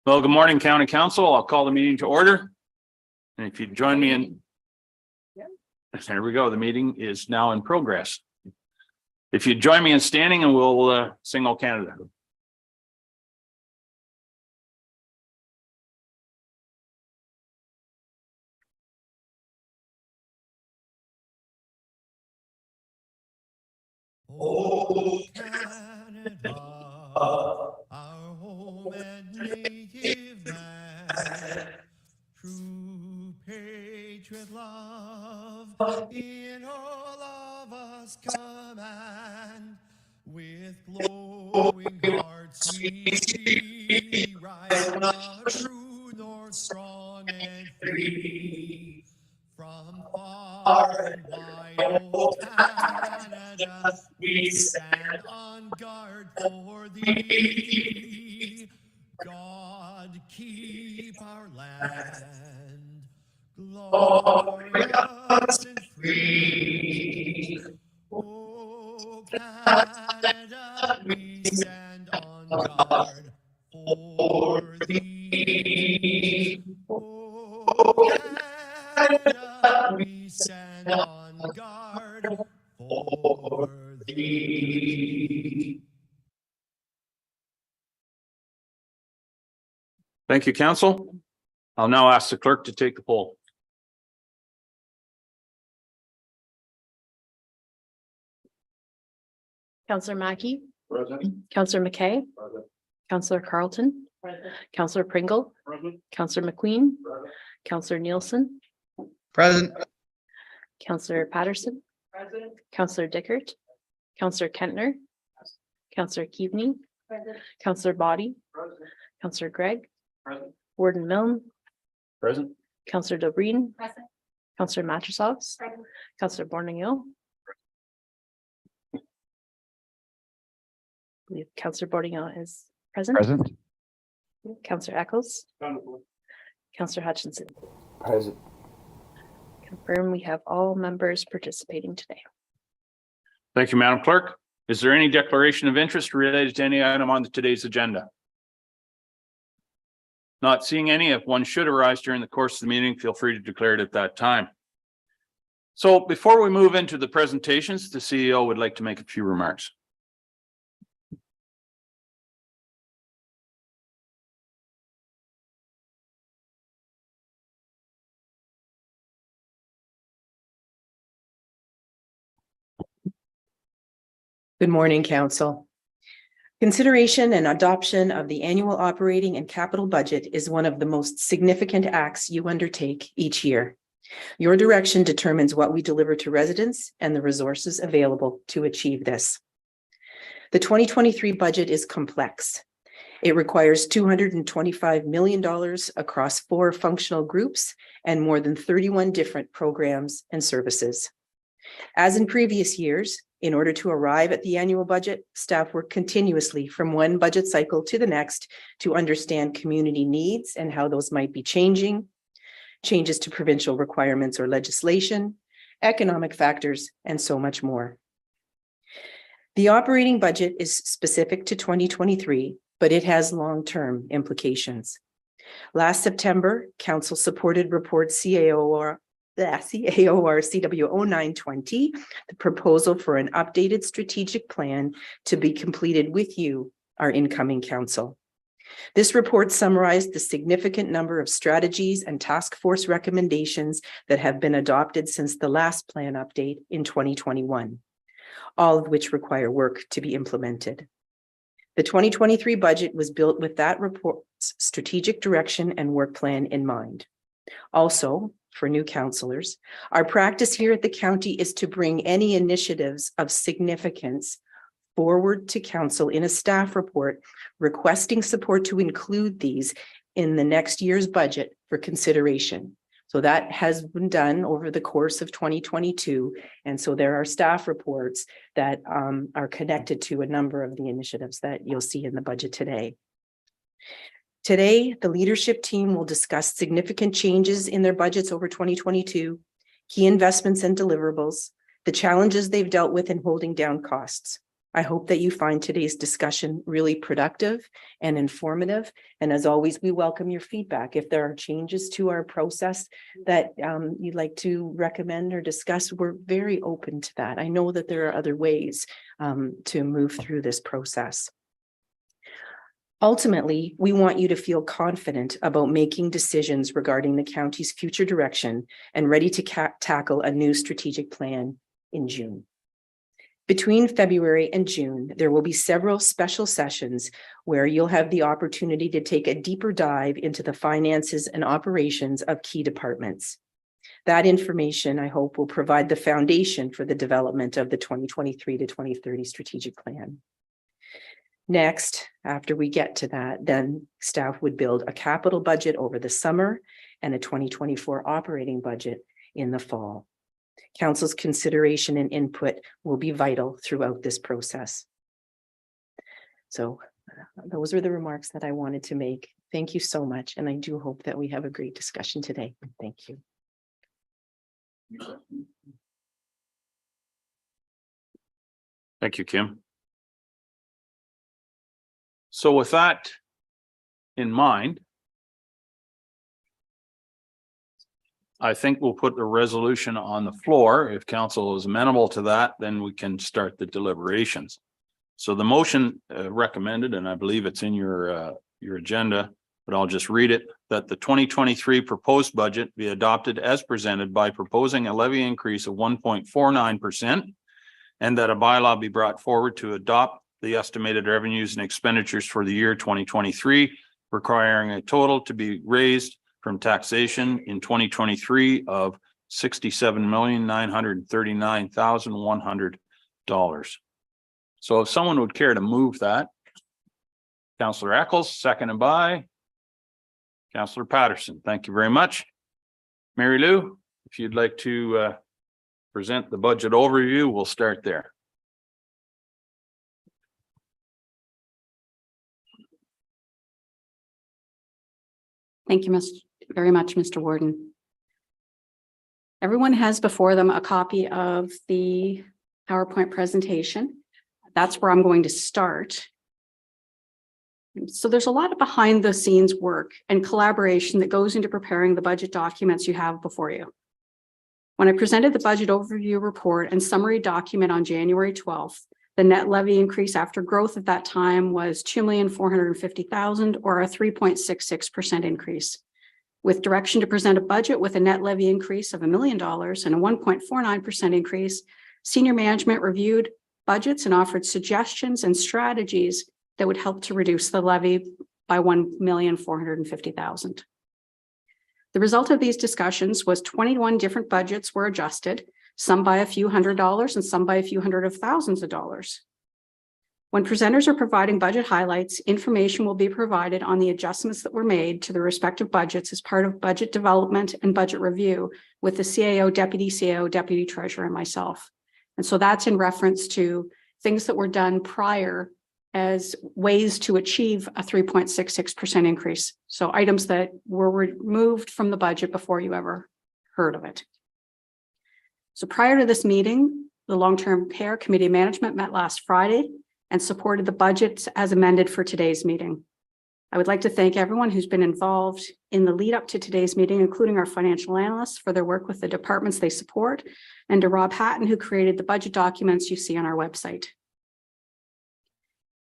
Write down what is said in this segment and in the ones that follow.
Well, good morning, County Council. I'll call the meeting to order. And if you join me in. There we go. The meeting is now in progress. If you join me in standing and we'll sing "O Canada." O Canada, our home and native land, true patriot love in all of us command. With glowing hearts we rise, a true north, strong and free. From far and wide, O Canada, we stand on guard for thee. God keep our land glorious and free. O Canada, we stand on guard for thee. O Canada, we stand on guard for thee. Thank you, Council. I'll now ask the clerk to take the poll. Councillor Mackey, Present. Councillor McKay, Present. Councillor Carlton, Present. Councillor Pringle, Present. Councillor McQueen, Present. Councillor Nielsen, Present. Councillor Patterson, Present. Councillor Dickert, Councillor Kentner, Councillor Keaveney, Councillor Body, Present. Councillor Gregg, Present. Warden Milne, Present. Councillor Dobreen, Councillor Matrosovs, Councillor Borninghill. I believe Councillor Borninghill is present. Present. Councillor Eccles, Councillor Hutchinson. Present. Confirm we have all members participating today. Thank you, Madam Clerk. Is there any declaration of interest related to any item on today's agenda? Not seeing any. If one should arise during the course of the meeting, feel free to declare it at that time. So before we move into the presentations, the CEO would like to make a few remarks. Good morning, Council. Consideration and adoption of the annual operating and capital budget is one of the most significant acts you undertake each year. Your direction determines what we deliver to residents and the resources available to achieve this. The 2023 budget is complex. It requires $225 million across 4 functional groups and more than 31 different programs and services. As in previous years, in order to arrive at the annual budget, staff work continuously from one budget cycle to the next to understand community needs and how those might be changing, changes to provincial requirements or legislation, economic factors, and so much more. The operating budget is specific to 2023, but it has long-term implications. Last September, Council supported report CAOR CW 0920, the proposal for an updated strategic plan to be completed with you, our incoming Council. This report summarized the significant number of strategies and task force recommendations that have been adopted since the last plan update in 2021, all of which require work to be implemented. The 2023 budget was built with that report's strategic direction and work plan in mind. Also, for new councillors, our practice here at the county is to bring any initiatives of significance forward to council in a staff report, requesting support to include these in the next year's budget for consideration. So that has been done over the course of 2022. And so there are staff reports that are connected to a number of the initiatives that you'll see in the budget today. Today, the leadership team will discuss significant changes in their budgets over 2022, key investments and deliverables, the challenges they've dealt with in holding down costs. I hope that you find today's discussion really productive and informative. And as always, we welcome your feedback. If there are changes to our process that you'd like to recommend or discuss, we're very open to that. I know that there are other ways to move through this process. Ultimately, we want you to feel confident about making decisions regarding the county's future direction and ready to tackle a new strategic plan in June. Between February and June, there will be several special sessions where you'll have the opportunity to take a deeper dive into the finances and operations of key departments. That information, I hope, will provide the foundation for the development of the 2023 to 2030 strategic plan. Next, after we get to that, then staff would build a capital budget over the summer and a 2024 operating budget in the fall. Council's consideration and input will be vital throughout this process. So those are the remarks that I wanted to make. Thank you so much. And I do hope that we have a great discussion today. Thank you. Thank you, Kim. So with that in mind, I think we'll put the resolution on the floor. If council is amenable to that, then we can start the deliberations. So the motion recommended, and I believe it's in your agenda, but I'll just read it, that the 2023 proposed budget be adopted as presented by proposing a levy increase of 1.49%, and that a bylaw be brought forward to adopt the estimated revenues and expenditures for the year 2023, requiring a total to be raised from taxation in 2023 of $67,939,100. So if someone would care to move that, Councillor Eccles, seconded by Councillor Patterson. Thank you very much. Mary Lou, if you'd like to present the budget overview, we'll start there. Thank you very much, Mr. Warden. Everyone has before them a copy of the PowerPoint presentation. That's where I'm going to start. So there's a lot of behind the scenes work and collaboration that goes into preparing the budget documents you have before you. When I presented the budget overview report and summary document on January 12th, the net levy increase after growth at that time was $2,450,000 or a 3.66% increase. With direction to present a budget with a net levy increase of $1 million and a 1.49% increase, senior management reviewed budgets and offered suggestions and strategies that would help to reduce the levy by $1,450,000. The result of these discussions was 21 different budgets were adjusted, some by a few $100s and some by a few hundred of thousands of dollars. When presenters are providing budget highlights, information will be provided on the adjustments that were made to the respective budgets as part of budget development and budget review with the CAO, Deputy Treasurer, and myself. And so that's in reference to things that were done prior as ways to achieve a 3.66% increase. So items that were removed from the budget before you ever heard of it. So prior to this meeting, the Long-Term Care Committee of Management met last Friday and supported the budget as amended for today's meeting. I would like to thank everyone who's been involved in the lead up to today's meeting, including our financial analysts for their work with the departments they support, and to Rob Hatton, who created the budget documents you see on our website.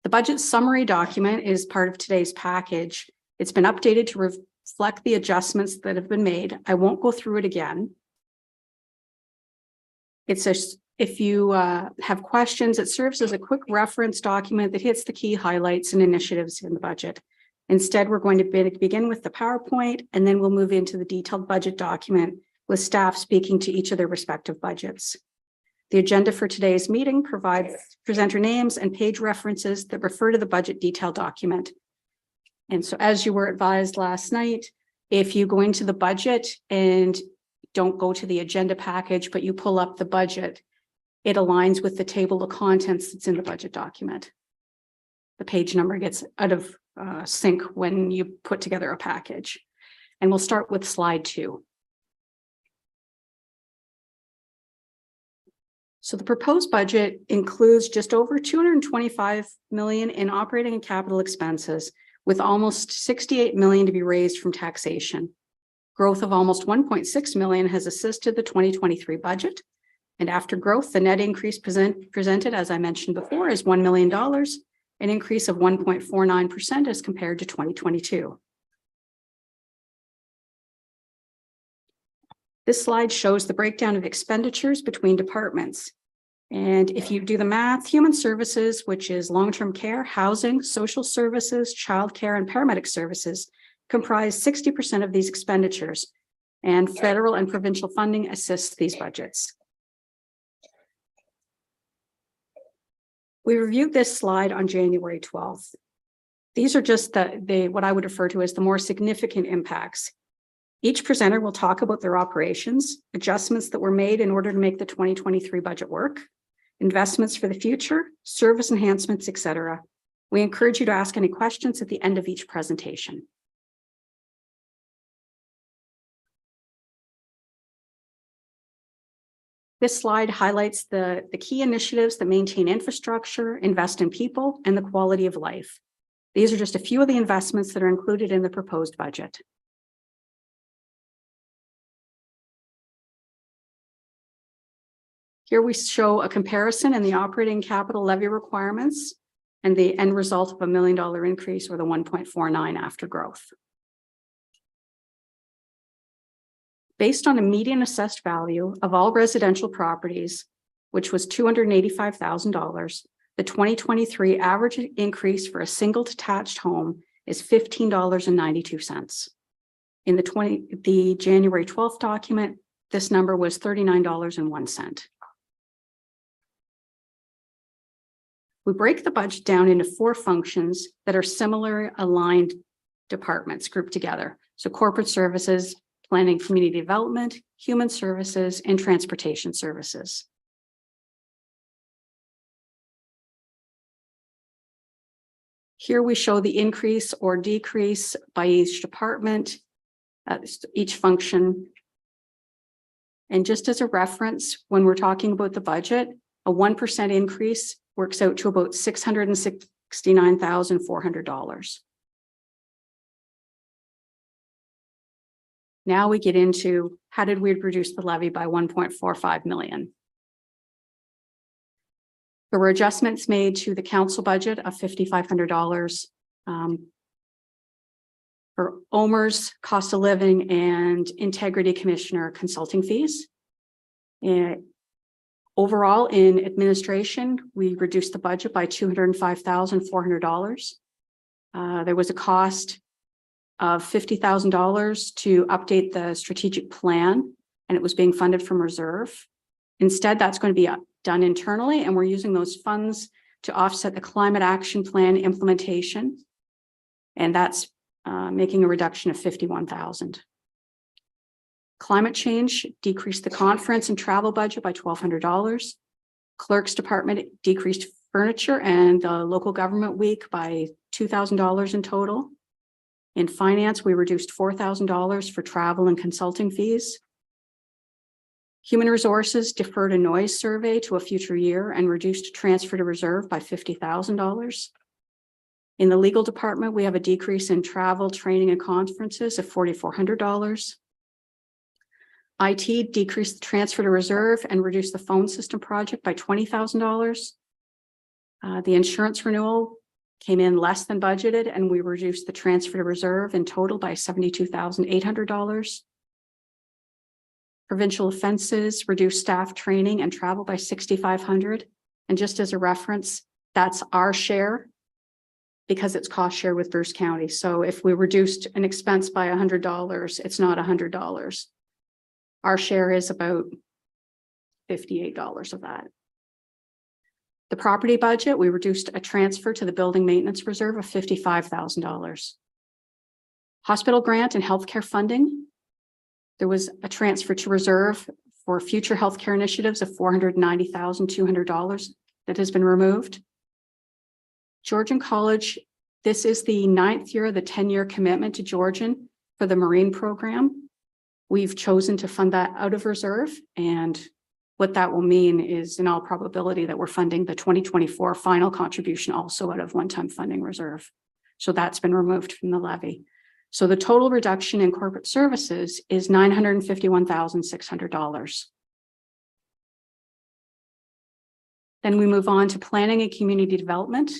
The budget summary document is part of today's package. It's been updated to reflect the adjustments that have been made. I won't go through it again. If you have questions, it serves as a quick reference document that hits the key highlights and initiatives in the budget. Instead, we're going to begin with the PowerPoint, and then we'll move into the detailed budget document with staff speaking to each of their respective budgets. The agenda for today's meeting provides presenter names and page references that refer to the budget detail document. And so as you were advised last night, if you go into the budget and don't go to the agenda package, but you pull up the budget, it aligns with the table of contents that's in the budget document. The page number gets out of sync when you put together a package. And we'll start with slide 2. So the proposed budget includes just over 225 million in operating and capital expenses, with almost 68 million to be raised from taxation. Growth of almost 1.6 million has assisted the 2023 budget. And after growth, the net increase presented, as I mentioned before, is $1 million, an increase of 1.49% as compared to 2022. This slide shows the breakdown of expenditures between departments. And if you do the math, human services, which is long-term care, housing, social services, childcare, and paramedic services, comprise 60% of these expenditures, and federal and provincial funding assists these budgets. We reviewed this slide on January 12th. These are just what I would refer to as the more significant impacts. Each presenter will talk about their operations, adjustments that were made in order to make the 2023 budget work, investments for the future, service enhancements, etc. We encourage you to ask any questions at the end of each presentation. This slide highlights the key initiatives that maintain infrastructure, invest in people, and the quality of life. These are just a few of the investments that are included in the proposed budget. Here we show a comparison in the operating capital levy requirements and the end result of $1 million increase, or the 1.49 after growth. Based on a median assessed value of all residential properties, which was $285,000, the 2023 average increase for a single detached home is $15.92. In the January 12th document, this number was $39.01. We break the budget down into 4 functions that are similar aligned departments grouped together. So corporate services, planning, community development, human services, and transportation services. Here we show the increase or decrease by each department, each function. And just as a reference, when we're talking about the budget, a 1% increase works out to about $669,400. Now we get into how did we reduce the levy by 1.45 million? There were adjustments made to the council budget of $5,500 for OMERS, cost of living, and integrity commissioner consulting fees. And overall, in administration, we reduced the budget by $205,400. There was a cost of $50,000 to update the strategic plan, and it was being funded from reserve. Instead, that's going to be done internally, and we're using those funds to offset the climate action plan implementation. And that's making a reduction of $51,000. Climate change decreased the conference and travel budget by $1,200. Clerk's department decreased furniture and the local government week by $2,000 in total. In finance, we reduced $4,000 for travel and consulting fees. Human resources deferred a noise survey to a future year and reduced transfer to reserve by $50,000. In the legal department, we have a decrease in travel, training, and conferences of $4,400. IT decreased the transfer to reserve and reduced the phone system project by $20,000. The insurance renewal came in less than budgeted, and we reduced the transfer to reserve in total by $72,800. Provincial offenses reduced staff training and travel by $6,500. And just as a reference, that's our share because it's cost share with Bruce County. So if we reduced an expense by $100, it's not $100. Our share is about $58 of that. The property budget, we reduced a transfer to the building maintenance reserve of $55,000. Hospital grant and healthcare funding, there was a transfer to reserve for future healthcare initiatives of $490,200 that has been removed. Georgian College, this is the 9th year of the 10-year commitment to Georgian for the Marine program. We've chosen to fund that out of reserve and What that will mean is in all probability that we're funding the 2024 final contribution also out of one-time funding reserve. So that's been removed from the levy. So the total reduction in corporate services is $951,600. Then we move on to planning and community development.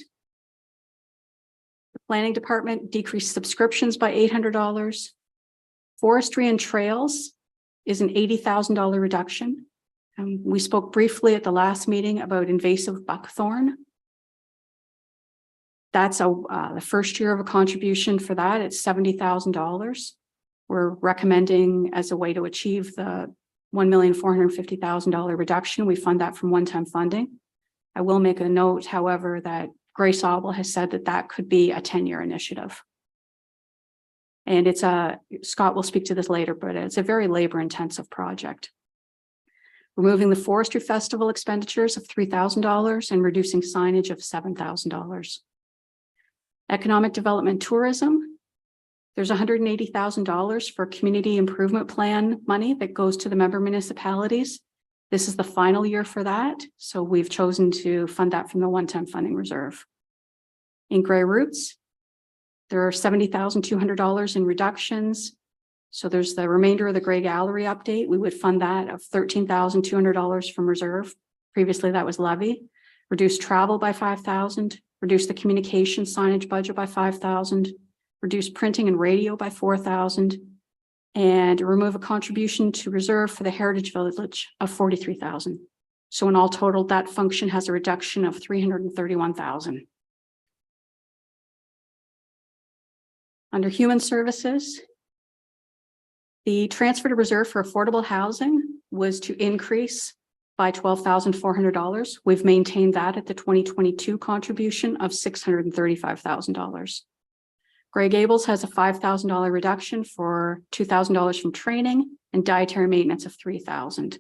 The planning department decreased subscriptions by $800. Forestry and trails is an $80,000 reduction. We spoke briefly at the last meeting about invasive buckthorn. That's the first year of a contribution for that. It's $70,000. We're recommending as a way to achieve the $1,450,000 reduction. We fund that from one-time funding. I will make a note, however, that Grace Obel has said that that could be a 10-year initiative. And it's Scott will speak to this later, but it's a very labor-intensive project. Removing the forestry festival expenditures of $3,000 and reducing signage of $7,000. Economic development tourism. There's $180,000 for community improvement plan money that goes to the member municipalities. This is the final year for that. So we've chosen to fund that from the one-time funding reserve. In Grey Roots, there are $70,200 in reductions. So there's the remainder of the Grey Gallery update. We would fund that of $13,200 from reserve. Previously that was levy. Reduce travel by $5,000. Reduce the communication signage budget by $5,000. Reduce printing and radio by $4,000. And remove a contribution to reserve for the Heritage Village of $43,000. So in all total, that function has a reduction of $331,000. Under human services, the transfer to reserve for affordable housing was to increase by $12,400. We've maintained that at the 2022 contribution of $635,000. Grey Gables has a $5,000 reduction for $2,000 from training and dietary maintenance of $3,000.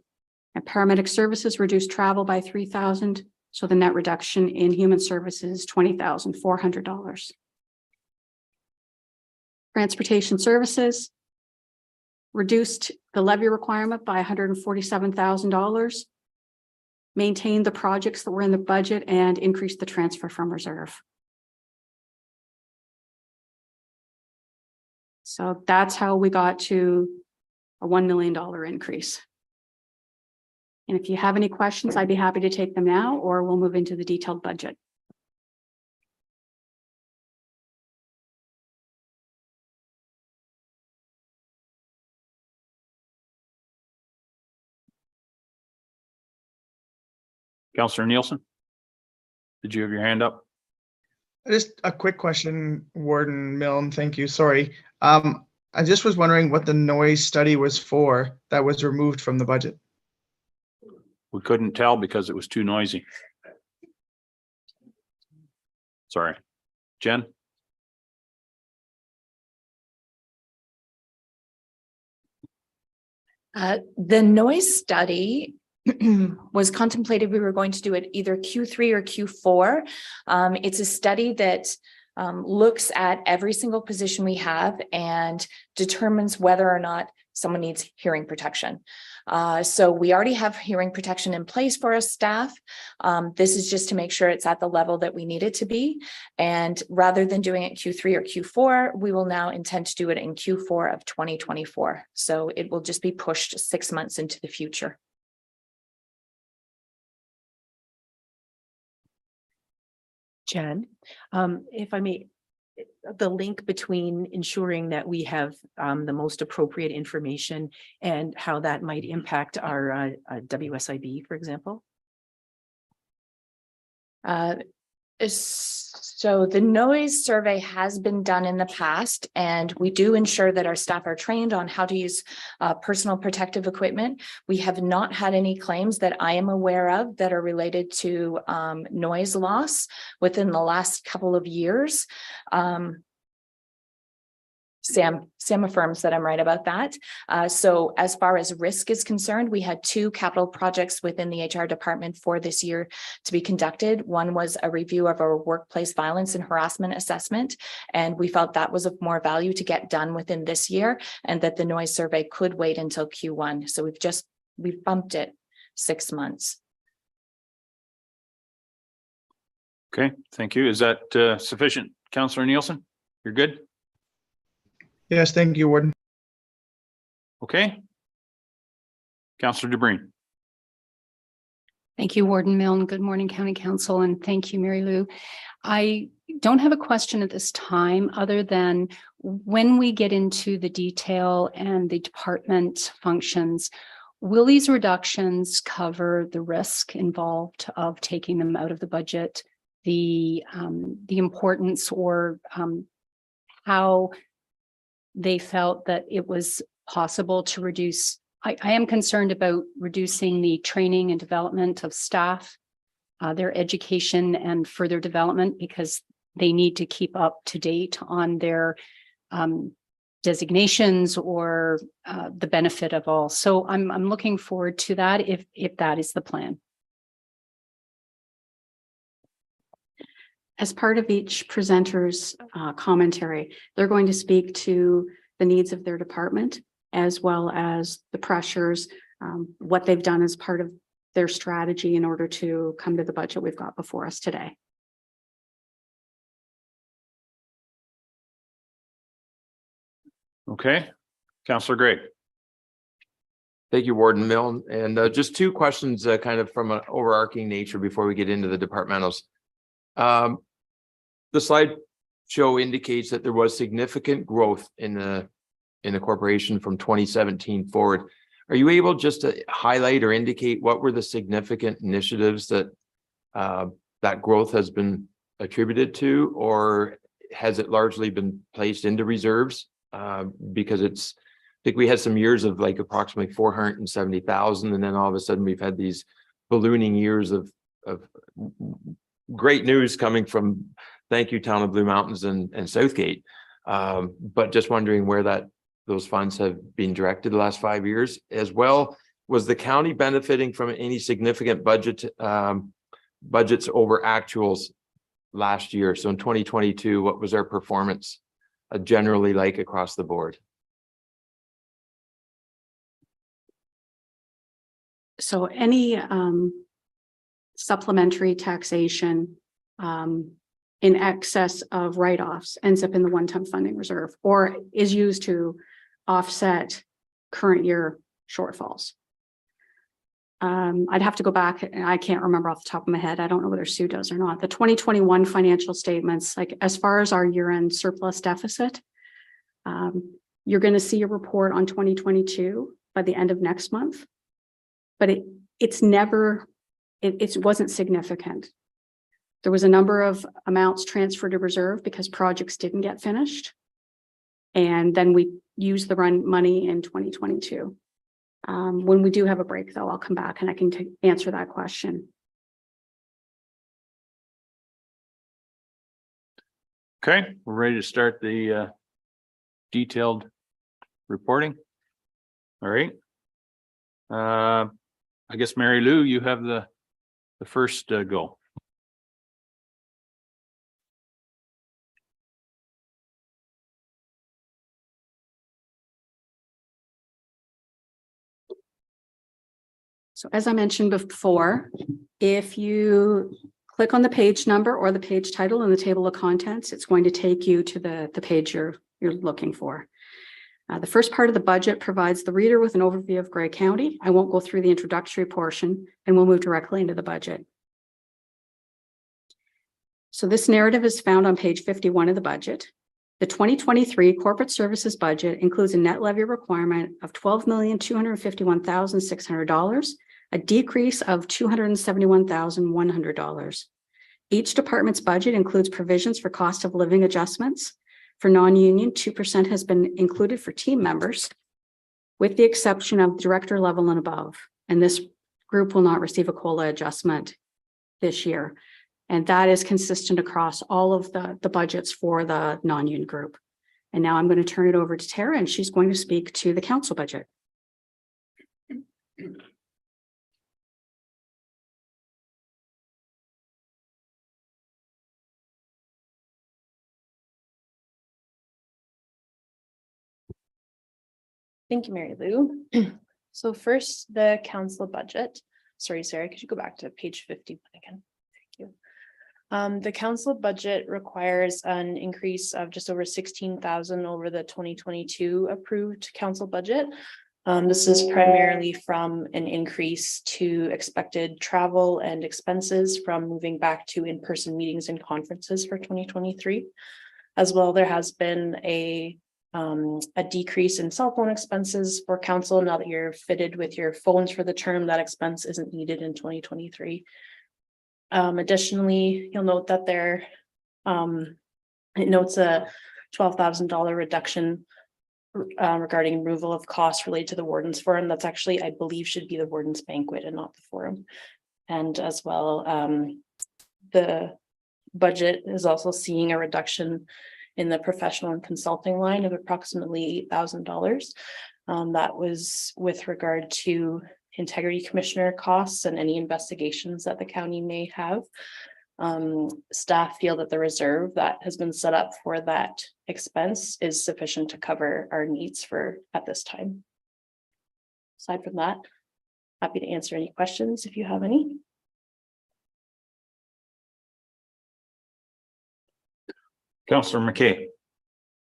And paramedic services reduced travel by $3,000. So the net reduction in human services, $20,400. Transportation services reduced the levy requirement by $147,000, maintained the projects that were in the budget, and increased the transfer from reserve. So that's how we got to a $1 million increase. And if you have any questions, I'd be happy to take them now, or we'll move into the detailed budget. Councillor Nielsen? Did you have your hand up? Just a quick question, Warden Milne. Thank you. Sorry. I just was wondering what the noise study was for that was removed from the budget. We couldn't tell because it was too noisy. Sorry. Jen? The noise study was contemplated. We were going to do it either Q3 or Q4. It's a study that looks at every single position we have and determines whether or not someone needs hearing protection. So we already have hearing protection in place for our staff. This is just to make sure it's at the level that we need it to be. And rather than doing it Q3 or Q4, we will now intend to do it in Q4 of 2024. So it will just be pushed 6 months into the future. Jen, if I may, the link between ensuring that we have the most appropriate information and how that might impact our WSIB, for example? So the noise survey has been done in the past, and we do ensure that our staff are trained on how to use personal protective equipment. We have not had any claims that I am aware of that are related to noise loss within the last couple of years. Sam affirms that I'm right about that. So as far as risk is concerned, we had 2 capital projects within the HR department for this year to be conducted. One was a review of our workplace violence and harassment assessment, and we felt that was of more value to get done within this year, and that the noise survey could wait until Q1. So we've bumped it 6 months. Okay, thank you. Is that sufficient, Councillor Nielsen? You're good? Yes, thank you, Warden. Okay. Councillor DeBreen. Thank you, Warden Milne. Good morning, County Council, and thank you, Mary Lou. I don't have a question at this time, other than when we get into the detail and the department functions, will these reductions cover the risk involved of taking them out of the budget, the importance, or how they felt that it was possible to reduce? I am concerned about reducing the training and development of staff, their education and further development, because they need to keep up to date on their designations or the benefit of all. So I'm looking forward to that if that is the plan. As part of each presenter's commentary, they're going to speak to the needs of their department, as well as the pressures, what they've done as part of their strategy in order to come to the budget we've got before us today. Okay, Councillor Gray. Thank you, Warden Milne. And just two questions kind of from an overarching nature before we get into the departmentals. The slide show indicates that there was significant growth in the corporation from 2017 forward. Are you able just to highlight or indicate what were the significant initiatives that that growth has been attributed to, or has it largely been placed into reserves? Because I think we had some years of like approximately 470,000, and then all of a sudden we've had these ballooning years of great news coming from, thank you, Town of Blue Mountains and Southgate. But just wondering where those funds have been directed the last 5 years. As well, was the county benefiting from any significant budgets over actuals last year? So in 2022, what was our performance generally like across the board? So any supplementary taxation in excess of write-offs ends up in the one-time funding reserve, or is used to offset current year shortfalls. I'd have to go back, and I can't remember off the top of my head. I don't know whether Sue does or not. The 2021 financial statements, like as far as our year-end surplus deficit, you're going to see a report on 2022 by the end of next month, but it wasn't significant. There was a number of amounts transferred to reserve because projects didn't get finished. And then we used the run money in 2022. When we do have a break, though, I'll come back and I can answer that question. Okay, we're ready to start the detailed reporting. All right. I guess, Mary Lou, you have the first go. So as I mentioned before, if you click on the page number or the page title in the table of contents, it's going to take you to the page you're looking for. The first part of the budget provides the reader with an overview of Grey County. I won't go through the introductory portion, and we'll move directly into the budget. So this narrative is found on page 51 of the budget. The 2023 corporate services budget includes a net levy requirement of $12,251,600, a decrease of $271,100. Each department's budget includes provisions for cost of living adjustments. For non-union, 2% has been included for team members, with the exception of director level and above. And this group will not receive a COLA adjustment this year. And that is consistent across all of the budgets for the non-union group. And now I'm going to turn it over to Tara, and she's going to speak to the council budget. Thank you, Mary Lou. So first, the council budget. sorry, Sarah, could you go back to page 50 again? Thank you. The council budget requires an increase of just over 16,000 over the 2022 approved council budget. This is primarily from an increase to expected travel and expenses from moving back to in-person meetings and conferences for 2023. As well, there has been a decrease in cell phone expenses for council. Now that you're fitted with your phones for the term, that expense isn't needed in 2023. Additionally, you'll note that there, it notes a $12,000 reduction regarding removal of costs related to the Warden's Forum. That's actually, I believe, should be the Warden's Banquet and not the Forum. And as well, the budget is also seeing a reduction in the professional and consulting line of approximately $8,000. That was with regard to integrity commissioner costs and any investigations that the county may have. Staff feel that the reserve that has been set up for that expense is sufficient to cover our needs for at this time. Aside from that, happy to answer any questions if you have any. Councillor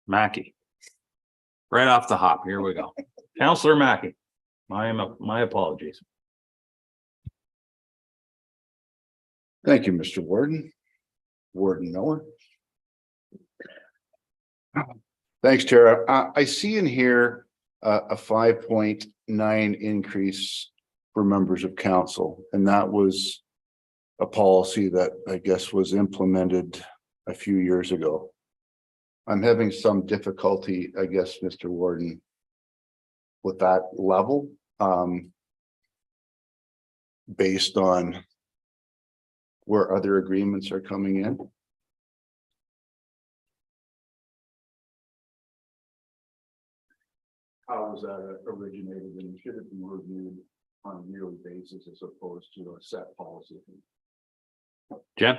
Mackey. Right off the hop, here we go. Councillor Mackey, my apologies. Thank you, Mr. Warden. Warden Miller. Thanks, Tara. I see in here a 5.9 increase for members of council, and that was a policy that I guess was implemented a few years ago. I'm having some difficulty, I guess, Mr. Warden, with that level, based on where other agreements are coming in. How was that originated, and should it be reviewed on a yearly basis as opposed to a set policy? Jen?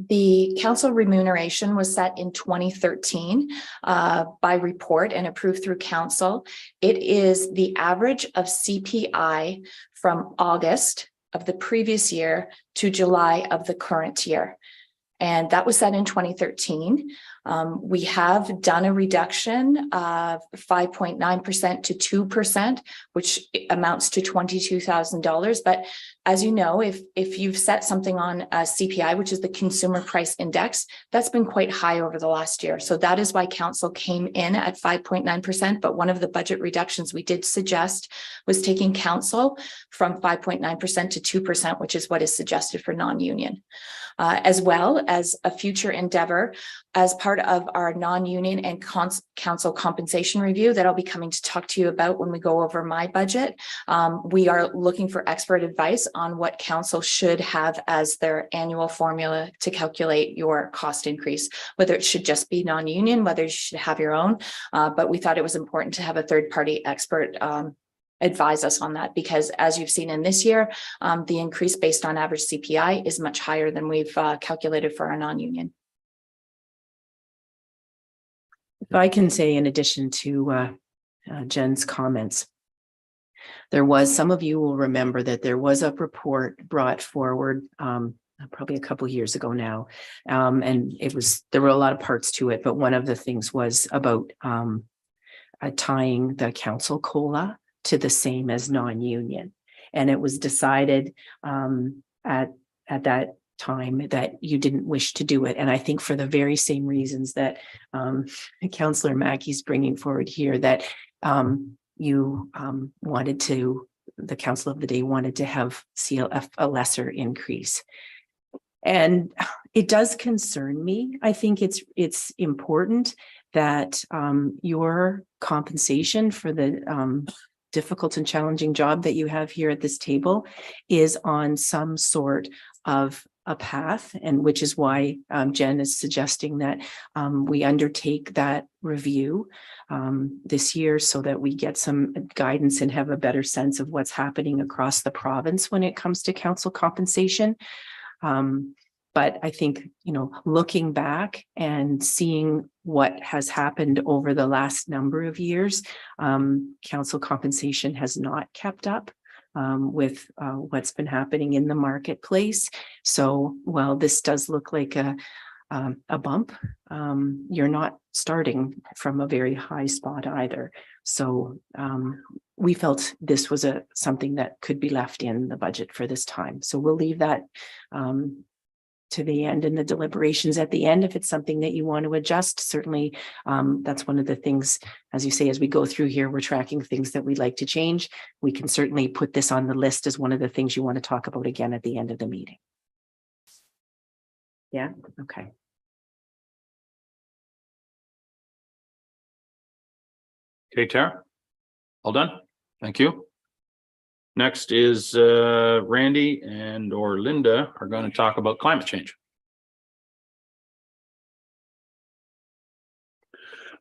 The council remuneration was set in 2013 by report and approved through council. It is the average of CPI from August of the previous year to July of the current year. And that was set in 2013. We have done a reduction of 5.9% to 2%, which amounts to $22,000. But as you know, if you've set something on a CPI, which is the Consumer Price Index, that's been quite high over the last year. So that is why council came in at 5.9%. But one of the budget reductions we did suggest was taking council from 5.9% to 2%, which is what is suggested for non-union. As well as a future endeavor as part of our non-union and council compensation review that I'll be coming to talk to you about when we go over my budget. We are looking for expert advice on what council should have as their annual formula to calculate your cost increase, whether it should just be non-union, whether you should have your own. But we thought it was important to have a third-party expert advise us on that, because as you've seen in this year, the increase based on average CPI is much higher than we've calculated for our non-union. If I can say, in addition to Jen's comments, there was, some of you will remember that there was a report brought forward probably a couple of years ago now, and there were a lot of parts to it, but one of the things was about tying the council COLA to the same as non-union. And it was decided at that time that you didn't wish to do it. And I think for the very same reasons that Councillor Mackey's bringing forward here, that you wanted to, the council of the day wanted to see a lesser increase. And it does concern me. I think it's important that your compensation for the difficult and challenging job that you have here at this table is on some sort of a path, and which is why Jen is suggesting that we undertake that review this year so that we get some guidance and have a better sense of what's happening across the province when it comes to council compensation. But I think, looking back and seeing what has happened over the last number of years, council compensation has not kept up with what's been happening in the marketplace. So while this does look like a bump, you're not starting from a very high spot either. So we felt this was something that could be left in the budget for this time. So we'll leave that to the end in the deliberations at the end. If it's something that you want to adjust, certainly that's one of the things, as you say, as we go through here, we're tracking things that we'd like to change. We can certainly put this on the list as one of the things you want to talk about again at the end of the meeting. Yeah, okay. Okay, Tara. All done? Thank you. Next is Randy or Linda are going to talk about climate change.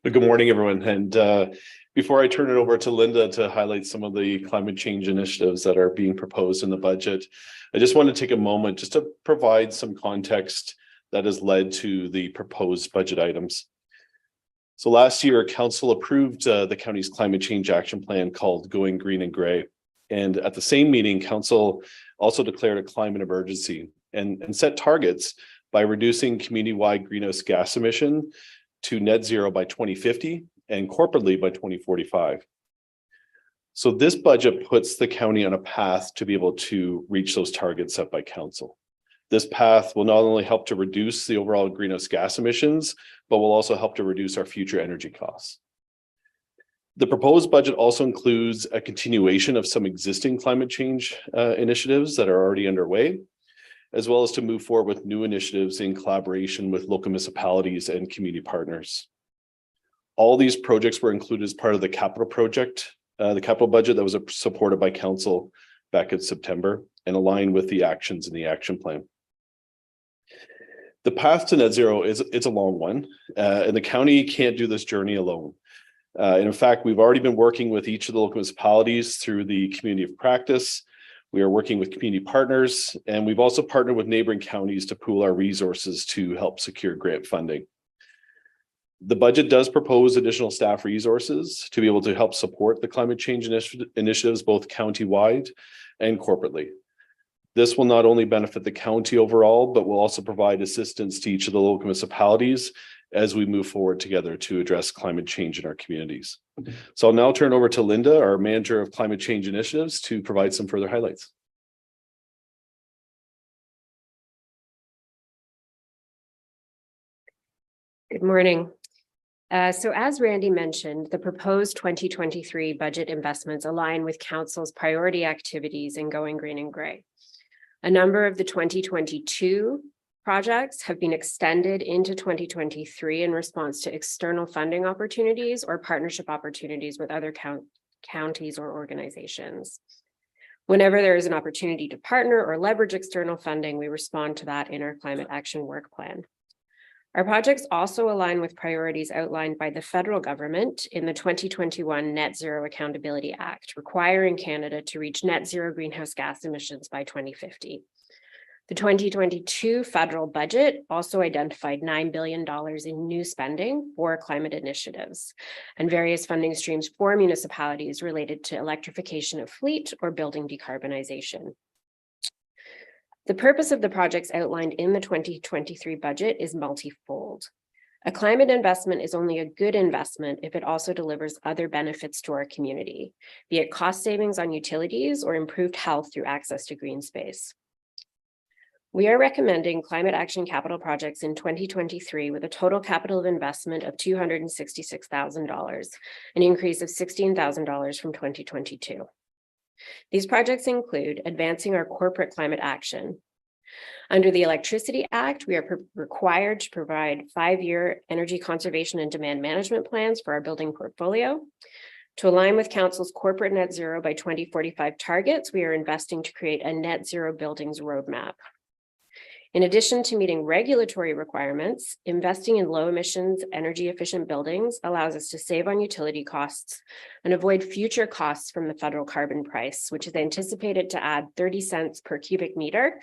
Good morning, everyone. And before I turn it over to Linda to highlight some of the climate change initiatives that are being proposed in the budget, I just want to take a moment just to provide some context that has led to the proposed budget items. So last year, Council approved the county's climate change action plan called Going Green and Gray. And at the same meeting, Council also declared a climate emergency and set targets by reducing community-wide greenhouse gas emission to net zero by 2050 and corporately by 2045. So this budget puts the county on a path to be able to reach those targets set by Council. This path will not only help to reduce the overall greenhouse gas emissions, but will also help to reduce our future energy costs. The proposed budget also includes a continuation of some existing climate change initiatives that are already underway, as well as to move forward with new initiatives in collaboration with local municipalities and community partners. All these projects were included as part of the capital project, the capital budget that was supported by Council back in September and aligned with the actions in the action plan. The path to net zero it's a long one, and the county can't do this journey alone. And in fact, we've already been working with each of the local municipalities through the community of practice. We are working with community partners, and we've also partnered with neighboring counties to pool our resources to help secure grant funding. The budget does propose additional staff resources to be able to help support the climate change initiatives, both county-wide and corporately. This will not only benefit the county overall, but will also provide assistance to each of the local municipalities as we move forward together to address climate change in our communities. So I'll now turn over to Linda, our Manager of Climate Change Initiatives, to provide some further highlights. Good morning. So as Randy mentioned, the proposed 2023 budget investments align with Council's priority activities in Going Green and Gray. A number of the 2022 projects have been extended into 2023 in response to external funding opportunities or partnership opportunities with other counties or organizations. Whenever there is an opportunity to partner or leverage external funding, we respond to that in our climate action work plan. Our projects also align with priorities outlined by the federal government in the 2021 Net Zero Accountability Act, requiring Canada to reach net zero greenhouse gas emissions by 2050. The 2022 federal budget also identified $9 billion in new spending for climate initiatives and various funding streams for municipalities related to electrification of fleet or building decarbonization. The purpose of the projects outlined in the 2023 budget is multifold. A climate investment is only a good investment if it also delivers other benefits to our community, be it cost savings on utilities or improved health through access to green space. We are recommending climate action capital projects in 2023 with a total capital investment of $266,000, an increase of $16,000 from 2022. These projects include advancing our corporate climate action. Under the Electricity Act, we are required to provide 5-year energy conservation and demand management plans for our building portfolio. To align with Council's corporate net zero by 2045 targets, we are investing to create a net zero buildings roadmap. In addition to meeting regulatory requirements, investing in low emissions, energy efficient buildings allows us to save on utility costs and avoid future costs from the federal carbon price, which is anticipated to add 30 cents per cubic meter,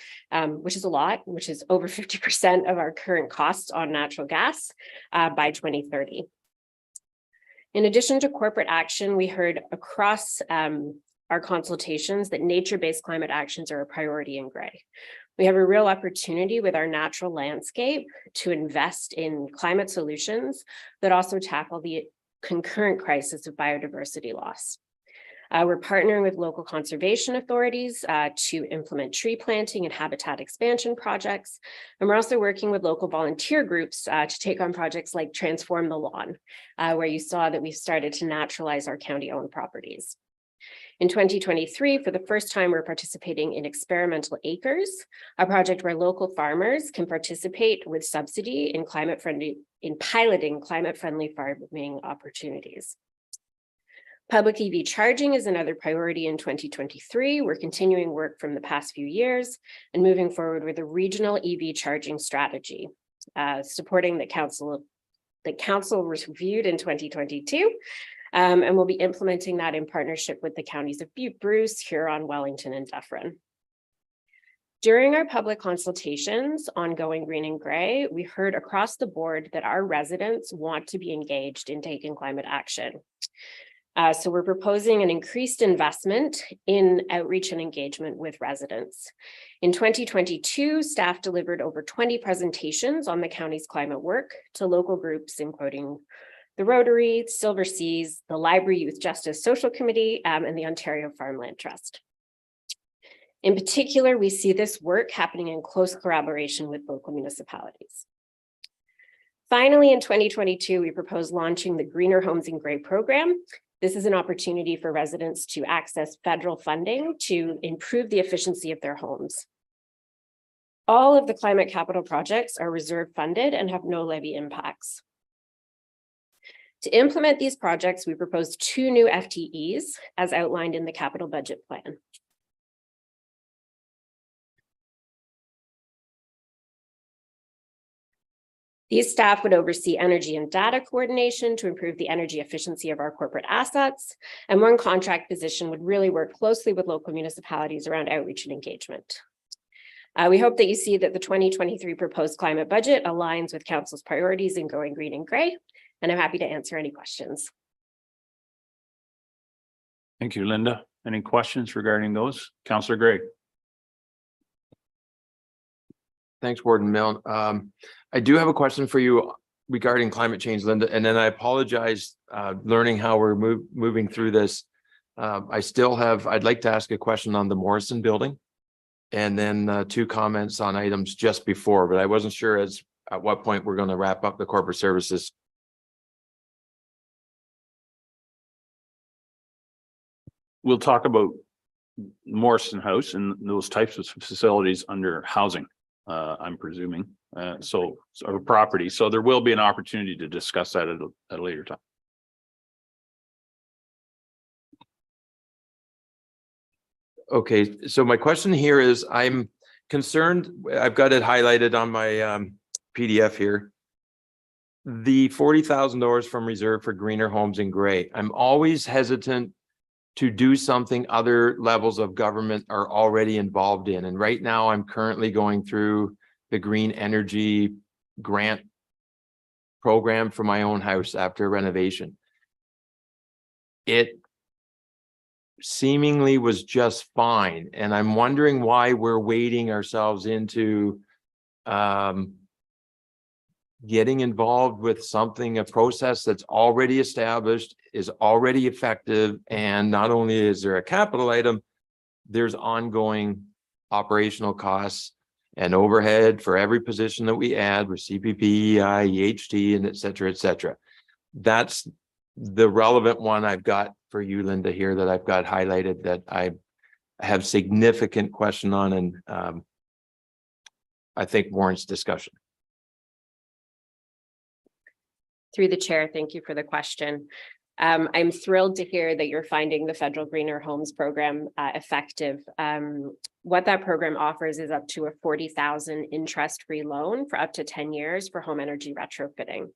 which is a lot, which is over 50% of our current costs on natural gas by 2030. In addition to corporate action, we heard across our consultations that nature-based climate actions are a priority in Gray. We have a real opportunity with our natural landscape to invest in climate solutions that also tackle the concurrent crisis of biodiversity loss. We're partnering with local conservation authorities to implement tree planting and habitat expansion projects. And we're also working with local volunteer groups to take on projects like Transform the Lawn, where you saw that we've started to naturalize our county-owned properties. In 2023, for the first time, we're participating in Experimental Acres, a project where local farmers can participate with subsidy in piloting climate-friendly farming opportunities. Public EV charging is another priority in 2023. We're continuing work from the past few years and moving forward with a regional EV charging strategy, supporting the council reviewed in 2022. And we'll be implementing that in partnership with the counties of Butte, Bruce, Huron, Wellington, and Dufferin. During our public consultations on Going Green and Gray, we heard across the board that our residents want to be engaged in taking climate action. So we're proposing an increased investment in outreach and engagement with residents. In 2022, staff delivered over 20 presentations on the county's climate work to local groups, including the Rotary, Silver Seas, the Library Youth Justice Social Committee, and the Ontario Farmland Trust. In particular, we see this work happening in close collaboration with local municipalities. Finally, in 2022, we proposed launching the Greener Homes in Gray program. This is an opportunity for residents to access federal funding to improve the efficiency of their homes. All of the climate capital projects are reserve funded and have no levy impacts. To implement these projects, we proposed 2 new FTEs as outlined in the capital budget plan. These staff would oversee energy and data coordination to improve the energy efficiency of our corporate assets. And one contract position would really work closely with local municipalities around outreach and engagement. We hope that you see that the 2023 proposed climate budget aligns with council's priorities in Going Green and Gray. And I'm happy to answer any questions. Thank you, Linda. Any questions regarding those? Councillor Gray. Thanks, Warden Milne. I do have a question for you regarding climate change, Linda, and then I apologize, learning how we're moving through this. I'd like to ask a question on the Morrison building and then 2 comments on items just before, but I wasn't sure at what point we're going to wrap up the corporate services. We'll talk about Morrison House and those types of facilities under housing, I'm presuming, or property. So there will be an opportunity to discuss that at a later time. Okay, so my question here is, I'm concerned, I've got it highlighted on my PDF here. The $40,000 from reserve for Greener Homes in Gray. I'm always hesitant to do something other levels of government are already involved in. And right now I'm currently going through the green energy grant program for my own house after renovation. It seemingly was just fine. And I'm wondering why we're wading ourselves into getting involved with something, a process that's already established, is already effective. And not only is there a capital item, there's ongoing operational costs and overhead for every position that we add with CPP, EI, EHT, and et cetera, et cetera. That's the relevant one I've got for you, Linda, here that I've got highlighted that I have significant question on and I think warrants discussion. Through the chair, thank you for the question. I'm thrilled to hear that you're finding the Federal Greener Homes program effective. What that program offers is up to a $40,000 interest-free loan for up to 10 years for home energy retrofitting.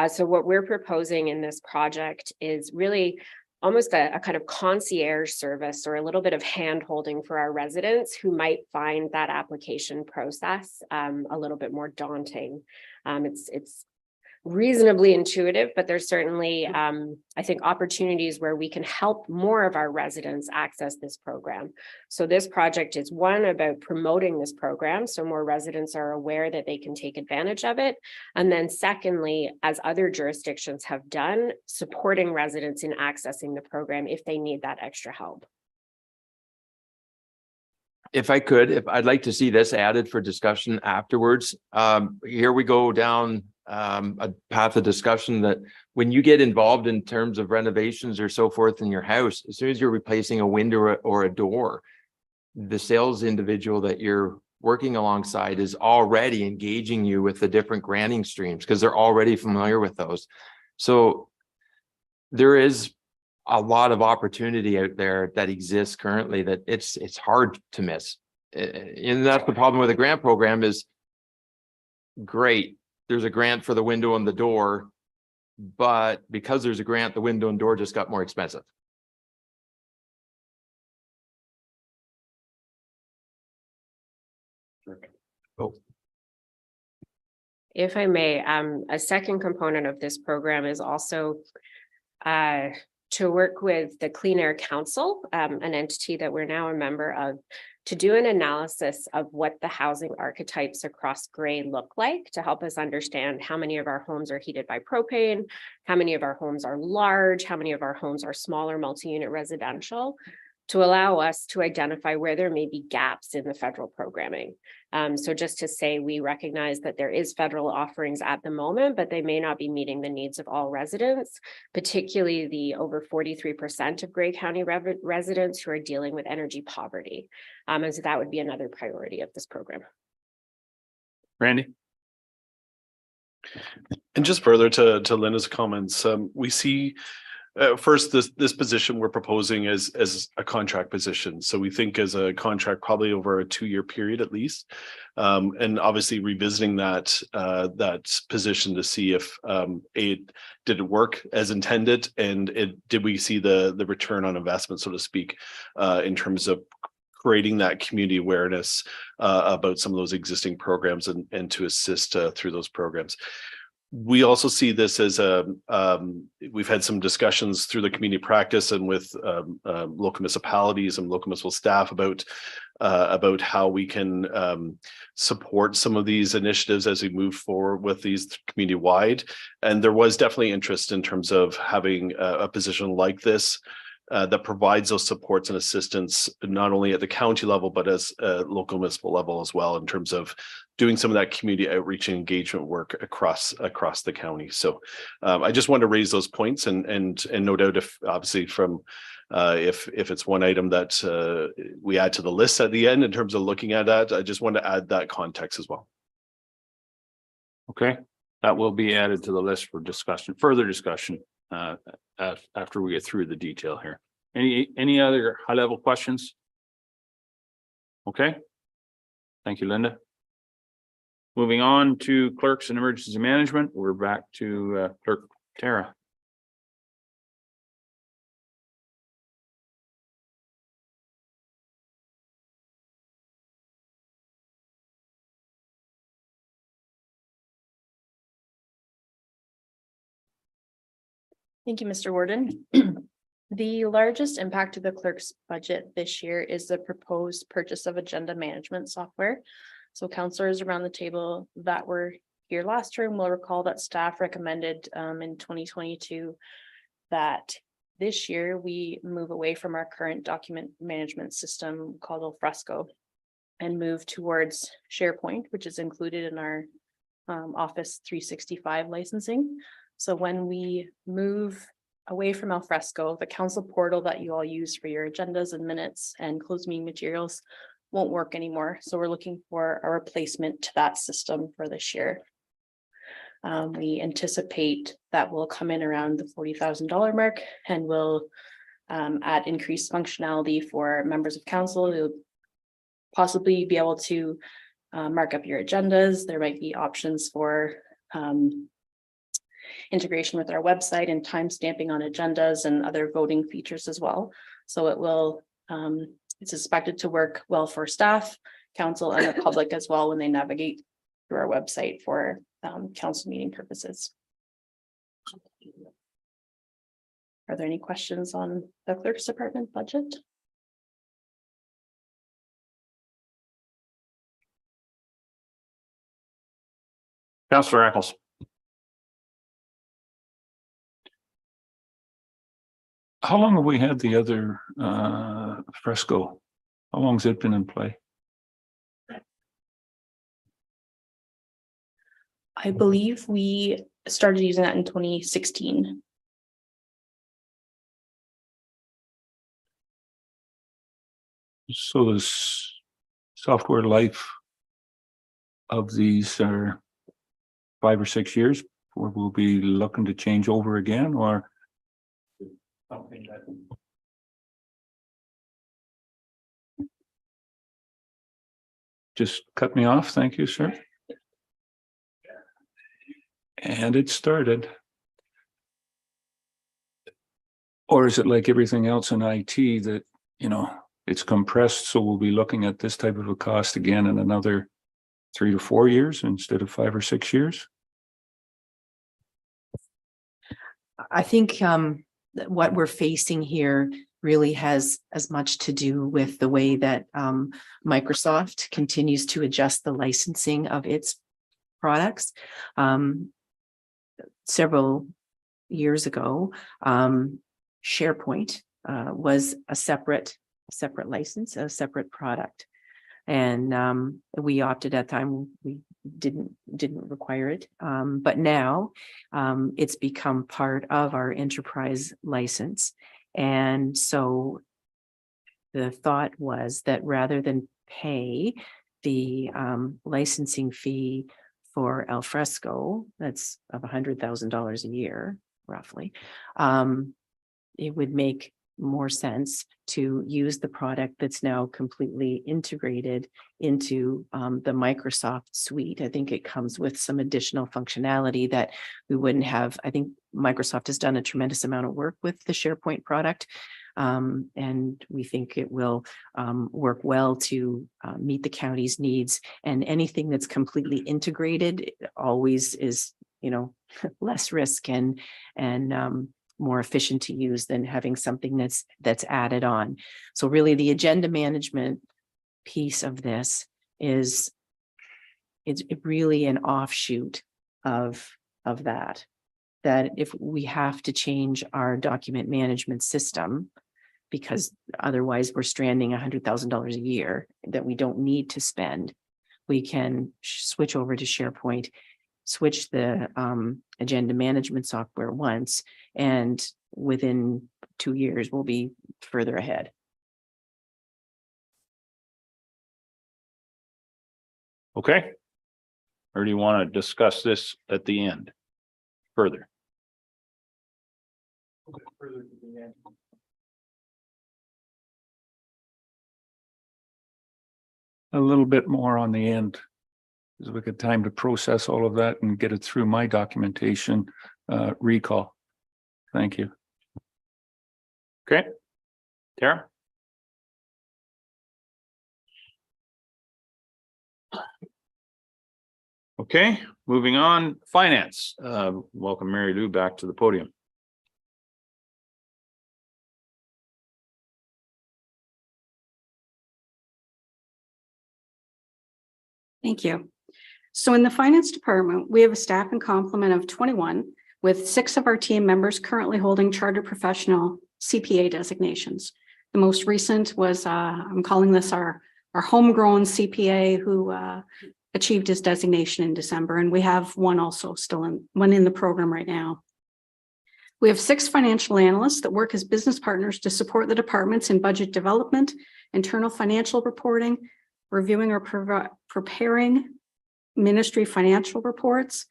So what we're proposing in this project is really almost a kind of concierge service or a little bit of hand-holding for our residents who might find that application process a little bit more daunting. It's reasonably intuitive, but there's certainly, I think, opportunities where we can help more of our residents access this program. So this project is one about promoting this program so more residents are aware that they can take advantage of it. And then secondly, as other jurisdictions have done, supporting residents in accessing the program if they need that extra help. If I could, I'd like to see this added for discussion afterwards. Here we go down a path of discussion that when you get involved in terms of renovations or so forth in your house, as soon as you're replacing a window or a door, the sales individual that you're working alongside is already engaging you with the different granting streams because they're already familiar with those. So there is a lot of opportunity out there that exists currently that it's hard to miss. And that's the problem with the grant program is great. There's a grant for the window and the door, but because there's a grant, the window and door just got more expensive. Oh. If I may, a second component of this program is also to work with the Clean Air Council, an entity that we're now a member of, to do an analysis of what the housing archetypes across Grey look like to help us understand how many of our homes are heated by propane, how many of our homes are large, how many of our homes are smaller multi-unit residential, to allow us to identify where there may be gaps in the federal programming. So just to say, we recognize that there is federal offerings at the moment, but they may not be meeting the needs of all residents, particularly the over 43% of Grey County residents who are dealing with energy poverty. And so that would be another priority of this program. Randy? And just further to Linda's comments, we see first, this position we're proposing as a contract position. So we think as a contract probably over a 2-year period at least. And obviously revisiting that position to see if did it work as intended, and did we see the return on investment, so to speak, in terms of creating that community awareness about some of those existing programs and to assist through those programs. We also see this as we've had some discussions through the community practice and with local municipalities and local municipal staff about how we can support some of these initiatives as we move forward with these community wide. And there was definitely interest in terms of having a position like this that provides those supports and assistance, not only at the county level, but as a local municipal level as well, in terms of doing some of that community outreach and engagement work across the county. So I just wanted to raise those points, and no doubt if obviously from if it's one item that we add to the list at the end in terms of looking at that, I just want to add that context as well. Okay, that will be added to the list for discussion, further discussion after we get through the detail here. Any other high level questions? Okay. Thank you, Linda. Moving on to clerks and emergency management. We're back to Clerk Tara. Thank you, Mr. Warden. The largest impact to the clerk's budget this year is the proposed purchase of agenda management software. So counselors around the table that were here last term will recall that staff recommended in 2022 that this year we move away from our current document management system called Alfresco and move towards SharePoint, which is included in our Office 365 licensing. So when we move away from Alfresco, the council portal that you all use for your agendas and minutes and closed meeting materials won't work anymore. So we're looking for a replacement to that system for this year. We anticipate that will come in around the $40,000 mark and will add increased functionality for members of council. You'll possibly be able to mark up your agendas. There might be options for integration with our website and time stamping on agendas and other voting features as well. So it will, it's expected to work well for staff, council, and the public as well when they navigate through our website for council meeting purposes. Are there any questions on the clerk's department budget? Councillor Eccles. How long have we had the other fresco? How long has it been in play? I believe we started using that in 2016. So this software life of these are 5 or 6 years, or we'll be looking to change over again, or something that just cut me off. Thank you, sir. And it started. Or is it like everything else in IT that, you know, it's compressed, so we'll be looking at this type of a cost again in another 3 to 4 years instead of 5 or 6 years? I think what we're facing here really has as much to do with the way that Microsoft continues to adjust the licensing of its products. Several years ago, SharePoint was a separate license, a separate product. And we opted at the time, we didn't require it. But now it's become part of our enterprise license. And so the thought was that rather than pay the licensing fee for Alfresco, that's of $100,000 a year, roughly, it would make more sense to use the product that's now completely integrated into the Microsoft suite. I think it comes with some additional functionality that we wouldn't have. I think Microsoft has done a tremendous amount of work with the SharePoint product. And we think it will work well to meet the county's needs. And anything that's completely integrated always is, you know, less risk and more efficient to use than having something that's added on. So really the agenda management piece of this is it's really an offshoot of that if we have to change our document management system, because otherwise we're stranding $100,000 a year that we don't need to spend, we can switch over to SharePoint, switch the agenda management software once, and within 2 years we'll be further ahead. Okay. Or do you want to discuss this at the end further? A little bit more on the end, because we get time to process all of that and get it through my documentation recall. Thank you. Okay. Tara? Okay, moving on, finance. Welcome Mary Lou back to the podium. Thank you. So in the finance department, we have a staff and complement of 21, with 6 of our team members currently holding chartered professional CPA designations. The most recent was, I'm calling this our homegrown CPA who achieved his designation in December. And we have one also one in the program right now. We have 6 financial analysts that work as business partners to support the departments in budget development, internal financial reporting, reviewing or preparing ministry financial reports,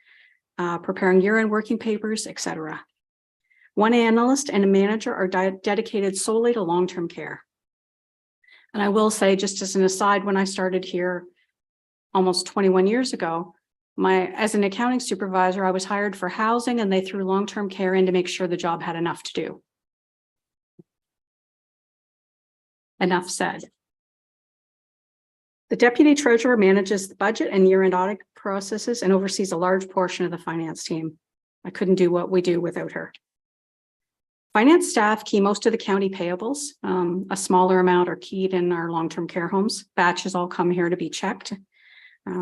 preparing year-end working papers, etc. One analyst and a manager are dedicated solely to long-term care. And I will say, just as an aside, when I started here almost 21 years ago, as an accounting supervisor, I was hired for housing and they threw long-term care in to make sure the job had enough to do. Enough said. The deputy treasurer manages the budget and year-end audit processes and oversees a large portion of the finance team. I couldn't do what we do without her. Finance staff key most of the county payables. A smaller amount are keyed in our long-term care homes. Batches all come here to be checked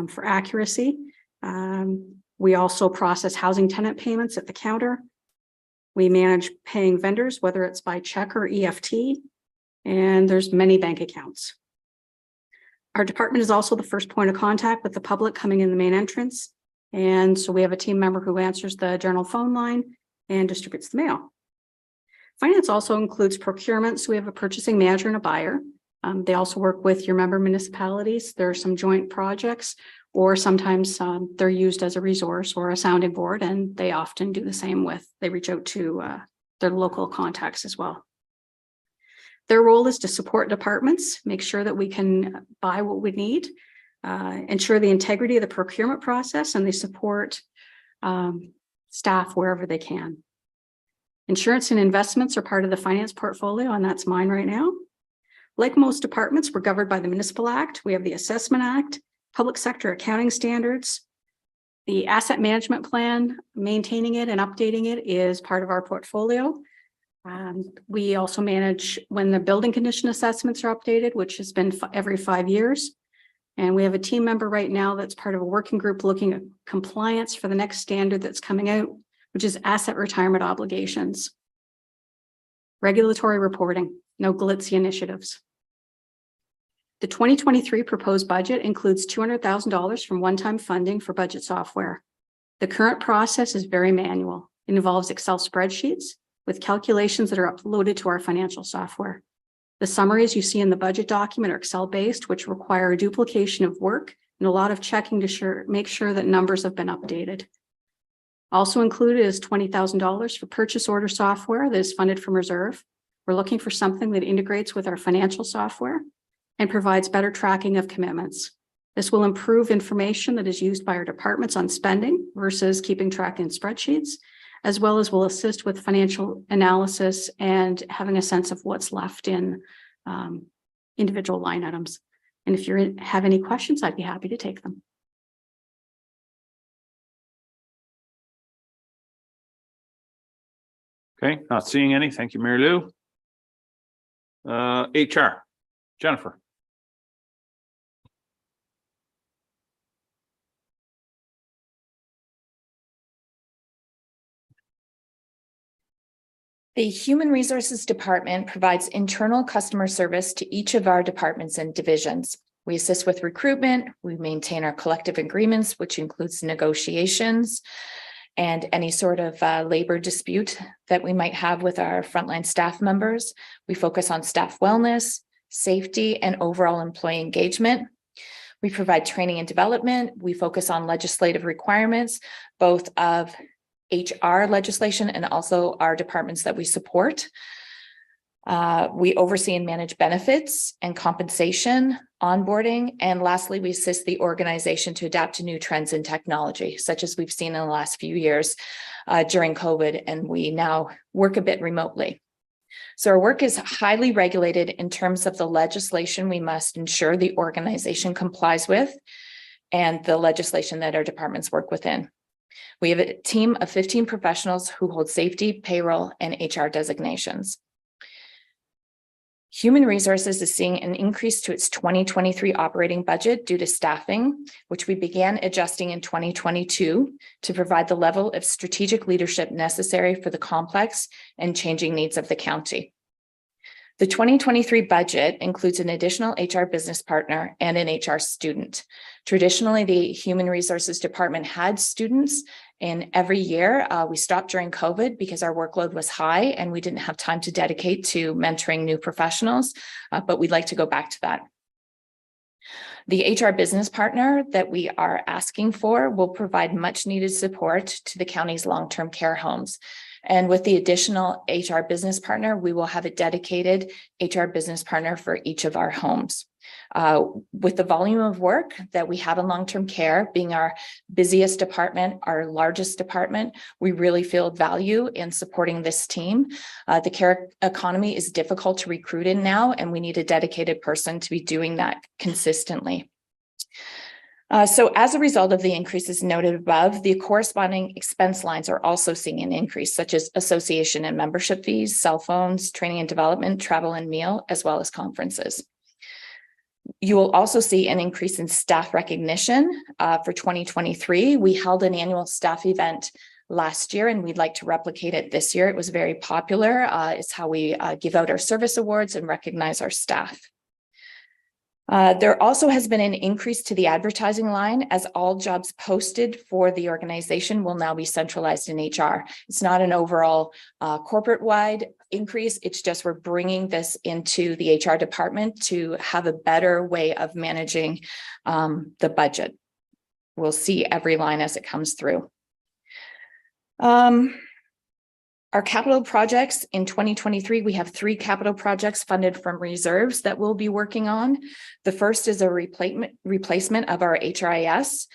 for accuracy. We also process housing tenant payments at the counter. We manage paying vendors, whether it's by check or EFT, and there's many bank accounts. Our department is also the first point of contact with the public coming in the main entrance. And so we have a team member who answers the general phone line and distributes the mail. Finance also includes procurement. So we have a purchasing manager and a buyer. They also work with your member municipalities. There are some joint projects, or sometimes they're used as a resource or a sounding board, and they often do the same they reach out to their local contacts as well. Their role is to support departments, make sure that we can buy what we need, ensure the integrity of the procurement process, and they support staff wherever they can. Insurance and investments are part of the finance portfolio, and that's mine right now. Like most departments, we're governed by the Municipal Act. We have the Assessment Act, Public Sector Accounting Standards. The asset management plan, maintaining it and updating it is part of our portfolio. We also manage when the building condition assessments are updated, which has been every 5 years. And we have a team member right now that's part of a working group looking at compliance for the next standard that's coming out, which is asset retirement obligations. Regulatory reporting, no glitzy initiatives. The 2023 proposed budget includes $200,000 from one-time funding for budget software. The current process is very manual. It involves Excel spreadsheets with calculations that are uploaded to our financial software. The summaries you see in the budget document are Excel-based, which require a duplication of work and a lot of checking to make sure that numbers have been updated. Also included is $20,000 for purchase order software that is funded from reserve. We're looking for something that integrates with our financial software and provides better tracking of commitments. This will improve information that is used by our departments on spending versus keeping track in spreadsheets, as well as will assist with financial analysis and having a sense of what's left in individual line items. And if you have any questions, I'd be happy to take them. Okay, not seeing any. Thank you, Mary Lou. HR, Jennifer. The Human Resources Department provides internal customer service to each of our departments and divisions. We assist with recruitment, we maintain our collective agreements, which includes negotiations and any sort of labor dispute that we might have with our frontline staff members. We focus on staff wellness, safety, and overall employee engagement. We provide training and development. We focus on legislative requirements, both of HR legislation and also our departments that we support. We oversee and manage benefits and compensation, onboarding, and lastly, we assist the organization to adapt to new trends in technology, such as we've seen in the last few years during COVID, and we now work a bit remotely. So our work is highly regulated in terms of the legislation we must ensure the organization complies with and the legislation that our departments work within. We have a team of 15 professionals who hold safety, payroll, and HR designations. Human Resources is seeing an increase to its 2023 operating budget due to staffing, which we began adjusting in 2022 to provide the level of strategic leadership necessary for the complex and changing needs of the county. The 2023 budget includes an additional HR business partner and an HR student. Traditionally, the Human Resources Department had students in every year. We stopped during COVID because our workload was high and we didn't have time to dedicate to mentoring new professionals, but we'd like to go back to that. The HR business partner that we are asking for will provide much needed support to the county's long-term care homes. And with the additional HR business partner, we will have a dedicated HR business partner for each of our homes. With the volume of work that we have in long-term care being our busiest department, our largest department, we really feel value in supporting this team. The care economy is difficult to recruit in now, and we need a dedicated person to be doing that consistently. So as a result of the increases noted above, the corresponding expense lines are also seeing an increase, such as association and membership fees, cell phones, training and development, travel and meal, as well as conferences. You will also see an increase in staff recognition for 2023. We held an annual staff event last year, and we'd like to replicate it this year. It was very popular. It's how we give out our service awards and recognize our staff. There also has been an increase to the advertising line, as all jobs posted for the organization will now be centralized in HR. It's not an overall corporate-wide increase. It's just we're bringing this into the HR department to have a better way of managing the budget. We'll see every line as it comes through. Our capital projects in 2023, we have 3 capital projects funded from reserves that we'll be working on. The first is a replacement of our HRIS.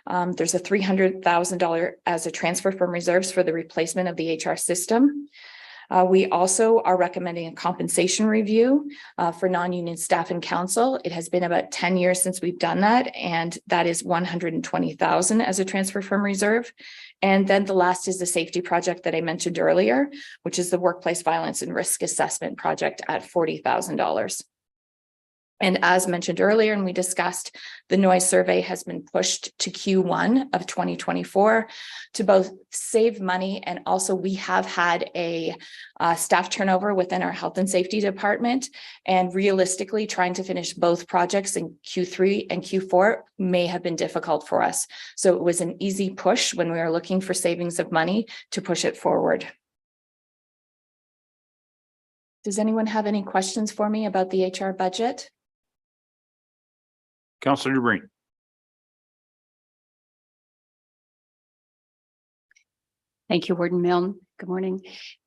There's a $300,000 as a transfer from reserves for the replacement of the HR system. We also are recommending a compensation review for non-union staff and council. It has been about 10 years since we've done that, and that is $120,000 as a transfer from reserve. And then the last is the safety project that I mentioned earlier, which is the workplace violence and risk assessment project at $40,000. And as mentioned earlier, and we discussed, the noise survey has been pushed to Q1 of 2024 to both save money, and also we have had a staff turnover within our health and safety department, and realistically trying to finish both projects in Q3 and Q4 may have been difficult for us. So it was an easy push when we were looking for savings of money to push it forward. Does anyone have any questions for me about the HR budget? Councillor DeBreen. Thank you, Warden Milne. Good morning.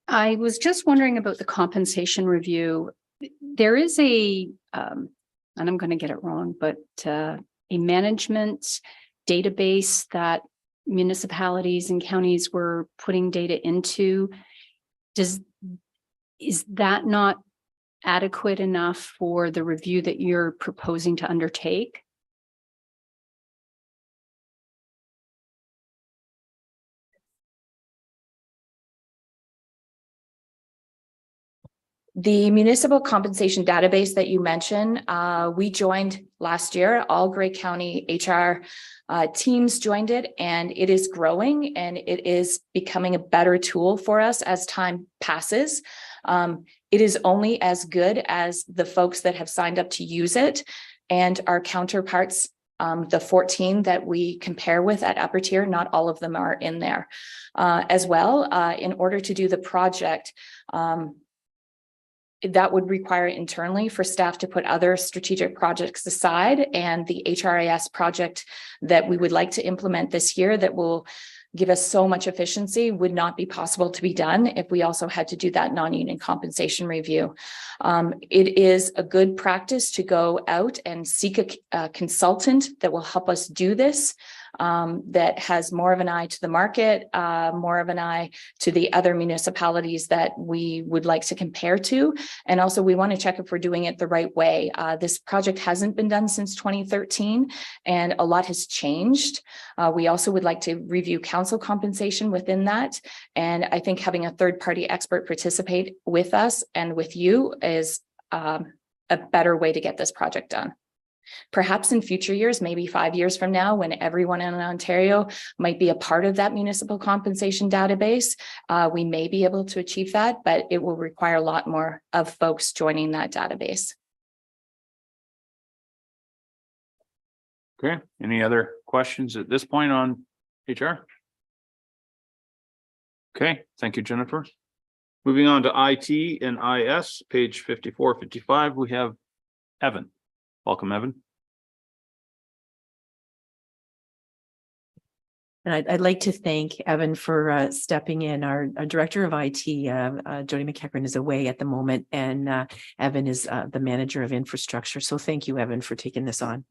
I was just wondering about the compensation review. There is a, and I'm going to get it wrong, but a management database that municipalities and counties were putting data into. Is that not adequate enough for the review that you're proposing to undertake? The municipal compensation database that you mentioned, we joined last year. All Grey County HR teams joined it, and it is growing, and it is becoming a better tool for us as time passes. It is only as good as the folks that have signed up to use it, and our counterparts, the 14 that we compare with at upper tier, not all of them are in there as well. In order to do the project, that would require internally for staff to put other strategic projects aside, and the HRIS project that we would like to implement this year that will give us so much efficiency would not be possible to be done if we also had to do that non-union compensation review. It is a good practice to go out and seek a consultant that will help us do this, that has more of an eye to the market, more of an eye to the other municipalities that we would like to compare to. And also we want to check if we're doing it the right way. This project hasn't been done since 2013, and a lot has changed. We also would like to review council compensation within that. And I think having a third-party expert participate with us and with you is a better way to get this project done. Perhaps in future years, maybe 5 years from now, when everyone in Ontario might be a part of that municipal compensation database, we may be able to achieve that, but it will require a lot more of folks joining that database. Okay, any other questions at this point on HR? Okay, thank you, Jennifer. Moving on to IT and IS, page 54, 55, we have Evan. Welcome, Evan. And I'd like to thank Evan for stepping in. Our Director of IT, Jody McEachran, is away at the moment, and Evan is the Manager of Infrastructure. So thank you, Evan, for taking this on.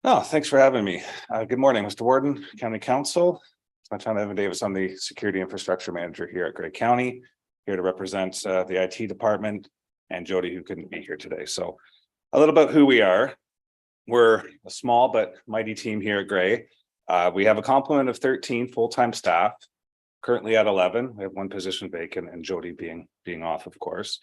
Oh, thanks for having me. Good morning, Mr. Warden, County Council. My name is Evan Davis. I'm the Security Infrastructure Manager here at Grey County, here to represent the IT department and Jody, who couldn't be here today. So a little about who we are. We're a small but mighty team here at Grey. We have a complement of 13 full-time staff, currently at 11. We have one position vacant and Jody being off, of course.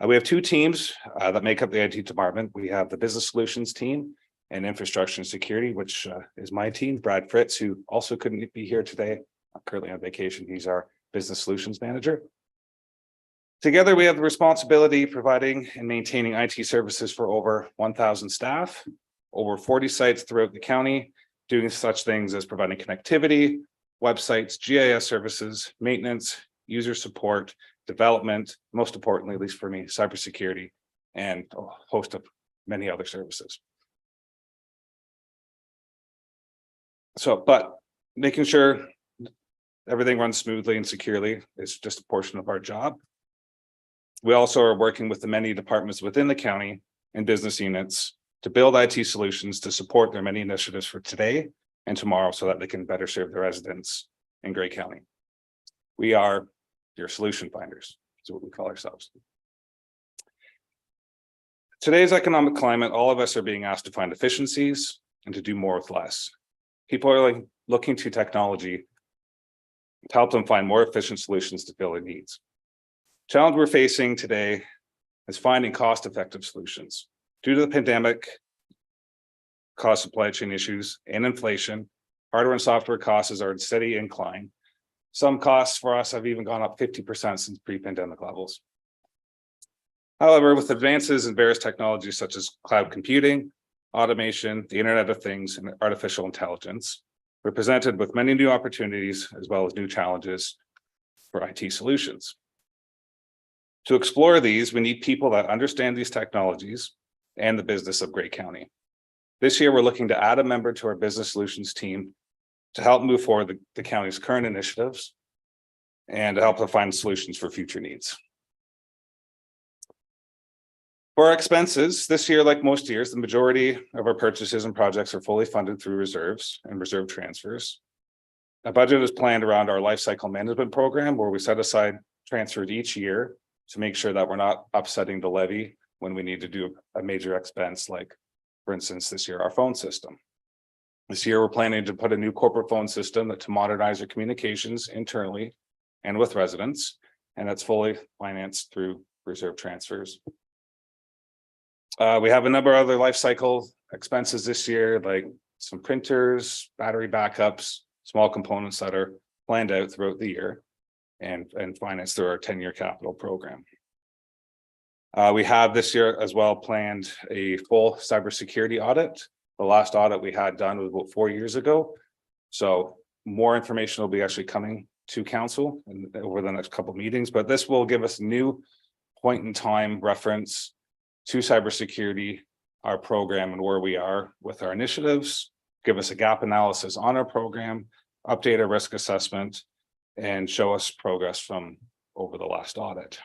We have two teams that make up the IT department. We have the Business Solutions team and Infrastructure and Security, which is my team. Brad Fritz, who also couldn't be here today, currently on vacation. He's our Business Solutions Manager. Together, we have the responsibility of providing and maintaining IT services for over 1,000 staff, over 40 sites throughout the county, doing such things as providing connectivity, websites, GIS services, maintenance, user support, development, most importantly, at least for me, cybersecurity, and a host of many other services. So, but making sure everything runs smoothly and securely is just a portion of our job. We also are working with the many departments within the county and business units to build IT solutions to support their many initiatives for today and tomorrow so that they can better serve their residents in Grey County. We are your solution finders, is what we call ourselves. Today's economic climate, all of us are being asked to find efficiencies and to do more with less. People are looking to technology to help them find more efficient solutions to fill their needs. Challenge we're facing today is finding cost-effective solutions. Due to the pandemic, cost supply chain issues and inflation, hardware and software costs are in steady incline. Some costs for us have even gone up 50% since pre-pandemic levels. However, with advances in various technologies such as cloud computing, automation, the Internet of Things, and artificial intelligence, we're presented with many new opportunities as well as new challenges for IT solutions. To explore these, we need people that understand these technologies and the business of Grey County. This year, we're looking to add a member to our business solutions team to help move forward the county's current initiatives and to help them find solutions for future needs. For our expenses, this year, like most years, the majority of our purchases and projects are fully funded through reserves and reserve transfers. A budget is planned around our life cycle management program, where we set aside transfers each year to make sure that we're not upsetting the levy when we need to do a major expense, like, for instance, this year, our phone system. This year, we're planning to put a new corporate phone system to modernize our communications internally and with residents, and that's fully financed through reserve transfers. We have a number of other life cycle expenses this year, like some printers, battery backups, small components that are planned out throughout the year and financed through our 10-year capital program. We have this year as well planned a full cybersecurity audit. The last audit we had done was about 4 years ago. So more information will be actually coming to council over the next couple of meetings, but this will give us a new point in time reference to cybersecurity, our program, and where we are with our initiatives, give us a gap analysis on our program, update our risk assessment, and show us progress from over the last audit.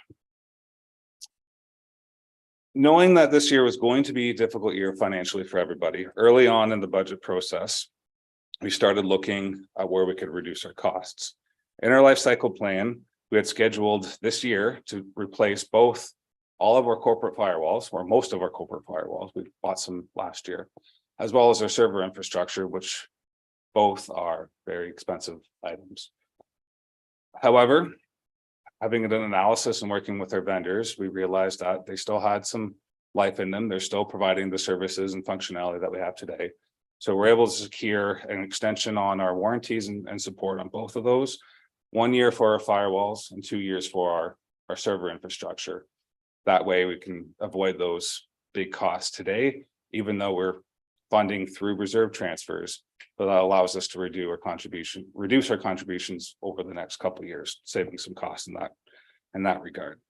Knowing that this year was going to be a difficult year financially for everybody, early on in the budget process, we started looking at where we could reduce our costs. In our life cycle plan, we had scheduled this year to replace both all of our corporate firewalls, or most of our corporate firewalls. We bought some last year, as well as our server infrastructure, which both are very expensive items. However, having done an analysis and working with our vendors, we realized that they still had some life in them. They're still providing the services and functionality that we have today. So we're able to secure an extension on our warranties and support on both of those. 1 year for our firewalls and 2 years for our server infrastructure. That way we can avoid those big costs today, even though we're funding through reserve transfers, but that allows us to reduce our contributions over the next couple of years, saving some costs in that regard.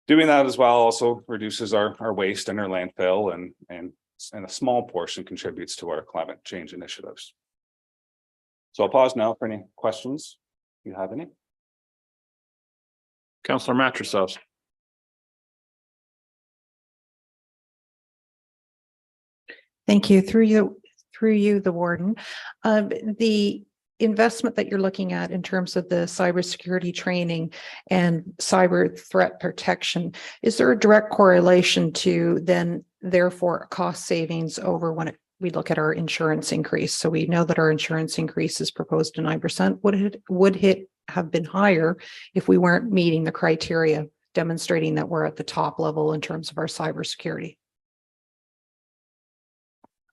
Doing that as well also reduces our waste and our landfill, and a small portion contributes to our climate change initiatives. So I'll pause now for any questions. If you have any? Counselor Mattress. Thank you. Through you, the warden. The investment that you're looking at in terms of the cybersecurity training and cyber threat protection, is there a direct correlation to then therefore cost savings over when we look at our insurance increase? So we know that our insurance increase is proposed to 9%. Would it have been higher if we weren't meeting the criteria, demonstrating that we're at the top level in terms of our cybersecurity?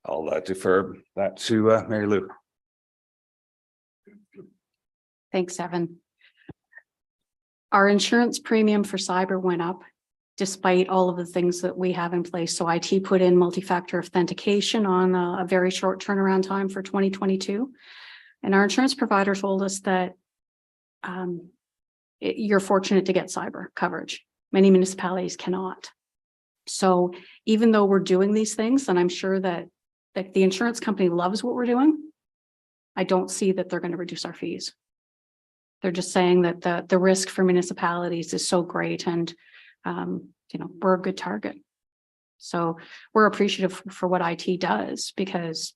I'll defer that to Mary Lou. Thanks, Evan. Our insurance premium for cyber went up despite all of the things that we have in place. So IT put in multi-factor authentication on a very short turnaround time for 2022. And our insurance provider told us that you're fortunate to get cyber coverage. Many municipalities cannot. So even though we're doing these things, and I'm sure that the insurance company loves what we're doing, I don't see that they're going to reduce our fees. They're just saying that the risk for municipalities is so great, and we're a good target. So we're appreciative for what IT does, because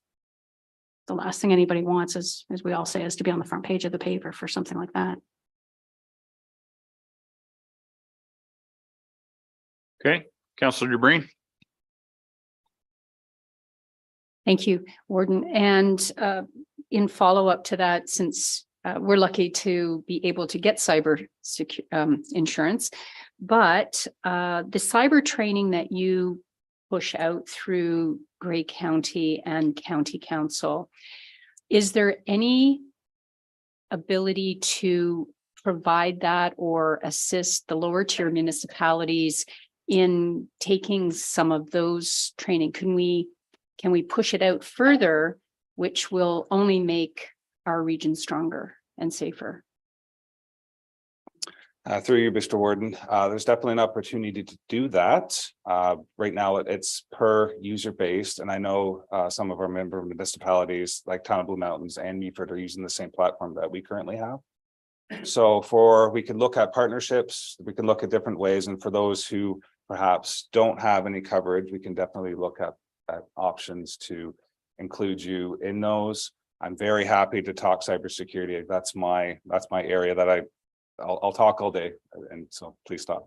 the last thing anybody wants is, as we all say, is to be on the front page of the paper for something like that. Okay, Counselor DeBreen. Thank you, Warden. And in follow-up to that, since we're lucky to be able to get cyber insurance, but the cyber training that you push out through Grey County and County Council, is there any ability to provide that or assist the lower tier municipalities in taking some of those training? Can we push it out further, which will only make our region stronger and safer? Through you, Mr. Warden, there's definitely an opportunity to do that. Right now, it's per user based, and I know some of our member municipalities like Town of Blue Mountains and Meaford are using the same platform that we currently have. So we could look at partnerships, we can look at different ways, and for those who perhaps don't have any coverage, we can definitely look at options to include you in those. I'm very happy to talk cybersecurity. That's my area that I'll talk all day, and so please stop.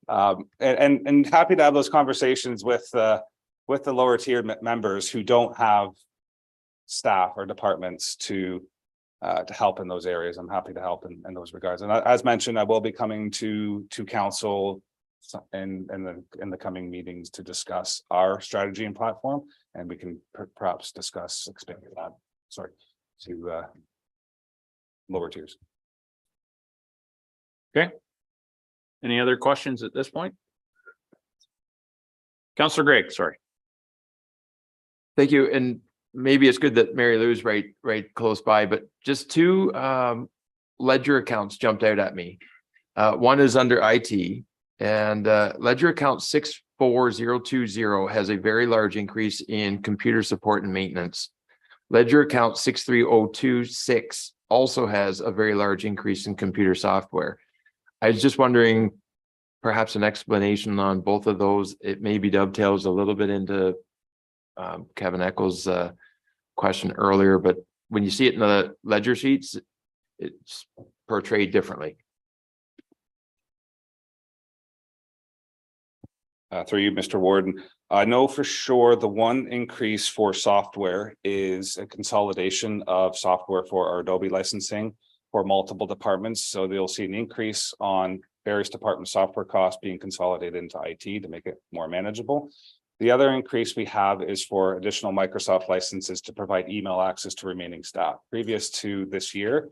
And happy to have those conversations with the lower tier members who don't have staff or departments to help in those areas. I'm happy to help in those regards. And as mentioned, I will be coming to council in the coming meetings to discuss our strategy and platform, and we can perhaps discuss expanding that. Sorry, to lower tiers. Okay. Any other questions at this point? Counselor Gregg, sorry. Thank you. And maybe it's good that Mary Lou's right close by, but just two ledger accounts jumped out at me. One is under IT, and ledger account 64020 has a very large increase in computer support and maintenance. Ledger account 63026 also has a very large increase in computer software. I was just wondering, perhaps an explanation on both of those. It maybe dovetails a little bit into Kevin Echols' question earlier, but when you see it in the ledger sheets, it's portrayed differently. Through you, Mr. Warden, I know for sure the one increase for software is a consolidation of software for our Adobe licensing for multiple departments. So they'll see an increase on various department software costs being consolidated into IT to make it more manageable. The other increase we have is for additional Microsoft licenses to provide email access to remaining staff. Previous to this year,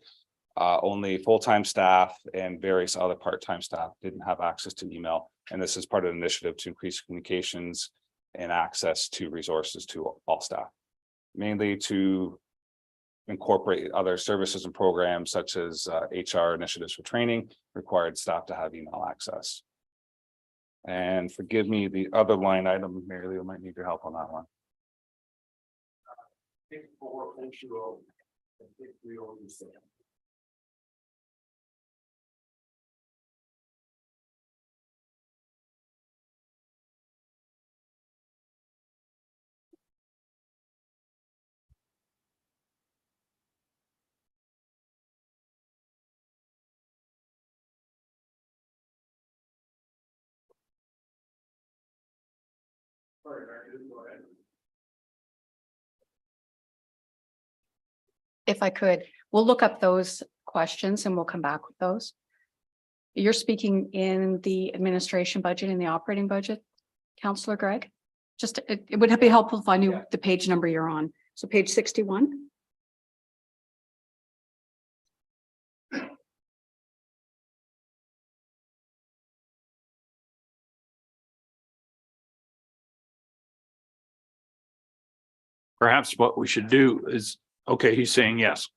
only full-time staff and various other part-time staff didn't have access to email. And this is part of an initiative to increase communications and access to resources to all staff, mainly to incorporate other services and programs such as HR initiatives for training, required staff to have email access. And forgive me, the other line item, Mary Lou might need your help on that one. If I could, we'll look up those questions and we'll come back with those. You're speaking in the administration budget and the operating budget, Councillor Greg? Just, it would be helpful if I knew the page number you're on. So page 61. Perhaps what we should do is, okay, he's saying yes.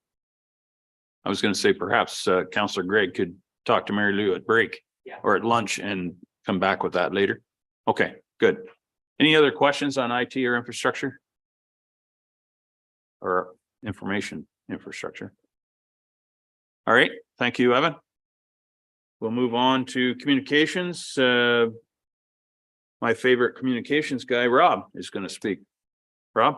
I was going to say perhaps Councillor Greg could talk to Mary Lou at break or at lunch and come back with that later. Okay, good. Any other questions on IT or infrastructure? Or information infrastructure? All right, thank you, Evan. We'll move on to communications. My favorite communications guy, Rob, is going to speak. Rob?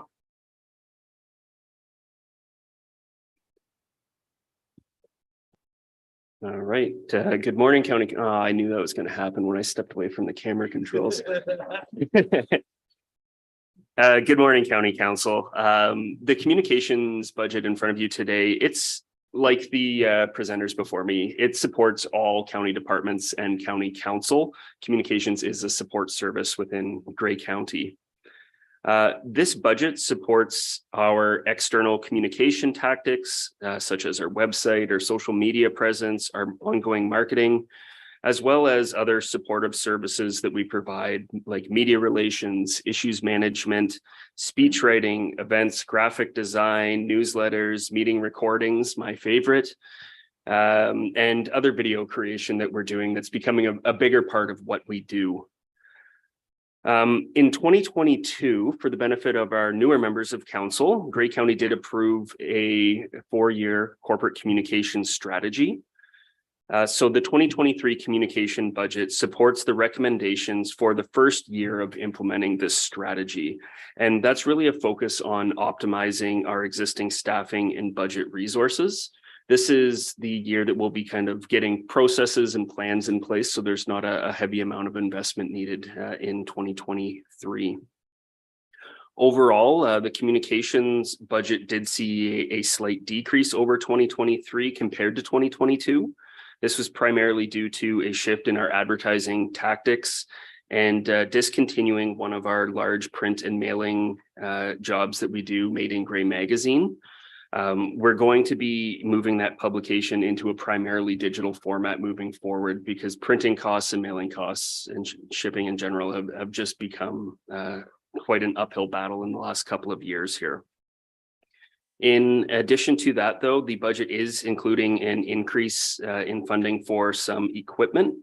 All right. Good morning, County. I knew that was going to happen when I stepped away from the camera controls. Good morning, County Council. The communications budget in front of you today, it's like the presenters before me. It supports all county departments and county council. Communications is a support service within Grey County. This budget supports our external communication tactics, such as our website, our social media presence, our ongoing marketing, as well as other supportive services that we provide, like media relations, issues management, speech writing, events, graphic design, newsletters, meeting recordings, my favorite, and other video creation that we're doing that's becoming a bigger part of what we do. In 2022, for the benefit of our newer members of council, Grey County did approve a 4-year corporate communication strategy. So the 2023 communication budget supports the recommendations for the first year of implementing this strategy. And that's really a focus on optimizing our existing staffing and budget resources. This is the year that we'll be kind of getting processes and plans in place, so there's not a heavy amount of investment needed in 2023. Overall, the communications budget did see a slight decrease over 2023 compared to 2022. This was primarily due to a shift in our advertising tactics and discontinuing one of our large print and mailing jobs that we do, Made in Grey magazine. We're going to be moving that publication into a primarily digital format moving forward because printing costs and mailing costs and shipping in general have just become quite an uphill battle in the last couple of years here. In addition to that, though, the budget is including an increase in funding for some equipment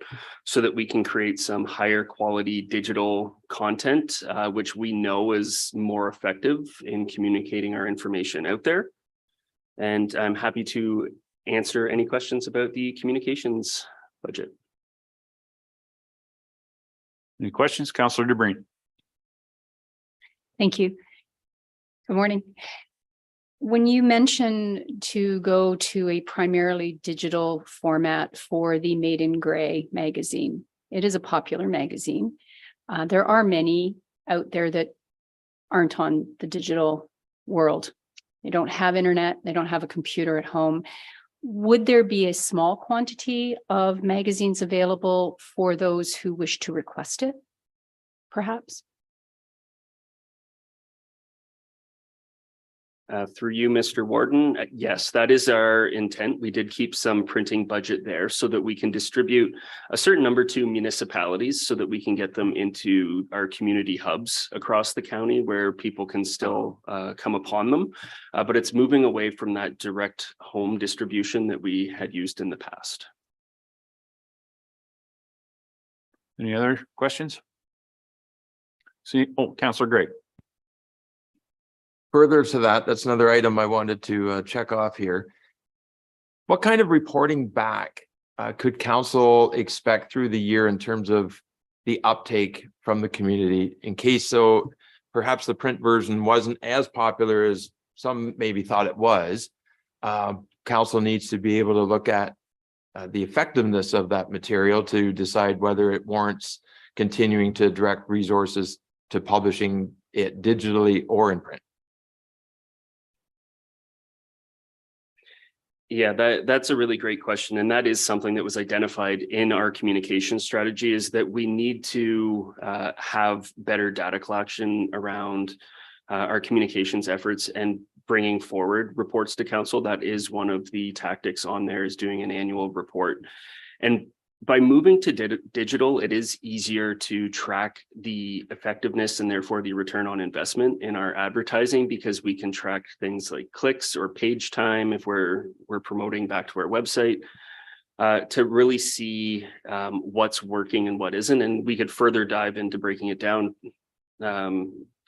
so that we can create some higher quality digital content, which we know is more effective in communicating our information out there. And I'm happy to answer any questions about the communications budget. Any questions? Councillor DeBreen. Thank you. Good morning. When you mention to go to a primarily digital format for the Made in Grey magazine, it is a popular magazine. There are many out there that aren't on the digital world. They don't have internet, they don't have a computer at home. Would there be a small quantity of magazines available for those who wish to request it, perhaps? Through you, Mr. Warden, yes, that is our intent. We did keep some printing budget there so that we can distribute a certain number to municipalities so that we can get them into our community hubs across the county where people can still come upon them. But it's moving away from that direct home distribution that we had used in the past. Any other questions? See, oh, Councillor Greg. Further to that, that's another item I wanted to check off here. What kind of reporting back could council expect through the year in terms of the uptake from the community? In case so, perhaps the print version wasn't as popular as some maybe thought it was. Council needs to be able to look at the effectiveness of that material to decide whether it warrants continuing to direct resources to publishing it digitally or in print. Yeah, that's a really great question. And that is something that was identified in our communication strategy, is that we need to have better data collection around our communications efforts and bringing forward reports to council. That is one of the tactics on there, is doing an annual report. And by moving to digital, it is easier to track the effectiveness and therefore the return on investment in our advertising, because we can track things like clicks or page time if we're promoting back to our website, to really see what's working and what isn't. And we could further dive into breaking it down,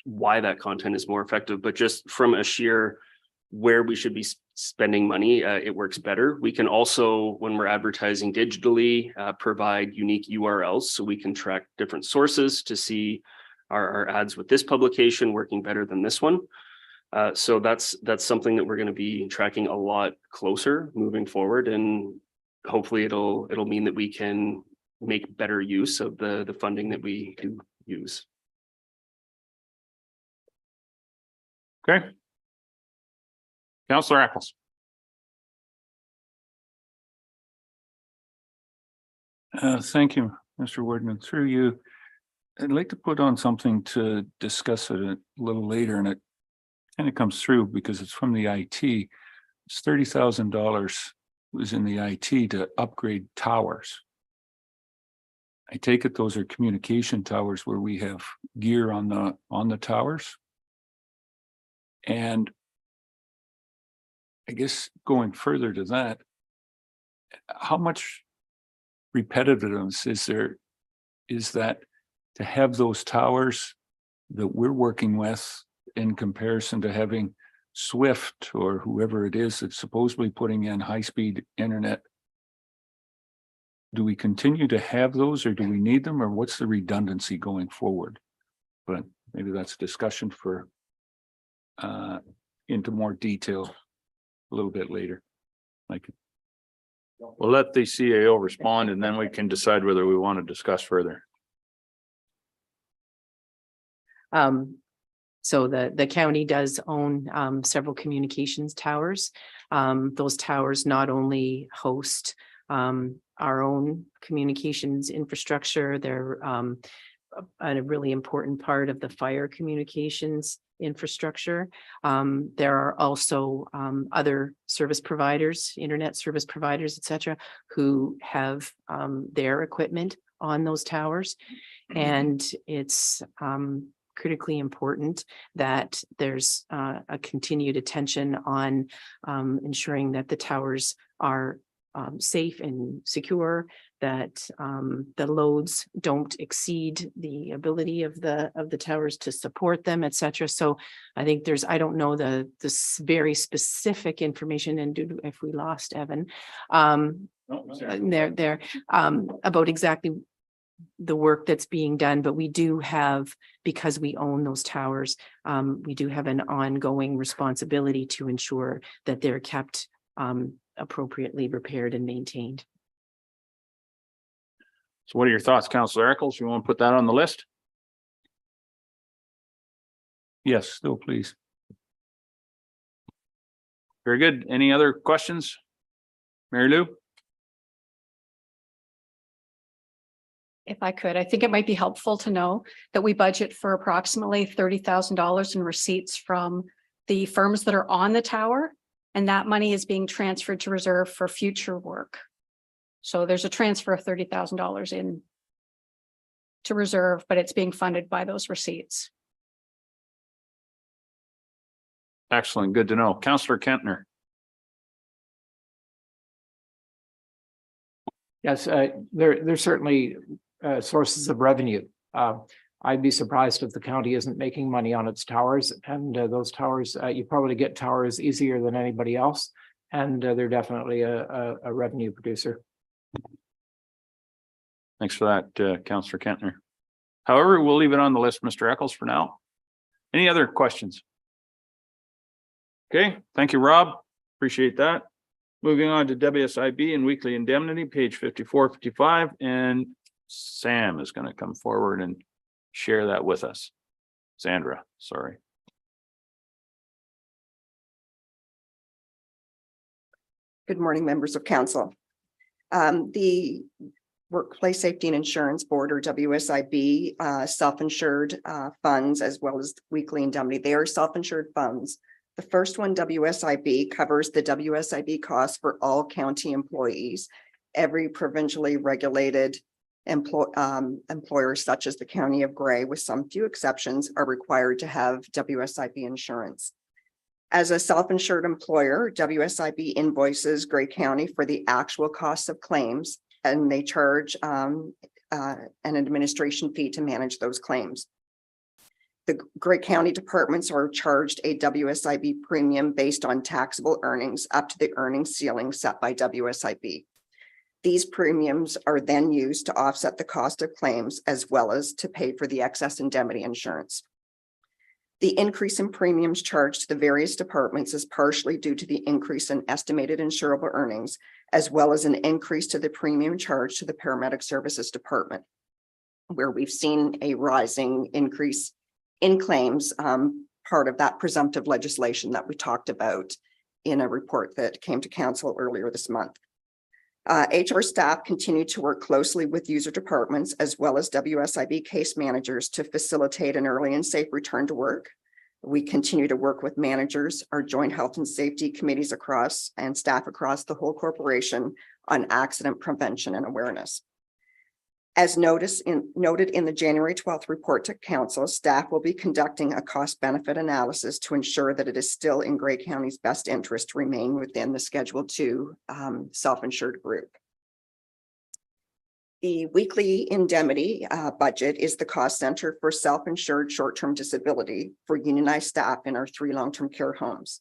why that content is more effective. But just from a sheer where we should be spending money, it works better. We can also, when we're advertising digitally, provide unique URLs so we can track different sources to see our ads with this publication working better than this one. So that's something that we're going to be tracking a lot closer moving forward, and hopefully it'll mean that we can make better use of the funding that we do use. Okay. Councillor Eccles. Thank you, Mr. Warden. And through you, I'd like to put on something to discuss it a little later, and it kind of comes through because it's from the IT. It's $30,000 was in the IT to upgrade towers. I take it those are communication towers where we have gear on the towers. And I guess going further to that, how much repetitiveness is that to have those towers that we're working with in comparison to having Swift or whoever it is that's supposedly putting in high-speed internet? Do we continue to have those, or do we need them, or what's the redundancy going forward? But maybe that's a discussion for into more detail a little bit later. We'll let the CAO respond, and then we can decide whether we want to discuss further. So the county does own several communications towers. Those towers not only host our own communications infrastructure, they're a really important part of the fire communications infrastructure. There are also other service providers, internet service providers, et cetera, who have their equipment on those towers. And it's critically important that there's a continued attention on ensuring that the towers are safe and secure, that the loads don't exceed the ability of the towers to support them, et cetera. So I think I don't know this very specific information, and if we lost Evan, there about exactly the work that's being done, but we do have, because we own those towers, we do have an ongoing responsibility to ensure that they're kept appropriately repaired and maintained. So what are your thoughts, Councillor Eccles? You want to put that on the list? Yes, still please. Very good. Any other questions? Mary Lou? If I could, I think it might be helpful to know that we budget for approximately $30,000 in receipts from the firms that are on the tower, and that money is being transferred to reserve for future work. So there's a transfer of $30,000 in to reserve, but it's being funded by those receipts. Excellent. Good to know. Councillor Kentner. Yes, there's certainly sources of revenue. I'd be surprised if the county isn't making money on its towers, and those towers, you probably get towers easier than anybody else. And they're definitely a revenue producer. Thanks for that, Councillor Kentner. However, we'll leave it on the list, Mr. Eccles, for now. Any other questions? Okay, thank you, Rob. Appreciate that. Moving on to WSIB and weekly indemnity, page 54, 55, and Sam is going to come forward and share that with us. Sandra, sorry. Good morning, members of council. The Workplace Safety and Insurance Board, or WSIB, self-insured funds, as well as weekly indemnity. They are self-insured funds. The first one, WSIB, covers the WSIB costs for all county employees. Every provincially regulated employer, such as the County of Grey, with some few exceptions, are required to have WSIB insurance. As a self-insured employer, WSIB invoices Grey County for the actual costs of claims, and they charge an administration fee to manage those claims. The Grey County departments are charged a WSIB premium based on taxable earnings up to the earnings ceiling set by WSIB. These premiums are then used to offset the cost of claims, as well as to pay for the excess indemnity insurance. The increase in premiums charged to the various departments is partially due to the increase in estimated insurable earnings, as well as an increase to the premium charge to the paramedic services department, where we've seen a rising increase in claims, part of that presumptive legislation that we talked about in a report that came to council earlier this month. HR staff continue to work closely with user departments as well as WSIB case managers to facilitate an early and safe return to work. We continue to work with managers, our joint health and safety committees across and staff across the whole corporation on accident prevention and awareness. As noted in the January 12th report to council, staff will be conducting a cost benefit analysis to ensure that it is still in Grey County's best interest to remain within the Schedule 2 self-insured group. The weekly indemnity budget is the cost center for self-insured short-term disability for unionized staff in our 3 long-term care homes.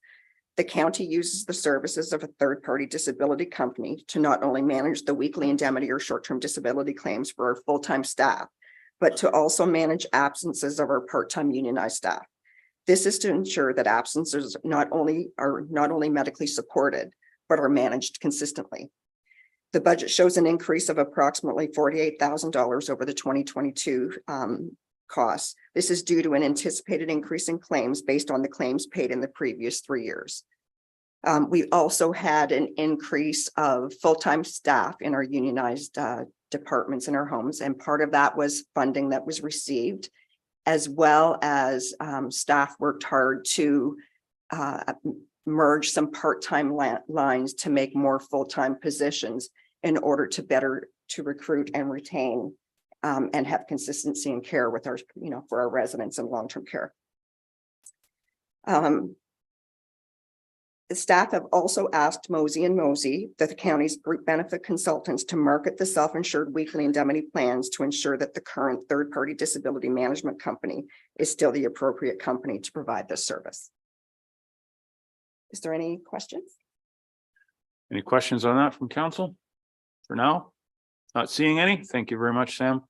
The county uses the services of a third-party disability company to not only manage the weekly indemnity or short-term disability claims for our full-time staff, but to also manage absences of our part-time unionized staff. This is to ensure that absences are not only medically supported, but are managed consistently. The budget shows an increase of approximately $48,000 over the 2022 costs. This is due to an anticipated increase in claims based on the claims paid in the previous 3 years. We also had an increase of full-time staff in our unionized departments in our homes, and part of that was funding that was received, as well as staff worked hard to merge some part-time lines to make more full-time positions in order to better recruit and retain and have consistency in care with our, for our residents in long-term care. The staff have also asked Mosey & Mosey, the county's group benefit consultants, to market the self-insured weekly indemnity plans to ensure that the current third-party disability management company is still the appropriate company to provide this service. Is there any questions? Any questions on that from council? For now, not seeing any. Thank you very much, Sam.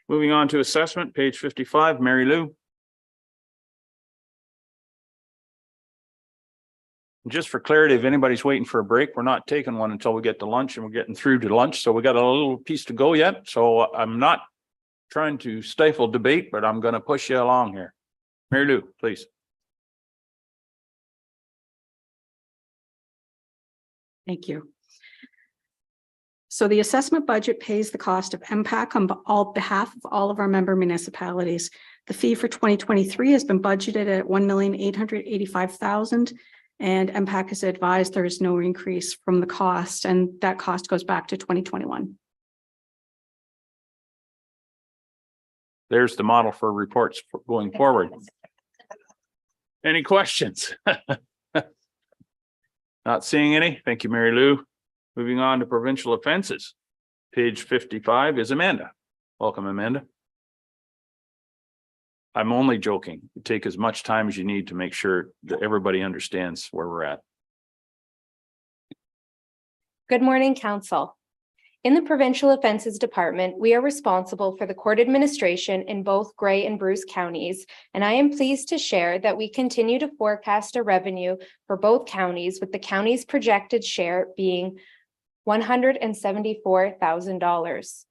Moving on to assessment, page 55, Mary Lou. Just for clarity, if anybody's waiting for a break, we're not taking one until we get to lunch, and we're getting through to lunch. So we got a little piece to go yet. So I'm not trying to stifle debate, but I'm going to push you along here. Mary Lou, please. Thank you. So the assessment budget pays the cost of MPAC on behalf of all of our member municipalities. The fee for 2023 has been budgeted at $1,885,000, and MPAC has advised there is no increase from the cost, and that cost goes back to 2021. There's the model for reports going forward. Any questions? Not seeing any. Thank you, Mary Lou. Moving on to provincial offenses. Page 55 is Amanda. Welcome, Amanda. I'm only joking. Take as much time as you need to make sure that everybody understands where we're at. Good morning, Council. In the Provincial Offences Department, we are responsible for the court administration in both Grey and Bruce counties, and I am pleased to share that we continue to forecast a revenue for both counties, with the county's projected share being $174,000.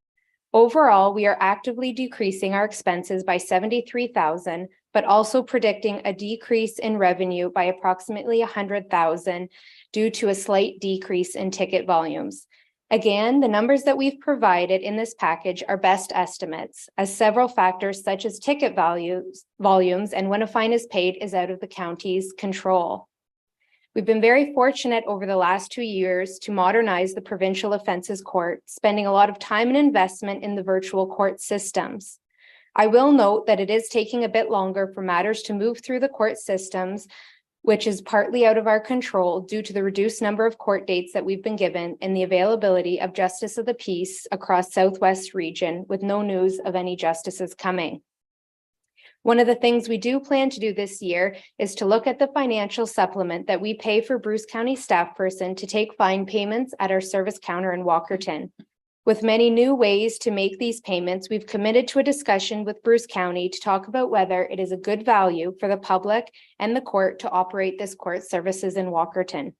Overall, we are actively decreasing our expenses by $73,000, but also predicting a decrease in revenue by approximately $100,000 due to a slight decrease in ticket volumes. Again, the numbers that we've provided in this package are best estimates, as several factors such as ticket volumes and when a fine is paid is out of the county's control. We've been very fortunate over the last 2 years to modernize the Provincial Offences Court, spending a lot of time and investment in the virtual court systems. I will note that it is taking a bit longer for matters to move through the court systems, which is partly out of our control due to the reduced number of court dates that we've been given and the availability of justice of the peace across Southwest region, with no news of any justices coming. One of the things we do plan to do this year is to look at the financial supplement that we pay for Bruce County staff person to take fine payments at our service counter in Walkerton. With many new ways to make these payments, we've committed to a discussion with Bruce County to talk about whether it is a good value for the public and the court to operate this court services in Walkerton.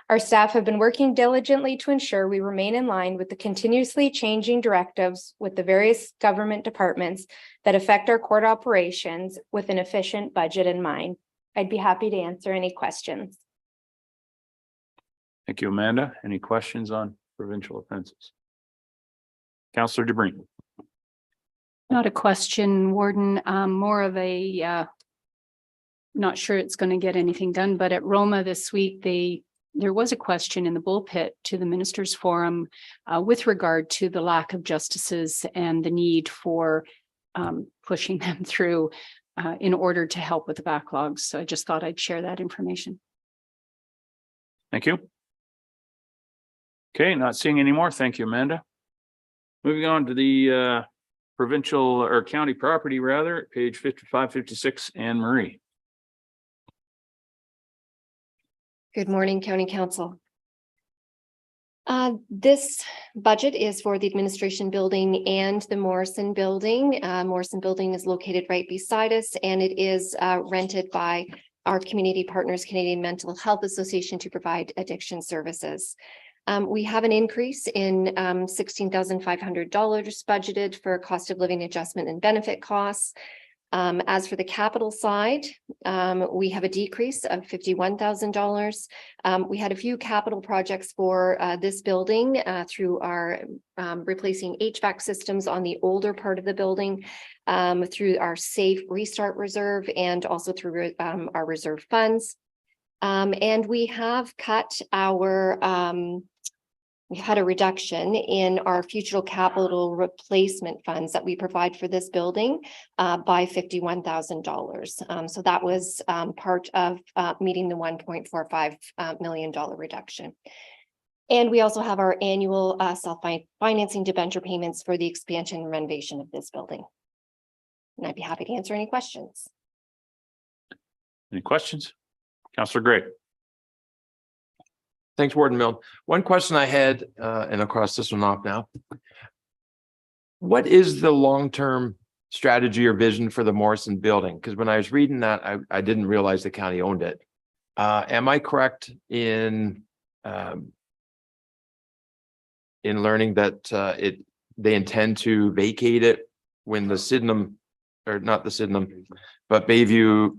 Our staff have been working diligently to ensure we remain in line with the continuously changing directives with the various government departments that affect our court operations, with an efficient budget in mind. I'd be happy to answer any questions. Thank you, Amanda. Any questions on provincial offenses? Councillor DeBreen. Not a question, Warden, more of a, not sure it's going to get anything done, but at Roma this week, there was a question in the bullpit to the Ministers Forum with regard to the lack of justices and the need for pushing them through in order to help with the backlogs. So I just thought I'd share that information. Thank you. Okay, not seeing any more. Thank you, Amanda. Moving on to the provincial or county property, rather, page 55, 56, Anne Marie. Good morning, County Council. This budget is for the administration building and the Morrison building. Morrison building is located right beside us, and it is rented by our community partners, Canadian Mental Health Association, to provide addiction services. We have an increase in $16,500 budgeted for cost of living adjustment and benefit costs. As for the capital side, we have a decrease of $51,000. We had a few capital projects for this building through our replacing HVAC systems on the older part of the building, through our Safe Restart Reserve, and also through our reserve funds. And we have cut our we had a reduction in our future capital replacement funds that we provide for this building by $51,000. So that was part of meeting the $1.45 million reduction. And we also have our annual self-financing debenture payments for the expansion and renovation of this building. And I'd be happy to answer any questions. Any questions? Councillor Gray. Thanks, Warden Milne. One question I had, and I'll cross this one off now. What is the long-term strategy or vision for the Morrison building? Because when I was reading that, I didn't realize the county owned it. Am I correct in learning that they intend to vacate it when the Sydenham, or not the Sydenham, but Bayview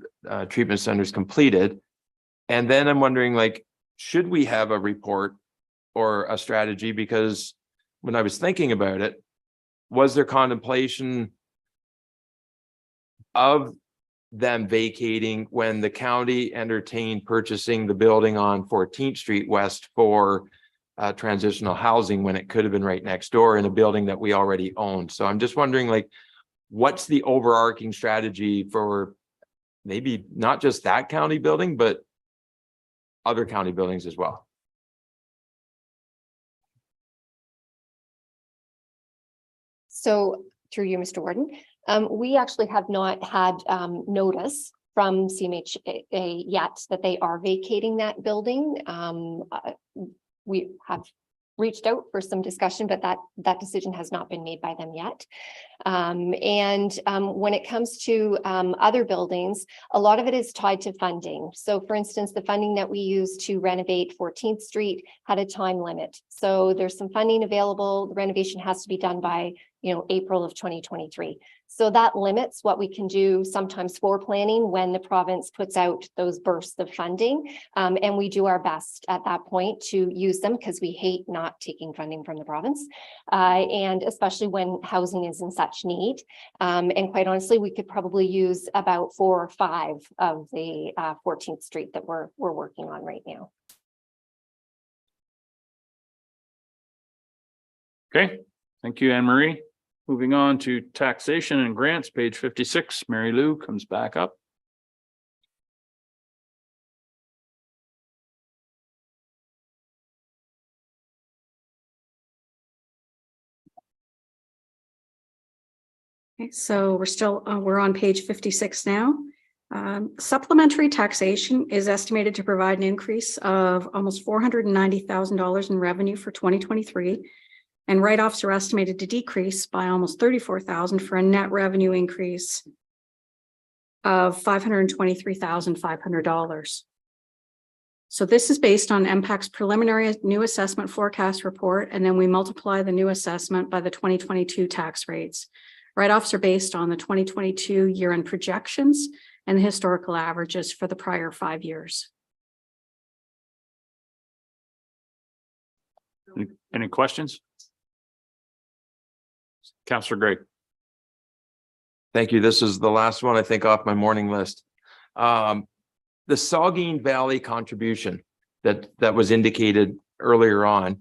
Treatment Center is completed? And then I'm wondering, like, should we have a report or a strategy? Because when I was thinking about it, was there contemplation of them vacating when the county entertained purchasing the building on 14th Street West for transitional housing, when it could have been right next door in a building that we already owned? So I'm just wondering, like, what's the overarching strategy for maybe not just that county building, but other county buildings as well? So through you, Mr. Warden, We actually have not had notice from CMHA yet that they are vacating that building. We have reached out for some discussion, but that decision has not been made by them yet. When it comes to other buildings, a lot of it is tied to funding. So for instance, the funding that we used to renovate 14th Street had a time limit. So there's some funding available. The renovation has to be done by, April of 2023. So that limits what we can do sometimes for planning when the province puts out those bursts of funding. And we do our best at that point to use them because we hate not taking funding from the province. And especially when housing is in such need. And quite honestly, we could probably use about 4 or 5 of the 14th Street that we're working on right now. Okay, thank you, Anne Marie. Moving on to taxation and grants, page 56. Mary Lou comes back up. Okay, so we're on page 56 now. Supplementary taxation is estimated to provide an increase of almost $490,000 in revenue for 2023. And write-offs are estimated to decrease by almost $34,000 for a net revenue increase of $523,500. So this is based on MPAC's preliminary new assessment forecast report, and then we multiply the new assessment by the 2022 tax rates. Write-offs are based on the 2022 year-end projections and the historical averages for the prior 5 years. Any questions? Councillor Gray. Thank you. This is the last one, I think, off my morning list. The Saugeen Valley contribution that was indicated earlier on.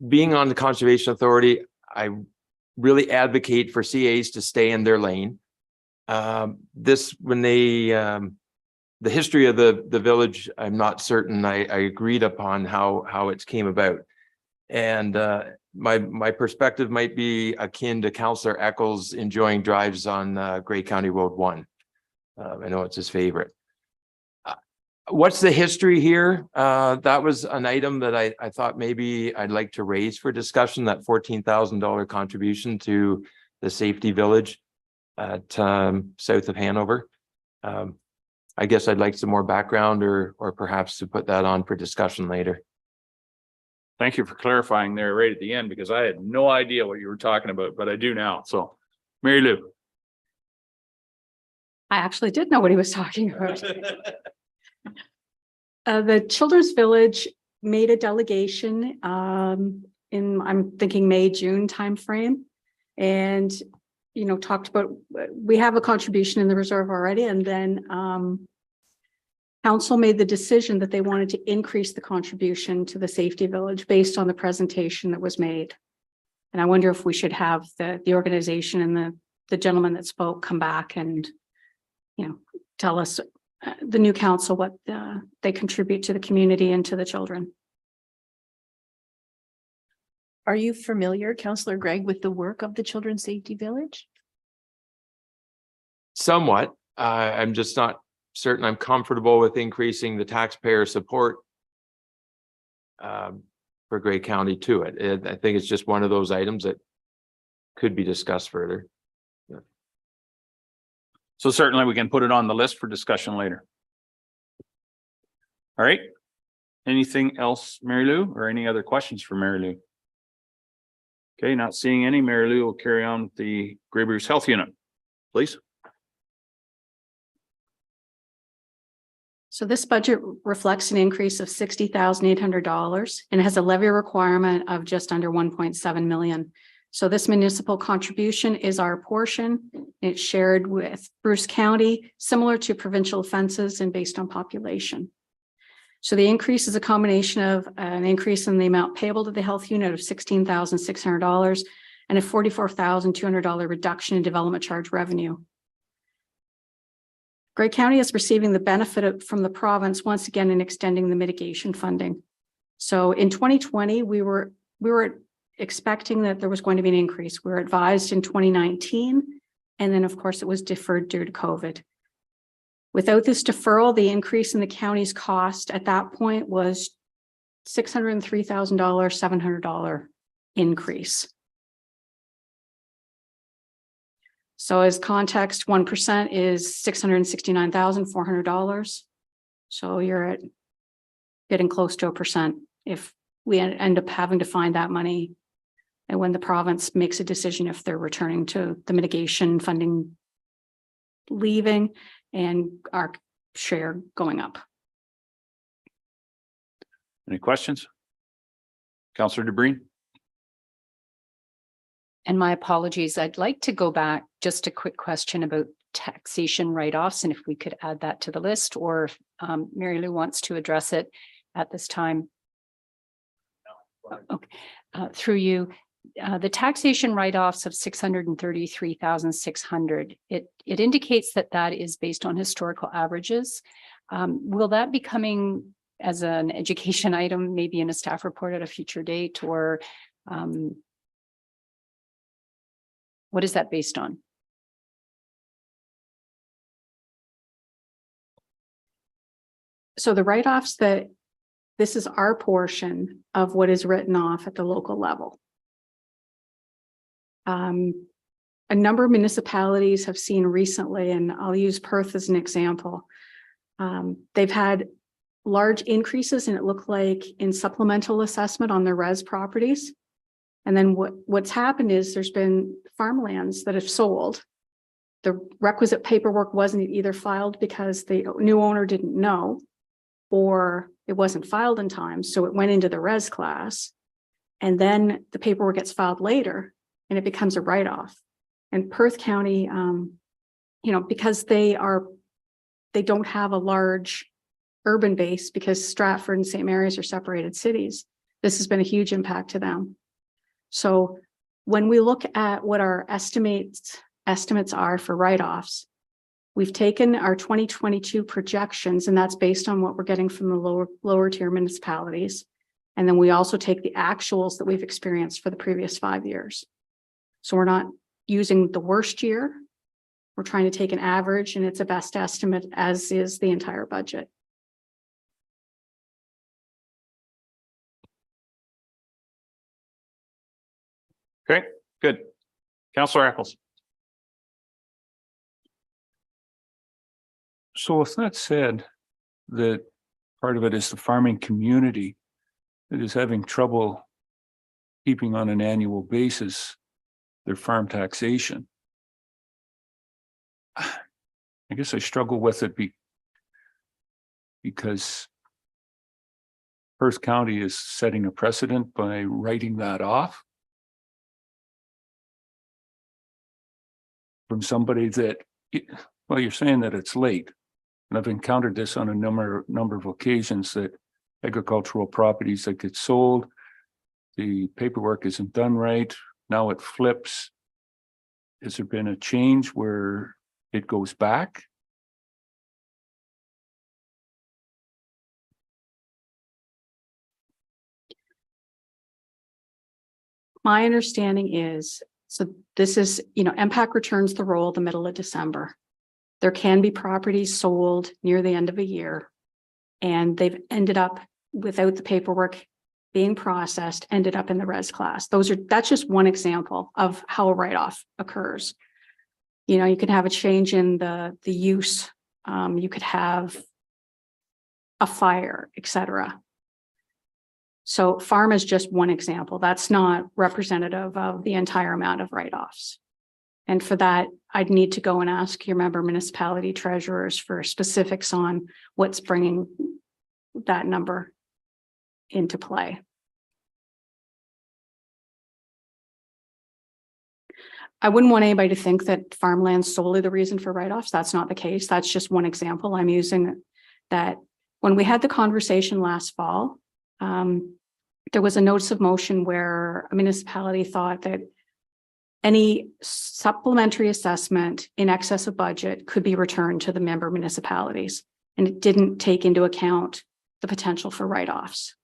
Being on the Conservation Authority, I really advocate for CAs to stay in their lane. The history of the village, I'm not certain I agreed upon how it came about. And my perspective might be akin to Councillor Eccles enjoying drives on Grey County Road 1. I know it's his favorite. What's the history here? That was an item that I thought maybe I'd like to raise for discussion, that $14,000 contribution to the safety village at south of Hanover. I guess I'd like some more background or perhaps to put that on for discussion later. Thank you for clarifying there right at the end, because I had no idea what you were talking about, but I do now. So, Mary Lou. I actually did know what he was talking about. The Children's Village made a delegation I'm thinking May, June timeframe. And, talked about, we have a contribution in the reserve already. And then council made the decision that they wanted to increase the contribution to the safety village based on the presentation that was made. And I wonder if we should have the organization and the gentleman that spoke come back and, tell us, the new council, what they contribute to the community and to the children. Are you familiar, Councillor Gregg, with the work of the Children's Safety Village? Somewhat. I'm just not certain I'm comfortable with increasing the taxpayer support for Grey County to it. I think it's just one of those items that could be discussed further. Yeah. So certainly we can put it on the list for discussion later. All right. Anything else, Mary Lou, or any other questions for Mary Lou? Okay, not seeing any. Mary Lou will carry on with the Grey Beaver's Health Unit, please. So this budget reflects an increase of $60,800 and has a levy requirement of just under 1.7 million. So this municipal contribution is our portion. It's shared with Bruce County, similar to provincial offenses and based on population. So the increase is a combination of an increase in the amount payable to the health unit of $16,600 and a $44,200 reduction in development charge revenue. Grey County is receiving the benefit from the province once again in extending the mitigation funding. So in 2020, we were at expecting that there was going to be an increase. We were advised in 2019, and then of course it was deferred due to COVID. Without this deferral, the increase in the county's cost at that point was $603,000, $700 increase. So as context, 1% is $669,400. So you're at getting close to 1% if we end up having to find that money. And when the province makes a decision, if they're returning to the mitigation funding leaving and our share going up. Any questions? Counselor DeBreen? And my apologies, I'd like to go back, just a quick question about taxation write-offs, and if we could add that to the list, or if Mary Lou wants to address it at this time. Okay, through you, the taxation write-offs of $633,600, it indicates that that is based on historical averages. Will that be coming as an education item, maybe in a staff report at a future date, or what is that based on? So the write-offs, that this is our portion of what is written off at the local level. A number of municipalities have seen recently, and I'll use Perth as an example. They've had large increases, and it looked like in supplemental assessment on their res properties. And then what's happened is there's been farmlands that have sold. The requisite paperwork wasn't either filed because the new owner didn't know, or it wasn't filed in time. So it went into the res class, and then the paperwork gets filed later and it becomes a write-off. And Perth County, because they don't have a large urban base, because Stratford and St. Mary's are separated cities, this has been a huge impact to them. So when we look at what our estimates are for write-offs, we've taken our 2022 projections, and that's based on what we're getting from the lower tier municipalities. And then we also take the actuals that we've experienced for the previous 5 years. So we're not using the worst year. We're trying to take an average, and it's a best estimate, as is the entire budget. Okay, good. Counselor Eccles. So with that said, that part of it is the farming community that is having trouble keeping on an annual basis their farm taxation. I guess I struggle with it because Perth County is setting a precedent by writing that off from somebody that, well, you're saying that it's late. And I've encountered this on a number of occasions, that agricultural properties that get sold, the paperwork isn't done right. Now it flips. Has there been a change where it goes back? My understanding is, so this is, MPAC returns the roll the middle of December. There can be properties sold near the end of a year, and they've ended up, without the paperwork being processed, ended up in the res class. That's just one example of how a write-off occurs. You could have a change in the use, you could have a fire, etc. So farm is just one example. That's not representative of the entire amount of write-offs. And for that, I'd need to go and ask your member municipality treasurers for specifics on what's bringing that number into play. I wouldn't want anybody to think that farmland's solely the reason for write-offs. That's not the case. That's just one example. I'm using that. When we had the conversation last fall, there was a notice of motion where a municipality thought that any supplementary assessment in excess of budget could be returned to the member municipalities, and it didn't take into account the potential for write-offs.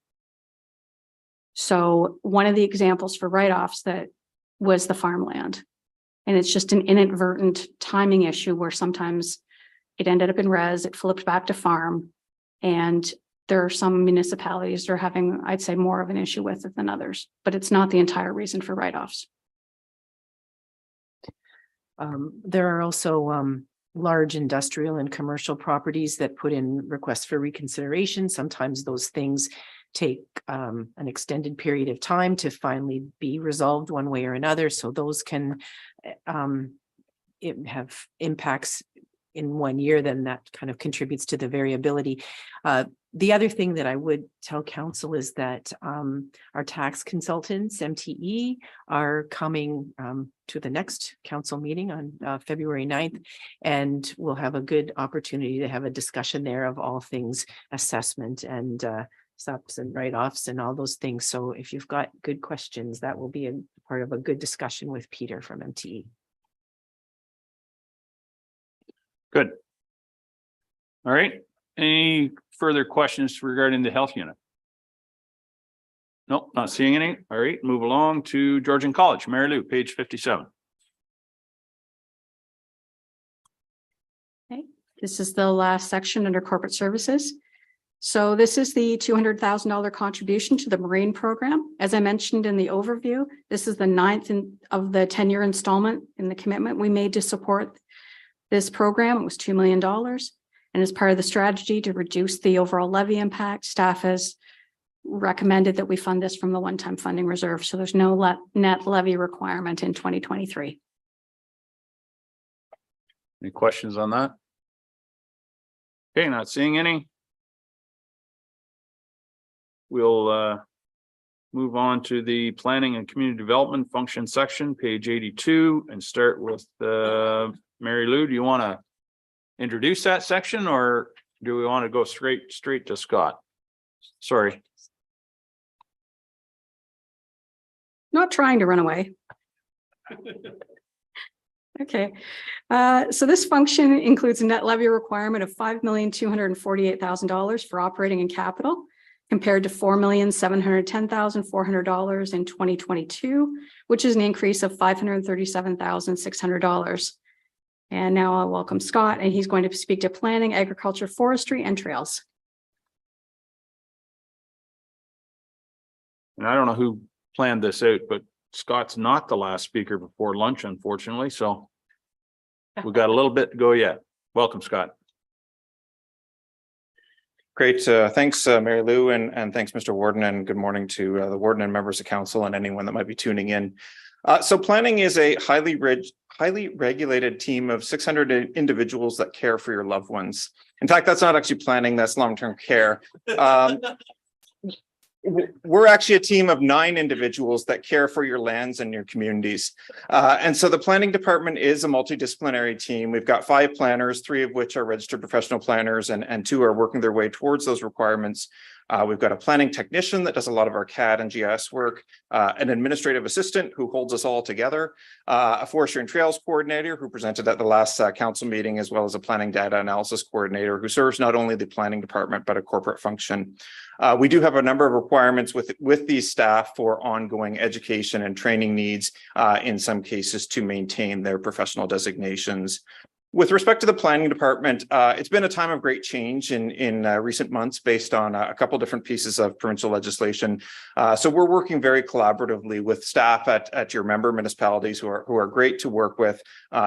So one of the examples for write-offs that was the farmland. And it's just an inadvertent timing issue where sometimes it ended up in res, it flipped back to farm. And there are some municipalities that are having, I'd say, more of an issue with it than others, but it's not the entire reason for write-offs. There are also large industrial and commercial properties that put in requests for reconsideration. Sometimes those things take an extended period of time to finally be resolved one way or another. So those can have impacts in 1 year, then that kind of contributes to the variability. The other thing that I would tell council is that our tax consultants, MTE, are coming to the next council meeting on February 9th, and we'll have a good opportunity to have a discussion there of all things assessment and subs and write-offs and all those things. So if you've got good questions, that will be a part of a good discussion with Peter from MTE. Good. All right. Any further questions regarding the health unit? Nope, not seeing any. All right, move along to Georgian College. Mary Lou, page 57. Okay, this is the last section under corporate services. So this is the $200,000 contribution to the Marine program. As I mentioned in the overview, this is the 9th of the 10-year installment in the commitment we made to support this program. It was $2 million. And as part of the strategy to reduce the overall levy impact, staff has recommended that we fund this from the one-time funding reserve. So there's no net levy requirement in 2023. Any questions on that? Okay, not seeing any. We'll move on to the planning and community development function section, page 82, and start with Mary Lou. Do you want to introduce that section, or do we want to go straight to Scott? Sorry. Not trying to run away. Okay, so this function includes a net levy requirement of $5,248,000 for operating and capital, compared to $4,710,400 in 2022, which is an increase of $537,600. And now I'll welcome Scott, and he's going to speak to planning, agriculture, forestry, and trails. And I don't know who planned this out, but Scott's not the last speaker before lunch, unfortunately. So we've got a little bit to go yet. Welcome, Scott. Great. Thanks, Mary Lou, and thanks, Mr. Warden, and good morning to the Warden and members of council and anyone that might be tuning in. So planning is a highly regulated team of 600 individuals that care for your loved ones. In fact, that's not actually planning, that's long-term care. We're actually a team of 9 individuals that care for your lands and your communities. And so the planning department is a multidisciplinary team. We've got 5 planners, 3 of which are registered professional planners, and 2 are working their way towards those requirements. We've got a planning technician that does a lot of our CAD and GIS work, an administrative assistant who holds us all together, a forestry and trails coordinator who presented at the last council meeting, as well as a planning data analysis coordinator who serves not only the planning department, but a corporate function. We do have a number of requirements with these staff for ongoing education and training needs, in some cases to maintain their professional designations. With respect to the planning department, it's been a time of great change in recent months based on a couple different pieces of provincial legislation. So we're working very collaboratively with staff at your member municipalities who are great to work with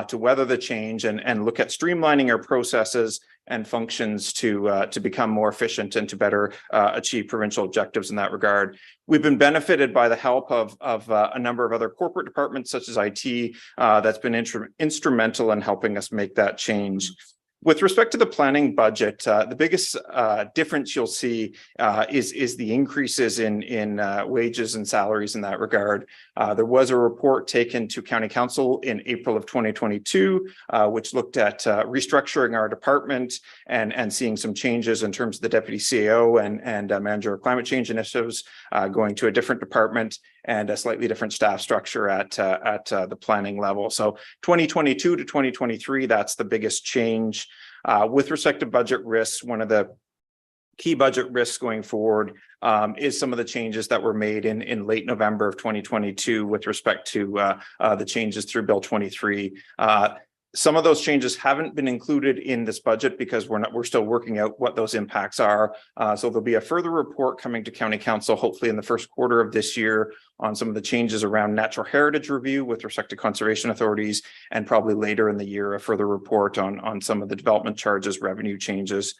to weather the change and look at streamlining our processes and functions to become more efficient and to better achieve provincial objectives in that regard. We've been benefited by the help of a number of other corporate departments, such as IT, that's been instrumental in helping us make that change. With respect to the planning budget, the biggest difference you'll see is the increases in wages and salaries in that regard. There was a report taken to County Council in April of 2022, which looked at restructuring our department and seeing some changes in terms of the Deputy CAO and Manager of Climate Change Initiatives going to a different department and a slightly different staff structure at the planning level. So 2022 to 2023, that's the biggest change. With respect to budget risks, one of the key budget risks going forward is some of the changes that were made in late November of 2022 with respect to the changes through Bill 23. Some of those changes haven't been included in this budget because we're still working out what those impacts are. So there'll be a further report coming to County Council, hopefully in the first quarter of this year, on some of the changes around natural heritage review with respect to conservation authorities, and probably later in the year, a further report on some of the development charges, revenue changes.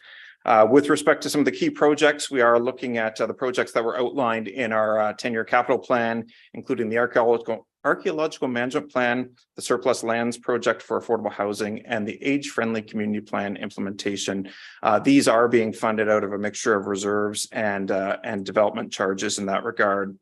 With respect to some of the key projects, we are looking at the projects that were outlined in our 10-year capital plan, including the archaeological management plan, the surplus lands project for affordable housing, and the age-friendly community plan implementation. These are being funded out of a mixture of reserves and development charges in that regard.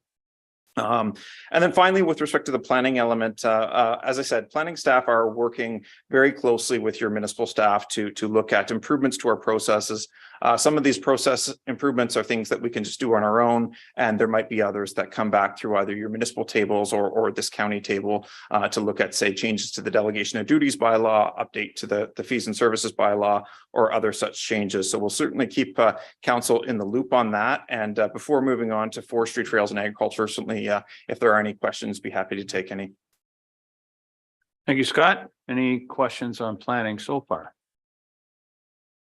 And then finally, with respect to the planning element, as I said, planning staff are working very closely with your municipal staff to look at improvements to our processes. Some of these process improvements are things that we can just do on our own, and there might be others that come back through either your municipal tables or this county table to look at, say, changes to the delegation of duties bylaw, update to the fees and services bylaw, or other such changes. So we'll certainly keep council in the loop on that. And before moving on to forestry, trails, and agriculture, certainly if there are any questions, be happy to take any. Thank you, Scott. Any questions on planning so far?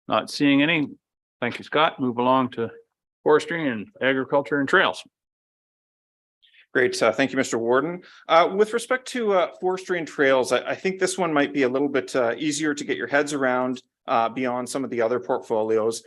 Not seeing any. Thank you, Scott. Move along to forestry and agriculture and trails. Great. Thank you, Mr. Warden. With respect to forestry and trails, I think this one might be a little bit easier to get your heads around beyond some of the other portfolios.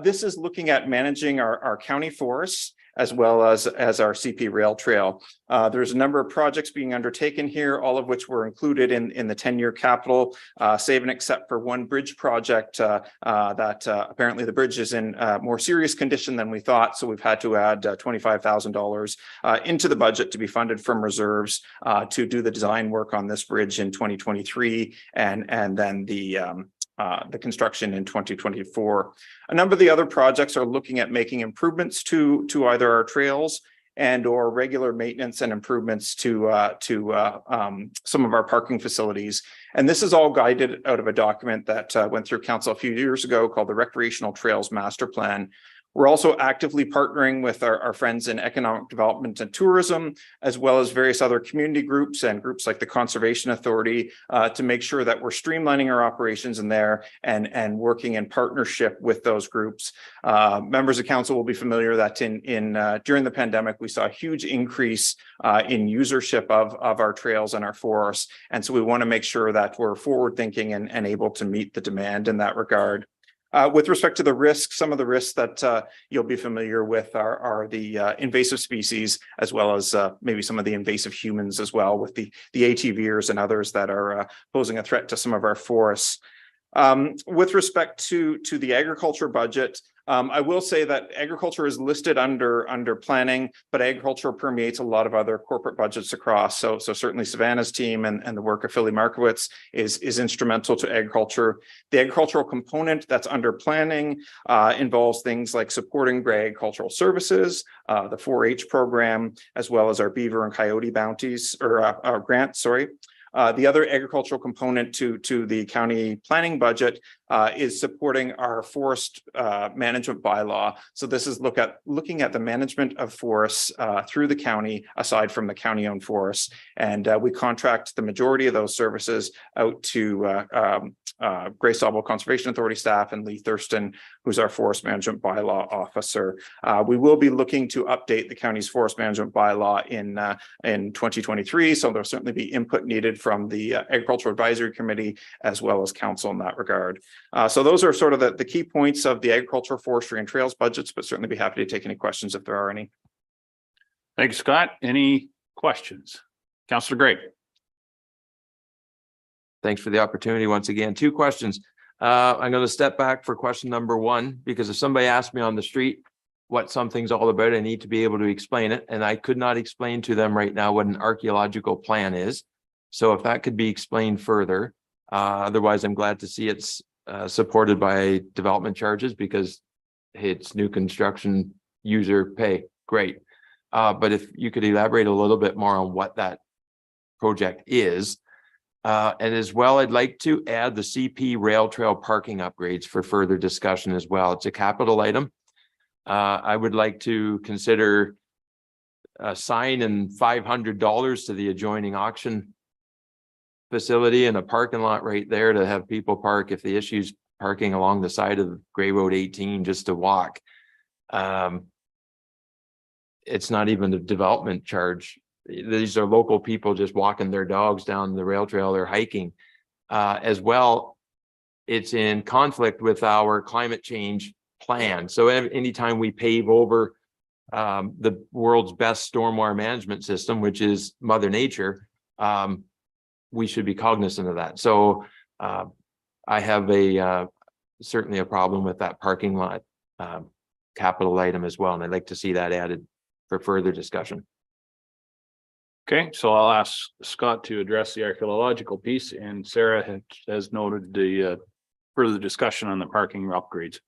This is looking at managing our county forests as well as our CP rail trail. There's a number of projects being undertaken here, all of which were included in the 10-year capital, save and except for one bridge project that apparently the bridge is in more serious condition than we thought. So we've had to add $25,000 into the budget to be funded from reserves to do the design work on this bridge in 2023, and then the construction in 2024. A number of the other projects are looking at making improvements to either our trails and or regular maintenance and improvements to some of our parking facilities. And this is all guided out of a document that went through council a few years ago called the Recreational Trails Master Plan. We're also actively partnering with our friends in economic development and tourism, as well as various other community groups and groups like the Conservation Authority to make sure that we're streamlining our operations in there and working in partnership with those groups. Members of council will be familiar that during the pandemic, we saw a huge increase in usership of our trails and our forests. And so we want to make sure that we're forward thinking and able to meet the demand in that regard. With respect to the risks, some of the risks that you'll be familiar with are the invasive species, as well as maybe some of the invasive humans as well, with the ATVers and others that are posing a threat to some of our forests. With respect to the agriculture budget, I will say that agriculture is listed under planning, but agriculture permeates a lot of other corporate budgets across. So certainly Savannah's team and the work of Philly Markowitz is instrumental to agriculture. The agricultural component that's under planning involves things like supporting Gray Agricultural Services, the 4-H program, as well as our beaver and coyote bounties or our grants, sorry. The other agricultural component to the county planning budget is supporting our forest management bylaw. So this is looking at the management of forests through the county, aside from the county-owned forests. And we contract the majority of those services out to Grace Sauble Conservation Authority staff and Lee Thurston, who's our forest management bylaw officer. We will be looking to update the county's forest management bylaw in 2023. So there'll certainly be input needed from the Agricultural Advisory Committee as well as council in that regard. So those are sort of the key points of the agriculture, forestry, and trails budgets, but certainly be happy to take any questions if there are any. Thank you, Scott. Any questions? Councillor Gray. Thanks for the opportunity. Once again, 2 questions. I'm going to step back for question number 1, because if somebody asked me on the street what something's all about, I need to be able to explain it. And I could not explain to them right now what an archaeological plan is. So if that could be explained further, otherwise I'm glad to see it's supported by development charges, because it's new construction user pay. Great. But if you could elaborate a little bit more on what that project is. And as well, I'd like to add the CP rail trail parking upgrades for further discussion as well. It's a capital item. I would like to consider a sign and $500 to the adjoining auction facility and a parking lot right there to have people park if the issue's parking along the side of Gray Road 18 just to walk. It's not even a development charge. These are local people just walking their dogs down the rail trail or hiking. As well, it's in conflict with our climate change plan. So anytime we pave over the world's best stormwater management system, which is Mother Nature, we should be cognizant of that. So I have certainly a problem with that parking lot capital item as well, and I'd like to see that added for further discussion. Okay, so I'll ask Scott to address the archaeological piece, and Sarah has noted the further discussion on the parking upgrades.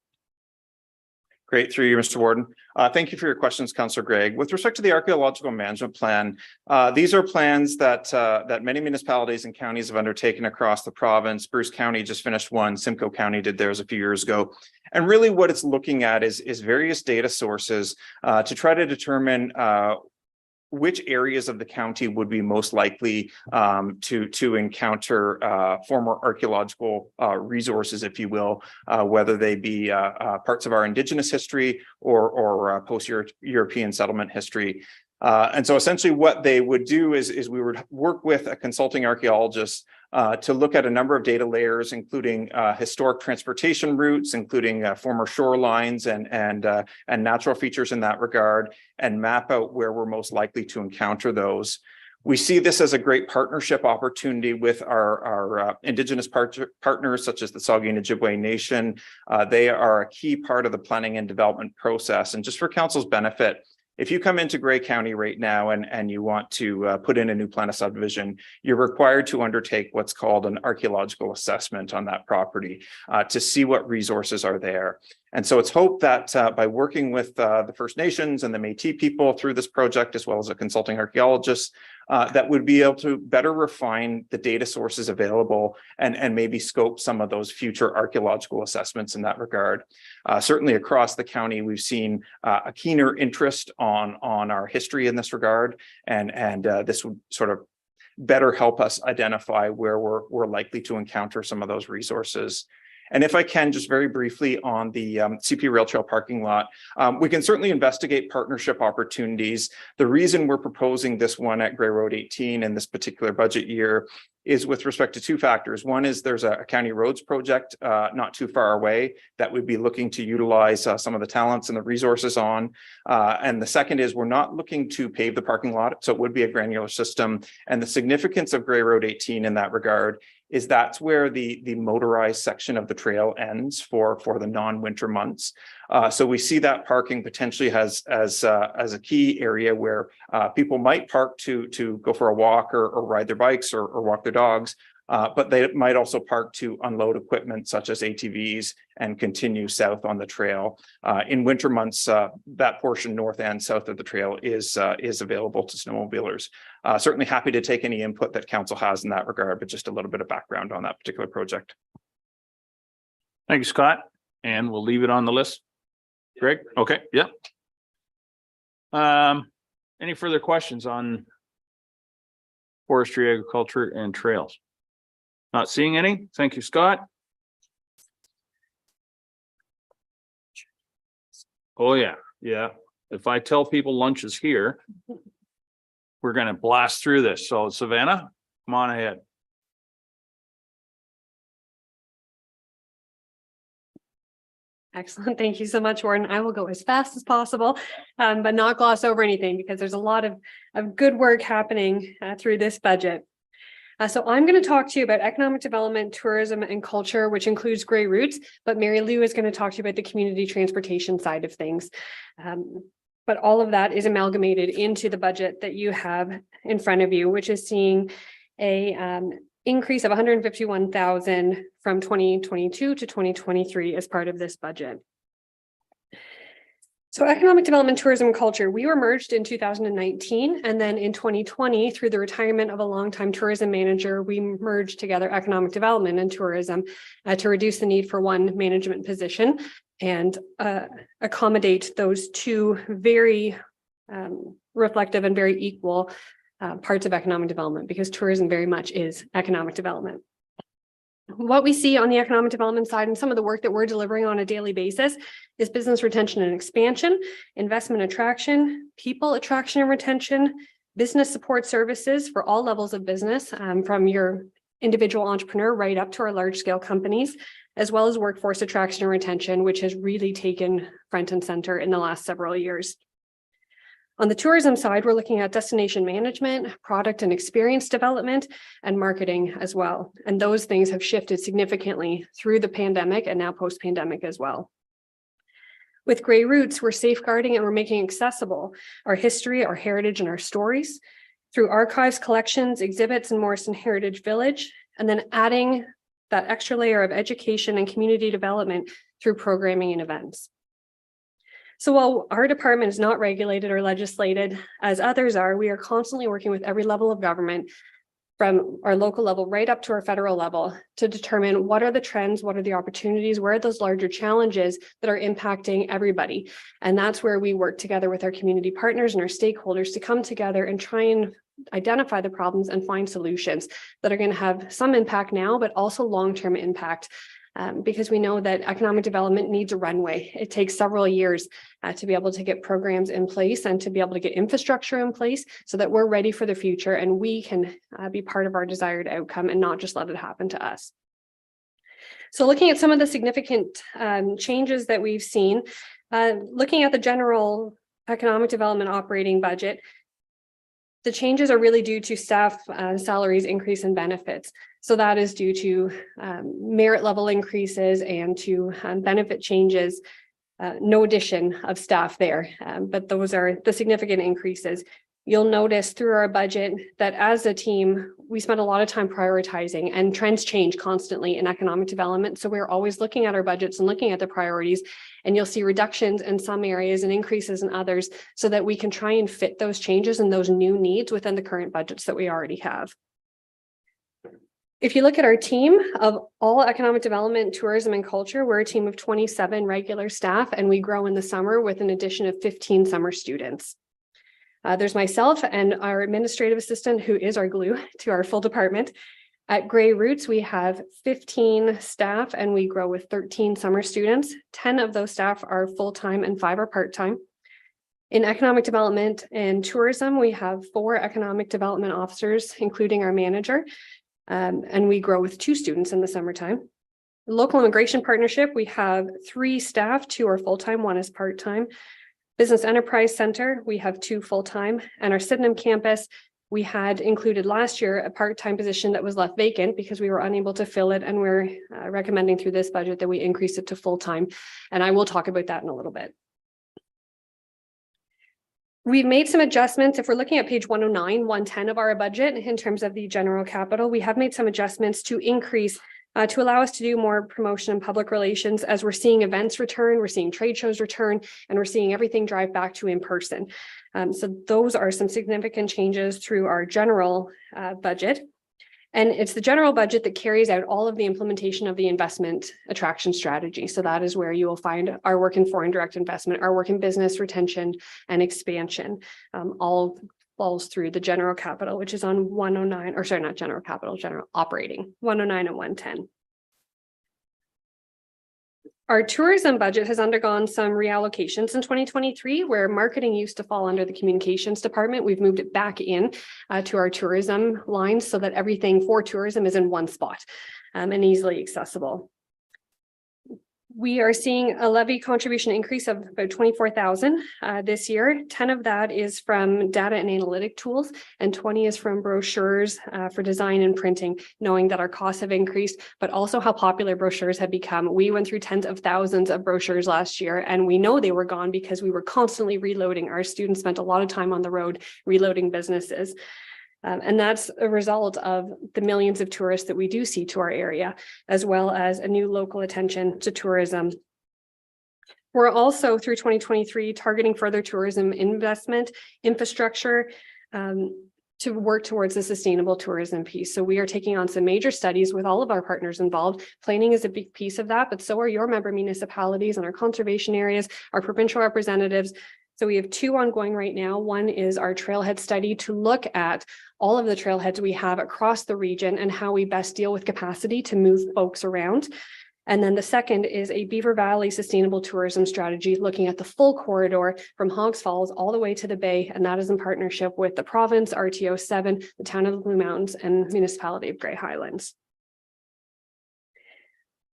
Great, through you, Mr. Warden. Thank you for your questions, Councillor Gregg. With respect to the archaeological management plan, these are plans that many municipalities and counties have undertaken across the province. Bruce County just finished one. Simcoe County did theirs a few years ago. And really what it's looking at is various data sources to try to determine which areas of the county would be most likely to encounter former archaeological resources, if you will, whether they be parts of our Indigenous history or post-European settlement history. And so essentially what they would do is we would work with a consulting archaeologist to look at a number of data layers, including historic transportation routes, including former shorelines and natural features in that regard, and map out where we're most likely to encounter those. We see this as a great partnership opportunity with our Indigenous partners, such as the Saugeen Ojibwe Nation. They are a key part of the planning and development process. And just for council's benefit, if you come into Grey County right now and you want to put in a new plan of subdivision, you're required to undertake what's called an archaeological assessment on that property to see what resources are there. And so it's hoped that by working with the First Nations and the Métis people through this project, as well as a consulting archaeologist, that would be able to better refine the data sources available and maybe scope some of those future archaeological assessments in that regard. Certainly across the county, we've seen a keener interest on our history in this regard, and this would sort of better help us identify where we're likely to encounter some of those resources. And if I can, just very briefly on the CP Rail Trail parking lot, we can certainly investigate partnership opportunities. The reason we're proposing this one at Gray Road 18 in this particular budget year is with respect to two factors. One is there's a county roads project not too far away that we'd be looking to utilize some of the talents and the resources on. And the second is we're not looking to pave the parking lot, so it would be a granular system. And the significance of Gray Road 18 in that regard is that's where the motorized section of the trail ends for the non-winter months. So we see that parking potentially as a key area where people might park to go for a walk or ride their bikes or walk their dogs, but they might also park to unload equipment such as ATVs and continue south on the trail. In winter months, that portion north and south of the trail is available to snowmobilers. Certainly happy to take any input that council has in that regard, but just a little bit of background on that particular project. Thank you, Scott. And we'll leave it on the list. Greg? Okay, yeah. Any further questions on forestry, agriculture, and trails? Not seeing any. Thank you, Scott. Oh, yeah. Yeah. If I tell people lunch is here, we're going to blast through this. So Savannah, come on ahead. Excellent. Thank you so much, Warden. I will go as fast as possible, but not gloss over anything because there's a lot of good work happening through this budget. So I'm going to talk to you about economic development, tourism, and culture, which includes Grey Routes, but Mary Lou is going to talk to you about the community transportation side of things. But all of that is amalgamated into the budget that you have in front of you, which is seeing a increase of 151,000 from 2022 to 2023 as part of this budget. So economic development, tourism, and culture, we were merged in 2019. And then in 2020, through the retirement of a longtime tourism manager, we merged together economic development and tourism to reduce the need for one management position. and accommodate those two very reflective and very equal parts of economic development, because tourism very much is economic development. What we see on the economic development side and some of the work that we're delivering on a daily basis is business retention and expansion, investment attraction, people attraction and retention, business support services for all levels of business, from your individual entrepreneur right up to our large scale companies, as well as workforce attraction and retention, which has really taken front and center in the last several years. On the tourism side, we're looking at destination management, product and experience development, and marketing as well. And those things have shifted significantly through the pandemic and now post-pandemic as well. With Grey Roots, we're safeguarding and we're making accessible our history, our heritage, and our stories through archives, collections, exhibits, and Morrison Heritage Village, and then adding that extra layer of education and community development through programming and events. So while our department is not regulated or legislated as others are, we are constantly working with every level of government, from our local level right up to our federal level, to determine what are the trends, what are the opportunities, where are those larger challenges that are impacting everybody. And that's where we work together with our community partners and our stakeholders to come together and try and identify the problems and find solutions that are going to have some impact now, but also long-term impact. Because we know that economic development needs a runway. It takes several years to be able to get programs in place and to be able to get infrastructure in place so that we're ready for the future and we can be part of our desired outcome and not just let it happen to us. So looking at some of the significant changes that we've seen, looking at the general economic development operating budget, the changes are really due to staff salaries increase in benefits. So that is due to merit level increases and to benefit changes, no addition of staff there, but those are the significant increases. You'll notice through our budget that as a team, we spend a lot of time prioritizing, and trends change constantly in economic development. So we're always looking at our budgets and looking at the priorities, and you'll see reductions in some areas and increases in others so that we can try and fit those changes and those new needs within the current budgets that we already have. If you look at our team of all economic development, tourism, and culture, we're a team of 27 regular staff, and we grow in the summer with an addition of 15 summer students. There's myself and our administrative assistant, who is our glue to our full department. At Grey Roots, we have 15 staff and we grow with 13 summer students. 10 of those staff are full-time and 5 are part-time. In economic development and tourism, we have 4 economic development officers, including our manager, and we grow with 2 students in the summertime. Local immigration partnership, we have 3 staff, 2 are full-time, 1 is part-time. Business Enterprise Center, we have 2 full-time, and our Sydenham campus, we had included last year a part-time position that was left vacant because we were unable to fill it, and we're recommending through this budget that we increase it to full-time, and I will talk about that in a little bit. We've made some adjustments. If we're looking at page 109, 110 of our budget in terms of the general capital, we have made some adjustments to increase to allow us to do more promotion and public relations as we're seeing events return, we're seeing trade shows return, and we're seeing everything drive back to in person. So those are some significant changes through our general budget. And it's the general budget that carries out all of the implementation of the investment attraction strategy. So that is where you will find our work in foreign direct investment, our work in business retention and expansion, all falls through the general capital, which is on 109, or sorry, not general capital, general operating, 109 and 110. Our tourism budget has undergone some reallocations in 2023, where marketing used to fall under the communications department. We've moved it back in to our tourism lines so that everything for tourism is in one spot and easily accessible. We are seeing a levy contribution increase of about 24,000 this year. 10 of that is from data and analytic tools, and 20 is from brochures for design and printing, knowing that our costs have increased, but also how popular brochures have become. We went through tens of thousands of brochures last year, and we know they were gone because we were constantly reloading. Our students spent a lot of time on the road reloading businesses. And that's a result of the millions of tourists that we do see to our area, as well as a new local attention to tourism. We're also, through 2023, targeting further tourism investment infrastructure to to work towards the sustainable tourism piece. So we are taking on some major studies with all of our partners involved. Planning is a big piece of that, but so are your member municipalities and our conservation areas, our provincial representatives. So we have 2 ongoing right now. One is our trailhead study to look at all of the trailheads we have across the region and how we best deal with capacity to move folks around. And then the second is a Beaver Valley Sustainable Tourism Strategy, looking at the full corridor from Hogs Falls all the way to the Bay. And that is in partnership with the province, RTO 7, the town of the Blue Mountains, and municipality of Grey Highlands.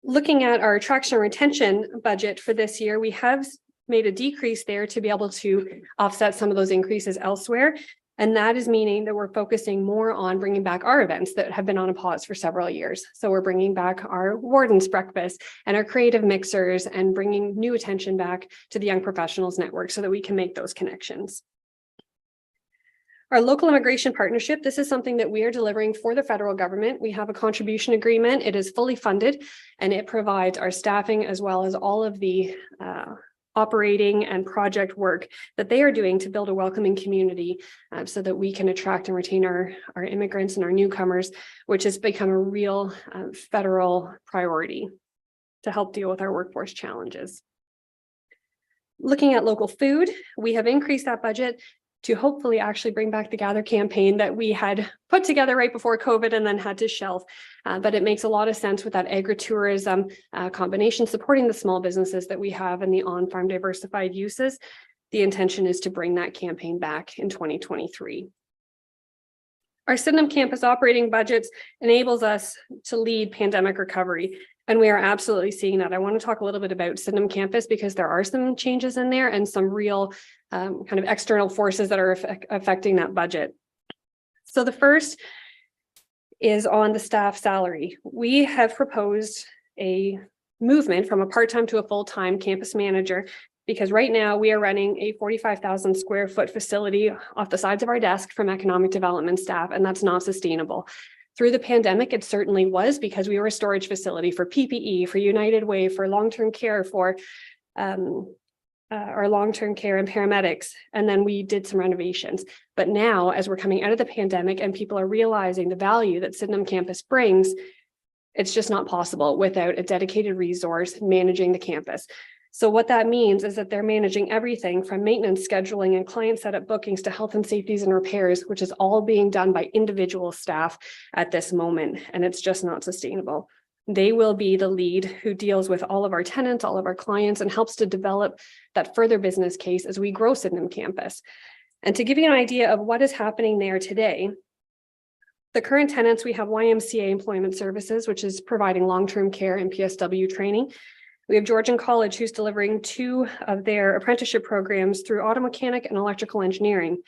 Looking at our attraction and retention budget for this year, we have made a decrease there to be able to offset some of those increases elsewhere. And that is meaning that we're focusing more on bringing back our events that have been on a pause for several years. So we're bringing back our Warden's Breakfast and our creative mixers and bringing new attention back to the Young Professionals Network so that we can make those connections. Our local immigration partnership, this is something that we are delivering for the federal government. We have a contribution agreement. It is fully funded and it provides our staffing as well as all of the operating and project work that they are doing to build a welcoming community so that we can attract and retain our immigrants and our newcomers, which has become a real federal priority to help deal with our workforce challenges. Looking at local food, we have increased that budget to hopefully actually bring back the Gather campaign that we had put together right before COVID and then had to shelve. But it makes a lot of sense with that agritourism combination, supporting the small businesses that we have and the on-farm diversified uses. The intention is to bring that campaign back in 2023. Our Sydenham campus operating budgets enables us to lead pandemic recovery. And we are absolutely seeing that. I want to talk a little bit about Sydenham campus because there are some changes in there and some real kind of external forces that are affecting that budget. So the first is on the staff salary. We have proposed a movement from a part-time to a full-time campus manager because right now we are running a 45,000 square foot facility off the sides of our desk from economic development staff, and that's not sustainable. Through the pandemic, it certainly was because we were a storage facility for PPE, for United Way, for long-term care, for our long-term care and paramedics. And then we did some renovations. But now, as we're coming out of the pandemic and people are realizing the value that Sydenham campus brings, it's just not possible without a dedicated resource managing the campus. So what that means is that they're managing everything from maintenance, scheduling, and client setup bookings to health and safeties and repairs, which is all being done by individual staff at this moment, and it's just not sustainable. They will be the lead who deals with all of our tenants, all of our clients, and helps to develop that further business case as we grow Sydenham campus. And to give you an idea of what is happening there today, the current tenants, we have YMCA Employment Services, which is providing long-term care and PSW training. We have Georgian College, who's delivering 2 of their apprenticeship programs through auto mechanic and electrical engineering.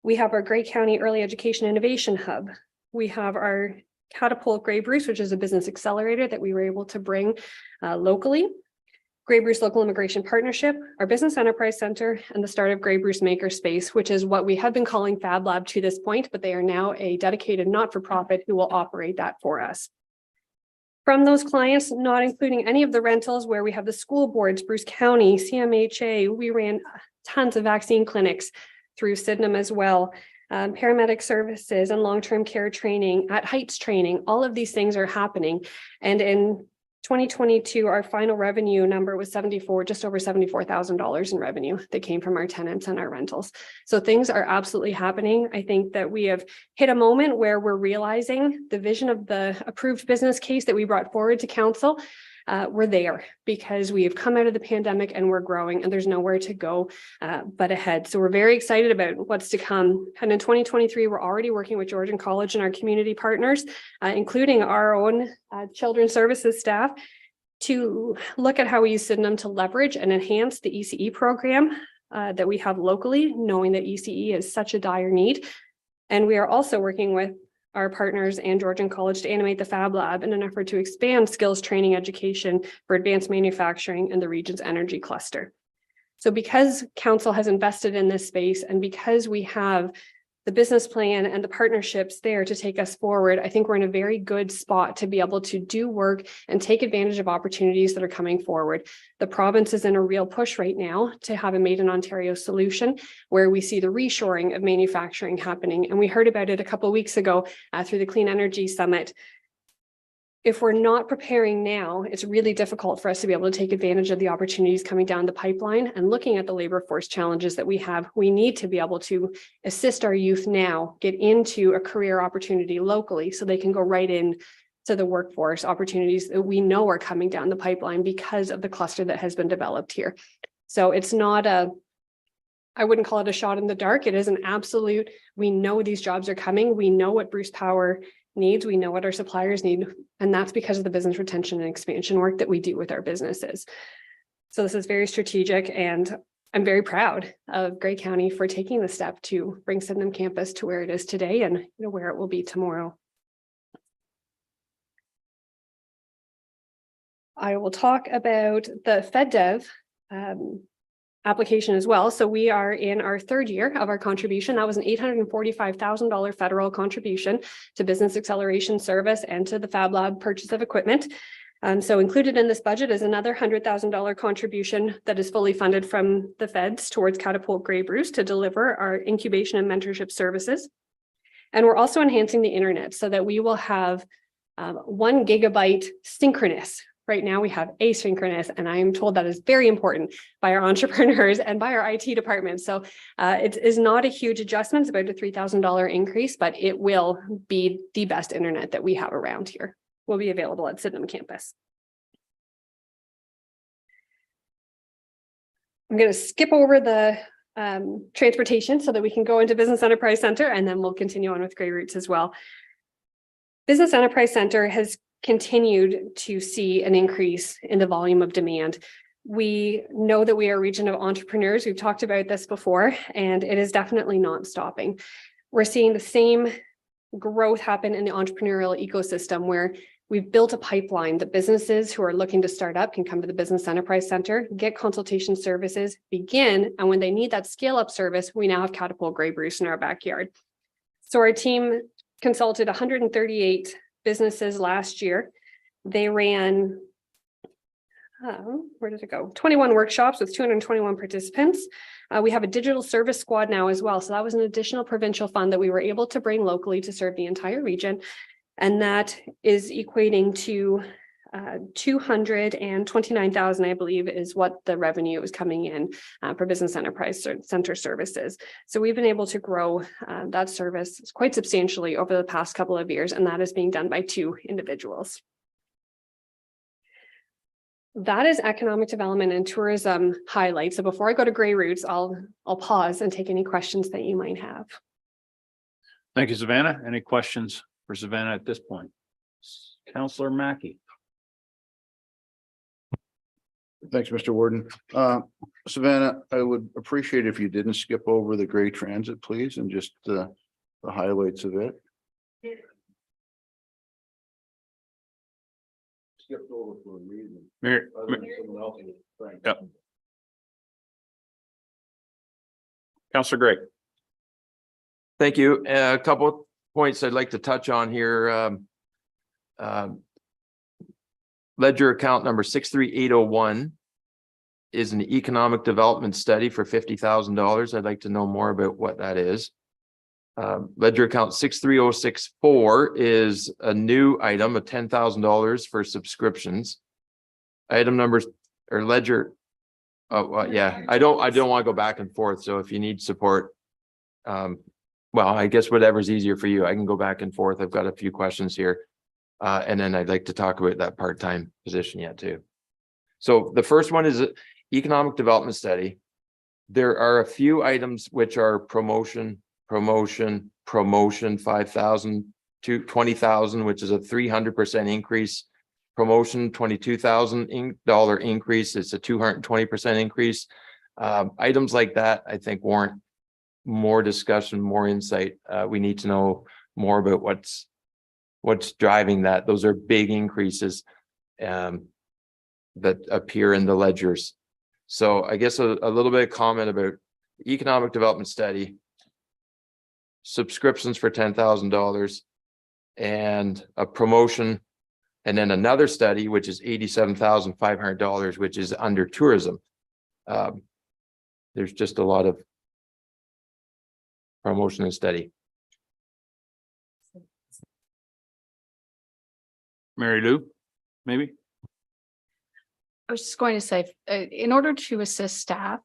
We have our Grey County Early Education Innovation Hub. We have our Catapult Grey Bruce, which is a business accelerator that we were able to bring locally. Grey Bruce Local Immigration Partnership, our Business Enterprise Center, and the start of Grey Bruce Makerspace, which is what we have been calling Fab Lab to this point, but they are now a dedicated not-for-profit who will operate that for us. From those clients, not including any of the rentals where we have the school boards, Bruce County, CMHA, we ran tons of vaccine clinics through Sydenham as well, paramedic services and long-term care training, at Heights training, all of these things are happening. And in 2022, our final revenue number was just over $74,000 in revenue that came from our tenants and our rentals. So things are absolutely happening. I think that we have hit a moment where we're realizing the vision of the approved business case that we brought forward to council. We're there because we have come out of the pandemic and we're growing and there's nowhere to go but ahead. So we're very excited about what's to come. And in 2023, we're already working with Georgian College and our community partners, including our own children's services staff, to look at how we use Sydenham to leverage and enhance the ECE program that we have locally, knowing that ECE is such a dire need. And we are also working with our partners and Georgian College to animate the Fab Lab in an effort to expand skills training education for advanced manufacturing in the region's energy cluster. So because council has invested in this space and because we have the business plan and the partnerships there to take us forward, I think we're in a very good spot to be able to do work and take advantage of opportunities that are coming forward. The province is in a real push right now to have a Made in Ontario solution where we see the reshoring of manufacturing happening. And we heard about it a couple of weeks ago through the Clean Energy Summit. If we're not preparing now, it's really difficult for us to be able to take advantage of the opportunities coming down the pipeline. And looking at the labor force challenges that we have, we need to be able to assist our youth now get into a career opportunity locally so they can go right in to the workforce opportunities that we know are coming down the pipeline because of the cluster that has been developed here. So it's not I wouldn't call it a shot in the dark. It is an absolute, we know these jobs are coming. We know what Bruce Power needs. We know what our suppliers need. And that's because of the business retention and expansion work that we do with our businesses. So this is very strategic, and I'm very proud of Grey County for taking the step to bring Sydenham campus to where it is today and where it will be tomorrow. I will talk about the FedDev application as well. So we are in our third year of our contribution. That was an $845,000 federal contribution to Business Acceleration Service and to the Fab Lab purchase of equipment. So included in this budget is another $100,000 contribution that is fully funded from the feds towards Catapult Grey Bruce to deliver our incubation and mentorship services. And we're also enhancing the internet so that we will have 1 gigabyte synchronous. Right now we have asynchronous, and I am told that is very important by our entrepreneurs and by our IT department. So it is not a huge adjustment. It's about a $3,000 increase, but it will be the best internet that we have around here. Will be available at Sydenham campus. I'm going to skip over the transportation so that we can go into Business Enterprise Center, and then we'll continue on with Grey Roots as well. Business Enterprise Center has continued to see an increase in the volume of demand. We know that we are a region of entrepreneurs. We've talked about this before, and it is definitely not stopping. We're seeing the same growth happen in the entrepreneurial ecosystem where we've built a pipeline that businesses who are looking to start up can come to the Business Enterprise Center, get consultation services, begin, and when they need that scale-up service, we now have Catapult Grey Bruce in our backyard. So our team consulted 138 businesses last year. They ran, where did it go? 21 workshops with 221 participants. We have a digital service squad now as well. So that was an additional provincial fund that we were able to bring locally to serve the entire region. And that is equating to 229,000, I believe, is what the revenue is coming in for Business Enterprise Center services. So we've been able to grow that service quite substantially over the past couple of years, and that is being done by 2 individuals. That is economic development and tourism highlights. So before I go to Grey Roots, I'll pause and take any questions that you might have. Thank you, Savannah. Any questions for Savannah at this point? Councillor Mackey. Thanks, Mr. Warden. Savannah, I would appreciate if you didn't skip over the Grey Transit, please, and just the highlights of it. Skipped over for a reason. Yep. Councillor Gray. Thank you. A couple of points I'd like to touch on here. Ledger account number 63801 is an economic development study for $50,000. I'd like to know more about what that is. Ledger account 63064 is a new item of $10,000 for subscriptions. Item numbers or ledger. Yeah, I don't want to go back and forth. So if you need support, well, I guess whatever's easier for you, I can go back and forth. I've got a few questions here. And then I'd like to talk about that part-time position yet too. So the first one is economic development study. There are a few items which are promotion, 5,000 to 20,000, which is a 300% increase. Promotion, $22,000 increase. It's a 220% increase. Items like that, I think, warrant more discussion, more insight. We need to know more about what's driving that. Those are big increases that appear in the ledgers. So I guess a little bit of comment about the economic development study. subscriptions for $10,000 and a promotion. And then another study, which is $87,500, which is under tourism. There's just a lot of promotion and study. Mary Lou, maybe? I was just going to say, in order to assist staff,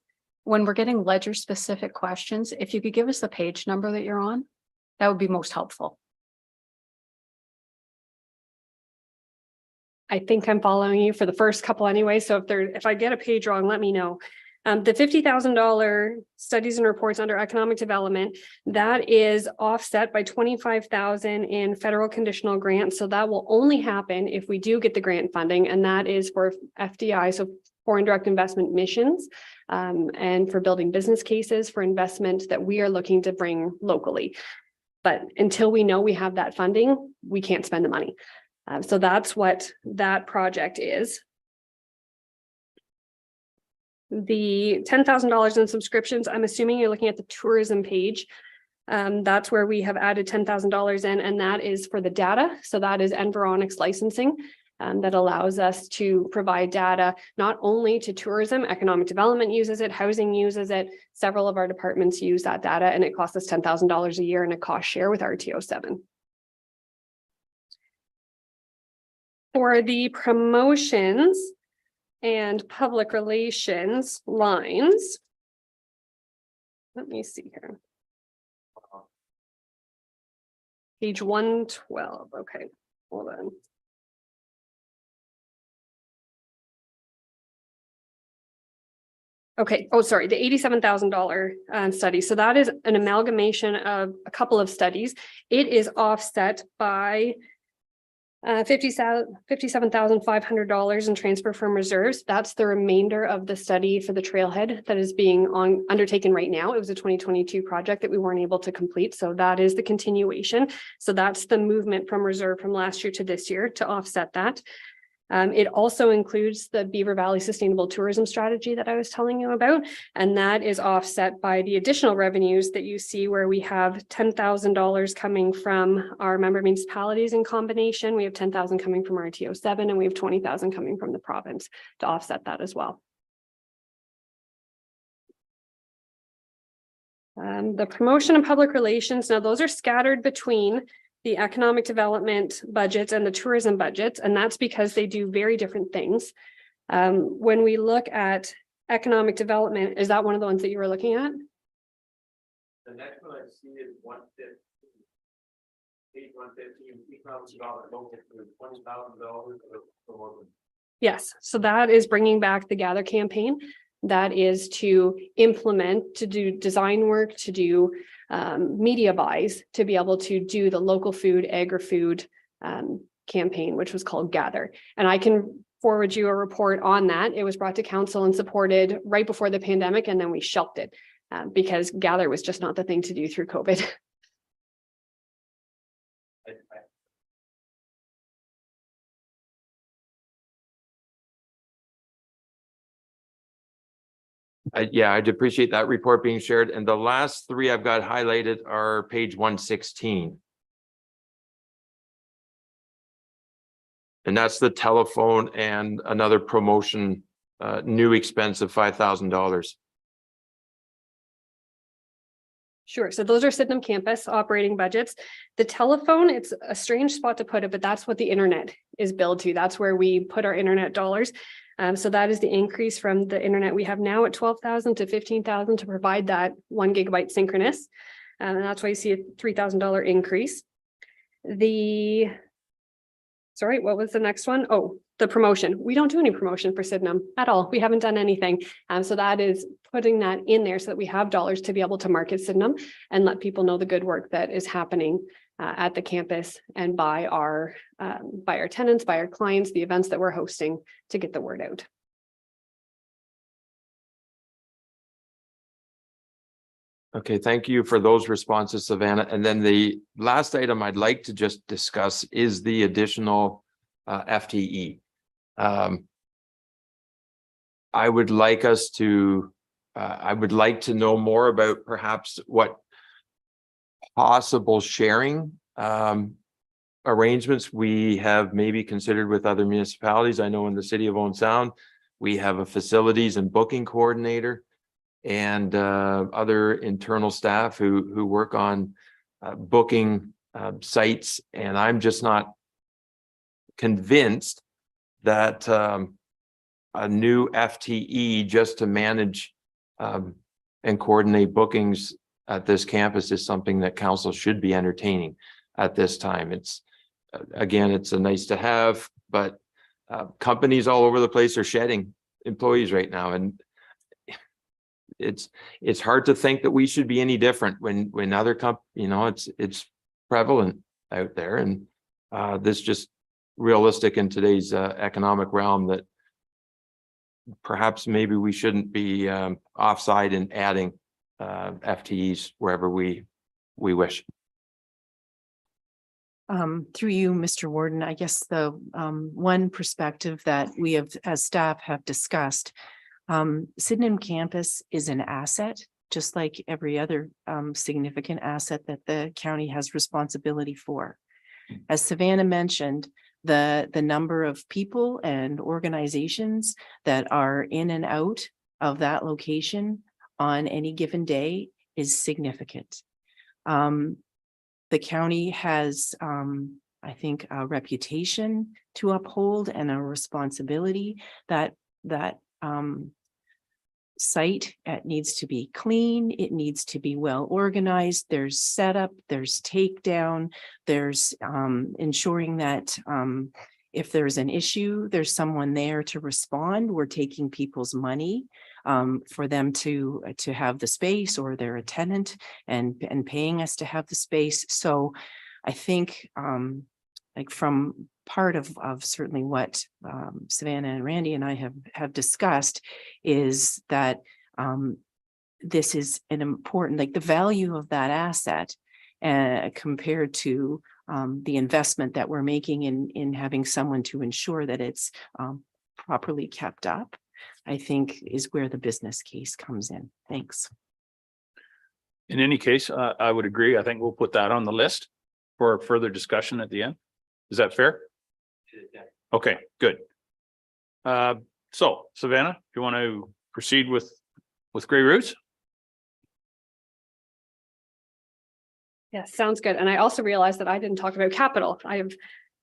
when we're getting ledger specific questions, if you could give us the page number that you're on, that would be most helpful. I think I'm following you for the first couple anyway, so if I get a page wrong, let me know. The $50,000 studies and reports under economic development, that is offset by $25,000 in federal conditional grants. So that will only happen if we do get the grant funding, and that is for FDI, so foreign direct investment missions, and for building business cases for investment that we are looking to bring locally. But until we know we have that funding, we can't spend the money. So that's what that project is. The $10,000 in subscriptions, I'm assuming you're looking at the tourism page. That's where we have added $10,000 in, and that is for the data. So that is Environics licensing that allows us to provide data not only to tourism, economic development uses it, housing uses it. Several of our departments use that data, and it costs us $10,000 a year in a cost share with RTO 7. For the promotions and public relations lines, let me see here. Page 112, okay, hold on. Okay, oh, sorry, the $87,000 study. So that is an amalgamation of a couple of studies. It is offset by $57,500 in transfer from reserves. That's the remainder of the study for the trailhead that is being undertaken right now. It was a 2022 project that we weren't able to complete. So that is the continuation. So that's the movement from reserve from last year to this year to offset that. It also includes the Beaver Valley Sustainable Tourism Strategy that I was telling you about, and that is offset by the additional revenues that you see where we have $10,000 coming from our member municipalities in combination. We have $10,000 coming from RTO 7, and we have $20,000 coming from the province to offset that as well. The promotion and public relations, now those are scattered between the economic development budgets and the tourism budgets, and that's because they do very different things. When we look at economic development, is that one of the ones that you were looking at? The next one I see is 115. Page 115, $20,000. Yes, so that is bringing back the Gather campaign. That is to implement, to do design work, to do media buys, to be able to do the local food, agri-food campaign, which was called Gather. And I can forward you a report on that. It was brought to council and supported right before the pandemic, and then we shelved it because Gather was just not the thing to do through COVID. Yeah, I'd appreciate that report being shared. And the last three I've got highlighted are page 116. And that's the telephone and another promotion, new expense of $5,000. Sure. So those are Sydenham campus operating budgets. The telephone, it's a strange spot to put it, but that's what the internet is billed to. That's where we put our internet dollars. So that is the increase from the internet we have now at 12,000 to 15,000 to provide that 1 gigabyte synchronous. And that's why you see a $3,000 increase. Sorry, what was the next one? Oh, the promotion. We don't do any promotion for Sydenham at all. We haven't done anything. So that is putting that in there so that we have dollars to be able to market Sydenham and let people know the good work that is happening at the campus and by our tenants, by our clients, the events that we're hosting to get the word out. Okay, thank you for those responses, Savannah. And then the last item I'd like to just discuss is the additional FTE. I would like to know more about perhaps what possible sharing arrangements we have maybe considered with other municipalities. I know in the city of Owen Sound, we have a facilities and booking coordinator and other internal staff who work on booking sites. And I'm just not convinced that a new FTE just to manage and coordinate bookings at this campus is something that council should be entertaining at this time. It's again, it's a nice to have, but companies all over the place are shedding employees right now, and it's hard to think that we should be any different when other it's prevalent out there, and this just realistic in today's economic realm that perhaps maybe we shouldn't be offside in adding FTEs wherever we wish. Through you, Mr. Warden, I guess the one perspective that we have as staff have discussed, Sydenham campus is an asset, just like every other significant asset that the county has responsibility for. As Savannah mentioned, the number of people and organizations that are in and out of that location on any given day is significant. The county has, I think, a reputation to uphold and a responsibility that site needs to be clean. It needs to be well organized. There's setup, there's takedown, there's ensuring that if there's an issue, there's someone there to respond. We're taking people's money for them to have the space, or they're a tenant and paying us to have the space. So I think like from part of certainly what Savannah and Randy and I have discussed is that this is an important, like the value of that asset compared to the investment that we're making in having someone to ensure that it's properly kept up, I think is where the business case comes in. Thanks. In any case, I would agree. I think we'll put that on the list for further discussion at the end. Is that fair? Okay, good. So Savannah, do you want to proceed with Grey Roots? Yeah, sounds good. And I also realized that I didn't talk about capital. I have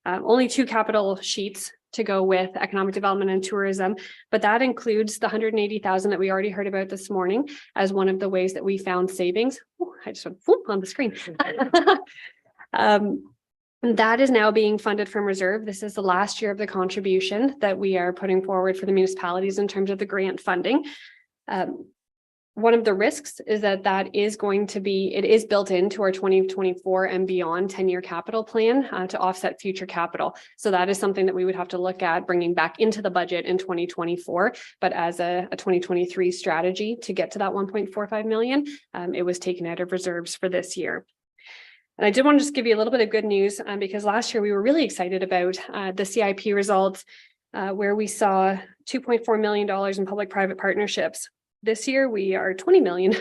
only 2 capital sheets to go with economic development and tourism, but that includes the 180,000 that we already heard about this morning as one of the ways that we found savings. Ooh, I just went whoop on the screen. That is now being funded from reserve. This is the last year of the contribution that we are putting forward for the municipalities in terms of the grant funding. One of the risks is that is going to be, it is built into our 2024 and beyond 10-year capital plan to offset future capital. So that is something that we would have to look at bringing back into the budget in 2024. But as a 2023 strategy to get to that 1.45 million, it was taken out of reserves for this year. And I did want to just give you a little bit of good news because last year we were really excited about the CIP results where we saw $2.4 million in public-private partnerships. This year we are 20 million.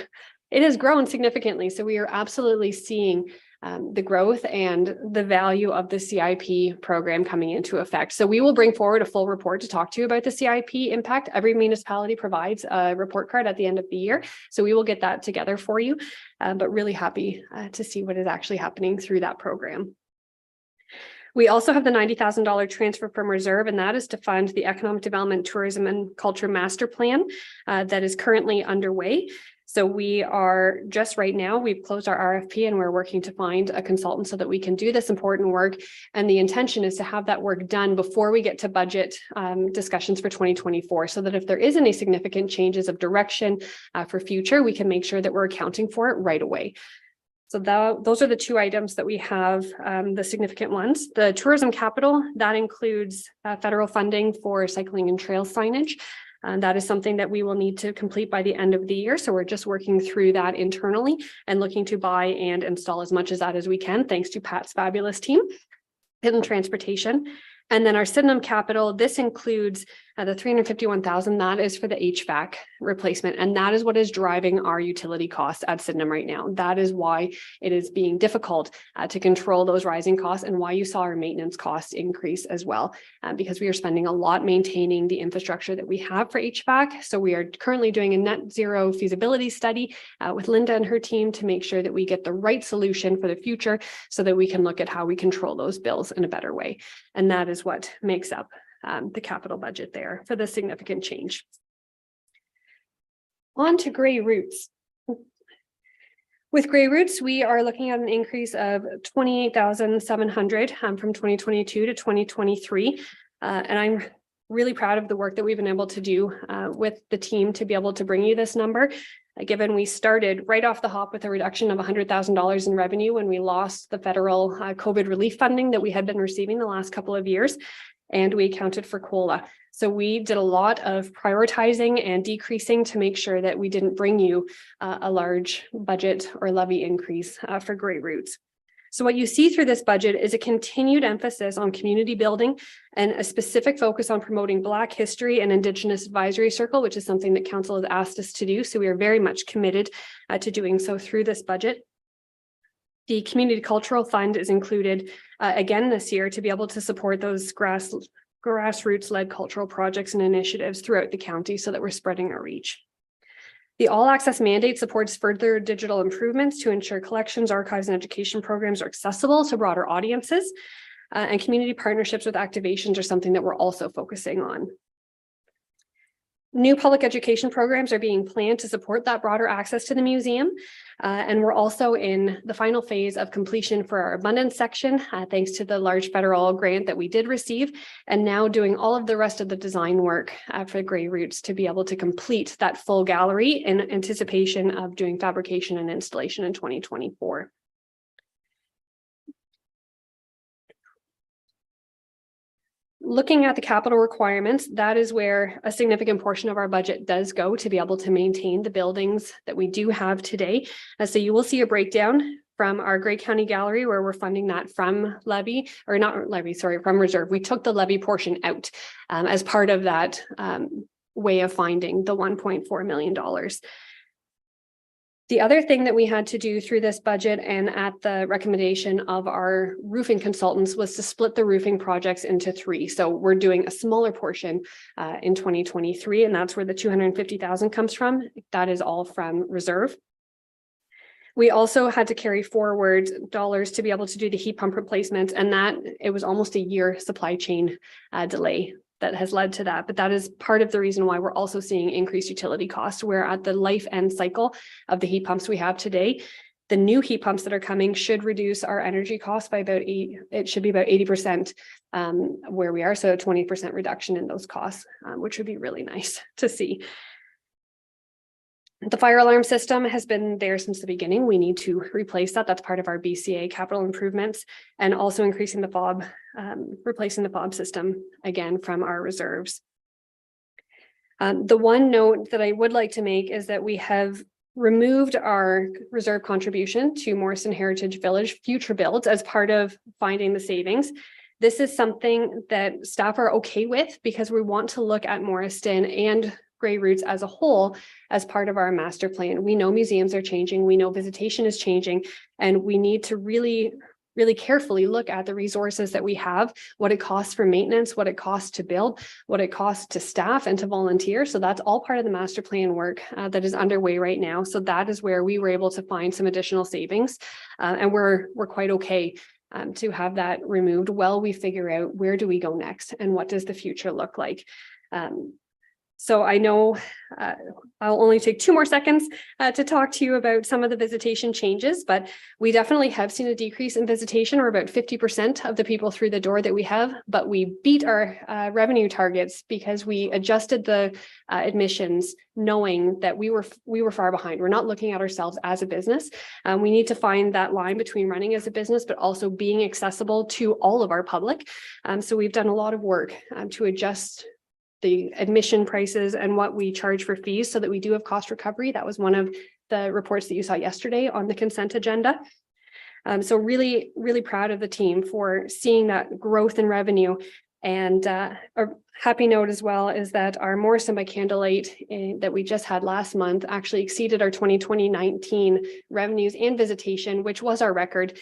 It has grown significantly. So we are absolutely seeing the growth and the value of the CIP program coming into effect. So we will bring forward a full report to talk to you about the CIP impact. Every municipality provides a report card at the end of the year. So we will get that together for you, but really happy to see what is actually happening through that program. We also have the $90,000 transfer from reserve, and that is to fund the Economic Development, Tourism and Culture Master Plan that is currently underway. So we are just right now, we've closed our RFP and we're working to find a consultant so that we can do this important work. And the intention is to have that work done before we get to budget discussions for 2024, so that if there is any significant changes of direction for future, we can make sure that we're accounting for it right away. So those are the 2 items that we have, the significant ones. The tourism capital, that includes federal funding for cycling and trail signage. And that is something that we will need to complete by the end of the year. So we're just working through that internally and looking to buy and install as much of that as we can, thanks to Pat's fabulous team. Hidden transportation. And then our Sydenham capital, this includes The 351,000, that is for the HVAC replacement. And that is what is driving our utility costs at Sydenham right now. That is why it is being difficult to control those rising costs, and why you saw our maintenance costs increase as well, because we are spending a lot maintaining the infrastructure that we have for HVAC. So we are currently doing a net zero feasibility study with Linda and her team to make sure that we get the right solution for the future, so that we can look at how we control those bills in a better way. And that is what makes up the capital budget there for the significant change. On to Grey Roots. With Grey Roots, we are looking at an increase of 28,700 from 2022 to 2023. And I'm really proud of the work that we've been able to do with the team to be able to bring you this number. Given we started right off the hop with a reduction of $100,000 in revenue when we lost the federal COVID relief funding that we had been receiving the last couple of years, and we accounted for COLA. So we did a lot of prioritizing and decreasing to make sure that we didn't bring you a large budget or levy increase for Grey Roots. So what you see through this budget is a continued emphasis on community building and a specific focus on promoting Black history and Indigenous Advisory Circle, which is something that Council has asked us to do. So we are very much committed to doing so through this budget. The Community Cultural Fund is included again this year to be able to support those grassroots-led cultural projects and initiatives throughout the county, so that we're spreading our reach. The All Access mandate supports further digital improvements to ensure collections, archives, and education programs are accessible to broader audiences, and community partnerships with activations are something that we're also focusing on. New public education programs are being planned to support that broader access to the museum. And we're also in the final phase of completion for our abundance section, thanks to the large federal grant that we did receive, and now doing all of the rest of the design work for Grey Roots to be able to complete that full gallery in anticipation of doing fabrication and installation in 2024. Looking at the capital requirements, that is where a significant portion of our budget does go to be able to maintain the buildings that we do have today. So you will see a breakdown from our Grey County Gallery, where we're funding that from levy, or not levy, sorry, from reserve. We took the levy portion out as part of that way of finding the $1.4 million. The other thing that we had to do through this budget and at the recommendation of our roofing consultants was to split the roofing projects into three. So we're doing a smaller portion in 2023, and that's where the $250,000 comes from. That is all from reserve. We also had to carry forward dollars to be able to do the heat pump replacement, and that it was almost a year supply chain delay that has led to that. But that is part of the reason why we're also seeing increased utility costs. We're at the life end cycle of the heat pumps we have today. The new heat pumps that are coming should reduce our energy costs by about it should be about 80% where we are. So a 20% reduction in those costs, which would be really nice to see. The fire alarm system has been there since the beginning. We need to replace that. That's part of our BCA capital improvements, and also increasing the fob, replacing the fob system again from our reserves. The one note that I would like to make is that we have removed our reserve contribution to Morrison Heritage Village future builds as part of finding the savings. This is something that staff are okay with, because we want to look at Morriston and Grey Roots as a whole as part of our master plan. We know museums are changing, we know visitation is changing, and we need to really carefully look at the resources that we have, what it costs for maintenance, what it costs to build, what it costs to staff and to volunteer. So that's all part of the master plan work that is underway right now. So that is where we were able to find some additional savings, and we're quite okay to have that removed while we figure out where do we go next and what does the future look like. So I know I'll only take 2 more seconds to talk to you about some of the visitation changes, but we definitely have seen a decrease in visitation. We're about 50% of the people through the door that we have, but we beat our revenue targets because we adjusted the admissions knowing that we were far behind. We're not looking at ourselves as a business. We need to find that line between running as a business, but also being accessible to all of our public. So we've done a lot of work to adjust the admission prices and what we charge for fees so that we do have cost recovery. That was one of the reports that you saw yesterday on the consent agenda. So really proud of the team for seeing that growth in revenue And a happy note as well is that our Morrison by Candlelight that we just had last month actually exceeded our 2019 revenues and visitation, which was our record.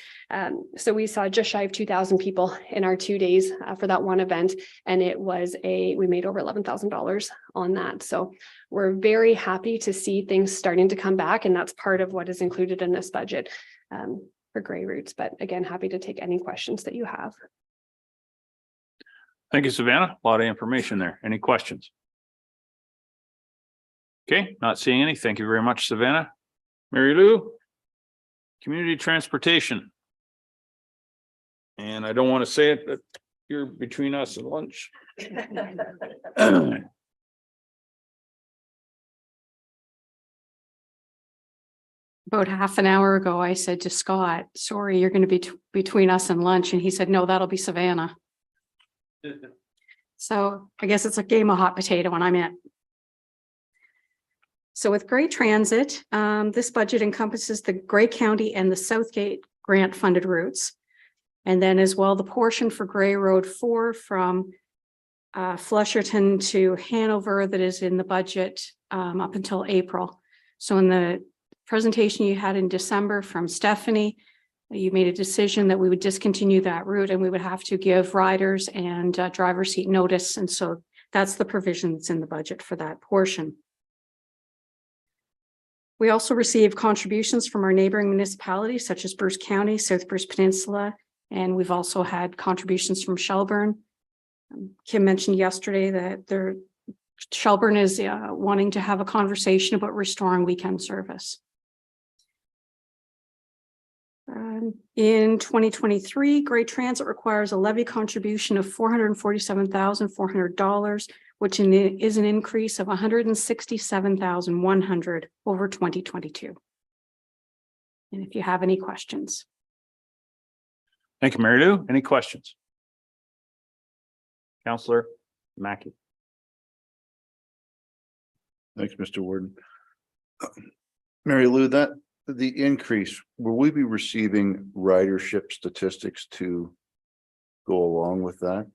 So we saw just shy of 2,000 people in our 2 days for that one event. And we made over $11,000 on that. So we're very happy to see things starting to come back. And that's part of what is included in this budget for Grey Roots. But again, happy to take any questions that you have. Thank you, Savannah. A lot of information there. Any questions? Okay, not seeing any. Thank you very much, Savannah. Mary Lou, community transportation. And I don't want to say it, but you're between us and lunch. About half an hour ago, I said to Scott, sorry, you're going to be between us and lunch. And he said, no, that'll be Savannah. So I guess it's a game of hot potato when I'm in. So with Grey Transit, this budget encompasses the Grey County and the Southgate grant funded routes. And then as well, the portion for Grey Road 4 from Flusherton to Hanover that is in the budget up until April. So in the presentation you had in December from Stephanie, you made a decision that we would discontinue that route and we would have to give riders and driver seat notice. And so that's the provision that's in the budget for that portion. We also received contributions from our neighboring municipalities such as Bruce County, South Bruce Peninsula, and we've also had contributions from Shelburne. Kim mentioned yesterday that Shelburne is wanting to have a conversation about restoring weekend service. In 2023, Grey Transit requires a levy contribution of $447,400, which is an increase of $167,100 over 2022. And if you have any questions. Thank you, Mary Lou. Any questions? Councillor Mackey. Thanks, Mr. Warden. Mary Lou, the increase, will we be receiving ridership statistics to go along with that?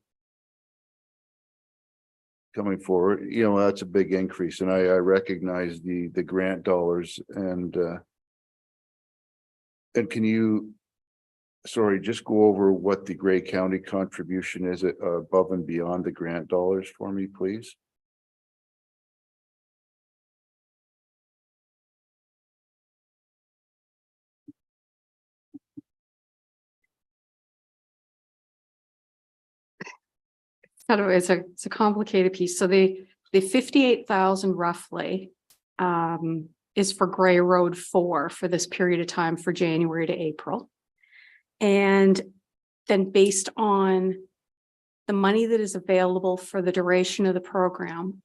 Coming forward, that's a big increase, and I recognize the grant dollars and can you, just go over what the Grey County contribution is above and beyond the grant dollars for me, please? It's a complicated piece. So the 58,000 roughly is for Grey Road 4 for this period of time for January to April. And then based on the money that is available for the duration of the program,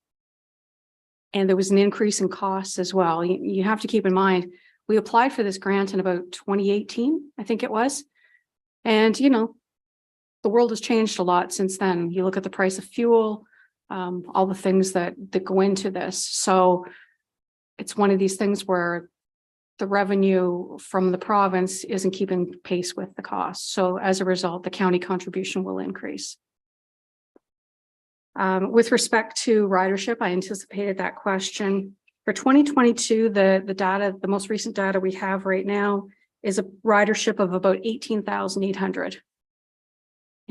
and there was an increase in costs as well. You have to keep in mind, we applied for this grant in about 2018, I think it was. And, the world has changed a lot since then. You look at the price of fuel, all the things that go into this. So it's one of these things where the revenue from the province isn't keeping pace with the cost. So as a result, the county contribution will increase. With respect to ridership, I anticipated that question. For 2022, the most recent data we have right now is a ridership of about 18,800.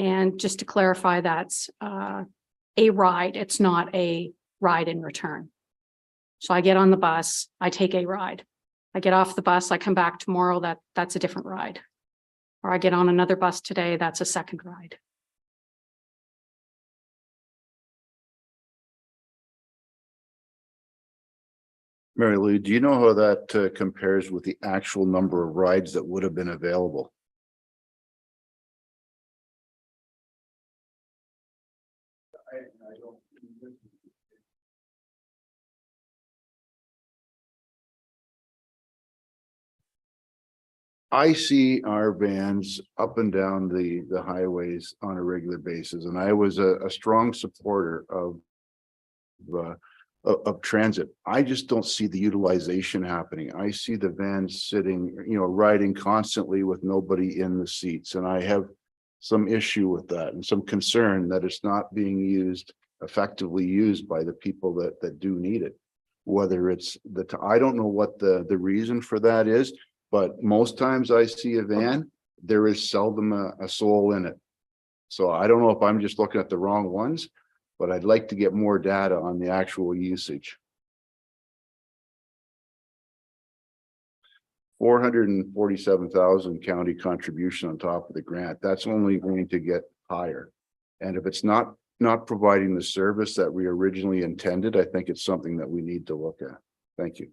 And just to clarify, that's a ride. It's not a ride in return. So I get on the bus, I take a ride. I get off the bus, I come back tomorrow, that's a different ride. Or I get on another bus today, that's a second ride. Mary Lou, do you know how that compares with the actual number of rides that would have been available? I see our vans up and down the highways on a regular basis, and I was a strong supporter of transit. I just don't see the utilization happening. I see the vans sitting, riding constantly with nobody in the seats, and I have some issue with that and some concern that it's not being effectively used by the people that do need it. Whether it's I don't know what the reason for that is, but most times I see a van, there is seldom a soul in it. So I don't know if I'm just looking at the wrong ones, but I'd like to get more data on the actual usage. 447,000 county contribution on top of the grant. That's only going to get higher. And if it's not providing the service that we originally intended, I think it's something that we need to look at. Thank you.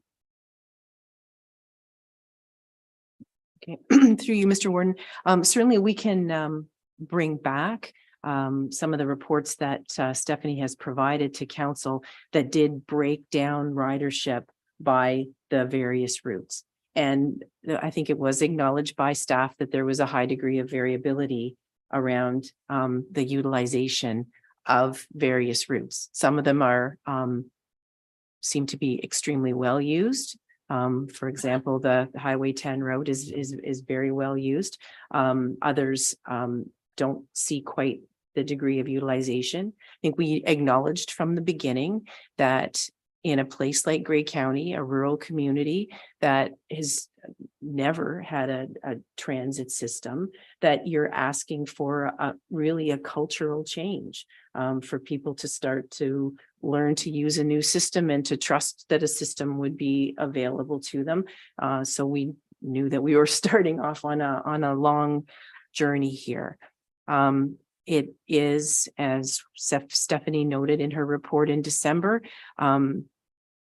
Okay, through you, Mr. Warden. Certainly we can bring back some of the reports that Stephanie has provided to council that did break down ridership by the various routes. And I think it was acknowledged by staff that there was a high degree of variability around the utilization of various routes. Some of them are seem to be extremely well used. For example, the Highway 10 road is very well used. Others don't see quite the degree of utilization. I think we acknowledged from the beginning that in a place like Grey County, a rural community that has never had a transit system, that you're asking for really a cultural change for people to start to learn to use a new system and to trust that a system would be available to them. So we knew that we were starting off on a long journey here. It is, as Stephanie noted in her report in December,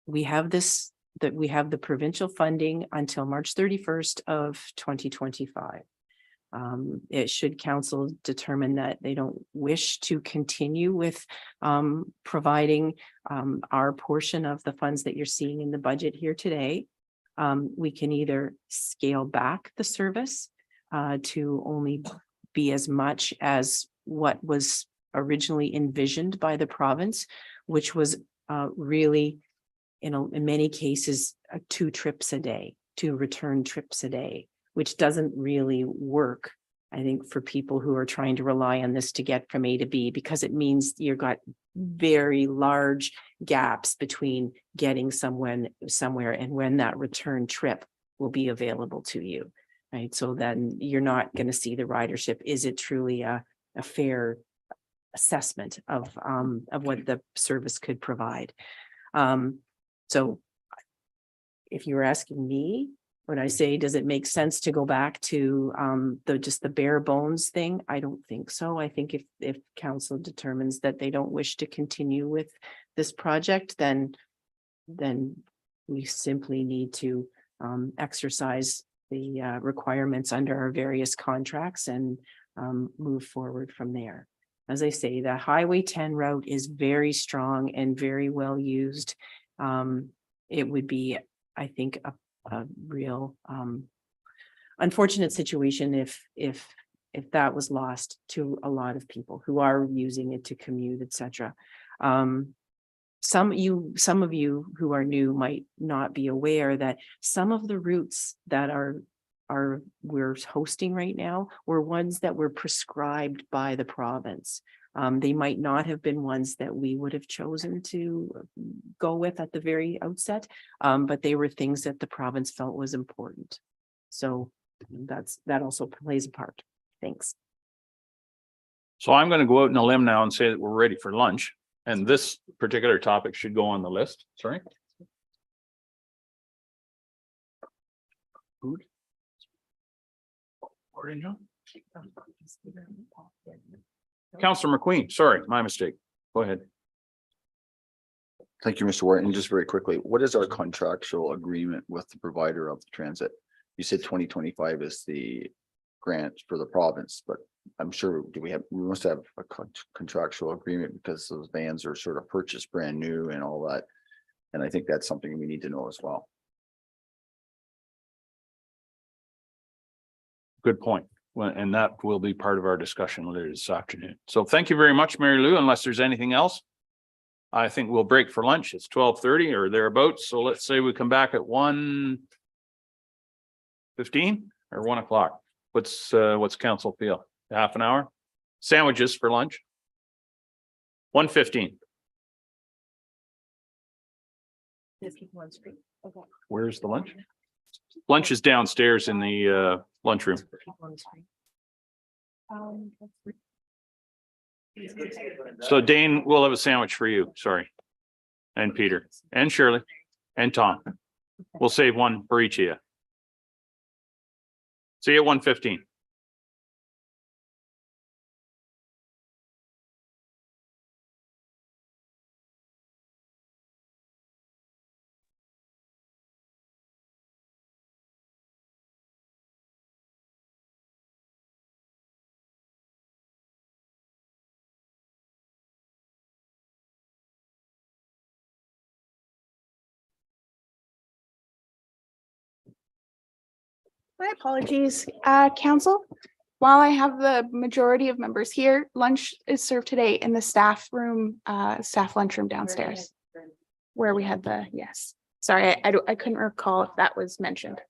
we have the provincial funding until March 31st of 2025. It should council determine that they don't wish to continue with providing our portion of the funds that you're seeing in the budget here today. We can either scale back the service to only be as much as what was originally envisioned by the province, which was really, in many cases, 2 trips a day, 2 return trips a day, which doesn't really work, I think, for people who are trying to rely on this to get from A to B, because it means you've got very large gaps between getting somewhere and when that return trip will be available to you, right? So then you're not going to see the ridership. Is it truly a fair assessment of what the service could provide? So if you were asking me, when I say, does it make sense to go back to just the bare bones thing? I don't think so. I think if council determines that they don't wish to continue with this project, then we simply need to exercise the requirements under our various contracts and move forward from there. As I say, the Highway 10 route is very strong and very well used. It would be, I think, a real unfortunate situation if that was lost to a lot of people who are using it to commute, etc. Some of you who are new might not be aware that some of the routes that we're hosting right now were ones that were prescribed by the province. They might not have been ones that we would have chosen to go with at the very outset, but they were things that the province felt was important. So that also plays a part. Thanks. So I'm going to go out on a limb now and say that we're ready for lunch. And this particular topic should go on the list. Sorry. Food. Councillor McQueen, sorry, my mistake. Go ahead. Thank you, Mr. Wharton. Just very quickly, what is our contractual agreement with the provider of the transit? You said 2025 is the grant for the province, but I'm sure we must have a contractual agreement because those vans are sort of purchased brand new and all that. And I think that's something we need to know as well. Good point. Well, and that will be part of our discussion later this afternoon. So thank you very much, Mary Lou. Unless there's anything else, I think we'll break for lunch. It's 12:30 or thereabouts. So let's say we come back at 1:15 or 1 o'clock. What's council feel? half an hour. Sandwiches for lunch. 1:15. Where's the lunch? Lunch is downstairs in the lunchroom. So Dane will have a sandwich for you, sorry. And Peter and Shirley and Tom. We'll save one for each of you. See you at 1:15. My apologies, council. While I have the majority of members here, lunch is served today in the staff room, staff lunchroom downstairs. Where we had the, yes. Sorry, I couldn't recall if that was mentioned.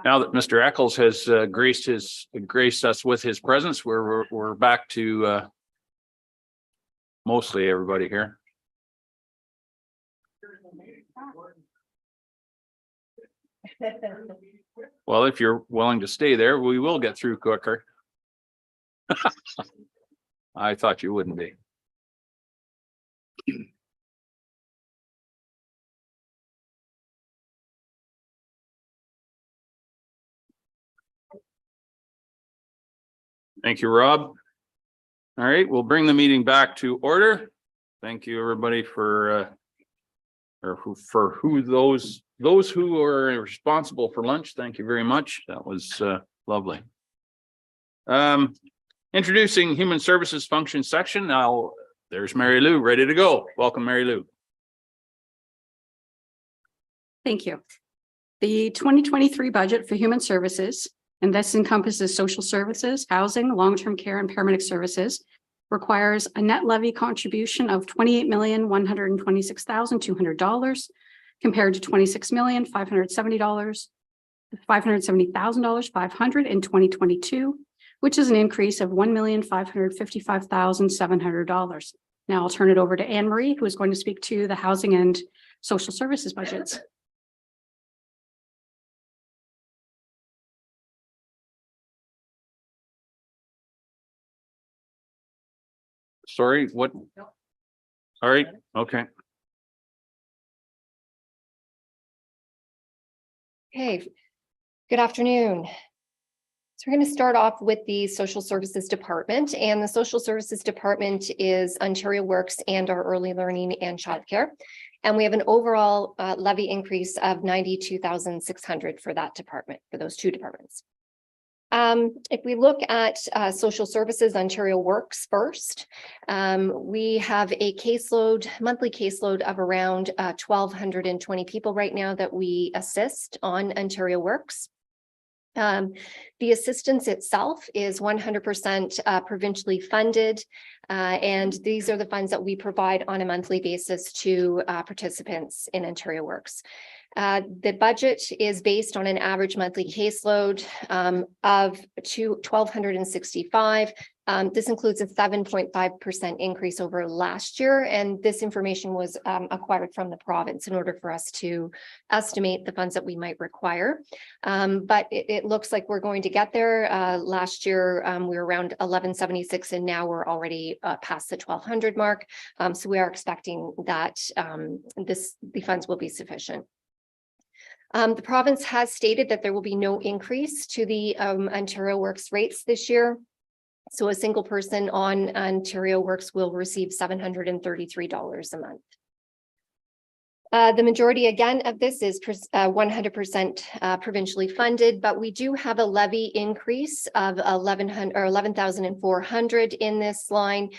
Now that Mr. Eccles has graced us with his presence, we're back to mostly everybody here. Well, if you're willing to stay there, we will get through quicker. I thought you wouldn't be. Thank you, Rob. All right, we'll bring the meeting back to order. Thank you, everybody, for those who are responsible for lunch. Thank you very much. That was lovely. Introducing Human Services Function section. Now, there's Mary Lou ready to go. Welcome, Mary Lou. Thank you. The 2023 budget for human services, and this encompasses social services, housing, long-term care, and paramedic services, requires a net levy contribution of $28,126,200 compared to $26,570,500 in 2022, which is an increase of $1,555,700. Now I'll turn it over to Anne Marie, who is going to speak to the housing and social services budgets. Sorry, what? All right, okay. Okay, good afternoon. So we're going to start off with the Social Services Department, and the Social Services Department is Ontario Works and our Early Learning and Childcare. And we have an overall levy increase of $92,600 for that department, for those two departments. If we look at social services, Ontario Works first, we have a caseload, monthly caseload of around 1,220 people right now that we assist on Ontario Works. The assistance itself is 100% provincially funded, and these are the funds that we provide on a monthly basis to participants in Ontario Works. The budget is based on an average monthly caseload of 1,265. This includes a 7.5% increase over last year, and this information was acquired from the province in order for us to estimate the funds that we might require. But it looks like we're going to get there. Last year, we were around 1,176, and now we're already past the 1,200 mark. So we are expecting that the funds will be sufficient. The province has stated that there will be no increase to the Ontario Works rates this year. So a single person on Ontario Works will receive $733 a month. The majority, again, of this is 100% provincially funded, but we do have a levy increase of $11,400 in this line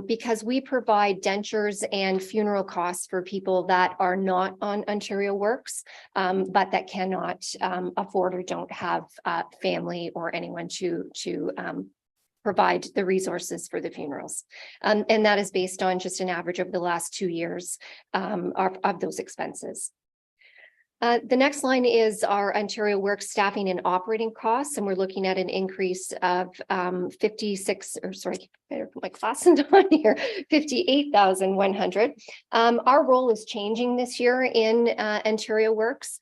because we provide dentures and funeral costs for people that are not on Ontario Works, but that cannot afford or don't have family or anyone to provide the resources for the funerals. And that is based on just an average of the last 2 years of those expenses. The next line is our Ontario Works staffing and operating costs, and we're looking at an increase of 58,100. Our role is changing this year in Ontario Works.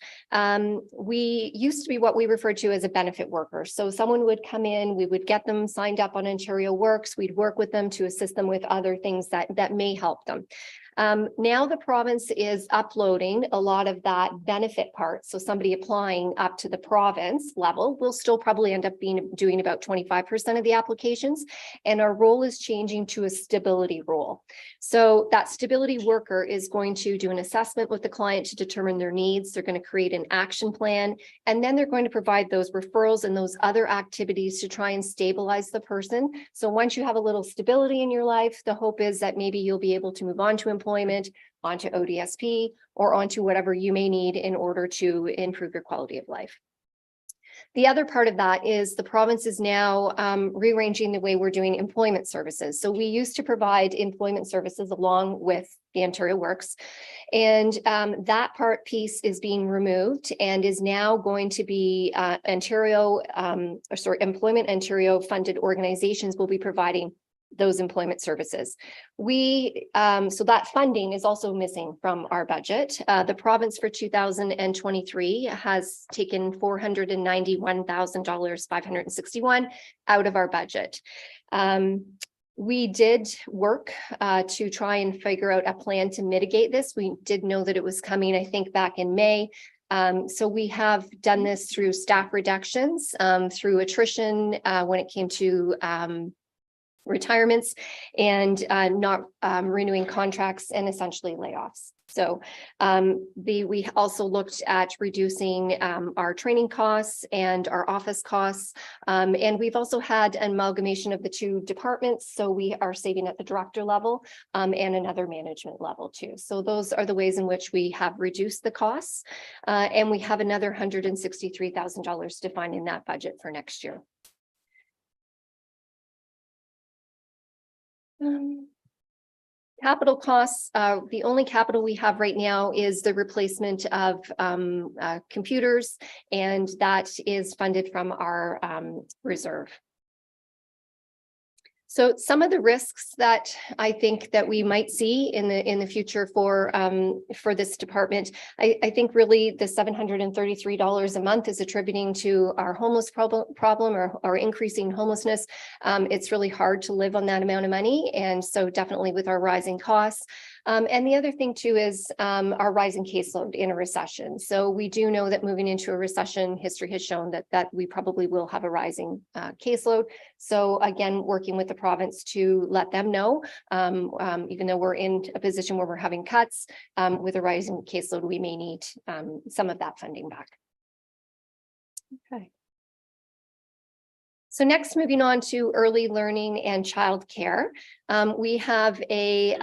We used to be what we refer to as a benefit worker. So someone would come in, we would get them signed up on Ontario Works, we'd work with them to assist them with other things that may help them. Now the province is uploading a lot of that benefit part. So somebody applying up to the province level will still probably end up doing about 25% of the applications. And our role is changing to a stability role. So that stability worker is going to do an assessment with the client to determine their needs. They're going to create an action plan, and then they're going to provide those referrals and those other activities to try and stabilize the person. So once you have a little stability in your life, the hope is that maybe you'll be able to move on to employment, onto ODSP, or onto whatever you may need in order to improve your quality of life. The other part of that is the province is now rearranging the way we're doing employment services. So we used to provide employment services along with the Ontario Works. And that piece is being removed and is now going to be Employment Ontario funded organizations will be providing those employment services. So that funding is also missing from our budget. The province for 2023 has taken $491,561 out of our budget. We did work to try and figure out a plan to mitigate this. We did know that it was coming, I think, back in May. So we have done this through staff reductions, through attrition when it came to retirements, and not renewing contracts, and essentially layoffs. So we also looked at reducing our training costs and our office costs. And we've also had an amalgamation of the two departments. So we are saving at the director level and another management level too. So those are the ways in which we have reduced the costs. And we have another $163,000 defined in that budget for next year. Capital costs, the only capital we have right now is the replacement of computers, and that is funded from our reserve. So some of the risks that I think that we might see in the future for this department, I think really the $733 a month is attributing to our homeless problem or increasing homelessness. It's really hard to live on that amount of money, and so definitely with our rising costs. And the other thing too is our rising caseload in a recession. So we do know that moving into a recession, history has shown that we probably will have a rising caseload. So again, working with the province to let them know, even though we're in a position where we're having cuts, with a rising caseload, we may need some of that funding back. Okay. So next, moving on to early learning and childcare, we have a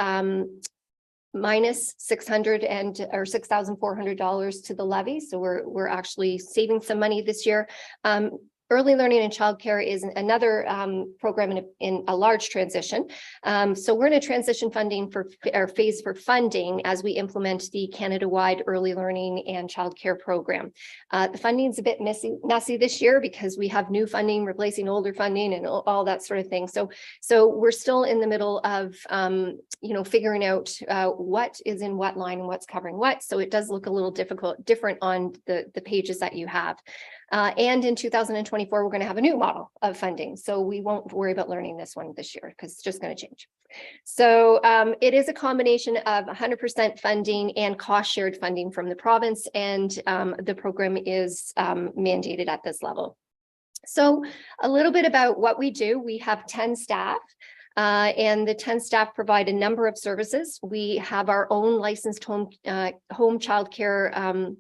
minus $6,400 to the levy. So we're actually saving some money this year. Early learning and childcare is another program in a large transition. So we're in a transition phase for funding as we implement the Canada-wide early learning and childcare program. The funding is a bit messy this year because we have new funding replacing older funding and all that sort of thing. So we're still in the middle of figuring out what is in what line and what's covering what. So it does look a little different on the pages that you have. And in 2024, we're going to have a new model of funding. So we won't worry about learning this one this year because it's just going to change. So it is a combination of 100% funding and cost shared funding from the province. And the program is mandated at this level. So a little bit about what we do. We have 10 staff. And the 10 staff provide a number of services. We have our own licensed home childcare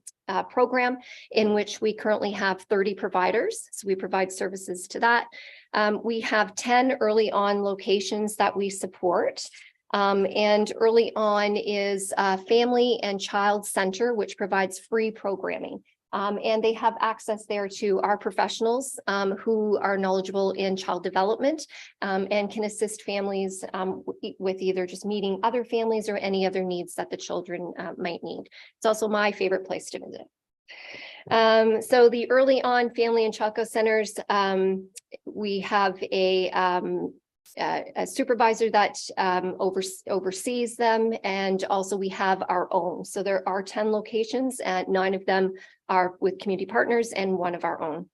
program in which we currently have 30 providers. So we provide services to that. We have 10 early on locations that we support. And early on is Family and Child Center, which provides free programming. And they have access there to our professionals who are knowledgeable in child development and can assist families with either just meeting other families or any other needs that the children might need. It's also my favorite place to visit. So the early on family and childcare centers, we have a supervisor that oversees them, and also we have our own. So there are 10 locations, and 9 of them are with community partners and 1 of our own.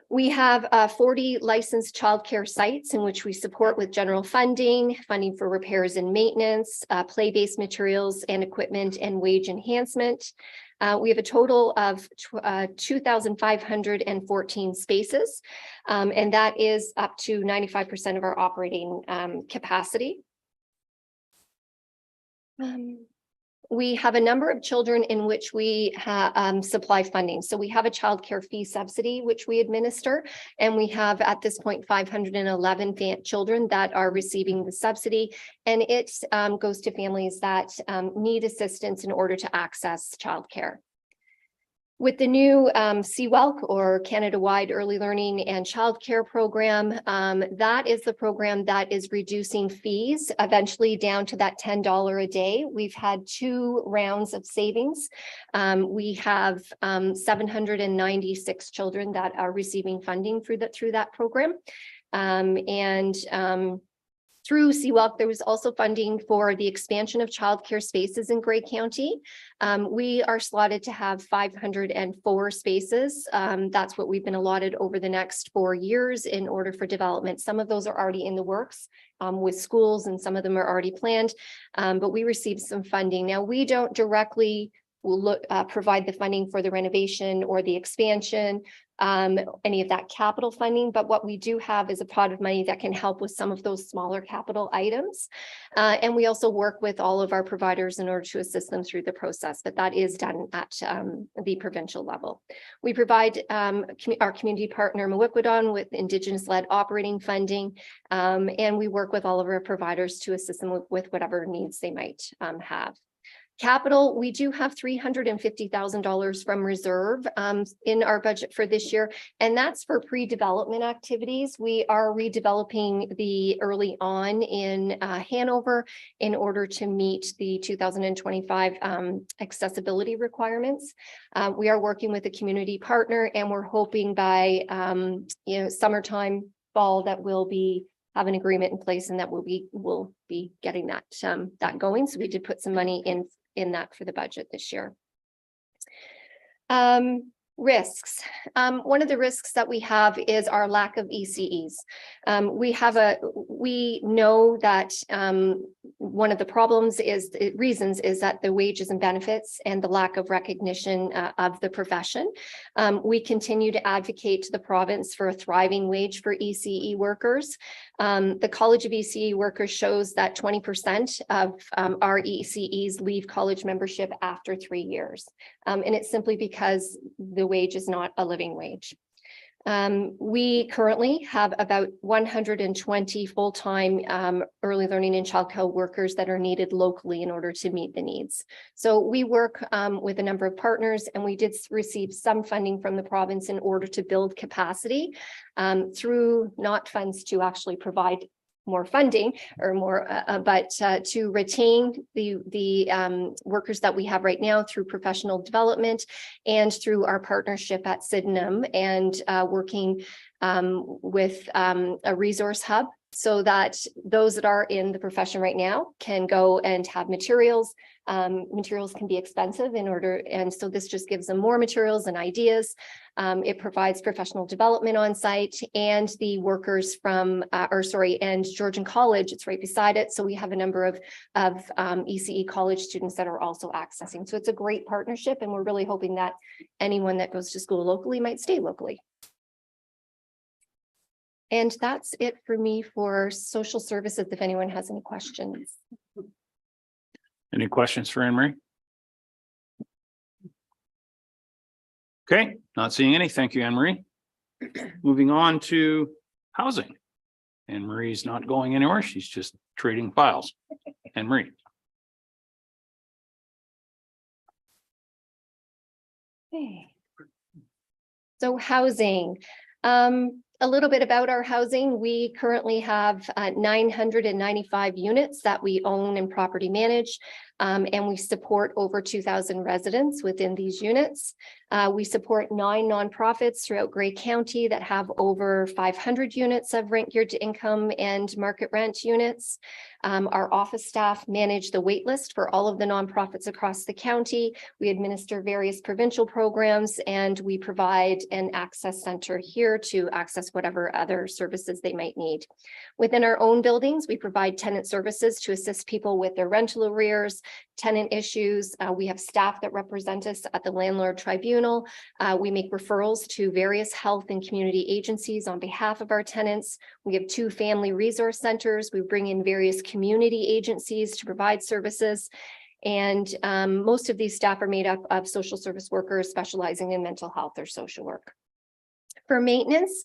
We have 40 licensed childcare sites in which we support with general funding for repairs and maintenance, play-based materials and equipment, and wage enhancement. We have a total of 2,514 spaces, and that is up to 95% of our operating capacity. We have a number of children in which we supply funding. So we have a child care fee subsidy, which we administer, and we have at this point 511 children that are receiving the subsidy, and it goes to families that need assistance in order to access child care. With the new CWELC or Canada-wide Early Learning and Childcare Program, that is the program that is reducing fees eventually down to that $10 a day. We've had 2 rounds of savings. We have 796 children that are receiving funding through that program. Through CWELC, there was also funding for the expansion of childcare spaces in Grey County. We are slotted to have 504 spaces. That's what we've been allotted over the next 4 years in order for development. Some of those are already in the works with schools, and some of them are already planned, but we received some funding. Now, we don't directly provide the funding for the renovation or the expansion, any of that capital funding, but what we do have is a pot of money that can help with some of those smaller capital items. And we also work with all of our providers in order to assist them through the process, but that is done at the provincial level. We provide our community partner Mawikwadon with Indigenous-led operating funding, and we work with all of our providers to assist them with whatever needs they might have. Capital, we do have $350,000 from reserve in our budget for this year, and that's for pre-development activities. We are redeveloping the early on in Hanover in order to meet the 2025 accessibility requirements. We are working with a community partner, and we're hoping by summertime, fall, that we'll have an agreement in place, and that we'll be getting that going. So we did put some money in that for the budget this year. Risks. One of the risks that we have is our lack of ECEs. We know that one of the reasons is that the wages and benefits and the lack of recognition of the profession. We continue to advocate to the province for a thriving wage for ECE workers. The College of ECE Workers shows that 20% of our ECEs leave college membership after 3 years. And it's simply because the wage is not a living wage. We currently have about 120 full-time early learning and childcare workers that are needed locally in order to meet the needs. So we work with a number of partners, and we did receive some funding from the province in order to build capacity through not funds to actually provide more funding or more, but to retain the workers that we have right now through professional development and through our partnership at Sydenham, and working with a resource hub, so that those that are in the profession right now can go and have materials. Materials can be expensive and so this just gives them more materials and ideas. It provides professional development on site, and the workers and Georgian College, it's right beside it. So we have a number of ECE college students that are also accessing. So it's a great partnership, and we're really hoping that anyone that goes to school locally might stay locally. And that's it for me for social services, if anyone has any questions. Any questions for Anne Marie? Okay, not seeing any. Thank you, Anne Marie. Moving on to housing. Anne Marie's not going anywhere. She's just trading files. Anne Marie. Okay. So housing. A little bit about our housing. We currently have 995 units that we own and property manage, and we support over 2,000 residents within these units. We support 9 nonprofits throughout Grey County that have over 500 units of rent geared to income and market rent units. Our office staff manage the wait list for all of the nonprofits across the county. We administer various provincial programs, and we provide an access center here to access whatever other services they might need. Within our own buildings, we provide tenant services to assist people with their rental arrears, tenant issues. We have staff that represent us at the landlord tribunal. We make referrals to various health and community agencies on behalf of our tenants. We have 2 family resource centers. We bring in various community agencies to provide services. And most of these staff are made up of social service workers specializing in mental health or social work. For maintenance,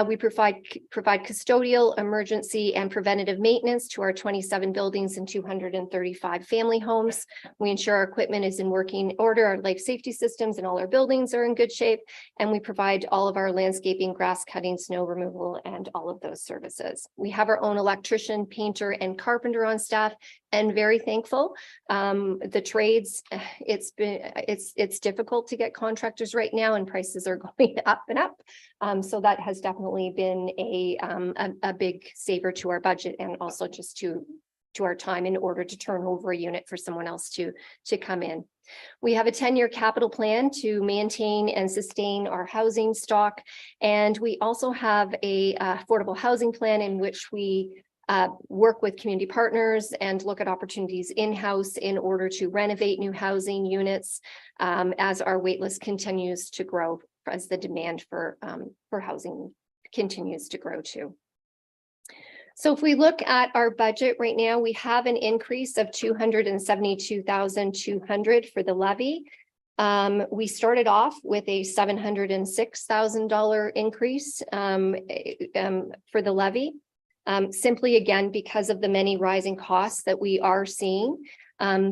we provide custodial, emergency, and preventative maintenance to our 27 buildings and 235 family homes. We ensure our equipment is in working order, our life safety systems and all our buildings are in good shape, and we provide all of our landscaping, grass cutting, snow removal, and all of those services. We have our own electrician, painter, and carpenter on staff, and very thankful. The trades, it's difficult to get contractors right now, and prices are going up and up. So that has definitely been a big saver to our budget, and also just to our time in order to turn over a unit for someone else to come in. We have a 10-year capital plan to maintain and sustain our housing stock. And we also have a affordable housing plan in which we work with community partners and look at opportunities in-house in order to renovate new housing units as our waitlist continues to grow, as the demand for housing continues to grow too. So if we look at our budget right now, we have an increase of $272,200 for the levy. We started off with a $706,000 increase for the levy. Simply again, because of the many rising costs that we are seeing.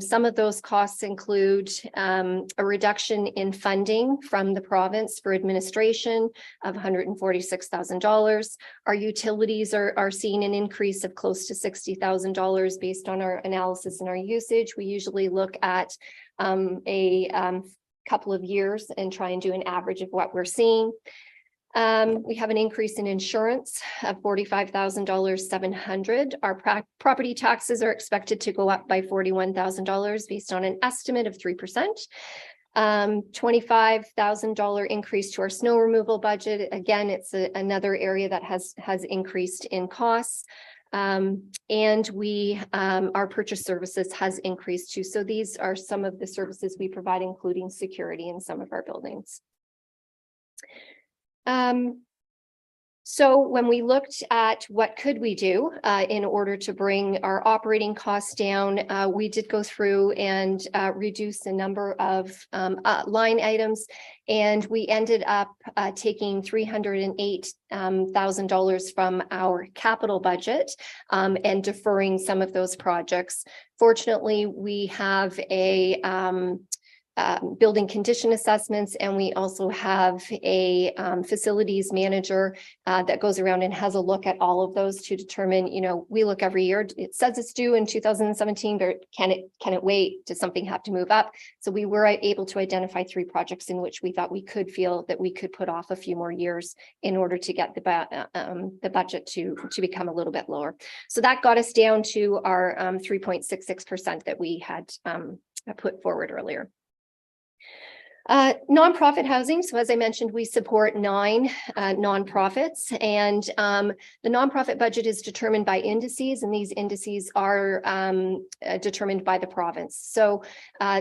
Some of those costs include a reduction in funding from the province for administration of $146,000. Our utilities are seeing an increase of close to $60,000 based on our analysis and our usage. We usually look at a couple of years and try and do an average of what we're seeing. We have an increase in insurance of $45,700. Our property taxes are expected to go up by $41,000 based on an estimate of 3%. $25,000 increase to our snow removal budget. Again, it's another area that has increased in costs. And our purchase services has increased too. So these are some of the services we provide, including security in some of our buildings. So when we looked at what could we do in order to bring our operating costs down, we did go through and reduce a number of line items, and we ended up taking $308,000 from our capital budget and deferring some of those projects. Fortunately, we have a building condition assessments, and we also have a facilities manager that goes around and has a look at all of those to determine, you know, we look every year, it says it's due in 2017, but can it wait? Does something have to move up? So we were able to identify 3 projects in which we thought we could feel that we could put off a few more years in order to get the budget to become a little bit lower. So that got us down to our 3.66% that we had put forward earlier. Nonprofit housing. So as I mentioned, we support 9 nonprofits, and the nonprofit budget is determined by indices, and these indices are determined by the province. So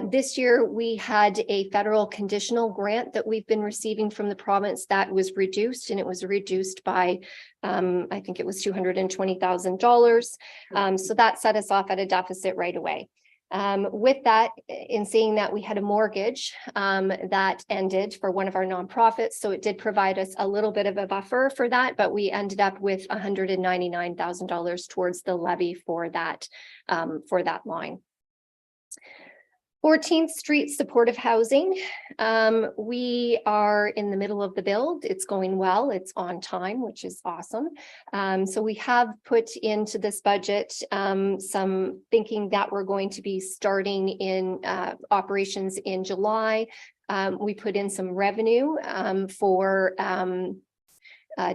this year we had a federal conditional grant that we've been receiving from the province that was reduced, and it was reduced by I think it was $220,000. So that set us off at a deficit right away. With that, in seeing that we had a mortgage that ended for one of our nonprofits, so it did provide us a little bit of a buffer for that, but we ended up with $199,000 towards the levy for that line. 14th Street supportive housing. We are in the middle of the build. It's going well. It's on time, which is awesome. So we have put into this budget some thinking that we're going to be starting in operations in July. We put in some revenue for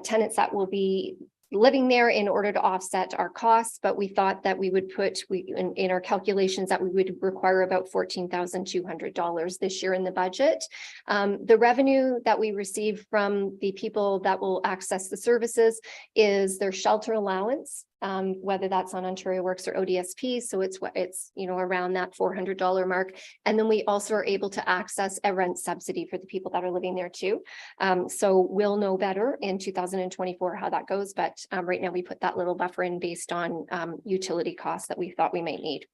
tenants that will be living there in order to offset our costs, but we thought that we would put in our calculations that we would require about $14,200 this year in the budget. The revenue that we receive from the people that will access the services is their shelter allowance, whether that's on Ontario Works or ODSP. So it's you know, around that $400 mark. And then we also are able to access a rent subsidy for the people that are living there too. So we'll know better in 2024 how that goes. But right now we put that little buffer in based on utility costs that we thought we might need.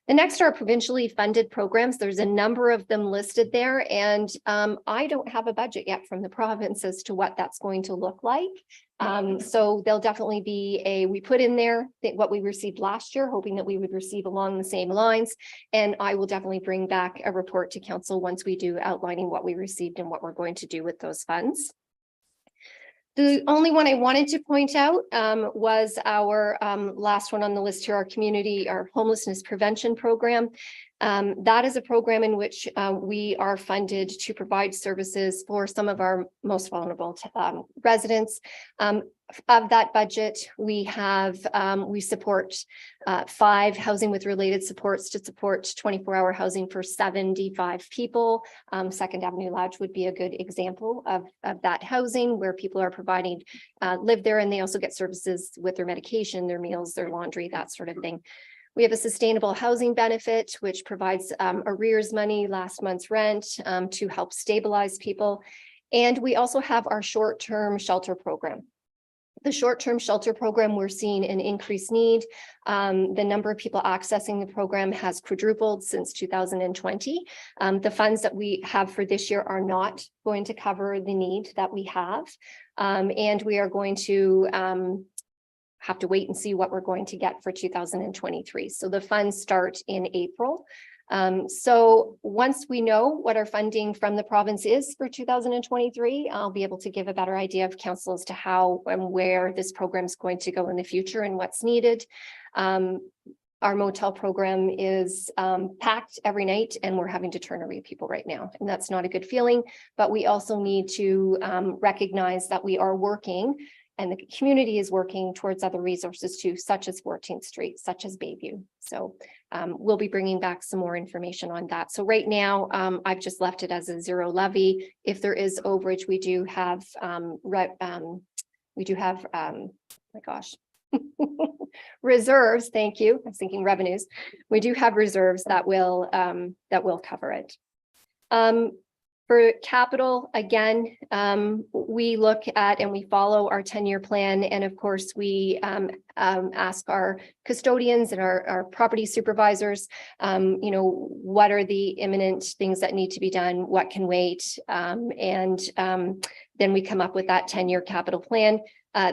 The next are provincially funded programs. There's a number of them listed there, and I don't have a budget yet from the province as to what that's going to look like. So there'll definitely be we put in there what we received last year, hoping that we would receive along the same lines. And I will definitely bring back a report to council once we do, outlining what we received and what we're going to do with those funds. The only one I wanted to point out was our last one on the list here, our homelessness prevention program. That is a program in which we are funded to provide services for some of our most vulnerable residents. Of that budget, we support 5 housing with related supports to support 24-hour housing for 75 people. Second Avenue Lodge would be a good example of that housing where people are providing, live there, and they also get services with their medication, their meals, their laundry, that sort of thing. We have a sustainable housing benefit, which provides arrears money, last month's rent, to help stabilize people. And we also have our short-term shelter program. The short-term shelter program, we're seeing an increased need. The number of people accessing the program has quadrupled since 2020. The funds that we have for this year are not going to cover the need that we have. And we are going to have to wait and see what we're going to get for 2023. So the funds start in April. So once we know what our funding from the province is for 2023, I'll be able to give a better idea of council as to how and where this program is going to go in the future and what's needed. Our motel program is packed every night, and we're having to turn away people right now. And that's not a good feeling, but we also need to recognize that we are working, and the community is working towards other resources too, such as 14th Street, such as Bayview. So we'll be bringing back some more information on that. So right now, I've just left it as a 0 levy. If there is overage, we do have, my gosh, reserves. Thank you. I was thinking revenues. We do have reserves that will cover it. For capital, again, we look at and we follow our 10-year plan. And of course, we ask our custodians and our property supervisors, what are the imminent things that need to be done? What can wait? And then we come up with that 10-year capital plan.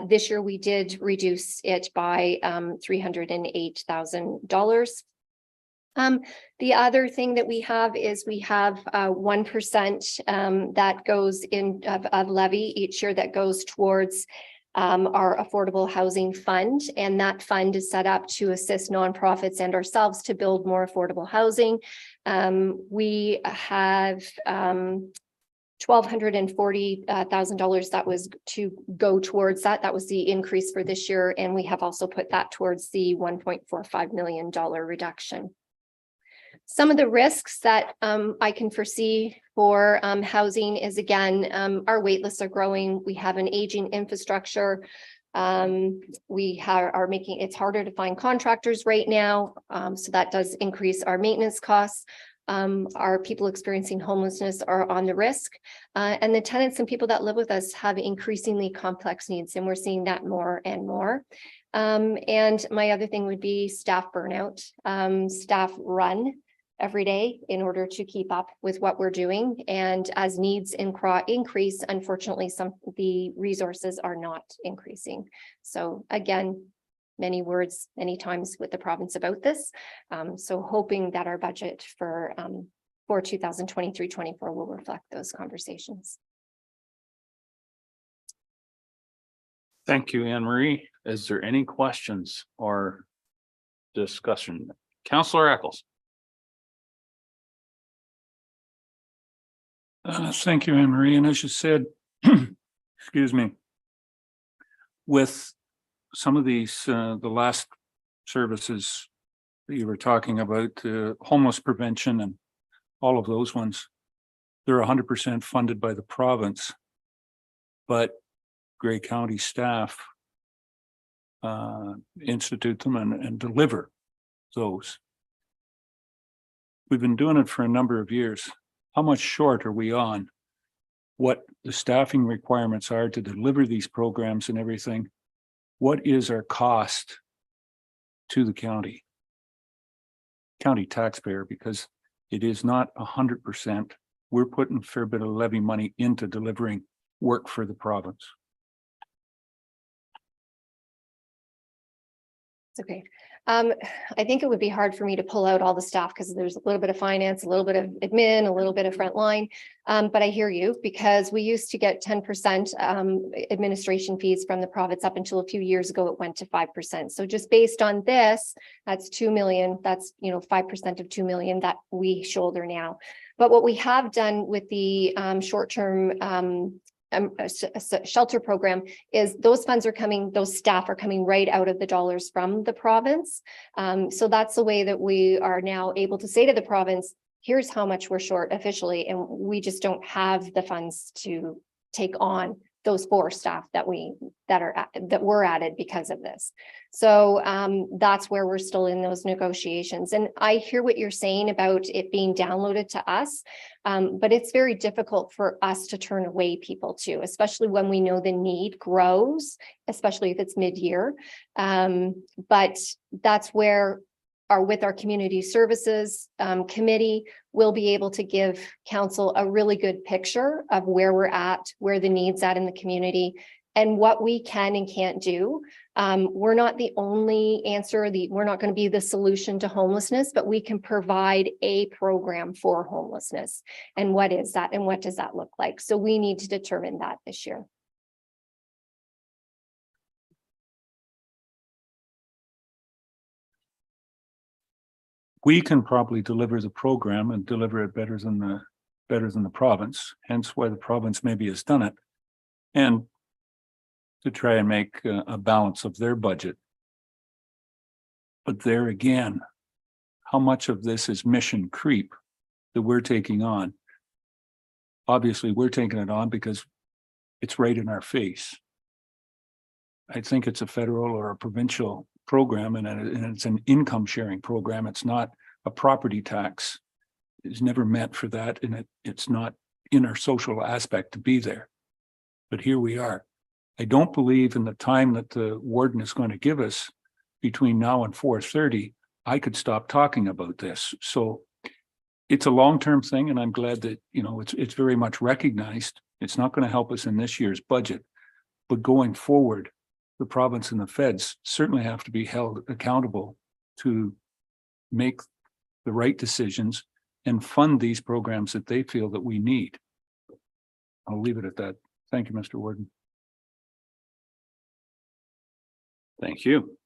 This year, we did reduce it by $308,000. The other thing that we have is we have 1% that goes in of levy each year that goes towards our affordable housing fund. And that fund is set up to assist nonprofits and ourselves to build more affordable housing. We have $1,240,000 that was to go towards that. That was the increase for this year. And we have also put that towards the $1.45 million reduction. Some of the risks that I can foresee for housing is, again, our wait lists are growing. We have an aging infrastructure. We are making it's harder to find contractors right now. So that does increase our maintenance costs. Our people experiencing homelessness are on the risk. And the tenants and people that live with us have increasingly complex needs, and we're seeing that more and more. And my other thing would be staff burnout. Staff run every day in order to keep up with what we're doing. And as needs increase, unfortunately, the resources are not increasing. So again, many words, many times with the province about this. So hoping that our budget for 2023-24 will reflect those conversations. Thank you, Anne Marie. Is there any questions or discussion? Councillor Eccles. Thank you, Anne Marie. And as you said, excuse me, with some of these, the last services that you were talking about, homeless prevention and all of those ones, they're 100% funded by the province, but Grey County staff institute them and deliver those. We've been doing it for a number of years. How much short are we on what the staffing requirements are to deliver these programs and everything? What is our cost to the county? county taxpayer because it is not 100%. We're putting a fair bit of levy money into delivering work for the province. It's okay. I think it would be hard for me to pull out all the stuff because there's a little bit of finance, a little bit of admin, a little bit of frontline. But I hear you because we used to get 10% administration fees from the province. Up until a few years ago, it went to 5%. So just based on this, that's 2 million. That's 5% of 2 million that we shoulder now. But what we have done with the short-term shelter program is those funds are coming, those staff are coming right out of the dollars from the province. So that's the way that we are now able to say to the province, here's how much we're short officially, and we just don't have the funds to take on those 4 staff that were added because of this. So that's where we're still in those negotiations. And I hear what you're saying about it being downloaded to us, but it's very difficult for us to turn away people too, especially when we know the need grows, especially if it's mid-year. But that's where with our community services committee, we'll be able to give council a really good picture of where we're at, where the needs at in the community, and what we can and can't do. We're not the only answer. We're not going to be the solution to homelessness, but we can provide a program for homelessness. And what is that? And what does that look like? So we need to determine that this year. We can probably deliver the program and deliver it better than the province, hence why the province maybe has done it. And to try and make a balance of their budget. But there again, how much of this is mission creep that we're taking on? Obviously, we're taking it on because it's right in our face. I think it's a federal or a provincial program, and it's an income sharing program. It's not a property tax. It's never meant for that, and it's not in our social aspect to be there. But here we are. I don't believe in the time that the warden is going to give us between now and 4:30, I could stop talking about this. So it's a long-term thing, and I'm glad that it's very much recognized. It's not going to help us in this year's budget, but going forward, the province and the feds certainly have to be held accountable to make the right decisions and fund these programs that they feel that we need. I'll leave it at that. Thank you, Mr. Warden. Thank you.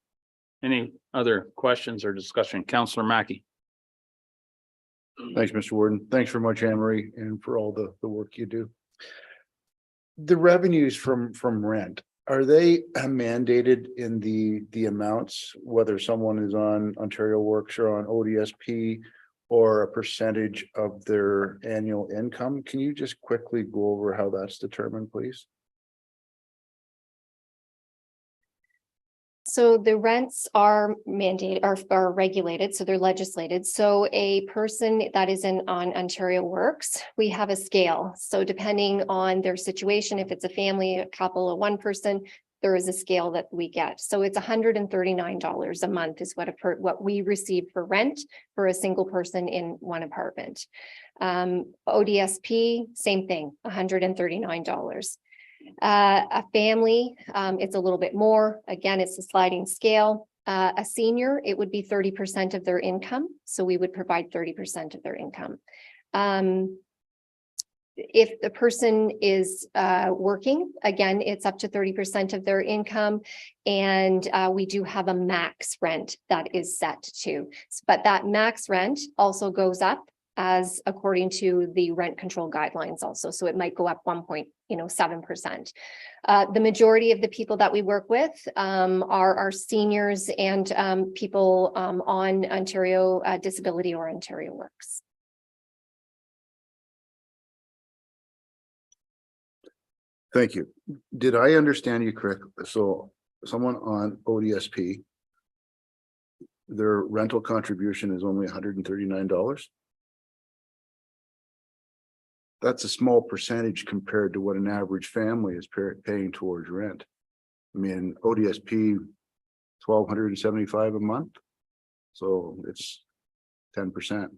Any other questions or discussion? Councillor Mackey. Thanks, Mr. Warden. Thanks very much, Anne Marie, and for all the work you do. The revenues from rent, are they mandated in the amounts, whether someone is on Ontario Works or on ODSP, or a percentage of their annual income? Can you just quickly go over how that's determined, please? So the rents are mandated, are regulated, so they're legislated. So a person that is on Ontario Works, we have a scale. So depending on their situation, if it's a family, a couple, or one person, there is a scale that we get. So it's $139 a month is what we receive for rent for a single person in one apartment. ODSP, same thing, $139. A family, it's a little bit more. Again, it's a sliding scale. A senior, it would be 30% of their income. So we would provide 30% of their income. If the person is working, again, it's up to 30% of their income. And we do have a max rent that is set to. But that max rent also goes up as according to the rent control guidelines also. So it might go up 1.7%. The majority of the people that we work with are our seniors and people on Ontario Disability or Ontario Works. Thank you. Did I understand you correctly? So someone on ODSP, their rental contribution is only $139. That's a small percentage compared to what an average family is paying towards rent. I mean, ODSP, $1,275 a month. So it's 10%.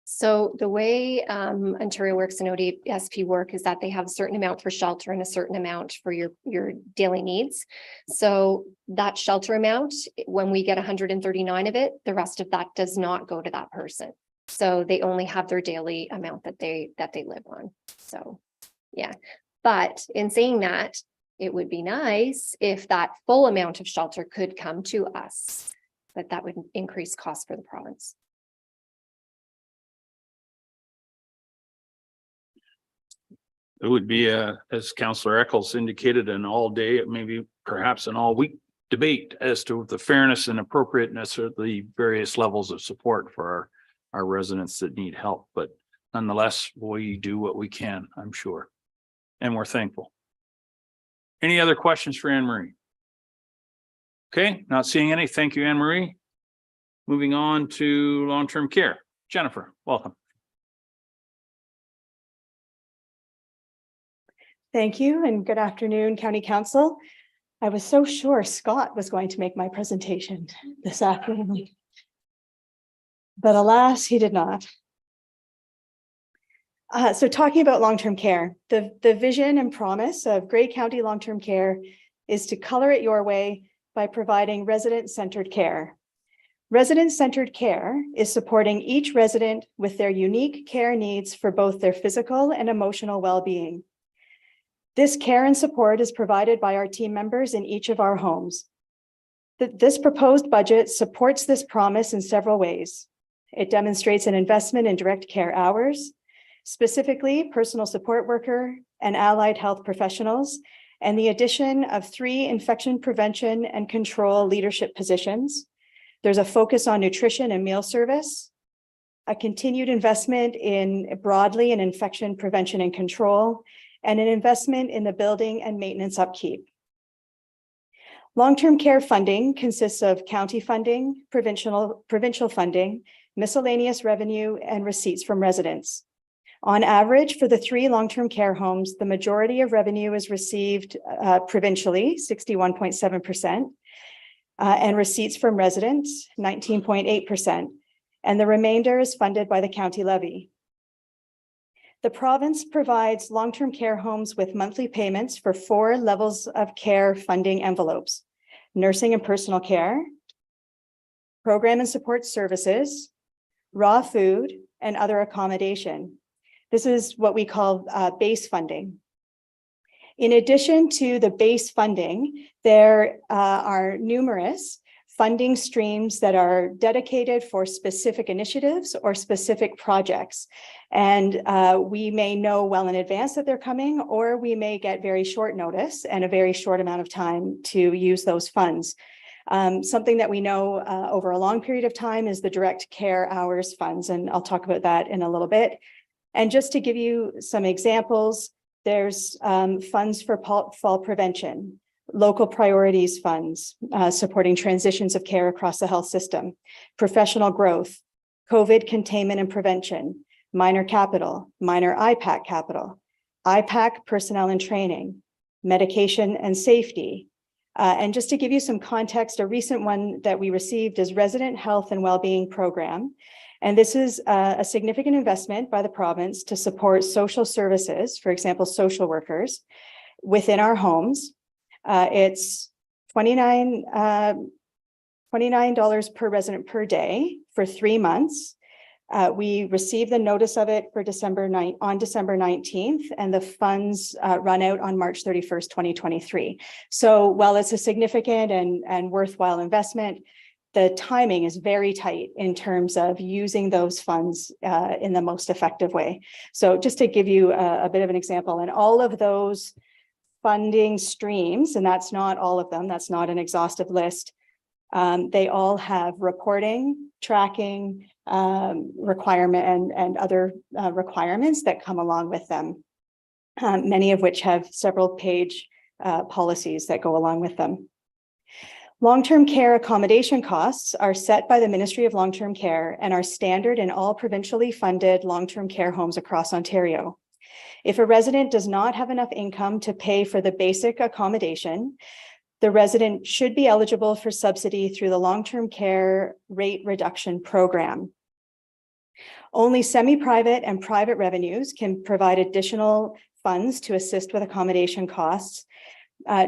So the way Ontario Works and ODSP work is that they have a certain amount for shelter and a certain amount for your daily needs. So that shelter amount, when we get 139 of it, the rest of that does not go to that person. So they only have their daily amount that they live on. So yeah, but in saying that, it would be nice if that full amount of shelter could come to us, but that would increase costs for the province. It would be as Councillor Eccles indicated, an all day, maybe perhaps an all week debate as to the fairness and appropriateness of the various levels of support for our residents that need help. But nonetheless, we do what we can, I'm sure. And we're thankful. Any other questions for Anne Marie? Okay, not seeing any. Thank you, Anne Marie. Moving on to long-term care. Jennifer, welcome. Thank you and good afternoon, County Council. I was so sure Scott was going to make my presentation this afternoon, but alas, he did not. So talking about long-term care, the vision and promise of Grey County Long-Term Care is to color it your way by providing resident-centered care. Resident-centered care is supporting each resident with their unique care needs for both their physical and emotional well-being. This care and support is provided by our team members in each of our homes. This proposed budget supports this promise in several ways. It demonstrates an investment in direct care hours, specifically personal support worker and allied health professionals, and the addition of 3 infection prevention and control leadership positions. There's a focus on nutrition and meal service, a continued investment in broadly in infection prevention and control, and an investment in the building and maintenance upkeep. Long-term care funding consists of county funding, provincial funding, miscellaneous revenue, and receipts from residents. On average, for the 3 long-term care homes, the majority of revenue is received provincially, 61.7%, and receipts from residents, 19.8%, and the remainder is funded by the county levy. The province provides long-term care homes with monthly payments for 4 levels of care funding envelopes: nursing and personal care, program and support services, raw food, and other accommodation. This is what we call base funding. In addition to the base funding, there are numerous funding streams that are dedicated for specific initiatives or specific projects. And we may know well in advance that they're coming, or we may get very short notice and a very short amount of time to use those funds. Something that we know over a long period of time is the direct care hours funds, and I'll talk about that in a little bit. And just to give you some examples, there's funds for fall prevention, local priorities funds, supporting transitions of care across the health system, professional growth, COVID containment and prevention, minor capital, minor IPAC capital, IPAC personnel and training, medication and safety. And just to give you some context, a recent one that we received is Resident Health and Wellbeing Program. And this is a significant investment by the province to support social services, for example, social workers within our homes. It's $29 per resident per day for 3 months. We received the notice of it for on December 19th, and the funds run out on March 31st, 2023. So while it's a significant and worthwhile investment, the timing is very tight in terms of using those funds in the most effective way. So just to give you a bit of an example, and all of those funding streams, and that's not all of them, that's not an exhaustive list, they all have reporting, tracking, requirement and other requirements that come along with them, many of which have several page policies that go along with them. Long-term care accommodation costs are set by the Ministry of Long-Term Care and are standard in all provincially funded long-term care homes across Ontario. If a resident does not have enough income to pay for the basic accommodation, The resident should be eligible for subsidy through the long-term care rate reduction program. Only semi-private and private revenues can provide additional funds to assist with accommodation costs.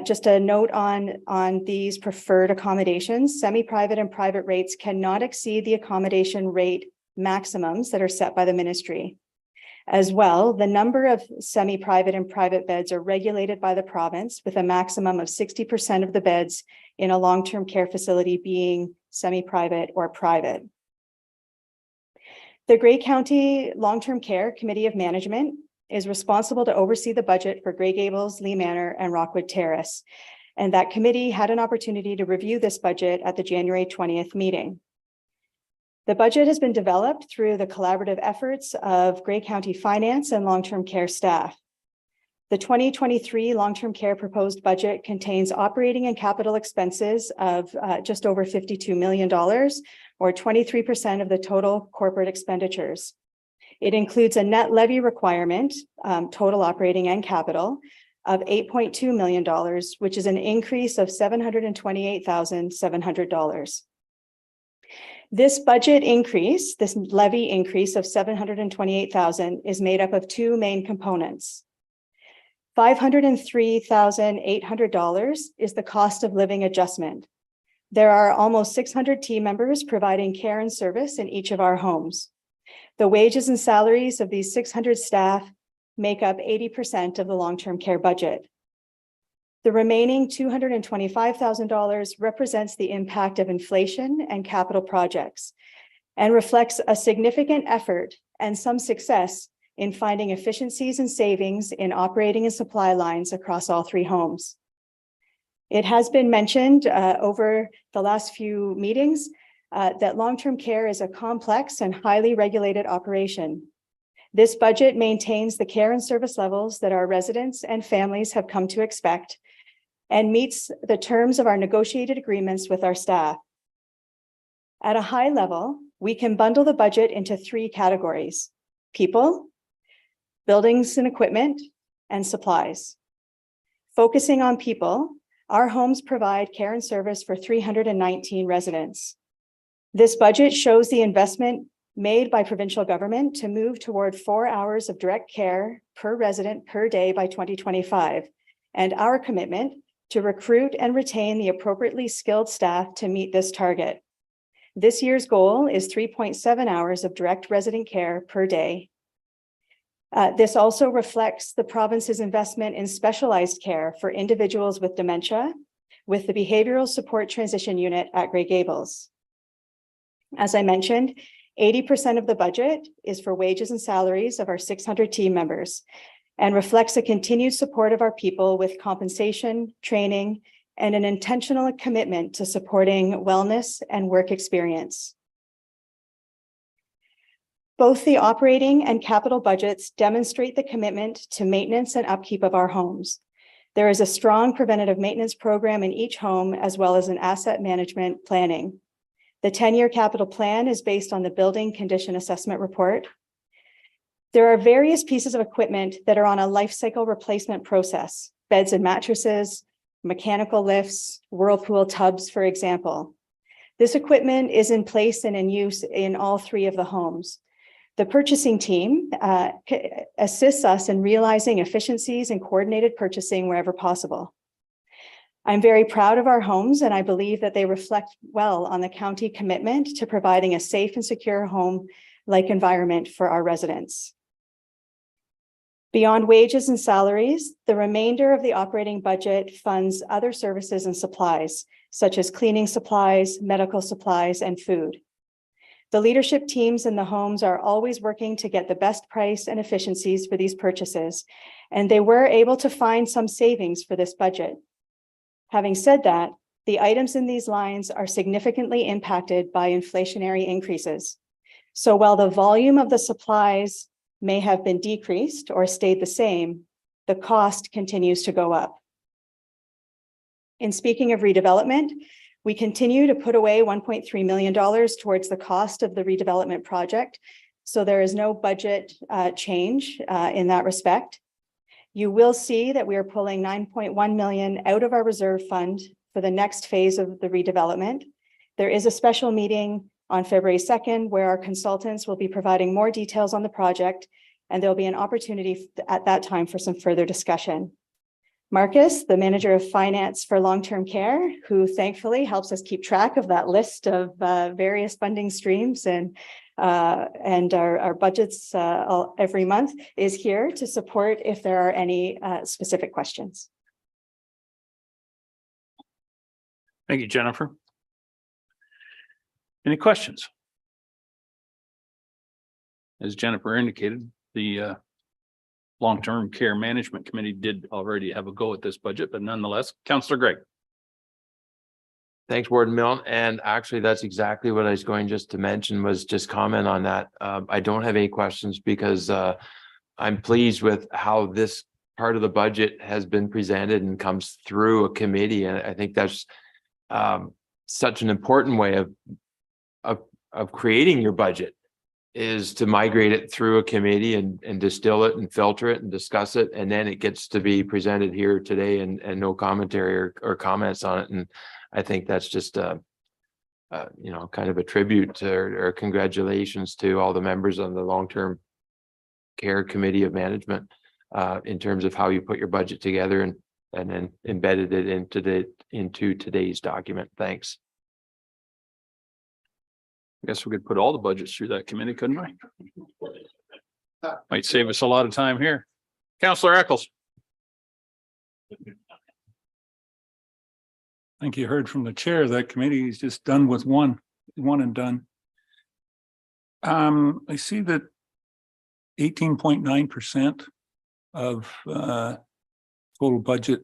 Just a note on these preferred accommodations, semi-private and private rates cannot exceed the accommodation rate maximums that are set by the ministry. As well, the number of semi-private and private beds are regulated by the province, with a maximum of 60% of the beds in a long-term care facility being semi-private or private. The Grey County Long-Term Care Committee of Management is responsible to oversee the budget for Grey Gables, Lee Manor, and Rockwood Terrace. And that committee had an opportunity to review this budget at the January 20th meeting. The budget has been developed through the collaborative efforts of Grey County Finance and long-term care staff. The 2023 long-term care proposed budget contains operating and capital expenses of just over $52 million, or 23% of the total corporate expenditures. It includes a net levy requirement, total operating and capital, of $8.2 million, which is an increase of $728,700. This budget increase, this levy increase of $728,000 is made up of two main components. $503,800 is the cost of living adjustment. There are almost 600 team members providing care and service in each of our homes. The wages and salaries of these 600 staff make up 80% of the long-term care budget. The remaining $225,000 represents the impact of inflation and capital projects and reflects a significant effort and some success in finding efficiencies and savings in operating and supply lines across all three homes. It has been mentioned over the last few meetings that long-term care is a complex and highly regulated operation. This budget maintains the care and service levels that our residents and families have come to expect and meets the terms of our negotiated agreements with our staff. At a high level, we can bundle the budget into three categories: people, buildings and equipment, and supplies. Focusing on people, our homes provide care and service for 319 residents. This budget shows the investment made by provincial government to move toward 4 hours of direct care per resident per day by 2025, and our commitment to recruit and retain the appropriately skilled staff to meet this target. This year's goal is 3.7 hours of direct resident care per day. This also reflects the province's investment in specialized care for individuals with dementia with the Behavioral Support Transition Unit at Grey Gables. As I mentioned, 80% of the budget is for wages and salaries of our 600 team members and reflects a continued support of our people with compensation, training, and an intentional commitment to supporting wellness and work experience. Both the operating and capital budgets demonstrate the commitment to maintenance and upkeep of our homes. There is a strong preventative maintenance program in each home, as well as an asset management planning. The 10-year capital plan is based on the Building Condition Assessment Report. There are various pieces of equipment that are on a life cycle replacement process: beds and mattresses, mechanical lifts, whirlpool tubs, for example. This equipment is in place and in use in all three of the homes. The purchasing team assists us in realizing efficiencies and coordinated purchasing wherever possible. I'm very proud of our homes, and I believe that they reflect well on the county commitment to providing a safe and secure home-like environment for our residents. Beyond wages and salaries, the remainder of the operating budget funds other services and supplies, such as cleaning supplies, medical supplies, and food. The leadership teams in the homes are always working to get the best price and efficiencies for these purchases, and they were able to find some savings for this budget. Having said that, the items in these lines are significantly impacted by inflationary increases. So while the volume of the supplies may have been decreased or stayed the same, the cost continues to go up. In speaking of redevelopment, we continue to put away $1.3 million towards the cost of the redevelopment project, so there is no budget change in that respect. You will see that we are pulling $9.1 million out of our reserve fund for the next phase of the redevelopment. There is a special meeting on February 2nd where our consultants will be providing more details on the project, and there'll be an opportunity at that time for some further discussion. Marcus, the manager of finance for long-term care, who thankfully helps us keep track of that list of various funding streams and our budgets every month, is here to support if there are any specific questions. Thank you, Jennifer. Any questions? As Jennifer indicated, the Long-Term Care Management Committee did already have a go at this budget, but nonetheless, Councillor Greg. Thanks, Warden Milne. And actually, that's exactly what I was going just to mention, was just comment on that. I don't have any questions because I'm pleased with how this part of the budget has been presented and comes through a committee. And I think that's such an important way of creating your budget, is to migrate it through a committee and distill it and filter it and discuss it. And then it gets to be presented here today and no commentary or comments on it. And I think that's just kind of a tribute to, or congratulations to all the members on the Long-Term Care Committee of Management in terms of how you put your budget together and then embedded it into today's document. Thanks. I guess we could put all the budgets through that committee, couldn't we? Might save us a lot of time here. Councillor Eccles. I think you heard from the chair, that committee is just done with one and done. I see that 18.9% of total budget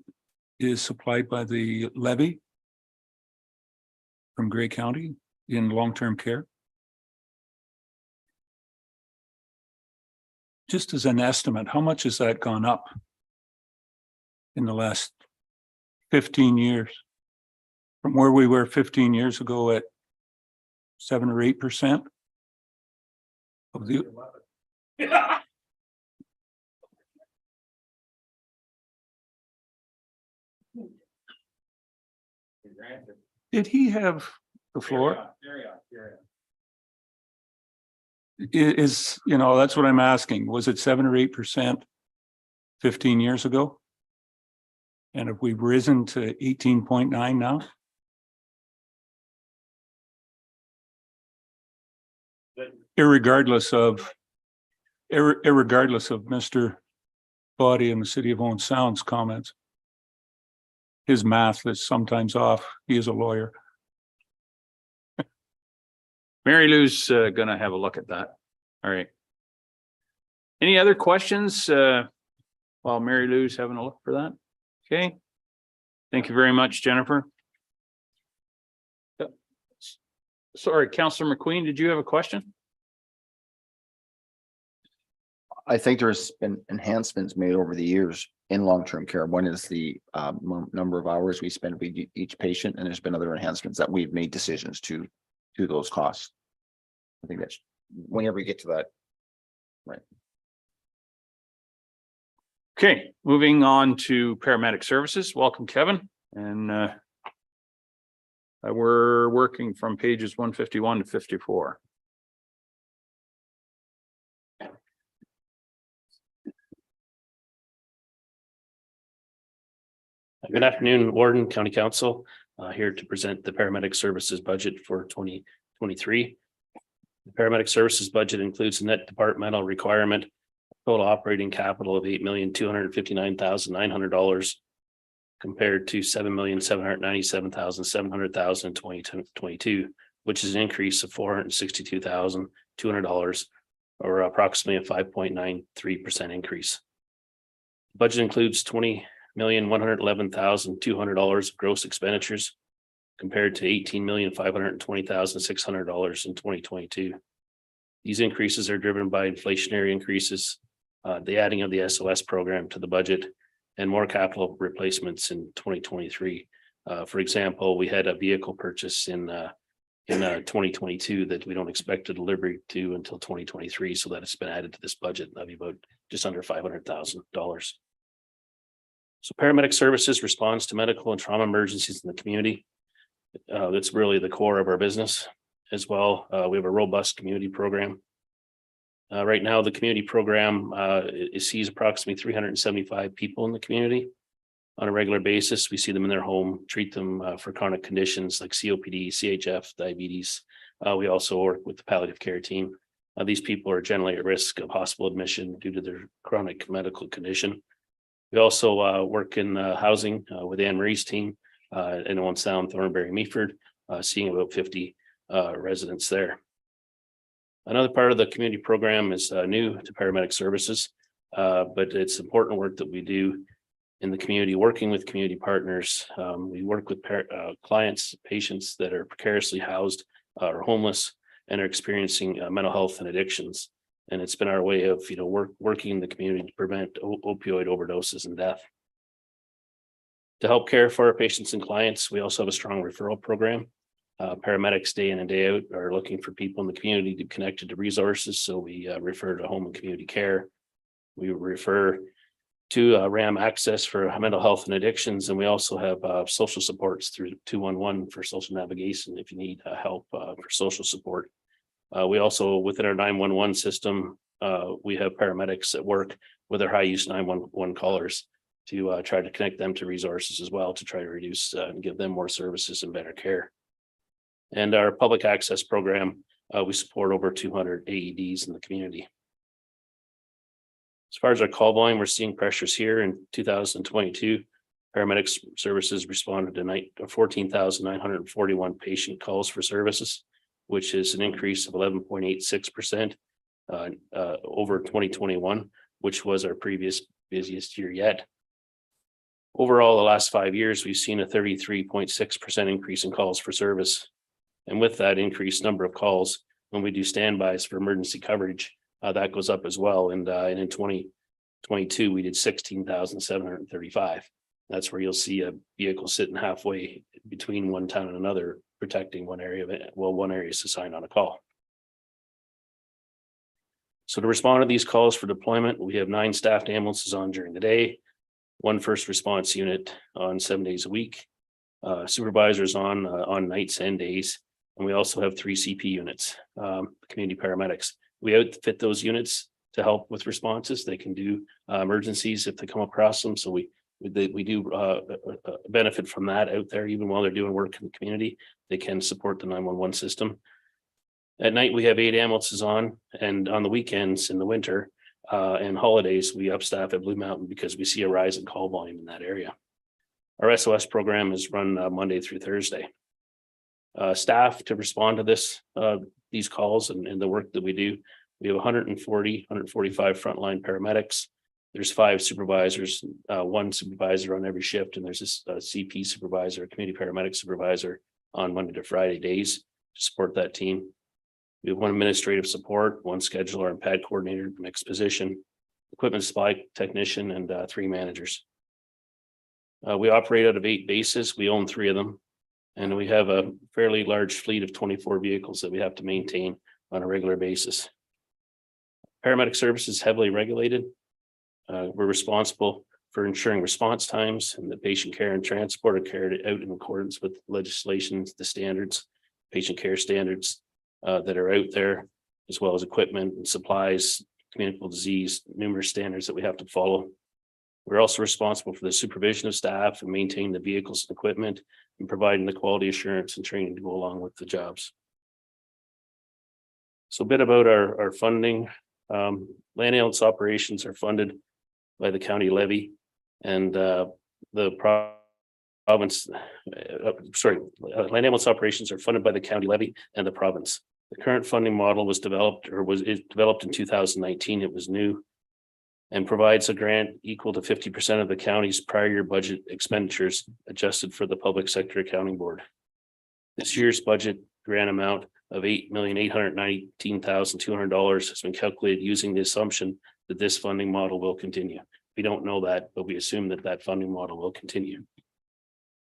is supplied by the levy from Grey County in long-term care. Just as an estimate, how much has that gone up in the last 15 years? From where we were 15 years ago at 7 or 8% of the. Did he have the floor? Is, that's what I'm asking. Was it 7 or 8% 15 years ago? And have we risen to 18.9 now? Irregardless of Mr. Body and the City of Owen Sound's comments. His math is sometimes off. He is a lawyer. Mary Lou's gonna have a look at that. All right. Any other questions while Mary Lou's having a look for that? Okay. Thank you very much, Jennifer. Sorry, Councillor McQueen, did you have a question? I think there's been enhancements made over the years in long-term care. One is the number of hours we spend with each patient, and there's been other enhancements that we've made decisions to those costs. I think that's whenever we get to that. Right. Okay, moving on to paramedic services. Welcome, Kevin. And we're working from pages 151 to 54. Good afternoon, Warden, County Council, here to present the paramedic services budget for 2023. The paramedic services budget includes a net departmental requirement, total operating capital of $8,259,900 compared to $7,797,700 in 2022, which is an increase of $462,200 or approximately a 5.93% increase. The budget includes $20,111,200 of gross expenditures compared to $18,520,600 in 2022. These increases are driven by inflationary increases, the adding of the SOS program to the budget, and more capital replacements in 2023. For example, we had a vehicle purchase in 2022 that we don't expect a delivery to until 2023, so that it's been added to this budget. That'd be about just under $500,000. So paramedic services responds to medical and trauma emergencies in the community. That's really the core of our business as well. We have a robust community program. Right now, the community program it sees approximately 375 people in the community on a regular basis. We see them in their home, treat them for chronic conditions like COPD, CHF, diabetes. We also work with the palliative care team. These people are generally at risk of hospital admission due to their chronic medical condition. We also work in housing with Anne Marie's team in Owen Sound, Thornbury, Meaford, seeing about 50 residents there. Another part of the community program is new to paramedic services, but it's important work that we do in the community, working with community partners. We work with clients, patients that are precariously housed or homeless and are experiencing mental health and addictions. And it's been our way of, working in the community to prevent opioid overdoses and death. To help care for our patients and clients, we also have a strong referral program. Paramedics day in and day out are looking for people in the community to connect to resources. So we refer to home and community care. We refer to RAM Access for mental health and addictions. And we also have social supports through 211 for social navigation if you need help for social support. We also, within our 911 system, we have paramedics that work with our high use 911 callers to try to connect them to resources as well to try to reduce and give them more services and better care. And our public access program, we support over 200 AEDs in the community. As far as our call volume, we're seeing pressures here in 2022. Paramedic services responded to 14,941 patient calls for services, which is an increase of 11.86% over 2021, which was our previous busiest year yet. Overall, the last 5 years, we've seen a 33.6% increase in calls for service. And with that increased number of calls, when we do standbys for emergency coverage, that goes up as well. And in 2022, we did 16,735. That's where you'll see a vehicle sitting halfway between one town and another, protecting one area of it. Well, one area is assigned on a call. So to respond to these calls for deployment, we have 9 staffed ambulances on during the day, 1 first response unit on 7 days a week, supervisors on nights and days. And we also have 3 CP units, community paramedics. We outfit those units to help with responses. They can do emergencies if they come across them. So we do benefit from that out there, even while they're doing work in the community. They can support the 911 system. At night, we have 8 ambulances on, and on the weekends in the winter and holidays, we upstaff at Blue Mountain because we see a rise in call volume in that area. Our SOS program is run Monday through Thursday. Staff to respond to these calls and the work that we do. We have 145 frontline paramedics. There's 5 supervisors, 1 supervisor on every shift, and there's a CP supervisor, a community paramedic supervisor on Monday to Friday days to support that team. We have 1 administrative support, 1 scheduler and pad coordinator, mixed position, equipment supply technician, and 3 managers. We operate out of 8 bases. We own 3 of them. And we have a fairly large fleet of 24 vehicles that we have to maintain on a regular basis. Paramedic service is heavily regulated. We're responsible for ensuring response times and that patient care and transport are carried out in accordance with legislation, the standards, patient care standards that are out there, as well as equipment and supplies, communicable disease, numerous standards that we have to follow. We're also responsible for the supervision of staff and maintaining the vehicles and equipment and providing the quality assurance and training to go along with the jobs. So a bit about our funding. Land ambulance operations are funded by the county levy, and the province, land ambulance operations are funded by the county levy and the province. The current funding model was developed in 2019. It was new and provides a grant equal to 50% of the county's prior year budget expenditures adjusted for the Public Sector Accounting Board. This year's budget grant amount of $8,819,200 has been calculated using the assumption that this funding model will continue. We don't know that, but we assume that that funding model will continue.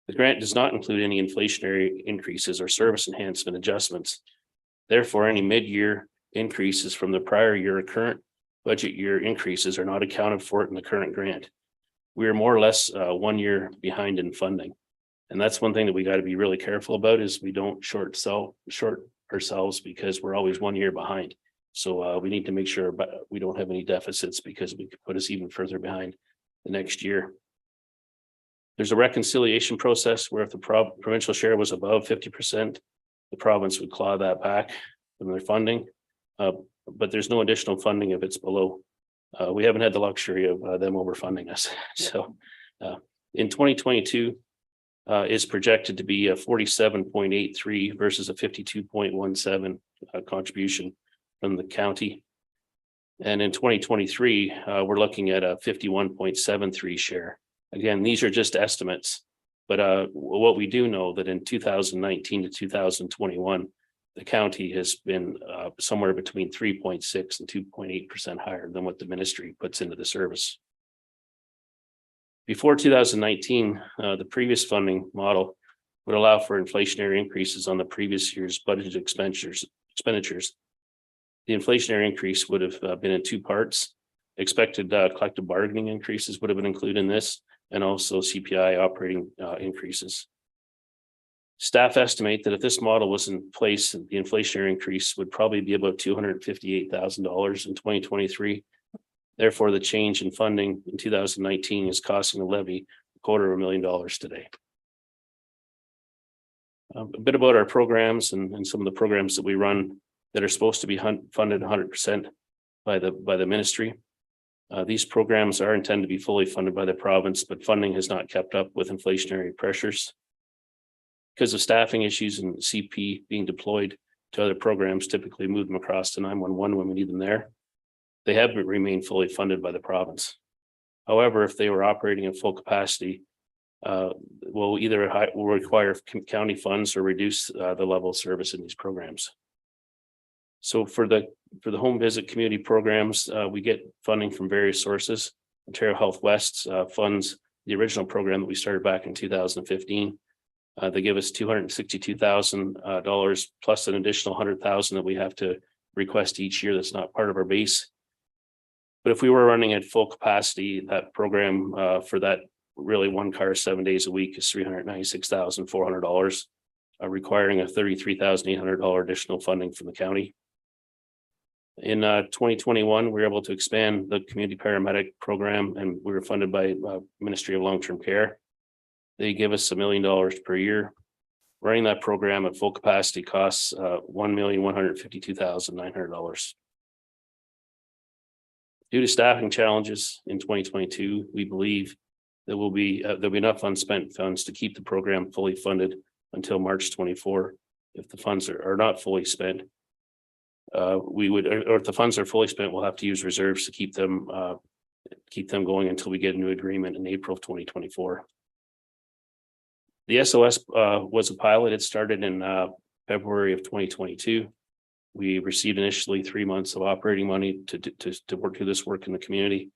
The grant does not include any inflationary increases or service enhancement adjustments. Therefore, any mid-year increases from the prior year or current budget year increases are not accounted for in the current grant. we are more or less 1 year behind in funding. And that's one thing that we got to be really careful about is we don't short ourselves because we're always 1 year behind. So we need to make sure we don't have any deficits because we could put us even further behind the next year. There's a reconciliation process where if the provincial share was above 50%, the province would claw that back from their funding. But there's no additional funding if it's below. We haven't had the luxury of them overfunding us. So in 2022 is projected to be a 47.83 versus a 52.17 contribution from the county. And in 2023, we're looking at a 51.73 share. Again, these are just estimates, but what we do know that in 2019 to 2021, the county has been somewhere between 3.6 and 2.8% higher than what the ministry puts into the service. Before 2019, the previous funding model would allow for inflationary increases on the previous year's budgeted expenditures. The inflationary increase would have been in two parts. Expected collective bargaining increases would have been included in this, and also CPI operating increases. Staff estimate that if this model was in place, the inflationary increase would probably be about $258,000 in 2023. Therefore, the change in funding in 2019 is costing the levy $250,000 today. A bit about our programs and some of the programs that we run that are supposed to be funded 100% by the ministry. These programs are intended to be fully funded by the province, but funding has not kept up with inflationary pressures. Because of staffing issues and CP being deployed to other programs, typically move them across to 911 when we need them there. They haven't remained fully funded by the province. However, if they were operating at full capacity, will require county funds or reduce the level of service in these programs. So for the home visit community programs, we get funding from various sources. Ontario Health West funds the original program that we started back in 2015. They give us $262,000 plus an additional $100,000 that we have to request each year. That's not part of our base. But if we were running at full capacity, that program for that really one car 7 days a week is $396,400, requiring a $33,800 additional funding from the county. In 2021, we were able to expand the community paramedic program, and we were funded by Ministry of Long-Term Care. They give us $1 million per year. Running that program at full capacity costs $1,152,900. Due to staffing challenges in 2022, we believe there will be there'll be enough unspent funds to keep the program fully funded until March 24. If the funds are not fully spent, if the funds are fully spent, we'll have to use reserves to keep them going until we get a new agreement in April of 2024. The SOS was a pilot. It started in February of 2022. We received initially 3 months of operating money to work through this work in the community.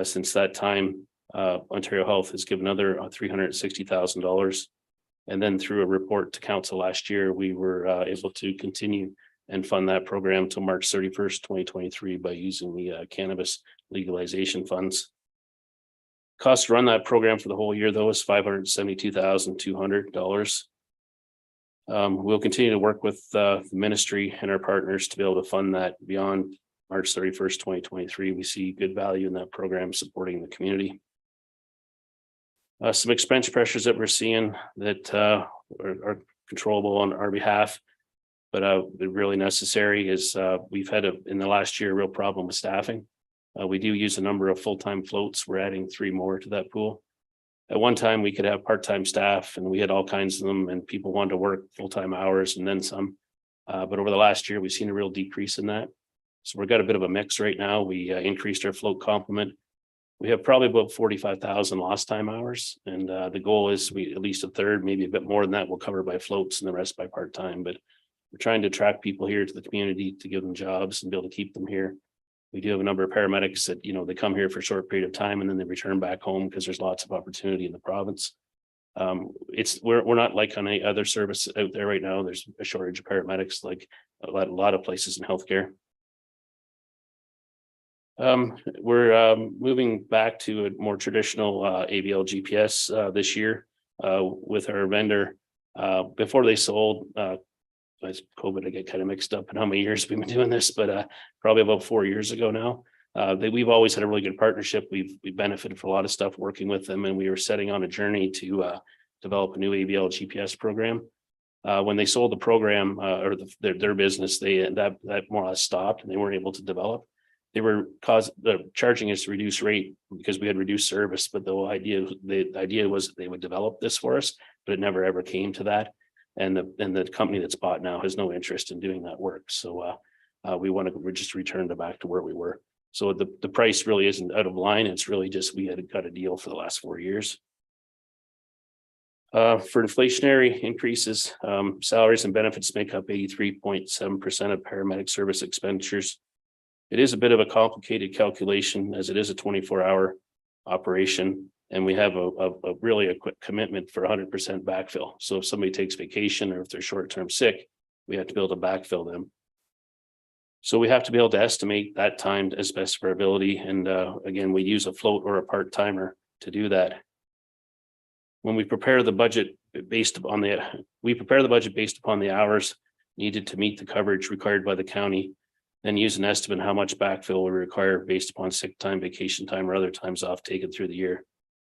Since that time, Ontario Health has given another $360,000. And then through a report to council last year, we were able to continue and fund that program till March 31st, 2023 by using the cannabis legalization funds. Cost to run that program for the whole year, though, is $572,200. We'll continue to work with the ministry and our partners to be able to fund that beyond March 31st, 2023. We see good value in that program supporting the community. Some expense pressures that we're seeing that are controllable on our behalf, but really necessary is we've had in the last year a real problem with staffing. We do use a number of full-time floats. We're adding 3 more to that pool. At one time, we could have part-time staff and we had all kinds of them and people wanted to work full-time hours and then some. But over the last year, we've seen a real decrease in that. So we've got a bit of a mix right now. We increased our float complement. We have probably about 45,000 lost time hours. And the goal is at least a third, maybe a bit more than that, will cover by floats and the rest by part-time. But we're trying to attract people here to the community to give them jobs and be able to keep them here. We do have a number of paramedics that, they come here for a short period of time and then they return back home because there's lots of opportunity in the province. We're not like on any other service out there right now. There's a shortage of paramedics like a lot of places in healthcare. We're moving back to a more traditional ABL GPS this year with our vendor. Before they sold, as COVID, I get kind of mixed up in how many years we've been doing this, but probably about 4 years ago now. We've always had a really good partnership. We've benefited from a lot of stuff working with them, and we were setting on a journey to develop a new ABL GPS program. When they sold the program or their business, that more or less stopped, and they weren't able to develop. They were charging us to reduce rate because we had reduced service, but the idea was that they would develop this for us, but it never ever came to that. And the company that's bought now has no interest in doing that work. So we want to just return back to where we were. So the price really isn't out of line. It's really just we had got a deal for the last 4 years. For inflationary increases, salaries and benefits make up 83.7% of paramedic service expenditures. It is a bit of a complicated calculation as it is a 24-hour operation, and we have a really quick commitment for 100% backfill. So if somebody takes vacation or if they're short-term sick, we have to be able to backfill them. So we have to be able to estimate that time as best of our ability. And again, we use a float or a part-timer to do that. When we prepare the budget based upon the hours needed to meet the coverage required by the county, then use an estimate how much backfill we require based upon sick time, vacation time, or other times off taken through the year.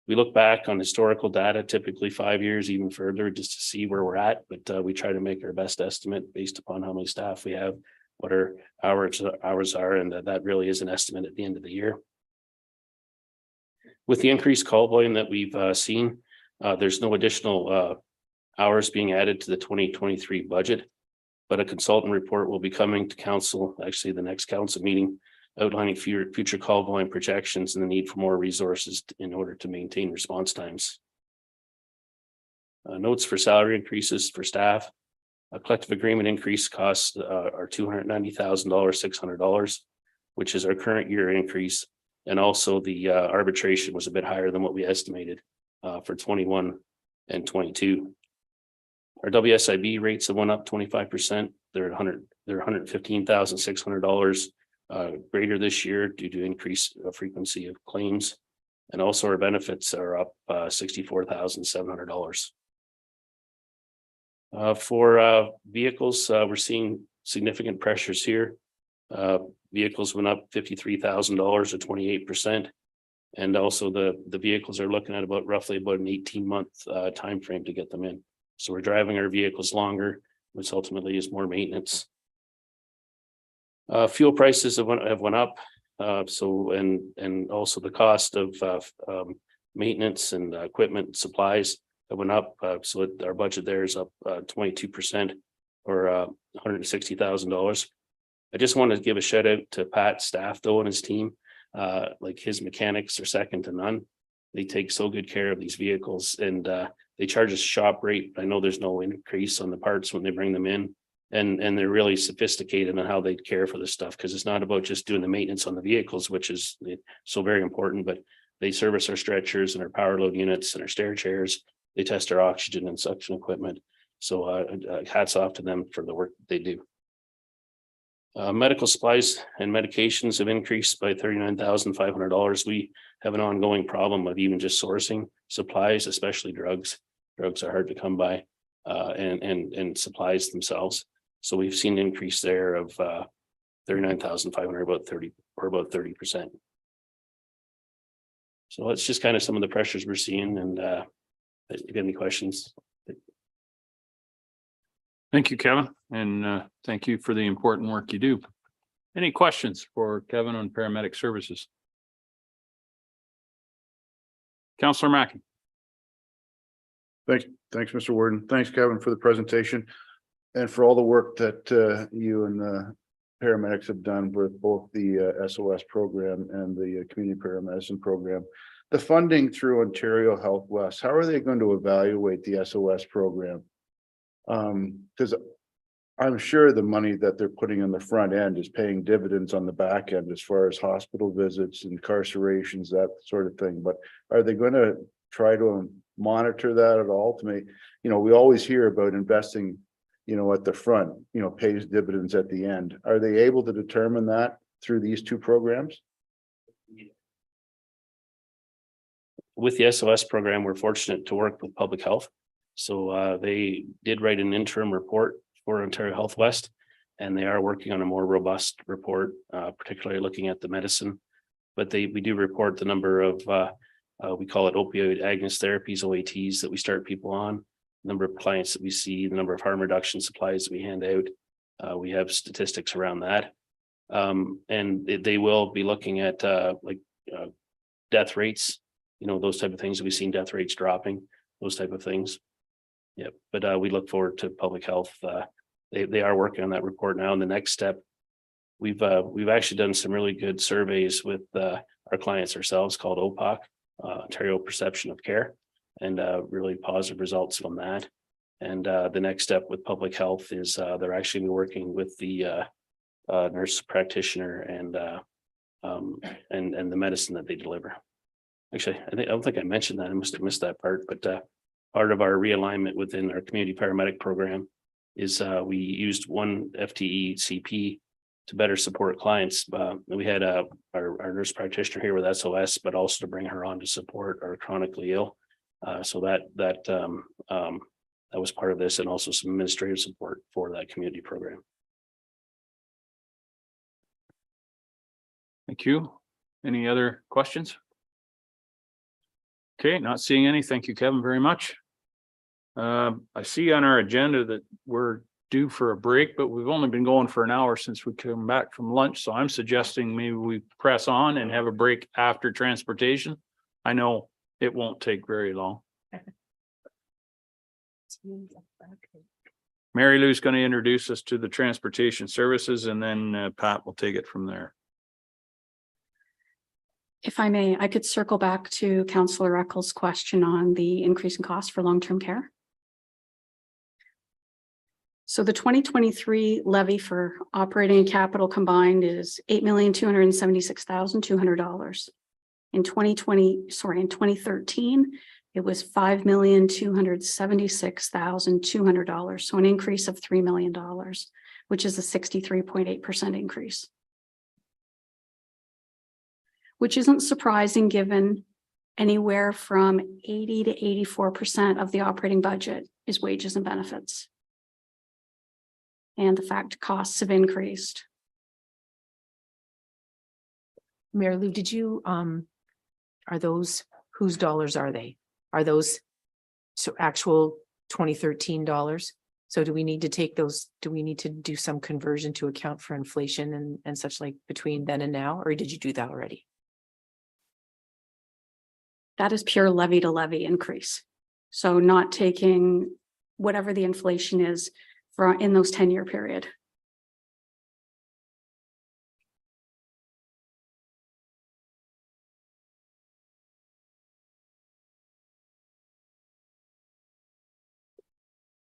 We look back on historical data, typically 5 years, even further, just to see where we're at. But we try to make our best estimate based upon how many staff we have, what our hours are, and that really is an estimate at the end of the year. With the increased call volume that we've seen, there's no additional hours being added to the 2023 budget, but a consultant report will be coming to council, actually the next council meeting, outlining future call volume projections and the need for more resources in order to maintain response times. Notes for salary increases for staff. A collective agreement increase costs are $290,000, $600, which is our current year increase. And also the arbitration was a bit higher than what we estimated for 21 and 22. Our WSIB rates have went up 25%. They're $115,600 greater this year due to increased frequency of claims. And also our benefits are up $64,700. For vehicles, we're seeing significant pressures here. Vehicles went up $53,000 or 28%. And also the vehicles are looking at roughly an 18-month time frame to get them in. So we're driving our vehicles longer, which ultimately is more maintenance. Fuel prices have went up. And also the cost of maintenance and equipment supplies have went up. So our budget there is up 22% or $160,000. I just want to give a shout out to Pat's staff though and his team. Like his mechanics are second to none. They take so good care of these vehicles, and they charge us shop rate. I know there's no increase on the parts when they bring them in, and they're really sophisticated on how they care for this stuff, because it's not about just doing the maintenance on the vehicles, which is so very important, but they service our stretchers and our power load units and our stair chairs. They test our oxygen and suction equipment. So hats off to them for the work that they do. Medical supplies and medications have increased by $39,500. We have an ongoing problem of even just sourcing supplies, especially drugs. Drugs are hard to come by, and supplies themselves. So we've seen an increase there of $39,500, about 30%. So that's just kind of some of the pressures we're seeing. And if you have any questions. Thank you, Kevin, and thank you for the important work you do. Any questions for Kevin on paramedic services? Counselor Mackey. Thanks, Mr. Warden. Thanks, Kevin, for the presentation and for all the work that you and the paramedics have done with both the SOS program and the community paramedicine program. The funding through Ontario Health West, how are they going to evaluate the SOS program? Because I'm sure the money that they're putting on the front end is paying dividends on the back end as far as hospital visits, incarcerations, that sort of thing. But are they going to try to monitor that at all to make, we always hear about investing, at the front, pays dividends at the end. Are they able to determine that through these two programs? with the SOS program, we're fortunate to work with public health. So they did write an interim report for Ontario Health West, and they are working on a more robust report, particularly looking at the medicine. But we do report the number of we call it opioid agonist therapies, OATs, that we start people on, the number of clients that we see, the number of harm reduction supplies that we hand out. We have statistics around that. And they will be looking at death rates, those type of things. We've seen death rates dropping, those type of things. Yeah, but we look forward to public health. They are working on that report now. And the next step, we've actually done some really good surveys with our clients ourselves called OPOC, Ontario Perception of Care, and really positive results from that. And the next step with public health is they're actually working with the nurse practitioner and the medicine that they deliver. Actually, I don't think I mentioned that. I must have missed that part, but part of our realignment within our community paramedic program is we used one FTE CP to better support clients. We had our nurse practitioner here with SOS, but also to bring her on to support our chronically ill. So that was part of this, and also some administrative support for that community program. Thank you. Any other questions? Okay, not seeing any. Thank you, Kevin, very much. I see on our agenda that we're due for a break, but we've only been going for an hour since we came back from lunch. So I'm suggesting maybe we press on and have a break after transportation. I know it won't take very long. Mary Lou's going to introduce us to the transportation services, and then Pat will take it from there. If I may, I could circle back to Councillor Eccles' question on the increase in cost for long-term care. So the 2023 levy for operating and capital combined is $8,276,200. In 2013, it was $5,276,200. So an increase of $3 million, which is a 63.8% increase. Which isn't surprising given anywhere from 80 to 84% of the operating budget is wages and benefits. And the fact costs have increased. Mary Lou, did you, are those, whose dollars are they? Are those so actual 2013 dollars? So do we need to take those, do we need to do some conversion to account for inflation and such like between then and now, or did you do that already? That is pure levy to levy increase. So not taking whatever the inflation is for in those 10-year period.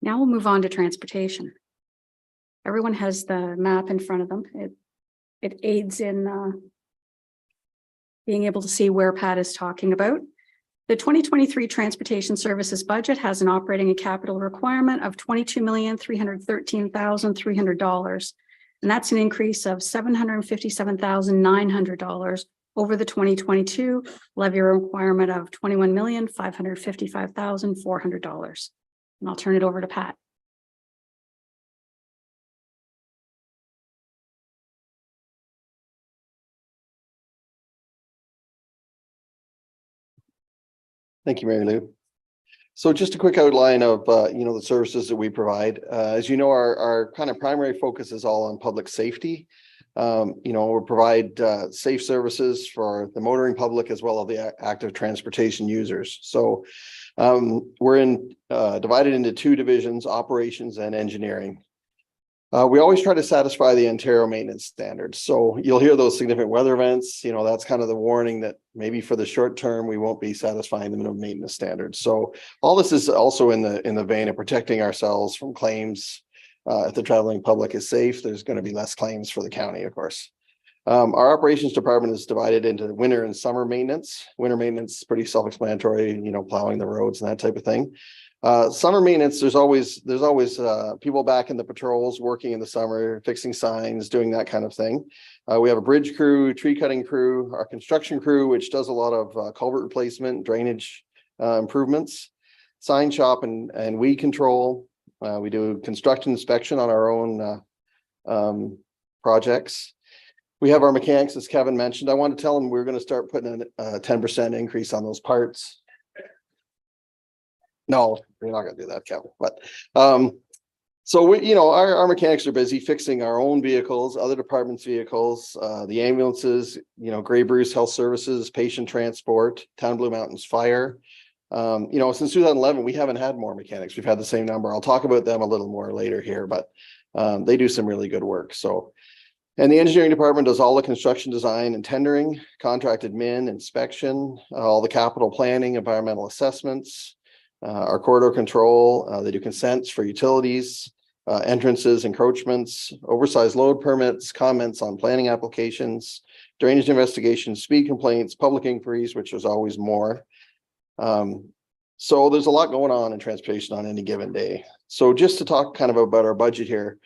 Now we'll move on to transportation. Everyone has the map in front of them. It aids in being able to see where Pat is talking about. The 2023 transportation services budget has an operating and capital requirement of $22,313,300. And that's an increase of $757,900 over the 2022 levy requirement of $21,555,400. And I'll turn it over to Pat. Thank you, Mary Lou. So just a quick outline of, the services that we provide. As you know, our kind of primary focus is all on public safety. We provide safe services for the motoring public as well as the active transportation users. So we're divided into two divisions, operations and engineering. We always try to satisfy the Ontario maintenance standards. So you'll hear those significant weather events, that's kind of the warning that maybe for the short term, we won't be satisfying the minimum maintenance standards. So all this is also in the vein of protecting ourselves from claims. If the traveling public is safe, there's going to be less claims for the county, of course. Our operations department is divided into winter and summer maintenance. Winter maintenance is pretty self-explanatory, plowing the roads and that type of thing. Summer maintenance, there's always people back in the patrols working in the summer, fixing signs, doing that kind of thing. We have a bridge crew, tree cutting crew, our construction crew, which does a lot of culvert replacement, drainage improvements, sign shop and weed control. We do construction inspection on our own projects. We have our mechanics, as Kevin mentioned. I want to tell them we're going to start putting in a 10% increase on those parts. No, we're not going to do that, Kevin. But so we, our mechanics are busy fixing our own vehicles, other departments' vehicles, the ambulances, Grey Bruce Health Services, patient transport, Town Blue Mountains Fire. Since 2011, we haven't had more mechanics. We've had the same number. I'll talk about them a little more later here, but they do some really good work. So, and the engineering department does all the construction design and tendering, contracted inspection, all the capital planning, environmental assessments, our corridor control. They do consents for utilities, entrances, encroachments, oversized load permits, comments on planning applications, drainage investigations, speed complaints, public inquiries, which is always more. So there's a lot going on in transportation on any given day. So just to talk kind of about our budget here,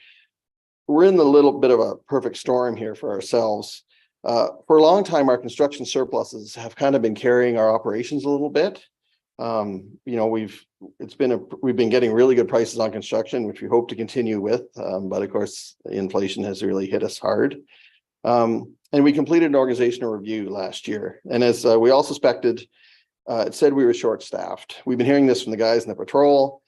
we're in the little bit of a perfect storm here for ourselves. For a long time, our construction surpluses have kind of been carrying our operations a little bit. We've been getting really good prices on construction, which we hope to continue with. But of course, inflation has really hit us hard. And we completed an organizational review last year. And as we all suspected, it said we were short-staffed. We've been hearing this from the guys in the patrol,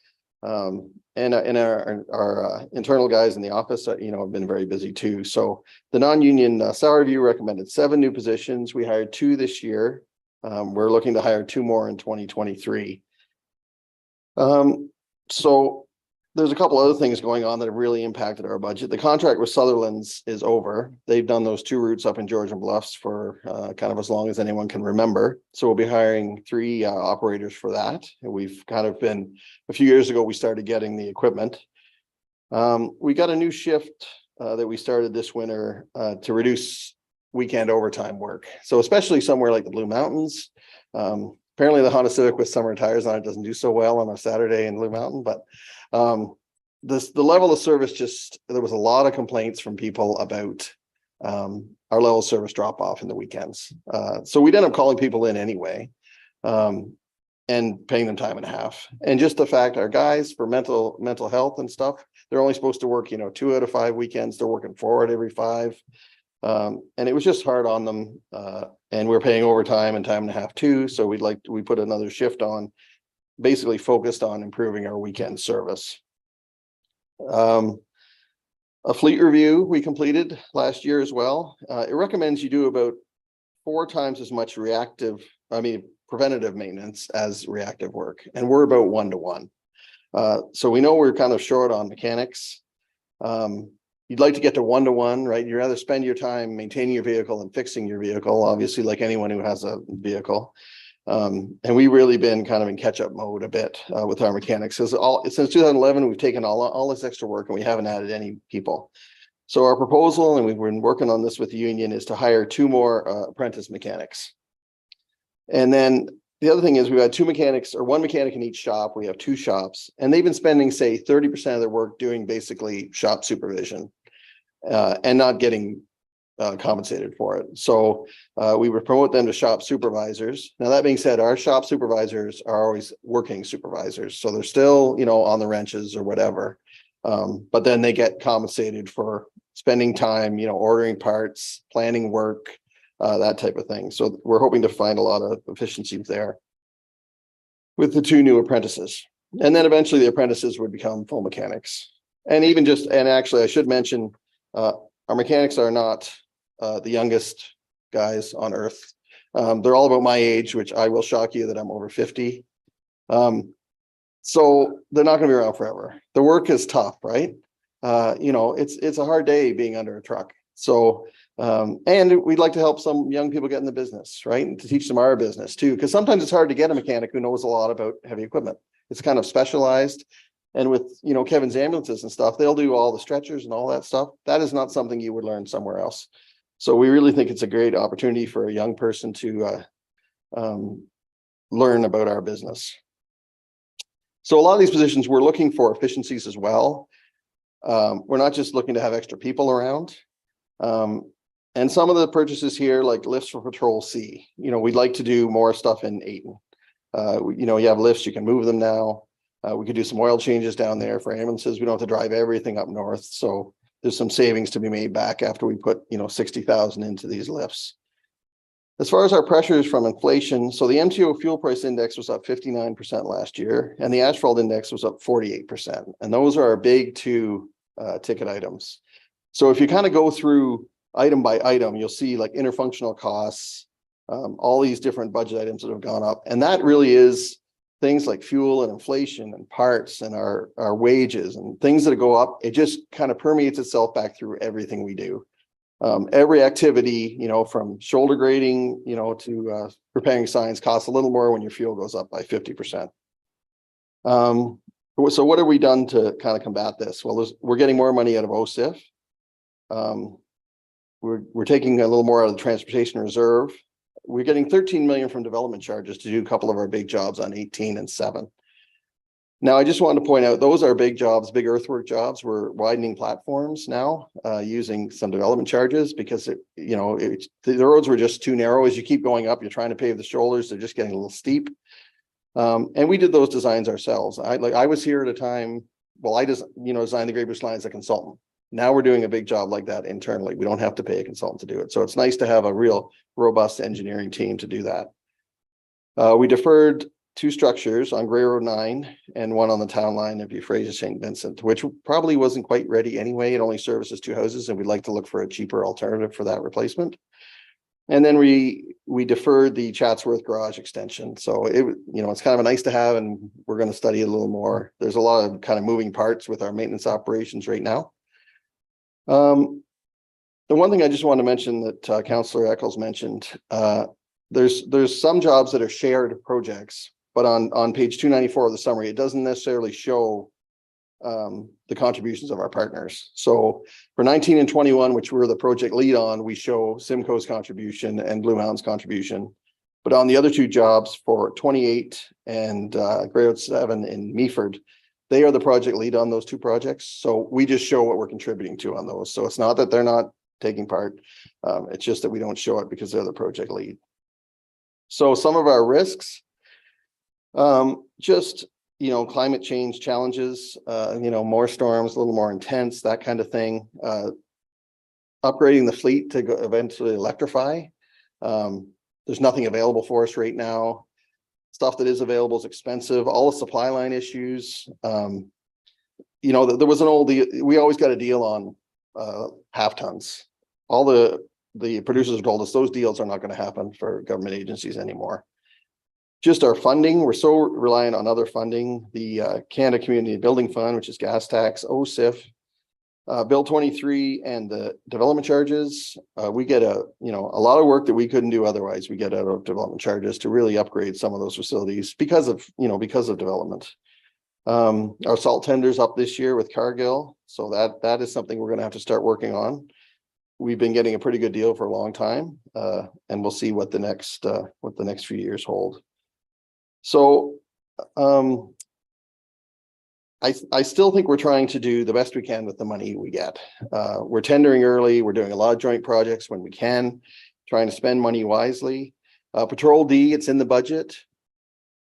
and our internal guys in the office, have been very busy too. So the non-union salary review recommended 7 new positions. We hired 2 this year. We're looking to hire 2 more in 2023. So there's a couple other things going on that have really impacted our budget. The contract with Sutherland's is over. They've done those 2 routes up in Georgian Bluffs for kind of as long as anyone can remember. So we'll be hiring 3 operators for that. And we've kind of been, a few years ago, we started getting the equipment. We got a new shift that we started this winter to reduce weekend overtime work. So especially somewhere like the Blue Mountains. Apparently the Honda Civic with summer tires on it doesn't do so well on a Saturday in Blue Mountain, but the level of service, there was a lot of complaints from people about our level of service drop off in the weekends. So we'd end up calling people in anyway and paying them time and a half. And just the fact our guys for mental health and stuff, they're only supposed to work, 2 out of 5 weekends. They're working 4 out every 5. And it was just hard on them. And we're paying overtime and time and a half too. So we put another shift on, basically focused on improving our weekend service. A fleet review we completed last year as well. It recommends you do about 4 times as much preventative maintenance as reactive work. And we're about 1 to 1. So we know we're kind of short on mechanics. You'd like to get to 1 to 1, right? You'd rather spend your time maintaining your vehicle and fixing your vehicle, obviously, like anyone who has a vehicle. And we've really been kind of in catch-up mode a bit with our mechanics. Since 2011, we've taken all this extra work and we haven't added any people. So our proposal, and we've been working on this with the union, is to hire 2 more apprentice mechanics. And then the other thing is we've had 2 mechanics, or 1 mechanic in each shop. We have 2 shops, and they've been spending, say, 30% of their work doing basically shop supervision and not getting compensated for it. So we would promote them to shop supervisors. Now, that being said, our shop supervisors are always working supervisors. So they're still, on the wrenches or whatever. But then they get compensated for spending time, ordering parts, planning work, that type of thing. So we're hoping to find a lot of efficiencies there with the 2 new apprentices. And then eventually the apprentices would become full mechanics. And actually I should mention, our mechanics are not the youngest guys on earth. They're all about my age, which I will shock you that I'm over 50. So they're not going to be around forever. The work is tough, right? It's a hard day being under a truck. So, and we'd like to help some young people get in the business, right? And to teach them our business too, because sometimes it's hard to get a mechanic who knows a lot about heavy equipment. It's kind of specialized. And with, Kevin's ambulances and stuff, they'll do all the stretchers and all that stuff. That is not something you would learn somewhere else. So we really think it's a great opportunity for a young person to learn about our business. So a lot of these positions, we're looking for efficiencies as well. We're not just looking to have extra people around. And some of the purchases here, like lifts for Patrol C, we'd like to do more stuff in Ayton. You have lifts, you can move them now. We could do some oil changes down there for ambulances. We don't have to drive everything up north. So there's some savings to be made back after we put, 60,000 into these lifts. As far as our pressures from inflation, so the MTO fuel price index was up 59% last year, and the asphalt index was up 48%. And those are our big two ticket items. So if you kind of go through item by item, you'll see like interfunctional costs, all these different budget items that have gone up. And that really is things like fuel and inflation and parts and our wages and things that go up. It just kind of permeates itself back through everything we do. Every activity, from shoulder grading, to repairing signs costs a little more when your fuel goes up by 50%. So what have we done to kind of combat this? Well, we're getting more money out of OSIF. We're taking a little more out of the transportation reserve. We're getting 13 million from development charges to do a couple of our big jobs on 18 and 7. Now, I just wanted to point out, those are big jobs, big earthwork jobs. We're widening platforms now using some development charges because, the roads were just too narrow. As you keep going up, you're trying to pave the shoulders. They're just getting a little steep. And we did those designs ourselves. I was here at a time, well, I just, designed the Great Bruce Line as a consultant. Now we're doing a big job like that internally. We don't have to pay a consultant to do it. So it's nice to have a real robust engineering team to do that. We deferred 2 structures on Grey Road 9 and one on the town line of Euphrasia St. Vincent, which probably wasn't quite ready anyway. It only services 2 houses, and we'd like to look for a cheaper alternative for that replacement. And then we deferred the Chatsworth garage extension. So it's kind of a nice to have, and we're going to study it a little more. There's a lot of kind of moving parts with our maintenance operations right now. The one thing I just want to mention that Councillor Eccles mentioned, there's some jobs that are shared projects, but on page 294 of the summary, it doesn't necessarily show the contributions of our partners. So for 19 and 21, which we're the project lead on, we show Simcoe's contribution and Blue Mountain's contribution. But on the other 2 jobs for 28 and Grey Road 7 in Meaford, they are the project lead on those 2 projects. So we just show what we're contributing to on those. So it's not that they're not taking part. It's just that we don't show it because they're the project lead. So some of our risks, just, climate change challenges, more storms, a little more intense, that kind of thing. Upgrading the fleet to eventually electrify. There's nothing available for us right now. Stuff that is available is expensive. All the supply line issues. There was an old deal. We always got a deal on half tons. All the producers told us those deals are not going to happen for government agencies anymore. Just our funding, we're so reliant on other funding. The Canada Community Building Fund, which is gas tax, OSIF, Bill 23, and the development charges. We get a lot of work that we couldn't do otherwise. We get out of development charges to really upgrade some of those facilities because of development. Our salt tender's up this year with Cargill, so that is something we're going to have to start working on. We've been getting a pretty good deal for a long time, and we'll see what the next few years hold. So I still think we're trying to do the best we can with the money we get. We're tendering early. We're doing a lot of joint projects when we can, trying to spend money wisely. Patrol D, it's in the budget.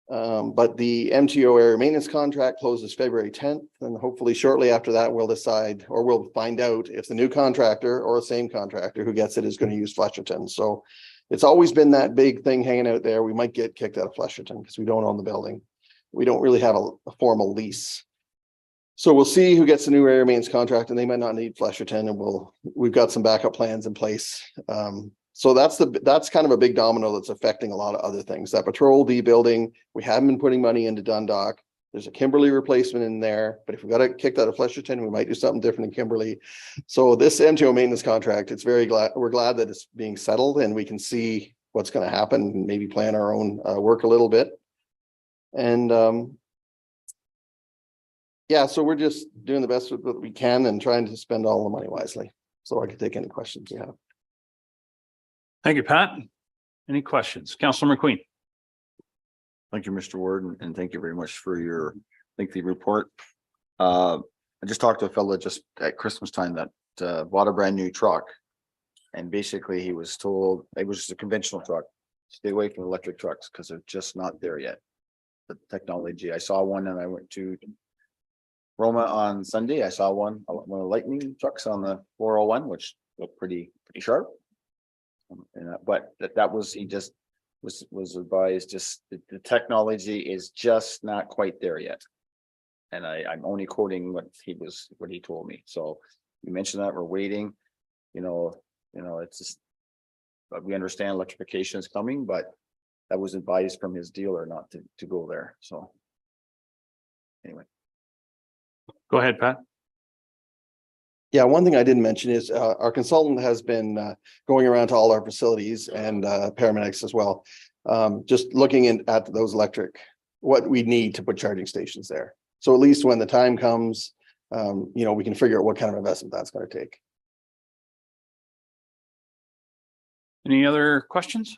But the MTO area maintenance contract closes February 10th, and hopefully shortly after that, we'll decide, or we'll find out if the new contractor or the same contractor who gets it is going to use Flesherton. So it's always been that big thing hanging out there. We might get kicked out of Flesherton because we don't own the building. We don't really have a formal lease. So we'll see who gets the new area maintenance contract, and they might not need Flesherton, and we've got some backup plans in place. So that's kind of a big domino that's affecting a lot of other things. That Patrol D building, we haven't been putting money into Dundalk. There's a Kimberley replacement in there, but if we got it kicked out of Flesherton, we might do something different in Kimberley. So this MTO maintenance contract, we're glad that it's being settled and we can see what's going to happen and maybe plan our own work a little bit. And yeah, so we're just doing the best with what we can and trying to spend all the money wisely. So I could take any questions you have. Thank you, Pat. Any questions? Councilor McQueen. Thank you, Mr. Ward, and thank you very much for your lengthy report. I just talked to a fellow just at Christmas time that bought a brand new truck. And basically he was told it was just a conventional truck. Stay away from electric trucks because they're just not there yet. The technology. I saw one and I went to Roma on Sunday. I saw one of the Lightning trucks on the 401, which looked pretty sharp. But that was, he just was advised, just the technology is just not quite there yet. And I'm only quoting what he told me. So you mentioned that we're waiting, it's just, but we understand electrification is coming, but that was advised from his dealer not to go there. So anyway. Go ahead, Pat. Yeah, one thing I didn't mention is our consultant has been going around to all our facilities and paramedics as well. Just looking at those what we need to put charging stations there. So at least when the time comes, we can figure out what kind of investment that's going to take. Any other questions?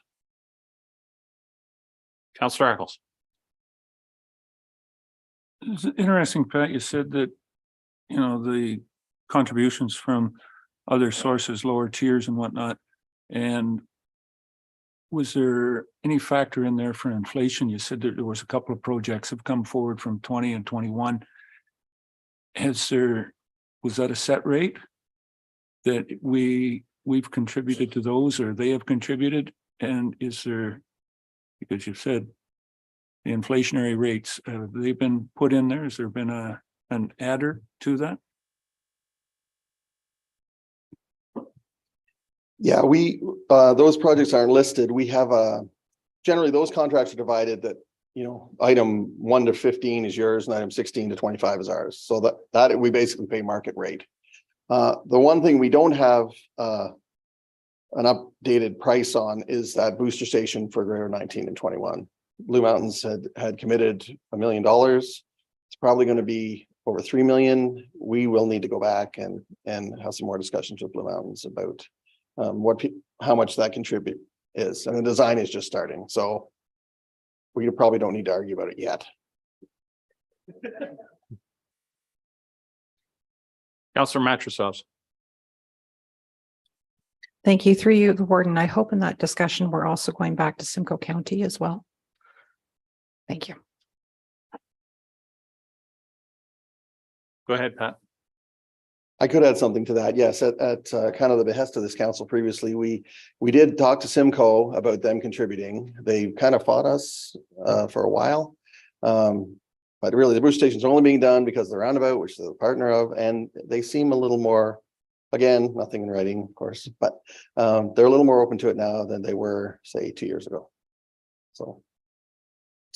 Councillor Eccles. It's interesting, Pat, you said that, the contributions from other sources, lower tiers and whatnot. And was there any factor in there for inflation? You said that there was a couple of projects have come forward from 20 and 21. Was that a set rate that we've contributed to those, or they have contributed? And is there, because you said the inflationary rates, have they been put in there? Has there been an adder to that? Yeah, those projects aren't listed. We have generally those contracts are divided that, item 1 to 15 is yours and item 16 to 25 is ours. So that we basically pay market rate. The one thing we don't have an updated price on is that booster station for Greater 19 and 21. Blue Mountains had committed $1 million. It's probably going to be over 3 million. We will need to go back and have some more discussions with Blue Mountains about how much that contribute is, and the design is just starting, so we probably don't need to argue about it yet. Councillor Matrosovs. Thank you. Through you, the warden. I hope in that discussion, we're also going back to Simcoe County as well. Thank you. Go ahead, Pat. I could add something to that. Yes, at kind of the behest of this council previously, we did talk to Simcoe about them contributing. They kind of fought us for a while. But really the booster stations are only being done because the roundabout, which they're a partner of, and they seem a little more, again, nothing in writing, of course, but they're a little more open to it now than they were, say, 2 years ago. So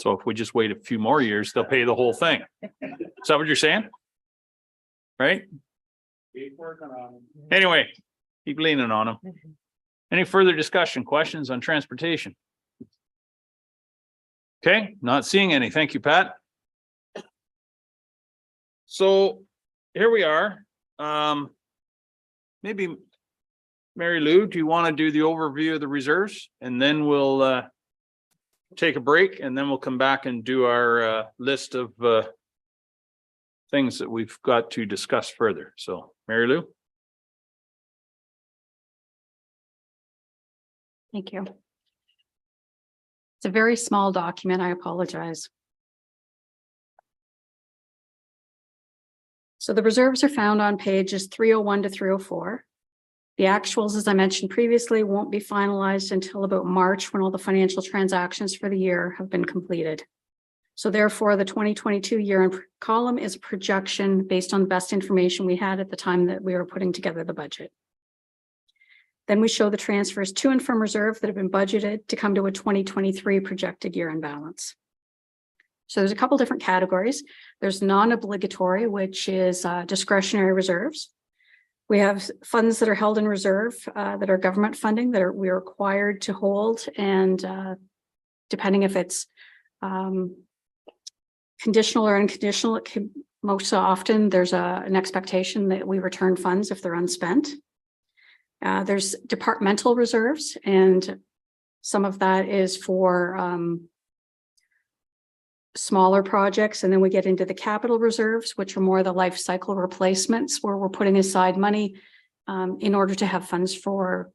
if we just wait a few more years, they'll pay the whole thing. Is that what you're saying? Right? Anyway, keep leaning on them. Any further discussion, questions on transportation? Okay, not seeing any. Thank you, Pat. So here we are. Maybe Mary Lou, do you want to do the overview of the reserves? And then we'll take a break, and then we'll come back and do our list of things that we've got to discuss further. So Mary Lou. Thank you. It's a very small document. I apologize. So the reserves are found on pages 301 to 304. The actuals, as I mentioned previously, won't be finalized until about March, when all the financial transactions for the year have been completed. So therefore, the 2022 year-end column is a projection based on the best information we had at the time that we were putting together the budget. Then we show the transfers to and from reserve that have been budgeted to come to a 2023 projected year-end balance. So there's a couple different categories. There's non-obligatory, which is discretionary reserves. We have funds that are held in reserve that are government funding that we are required to hold, and depending if it's conditional or unconditional, most often there's an expectation that we return funds if they're unspent. There's departmental reserves, and some of that is for smaller projects, and then we get into the capital reserves, which are more the life cycle replacements, where we're putting aside money in order to have funds for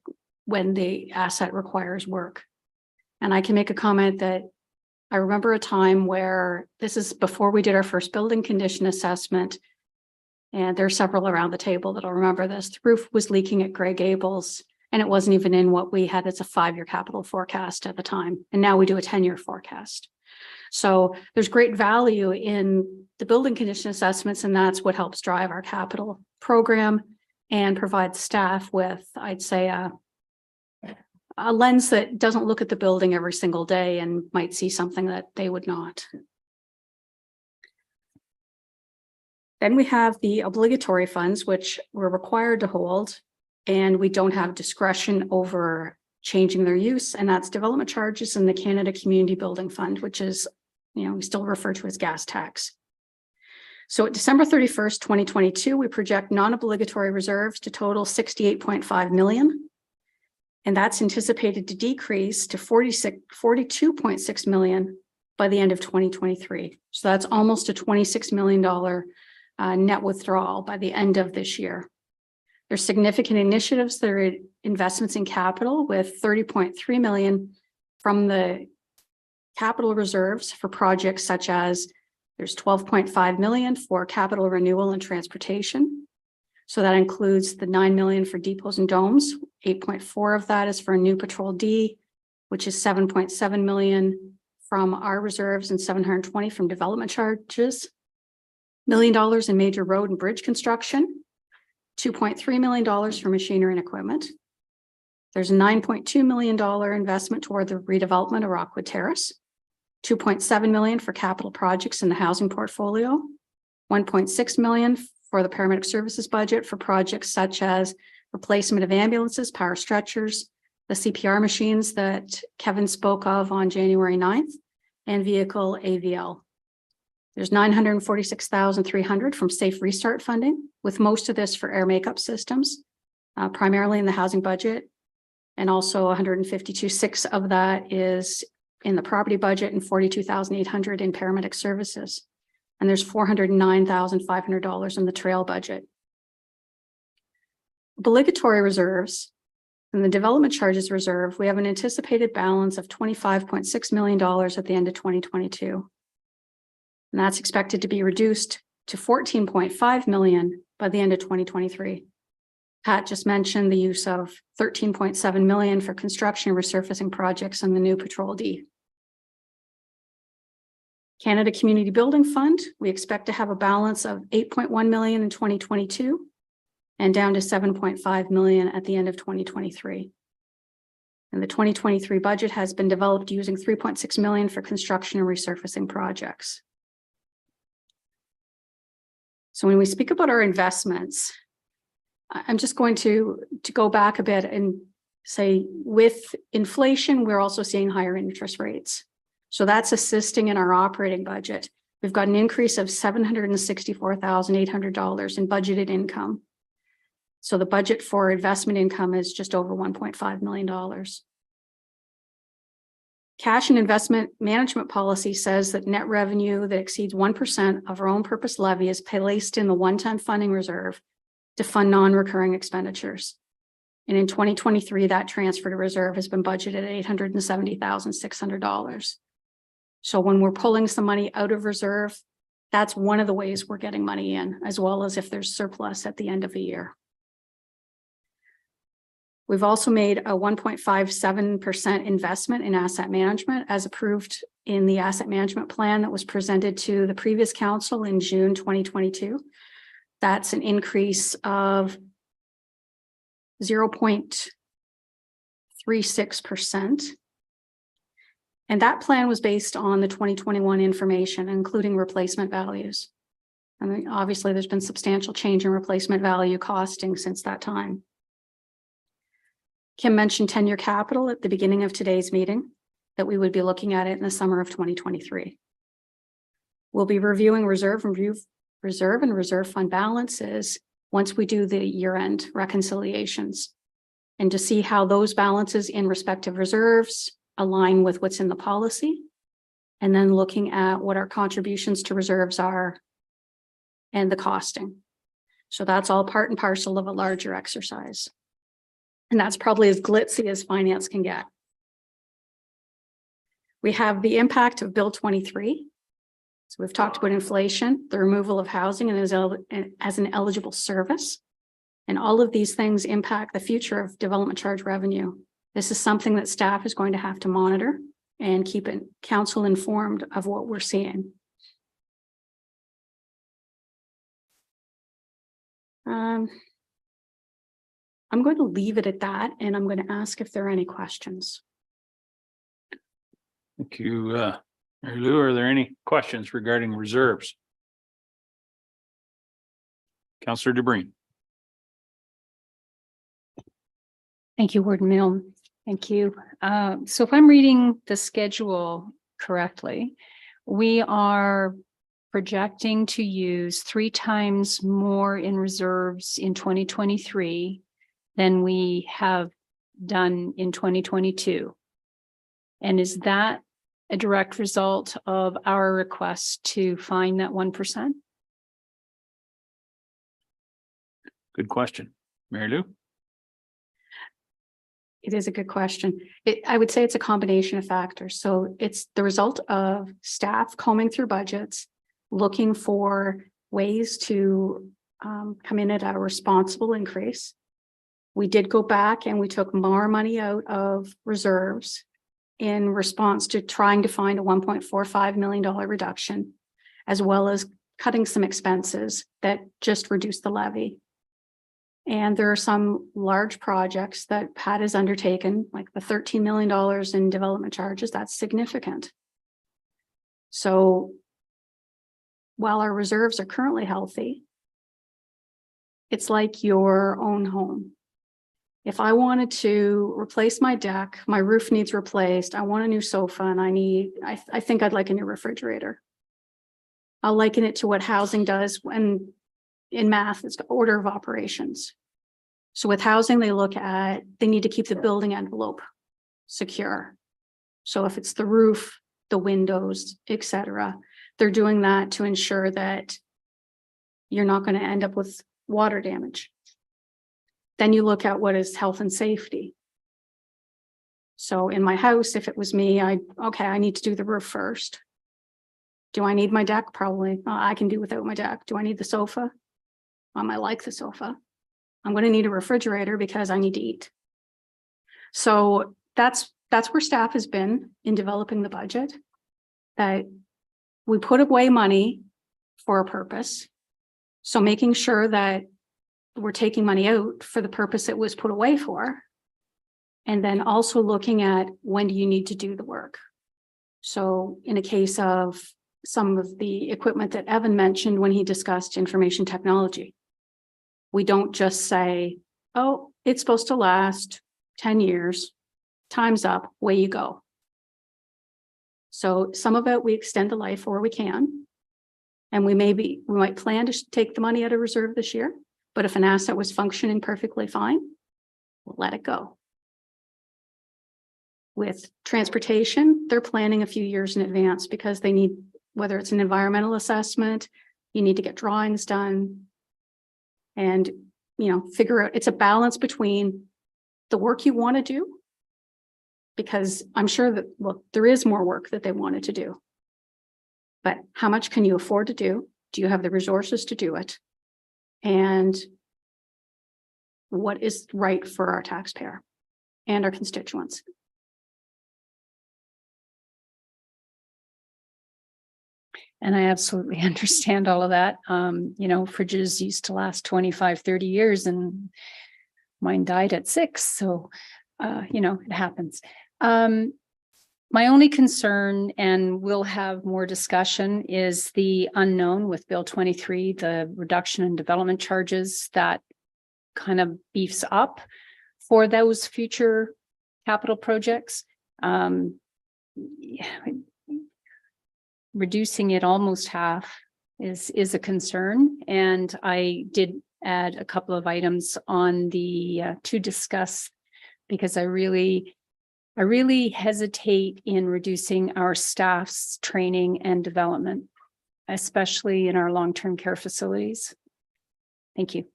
when the asset requires work. And I can make a comment that I remember a time where, this is before we did our first building condition assessment, and there are several around the table that'll remember this. The roof was leaking at Grey Gables, and it wasn't even in what we had as a 5-year capital forecast at the time. And now we do a 10-year forecast. So there's great value in the building condition assessments, and that's what helps drive our capital program and provide staff with, I'd say, a lens that doesn't look at the building every single day and might see something that they would not. Then we have the obligatory funds, which we're required to hold, and we don't have discretion over changing their use, and that's development charges in the Canada Community Building Fund, which is, we still refer to as gas tax. So at December 31st, 2022, we project non-obligatory reserves to total 68.5 million. And that's anticipated to decrease to 42.6 million by the end of 2023. So that's almost a $26 million net withdrawal by the end of this year. There's significant initiatives that are investments in capital, with 30.3 million from the capital reserves for projects such as, there's 12.5 million for capital renewal and transportation. So that includes the 9 million for depots and domes. 8.4 of that is for a new Patrol D, which is 7.7 million from our reserves and 720 from development charges. $1 million in major road and bridge construction. $2.3 million for machinery and equipment. There's a $9.2 million investment toward the redevelopment of Rockwood Terrace. 2.7 million for capital projects in the housing portfolio. 1.6 million for the paramedic services budget for projects such as replacement of ambulances, power stretchers, the CPR machines that Kevin spoke of on January 9th, and vehicle AVL. There's 946,300 from Safe Restart funding, with most of this for air makeup systems, primarily in the housing budget. And also 152,600 of that is in the property budget and 42,800 in paramedic services. And there's $409,500 in the trail budget. Obligatory reserves and the development charges reserve, we have an anticipated balance of $25.6 million at the end of 2022. And that's expected to be reduced to 14.5 million by the end of 2023. Pat just mentioned the use of 13.7 million for construction resurfacing projects on the new Patrol D. Canada Community Building Fund, we expect to have a balance of 8.1 million in 2022 and down to 7.5 million at the end of 2023. And the 2023 budget has been developed using 3.6 million for construction and resurfacing projects. So when we speak about our investments, I'm just going to go back a bit and say, with inflation, we're also seeing higher interest rates. So that's assisting in our operating budget. We've got an increase of $764,800 in budgeted income. So the budget for investment income is just over $1.5 million. Cash and investment management policy says that net revenue that exceeds 1% of our own purpose levy is placed in the one-time funding reserve to fund non-recurring expenditures. And in 2023, that transfer to reserve has been budgeted at $870,600. So when we're pulling some money out of reserve, that's one of the ways we're getting money in, as well as if there's surplus at the end of the year. We've also made a 1.57% investment in asset management as approved in the asset management plan that was presented to the previous council in June 2022. That's an increase of 0.36%. And that plan was based on the 2021 information, including replacement values. I mean, obviously, there's been substantial change in replacement value costing since that time. Kim mentioned 10-year capital at the beginning of today's meeting, that we would be looking at it in the summer of 2023. We'll be reviewing reserve and reserve fund balances once we do the year-end reconciliations, and to see how those balances in respective reserves align with what's in the policy, And then looking at what our contributions to reserves are and the costing. So that's all part and parcel of a larger exercise. And that's probably as glitzy as finance can get. We have the impact of Bill 23. So we've talked about inflation, the removal of housing and as an eligible service. And all of these things impact the future of development charge revenue. This is something that staff is going to have to monitor and keep council informed of what we're seeing. I'm going to leave it at that, and I'm going to ask if there are any questions. Thank you, Mary Lou. Are there any questions regarding reserves? Councillor DeBreen. Thank you, Warden Milne. Thank you. So if I'm reading the schedule correctly, we are projecting to use 3 times more in reserves in 2023 than we have done in 2022. And is that a direct result of our request to find that 1%? Good question. Mary Lou? It is a good question. I would say it's a combination of factors. So it's the result of staff combing through budgets, looking for ways to come in at a responsible increase. We did go back and we took more money out of reserves in response to trying to find a $1.45 million reduction, as well as cutting some expenses that just reduced the levy. And there are some large projects that Pat has undertaken, like the $13 million in development charges. That's significant. So while our reserves are currently healthy, it's like your own home. If I wanted to replace my deck, my roof needs replaced, I want a new sofa, and I think I'd like a new refrigerator. I'll liken it to what housing does when in math, it's order of operations. So with housing, they need to keep the building envelope secure. So if it's the roof, the windows, etc., they're doing that to ensure that you're not going to end up with water damage. Then you look at what is health and safety. So in my house, if it was me, I need to do the roof first. Do I need my deck? Probably. I can do without my deck. Do I need the sofa? I might like the sofa. I'm going to need a refrigerator because I need to eat. So that's where staff has been in developing the budget. That we put away money for a purpose. So making sure that we're taking money out for the purpose it was put away for. And then also looking at when do you need to do the work. So in a case of some of the equipment that Evan mentioned when he discussed information technology, we don't just say, oh, it's supposed to last 10 years, time's up, away you go. So some of it we extend the life where we can. And we might plan to take the money out of reserve this year, but if an asset was functioning perfectly fine, we'll let it go. With transportation, they're planning a few years in advance because they need, whether it's an environmental assessment, you need to get drawings done and, figure out, it's a balance between the work you want to do, because I'm sure that, look, there is more work that they wanted to do, but how much can you afford to do? Do you have the resources to do it? And what is right for our taxpayer and our constituents? And I absolutely understand all of that. Fridges used to last 25, 30 years and mine died at 6. So, it happens. My only concern, and we'll have more discussion, is the unknown with Bill 23, the reduction in development charges that kind of beefs up for those future capital projects. Reducing it almost half is a concern. And I did add a couple of items on the to discuss, because I really I really hesitate in reducing our staff's training and development, especially in our long-term care facilities. Thank you.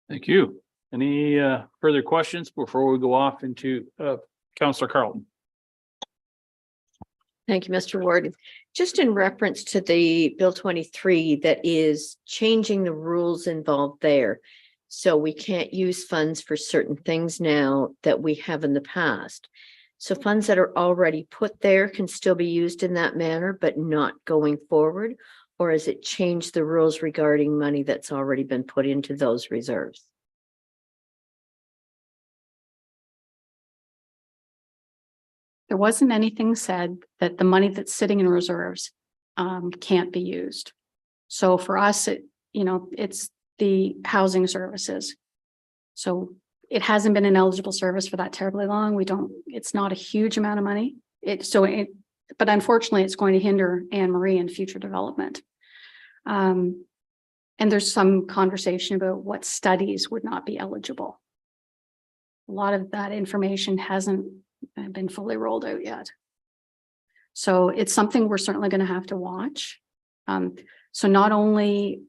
Thank you. Any further questions before we go off into Councillor Carlton? Thank you, Mr. Warden. Just in reference to the Bill 23 that is changing the rules involved there. So we can't use funds for certain things now that we have in the past. So funds that are already put there can still be used in that manner, but not going forward? Or has it changed the rules regarding money that's already been put into those reserves? There wasn't anything said that the money that's sitting in reserves can't be used. So for us, it's the housing services. So it hasn't been an eligible service for that terribly long. It's not a huge amount of money. But unfortunately, it's going to hinder Anne Marie in future development. And there's some conversation about what studies would not be eligible. A lot of that information hasn't been fully rolled out yet. So it's something we're certainly going to have to watch. So not only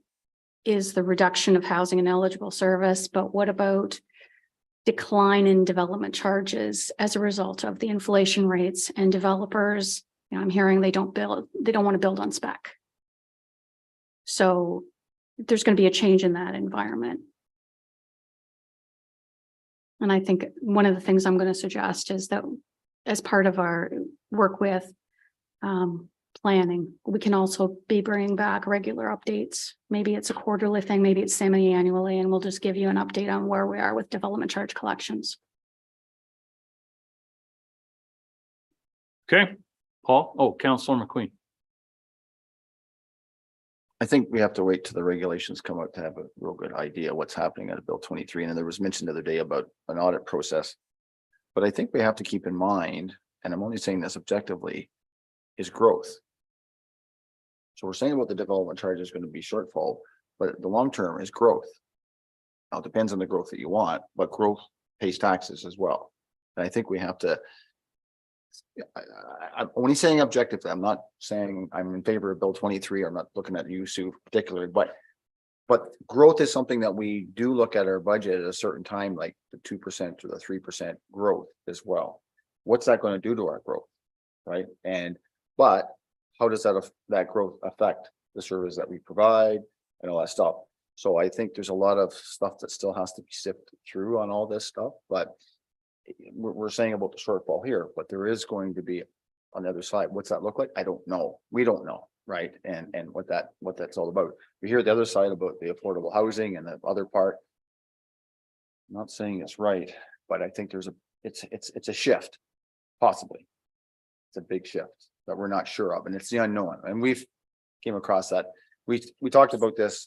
is the reduction of housing an eligible service, but what about decline in development charges as a result of the inflation rates and developers? I'm hearing they don't want to build on spec. So there's going to be a change in that environment. And I think one of the things I'm going to suggest is that as part of our work with planning, we can also be bringing back regular updates. Maybe it's a quarterly thing, maybe it's semi-annually, and we'll just give you an update on where we are with development charge collections. Okay, Paul. Councillor McQueen. I think we have to wait till the regulations come out to have a real good idea what's happening at Bill 23. And then there was mentioned the other day about an audit process. But I think we have to keep in mind, and I'm only saying this objectively, is growth. So we're saying about the development charge is going to be shortfall, but the long term is growth. Now it depends on the growth that you want, but growth pays taxes as well. And I think we have to, I'm only saying objectively, I'm not saying I'm in favor of Bill 23. I'm not looking at you, Sue, particularly, but growth is something that we do look at our budget at a certain time, like the 2% or the 3% growth as well. What's that going to do to our growth? Right. But how does that growth affect the service that we provide and all that stuff? So I think there's a lot of stuff that still has to be sifted through on all this stuff, but we're saying about the shortfall here, but there is going to be on the other side. What's that look like? I don't know. We don't know. Right. And what that's all about. We hear the other side about the affordable housing and the other part. I'm not saying it's right, but I think it's a shift, possibly. It's a big shift that we're not sure of, and it's the unknown. And we've came across that. We talked about this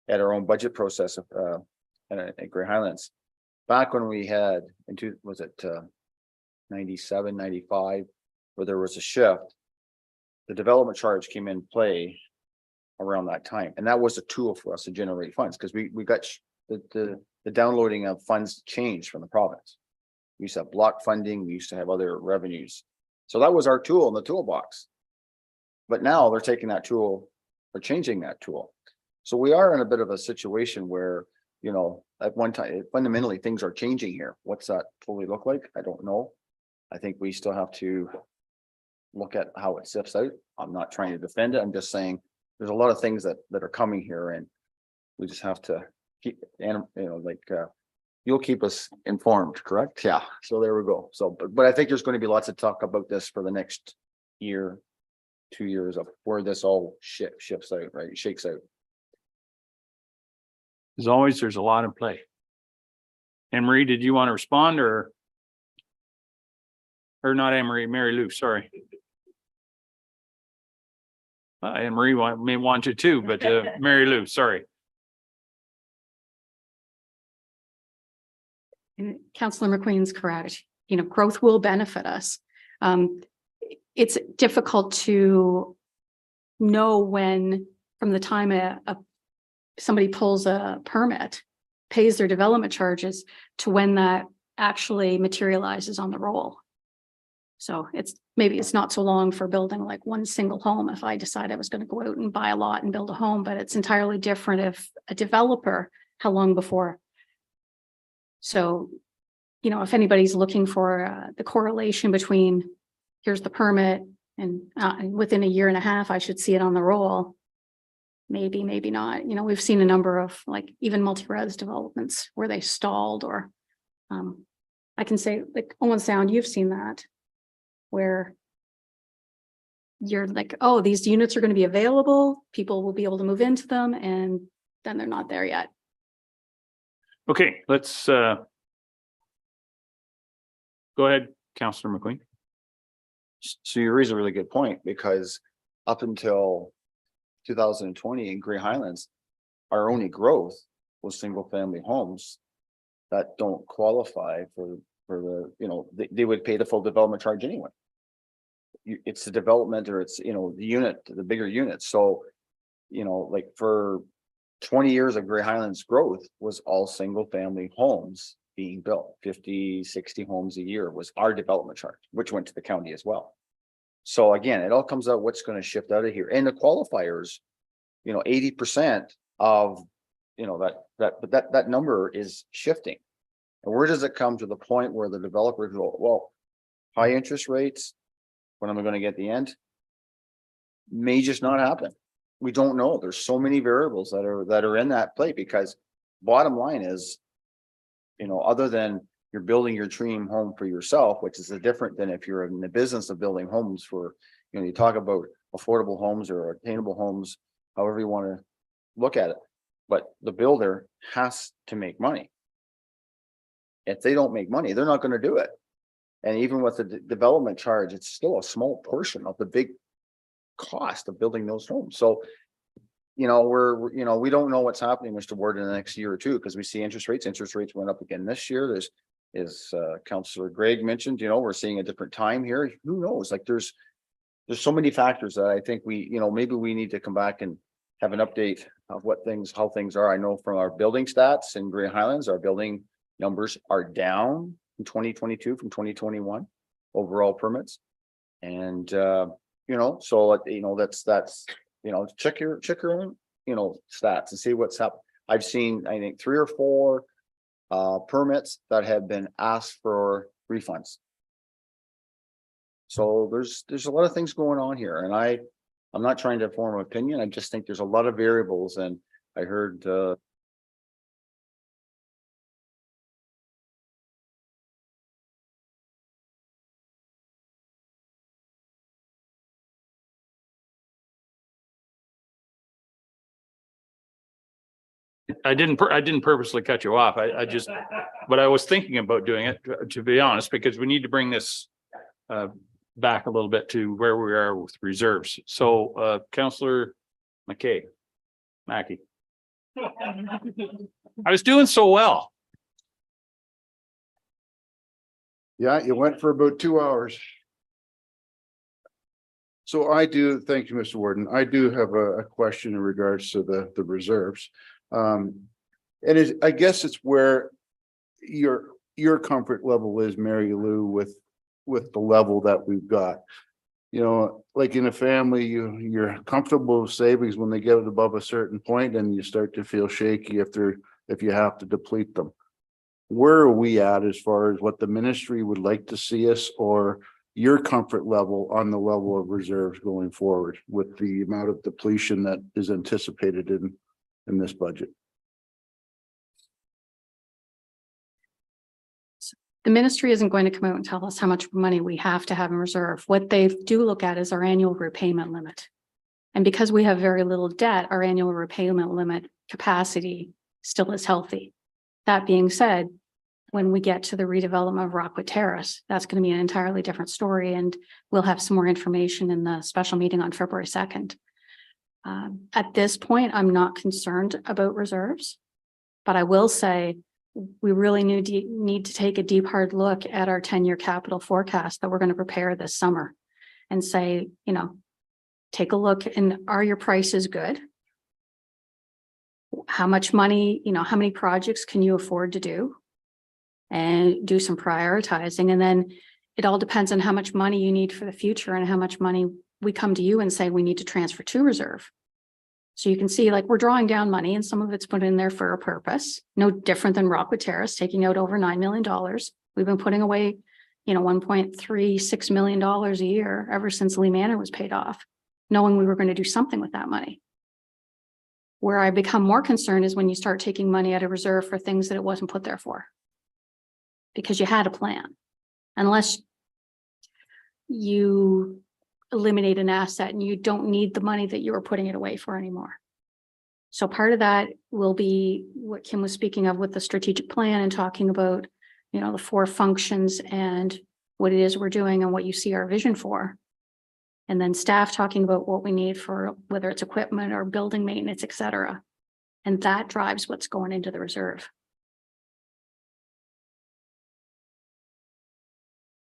at our own budget process at Grey Highlands. Back when we had was it 97, 95, where there was a shift, the development charge came in play around that time. And that was a tool for us to generate funds because we got the downloading of funds changed from the province. We used to have block funding. We used to have other revenues. So that was our tool in the toolbox. But now they're taking that tool, they're changing that tool. So we are in a bit of a situation where, at one time, fundamentally things are changing here. What's that totally look like? I don't know. I think we still have to look at how it sifts out. I'm not trying to defend it. I'm just saying there's a lot of things that are coming here, and we just have to keep, you'll keep us informed, correct? Yeah. So there we go. So, but I think there's going to be lots of talk about this for the next year, 2 years of where this all shifts out, right? Shakes out. As always, there's a lot in play. Anne Marie, did you want to respond or not Anne Marie, Mary Lou, sorry. Anne Marie may want you too, but Mary Lou, sorry. Councillor McQueen's correct. Growth will benefit us. It's difficult to know when, from the time somebody pulls a permit, pays their development charges, to when that actually materializes on the roll. So maybe it's not so long for building like one single home if I decide I was going to go out and buy a lot and build a home, but it's entirely different if a developer, how long before? So, you know, if anybody's looking for the correlation between here's the permit and within a year and a half, I should see it on the roll. Maybe, maybe not. You know, we've seen a number of like even multi-res developments where they stalled or I can say like Owen Sound, you've seen that where you're like, oh, these units are going to be available. People will be able to move into them and then they're not there yet. Okay, let's go ahead, Councillor McQueen. So you raise a really good point, because up until 2020 in Grey Highlands, our only growth was single family homes that don't qualify for the, you know, they would pay the full development charge anyway. It's the development, or it's, you know, the unit, the bigger units. So, you know, like for 20 years of Grey Highlands growth was all single family homes being built. 50, 60 homes a year was our development charge, which went to the county as well. So again, it all comes out what's going to shift out of here. And the qualifiers, you know, 80% of, you know, that number is shifting. And where does it come to the point where the developers go, well, high interest rates, when am I going to get the end? May just not happen. We don't know. There's so many variables that are in that play, because bottom line is, you know, other than you're building your dream home for yourself, which is different than if you're in the business of building homes for, you know, you talk about affordable homes or attainable homes, however you want to look at it. But the builder has to make money. If they don't make money, they're not going to do it. And even with the development charge, it's still a small portion of the big cost of building those homes. So, you know, we don't know what's happening, Mr. Ward, in the next year or two, because we see interest rates went up again this year. There's, as Councillor Greg mentioned, you know, we're seeing a different time here. Who knows? Like there's so many factors that I think we, you know, maybe we need to come back and have an update of how things are. I know from our building stats in Grey Highlands, our building numbers are down in 2022 from 2021 overall permits. And you know, so you know, that's you know, check your own, you know, stats and see what's happened. I've seen, I think 3 or 4 permits that have been asked for refunds. So there's a lot of things going on here, and I'm not trying to form an opinion. I just think there's a lot of variables, and I heard I didn't purposely cut you off. I just, but I was thinking about doing it, to be honest, because we need to bring this back a little bit to where we are with reserves. So Councillor Mackay. I was doing so well. Yeah, you went for about 2 hours. So I do, thank you, Mr. Warden. I do have a question in regards to the reserves. And I guess it's where your comfort level is, Mary Lou, with the level that we've got. You know, like in a family, you're comfortable with savings when they get above a certain point, and you start to feel shaky if you have to deplete them. Where are we at as far as what the ministry would like to see us, or your comfort level on the level of reserves going forward with the amount of depletion that is anticipated in this budget? The ministry isn't going to come out and tell us how much money we have to have in reserve. What they do look at is our annual repayment limit. And because we have very little debt, our annual repayment limit capacity still is healthy. That being said, when we get to the redevelopment of Rockwood Terrace, that's going to be an entirely different story, and we'll have some more information in the special meeting on February 2nd. At this point, I'm not concerned about reserves, but I will say we really need to take a deep, hard look at our 10-year capital forecast that we're going to prepare this summer and say, you know, take a look, and are your prices good? How much money, you know, how many projects can you afford to do? and do some prioritizing. And then it all depends on how much money you need for the future and how much money we come to you and say we need to transfer to reserve. So you can see, like, we're drawing down money and some of it's put in there for a purpose, no different than Rockwood Terrace, taking out over $9 million. We've been putting away, $1.36 million a year ever since Lee Manor was paid off, knowing we were going to do something with that money. Where I become more concerned is when you start taking money out of reserve for things that it wasn't put there for. Because you had a plan. Unless you eliminate an asset and you don't need the money that you were putting it away for anymore. So part of that will be what Kim was speaking of with the strategic plan and talking about, the 4 functions and what it is we're doing and what you see our vision for. And then staff talking about what we need for whether it's equipment or building maintenance, et cetera. And that drives what's going into the reserve.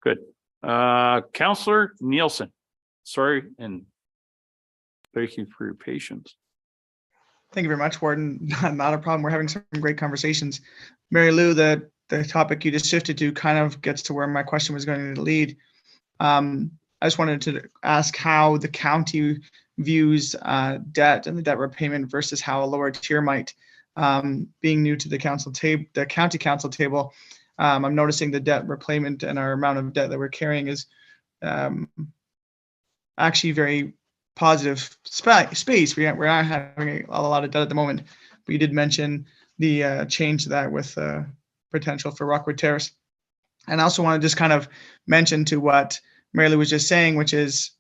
Good. Counselor Nielsen. Sorry, and thank you for your patience. Thank you very much, Warden. Not a problem. We're having some great conversations. Mary Lou, the topic you just shifted to kind of gets to where my question was going to lead. I just wanted to ask how the county views debt and the debt repayment versus how a lower tier might. Being new to the county council table, I'm noticing the debt repayment and our amount of debt that we're carrying is actually very positive space. We're not having a lot of debt at the moment, but you did mention the change to that with potential for Rockwood Terrace. And I also want to just kind of mention to what Mary Lou was just saying, which is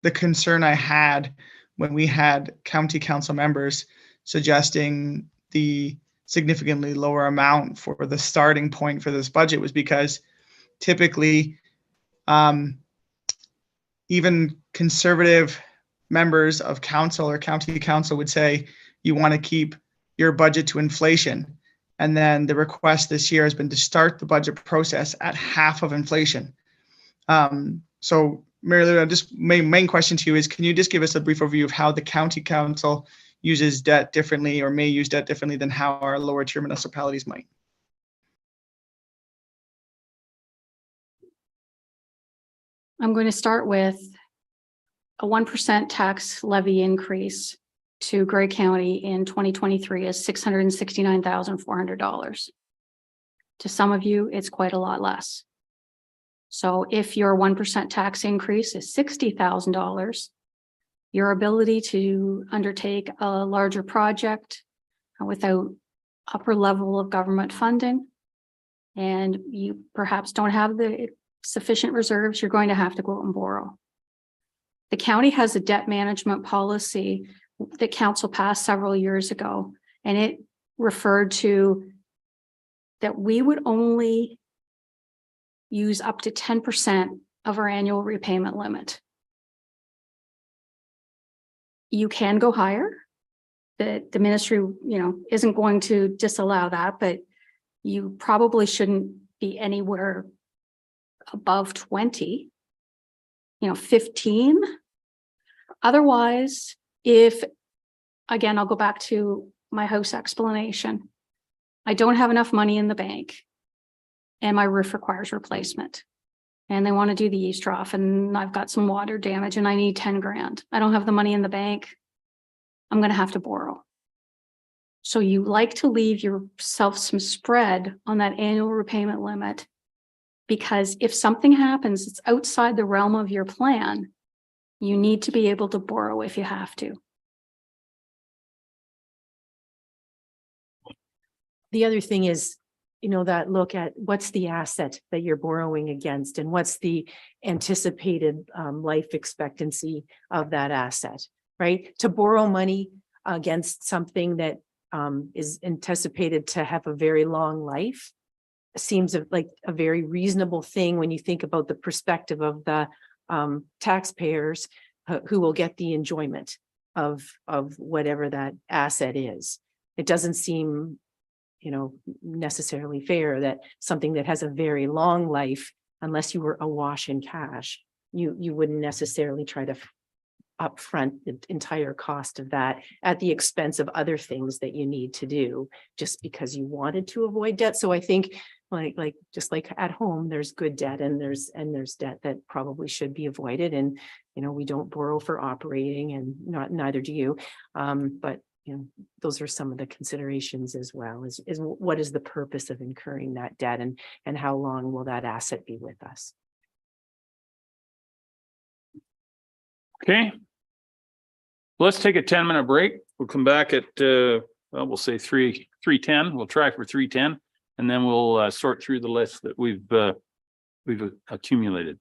the concern I had when we had county council members suggesting the significantly lower amount for the starting point for this budget was because typically even conservative members of council or county council would say you want to keep your budget to inflation. And then the request this year has been to start the budget process at half of inflation. So Mary Lou, main question to you is, can you just give us a brief overview of how the county council uses debt differently or may use debt differently than how our lower tier municipalities might? I'm going to start with a 1% tax levy increase to Grey County in 2023 is $669,400. To some of you, it's quite a lot less. So if your 1% tax increase is $60,000, your ability to undertake a larger project without upper level of government funding, and you perhaps don't have the sufficient reserves, you're going to have to go out and borrow. The county has a debt management policy that council passed several years ago, and it referred to that we would only use up to 10% of our annual repayment limit. You can go higher. The ministry, isn't going to disallow that, but you probably shouldn't be anywhere above 20, 15. Otherwise, again, I'll go back to my house explanation. I don't have enough money in the bank and my roof requires replacement. And they want to do the eaves trough and I've got some water damage and I need 10 grand. I don't have the money in the bank. I'm going to have to borrow. So you like to leave yourself some spread on that annual repayment limit, because if something happens that's outside the realm of your plan, you need to be able to borrow if you have to. The other thing is, that look at what's the asset that you're borrowing against and what's the anticipated life expectancy of that asset, right? To borrow money against something that is anticipated to have a very long life seems like a very reasonable thing when you think about the perspective of the taxpayers who will get the enjoyment of whatever that asset is. It doesn't seem necessarily fair that something that has a very long life, unless you were awash in cash, you wouldn't necessarily try to upfront the entire cost of that at the expense of other things that you need to do just because you wanted to avoid debt. So I think just like at home, there's good debt and there's debt that probably should be avoided. And, we don't borrow for operating and neither do you. But, those are some of the considerations as well is what is the purpose of incurring that debt and how long will that asset be with us? Okay. Let's take a 10-minute break. We'll come back at, we'll say 3:10. We'll try for 3:10, and then we'll sort through the list that we've accumulated.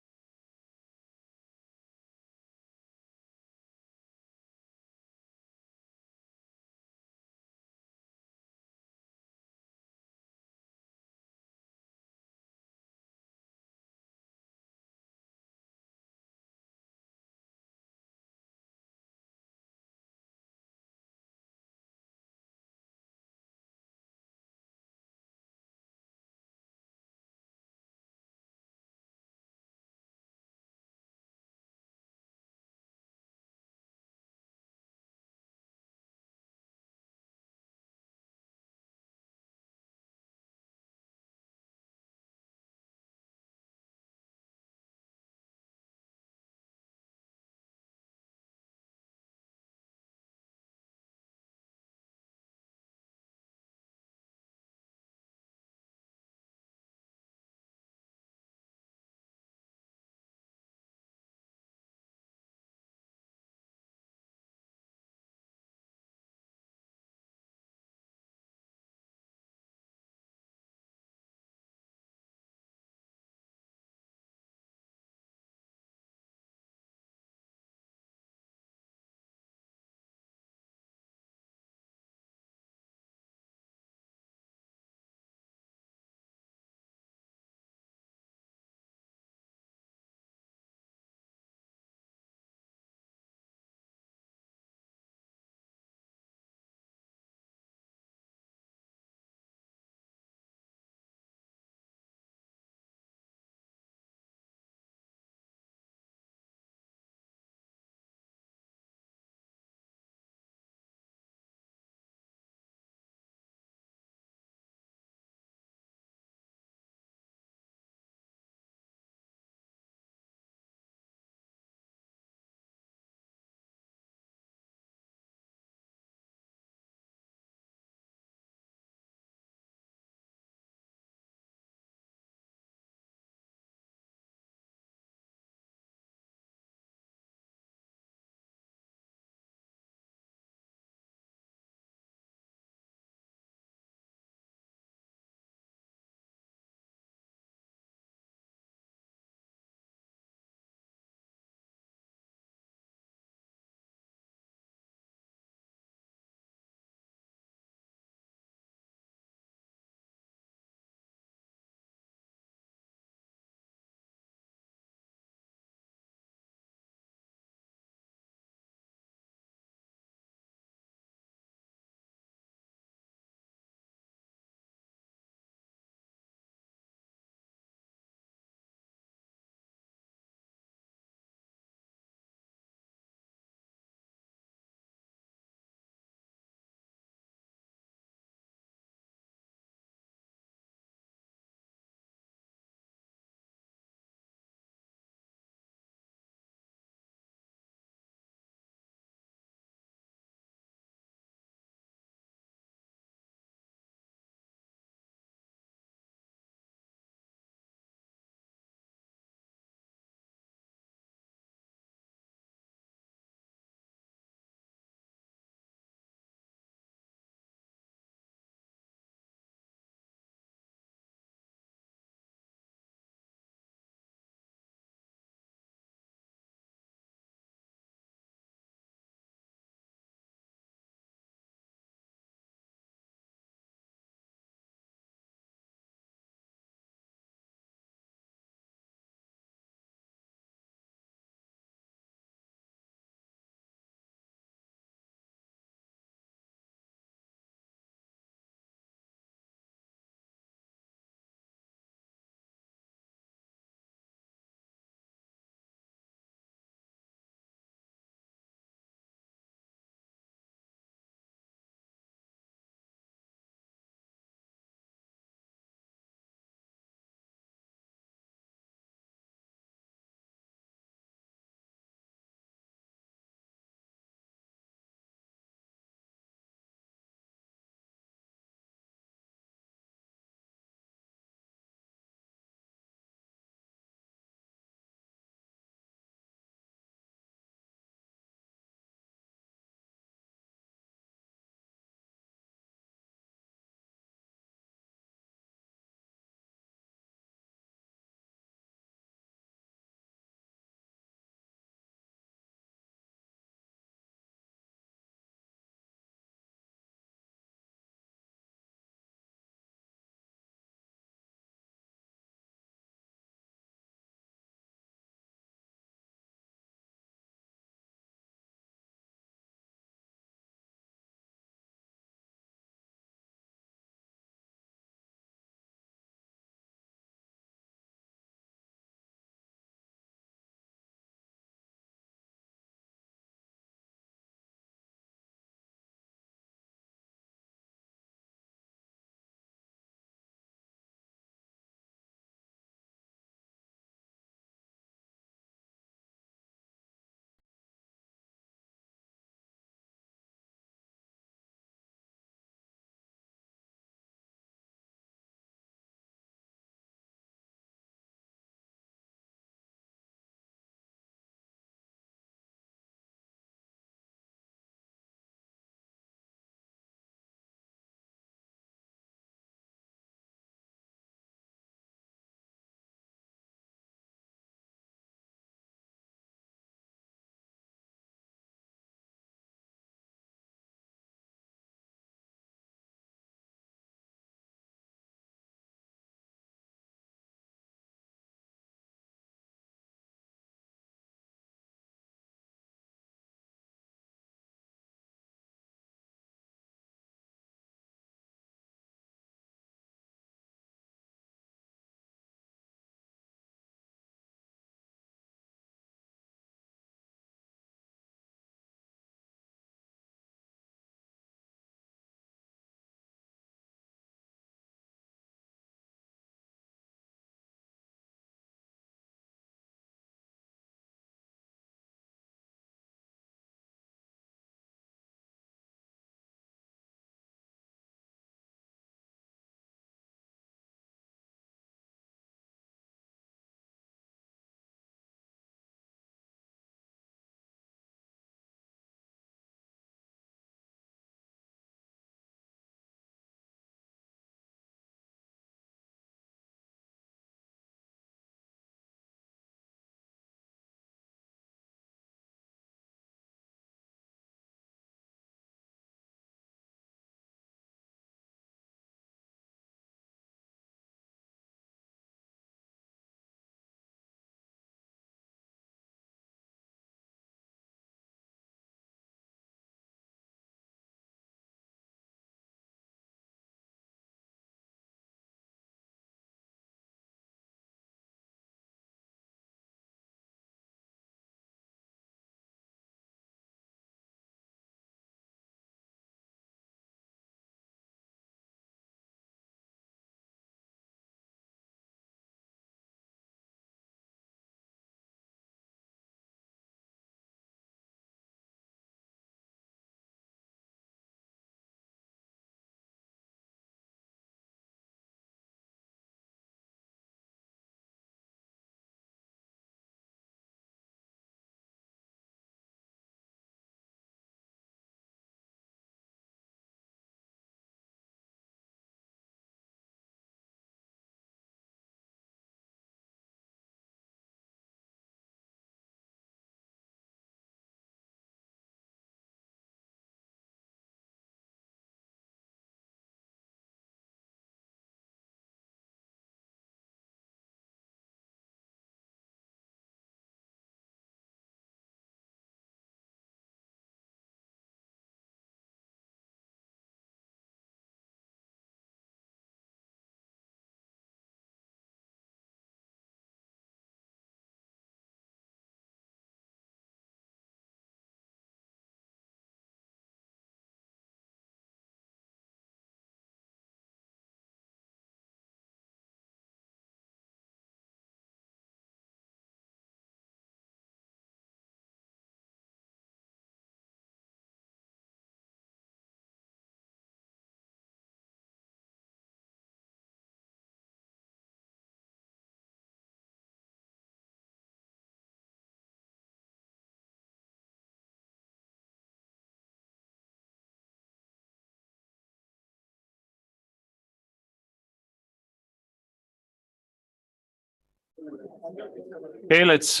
Okay, let's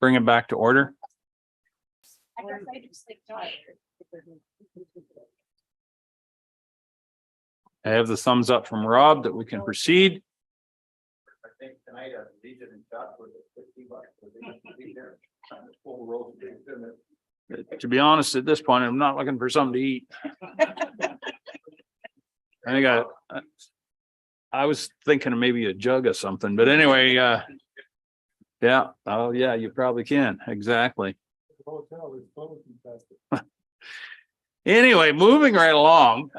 bring it back to order. I have the thumbs up from Rob that we can proceed. I think tonight, To be honest, at this point, I'm not looking for something to eat. I think I was thinking of maybe a jug of something, but anyway, yeah, oh yeah, you probably can, exactly. Anyway, moving right along,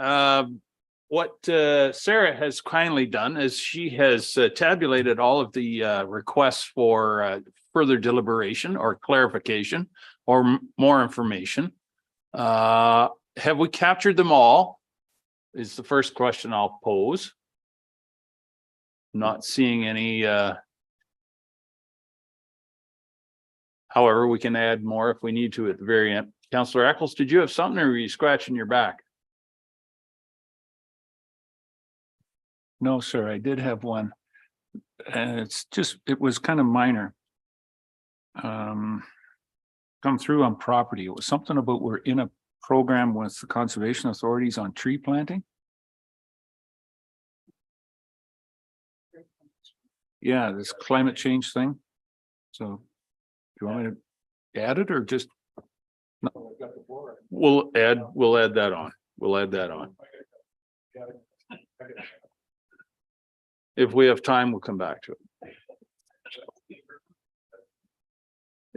what Sarah has kindly done is she has tabulated all of the requests for further deliberation or clarification or more information. Have we captured them all? Is the first question I'll pose. Not seeing any. However, we can add more if we need to at the very end. Councillor Eccles, did you have something, or were you scratching your back? No, sir, I did have one. And it was kind of minor. Come through on property. It was something about we're in a program with the conservation authorities on tree planting. Yeah, this climate change thing. So do you want me to add it or just? No. We'll add that on. We'll add that on. If we have time, we'll come back to it.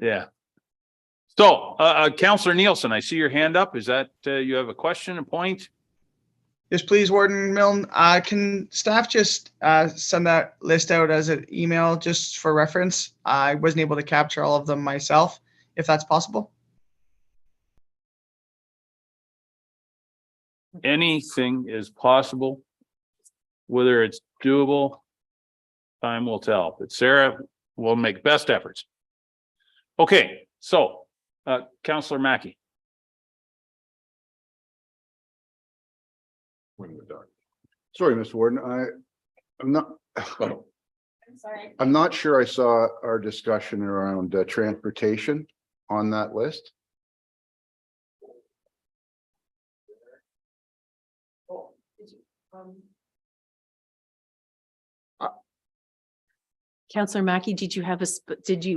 Yeah. So, Councillor Nielsen, I see your hand up. Is that, you have a question, a point? Yes, please, Warden Milne. Can staff just send that list out as an email just for reference? I wasn't able to capture all of them myself, if that's possible. Anything is possible. Whether it's doable, time will tell. But Sarah will make best efforts. Okay, so Councillor Mackey. Sorry, Mr. Warden, I'm not sure I saw our discussion around transportation on that list. Councillor Mackey, did you have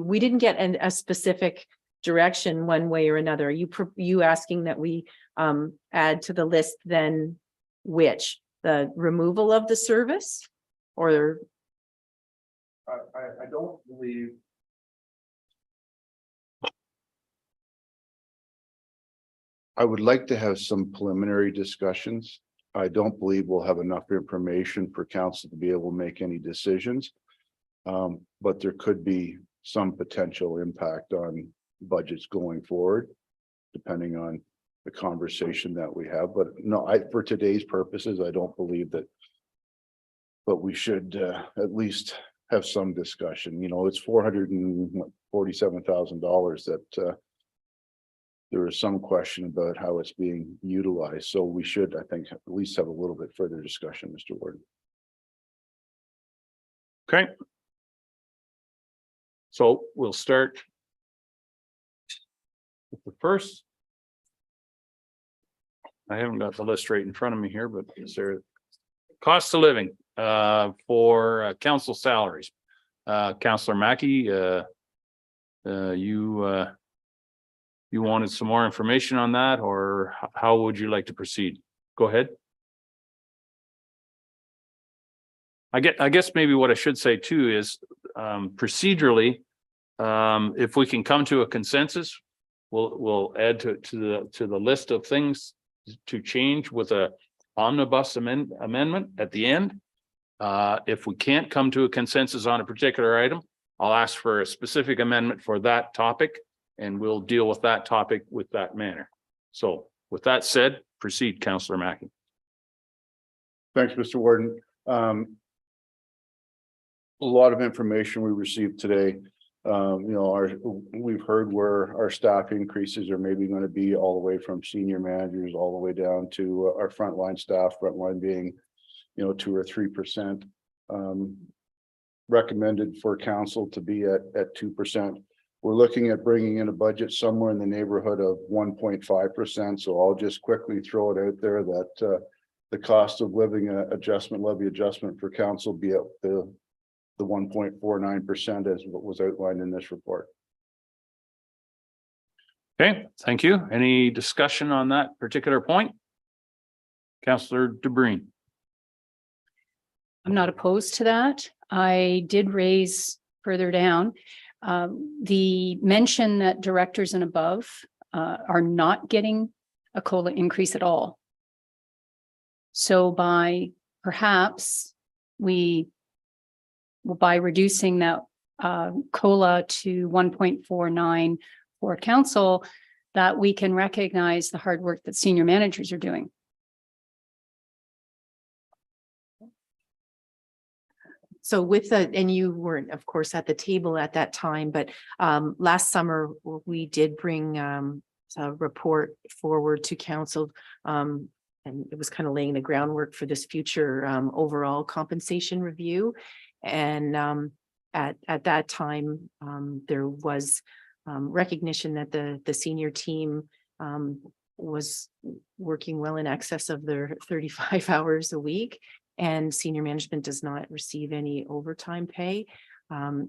we didn't get a specific direction one way or another. Are you asking that we add to the list then which? The removal of the service or? I don't believe. I would like to have some preliminary discussions. I don't believe we'll have enough information for council to be able to make any decisions. But there could be some potential impact on budgets going forward, depending on the conversation that we have. But no, for today's purposes, I don't believe that. But we should at least have some discussion. You know, it's $447,000 that there is some question about how it's being utilized. So we should, I think, at least have a little bit further discussion, Mr. Warden. Okay. So we'll start with the first. I haven't got the list right in front of me here, but is there cost of living for council salaries? Councillor Mackey, you wanted some more information on that, or how would you like to proceed? Go ahead. I guess maybe what I should say too is procedurally, if we can come to a consensus, we'll add to the list of things to change with a omnibus amendment at the end. If we can't come to a consensus on a particular item, I'll ask for a specific amendment for that topic, and we'll deal with that topic with that manner. So with that said, proceed, Councillor Mackey. Thanks, Mr. Warden. A lot of information we received today. You know, we've heard where our staff increases are maybe going to be all the way from senior managers all the way down to our frontline staff, frontline being, you know, 2 or 3%. recommended for council to be at 2%. We're looking at bringing in a budget somewhere in the neighborhood of 1.5%. So I'll just quickly throw it out there that the cost of living levy adjustment for council be at the 1.49% as what was outlined in this report. Okay, thank you. Any discussion on that particular point? Councillor DeBreen. I'm not opposed to that. I did raise further down the mention that directors and above are not getting a COLA increase at all. So by perhaps by reducing that COLA to 1.49 for council, that we can recognize the hard work that senior managers are doing. So with that, and you weren't, of course, at the table at that time, but last summer we did bring a report forward to council. And it was kind of laying the groundwork for this future overall compensation review. And at that time, there was recognition that the senior team was working well in excess of their 35 hours a week. And senior management does not receive any overtime pay.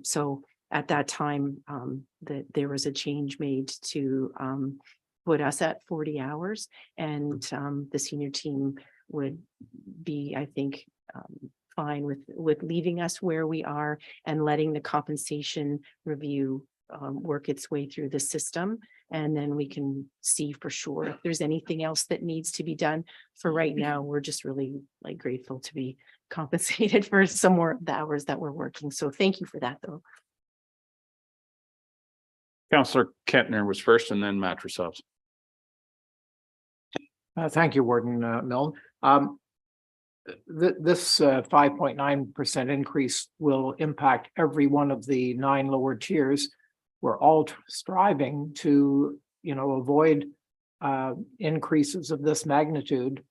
So at that time, there was a change made to put us at 40 hours, and the senior team would be, I think, fine with leaving us where we are and letting the compensation review work its way through the system. And then we can see for sure if there's anything else that needs to be done. For right now, we're just really grateful to be compensated for some more of the hours that we're working. So thank you for that, though. Councillor Kentner was first and then Matrosovs. Thank you, Warden Milne. This 5.9% increase will impact every one of the 9 lower tiers. We're all striving to, avoid increases of this magnitude.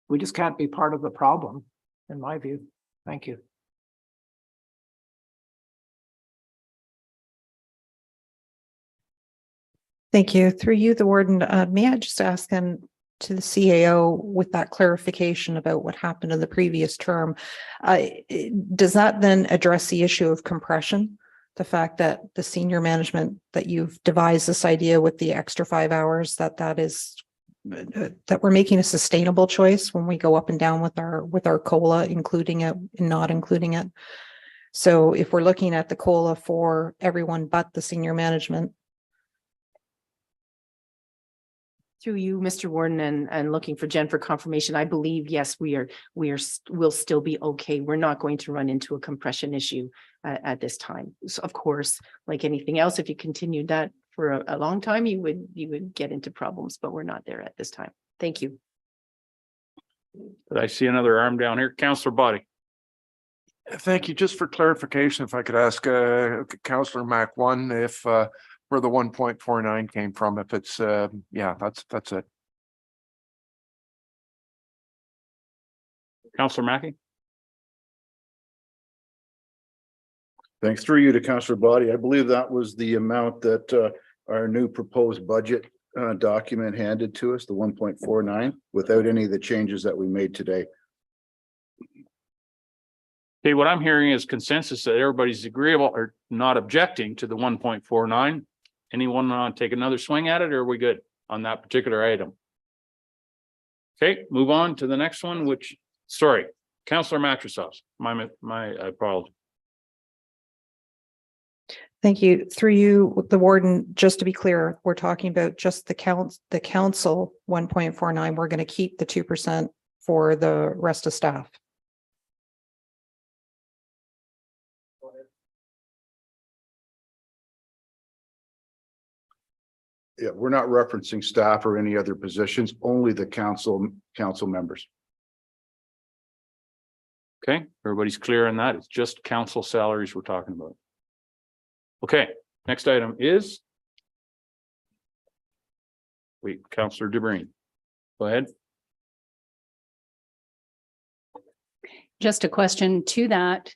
We just can't be part of the problem, in my view. Thank you. Thank you. Through you, the warden, may I just ask then to the CAO with that clarification about what happened in the previous term, does that then address the issue of compression? The fact that the senior management, that you've devised this idea with the extra 5 hours, that we're making a sustainable choice when we go up and down with our COLA, including it and not including it. So if we're looking at the COLA for everyone but the senior management. Through you, Mr. Warden, and looking for Jen for confirmation, I believe, yes, we'll still be okay. We're not going to run into a compression issue at this time. So of course, like anything else, if you continued that for a long time, you would get into problems, but we're not there at this time. Thank you. Did I see another arm down here? Councillor Body. Thank you. Just for clarification, if I could ask Councillor Mac one if where the 1.49 came from, if it's yeah, that's it. Councillor Mackey. Thanks. Through you to Councillor Body. I believe that was the amount that our new proposed budget document handed to us, the 1.49, without any of the changes that we made today. Okay, what I'm hearing is consensus that everybody's agreeable or not objecting to the 1.49. Anyone want to take another swing at it, or are we good on that particular item? Okay, move on to the next one, which, sorry, Councillor Matrosovs, my apology. Thank you. Through you, the warden, just to be clear, we're talking about just the council 1.49. We're going to keep the 2% for the rest of staff. Yeah, we're not referencing staff or any other positions, only the council members. Okay, everybody's clear on that. It's just council salaries we're talking about. Okay, next item is. Wait, Councillor DeBreen. Go ahead. Just a question to that.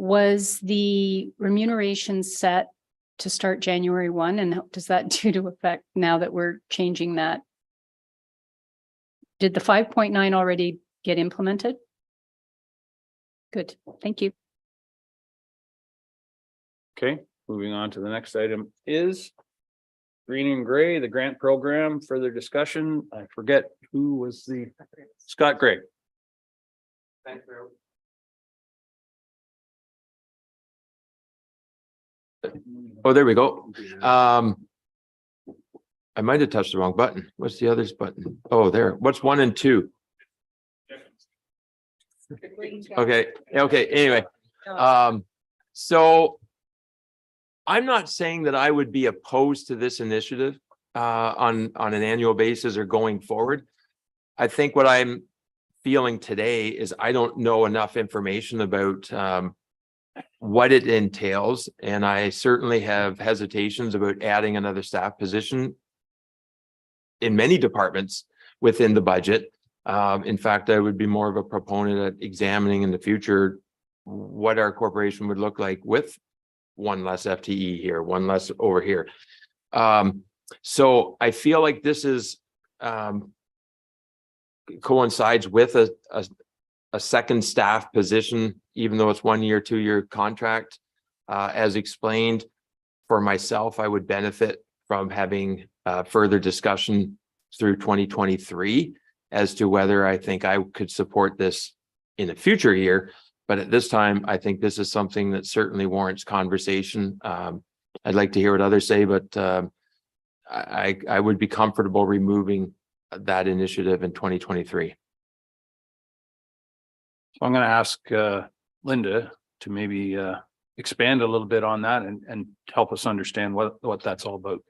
Was the remuneration set to start January 1? And how does that due to effect now that we're changing that? Did the 5.9 already get implemented? Good, thank you. Okay, moving on to the next item is Green and Gray, the grant program, further discussion. I forget who was Scott Gray. Thanks, Bill. Oh, there we go. I might have touched the wrong button. What's the others button? Oh, there. What's 1 and 2? Okay, anyway. So I'm not saying that I would be opposed to this initiative on an annual basis or going forward. I think what I'm feeling today is I don't know enough information about what it entails, and I certainly have hesitations about adding another staff position in many departments within the budget. In fact, I would be more of a proponent at examining in the future what our corporation would look like with one less FTE here, one less over here. So I feel like this is coincides with a second staff position, even though it's 1 year, 2 year contract. As explained, for myself, I would benefit from having further discussion through 2023 as to whether I think I could support this in a future year. But at this time, I think this is something that certainly warrants conversation. I'd like to hear what others say, but I would be comfortable removing that initiative in 2023. So I'm going to ask Linda to maybe expand a little bit on that and help us understand what that's all about.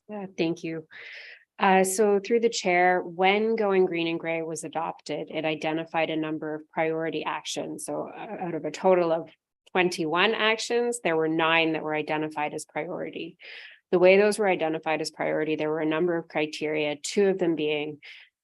Yeah, thank you. So through the chair, when Going Green and Gray was adopted, it identified a number of priority actions. So out of a total of 21 actions, there were 9 that were identified as priority. The way those were identified as priority, there were a number of criteria, 2 of them being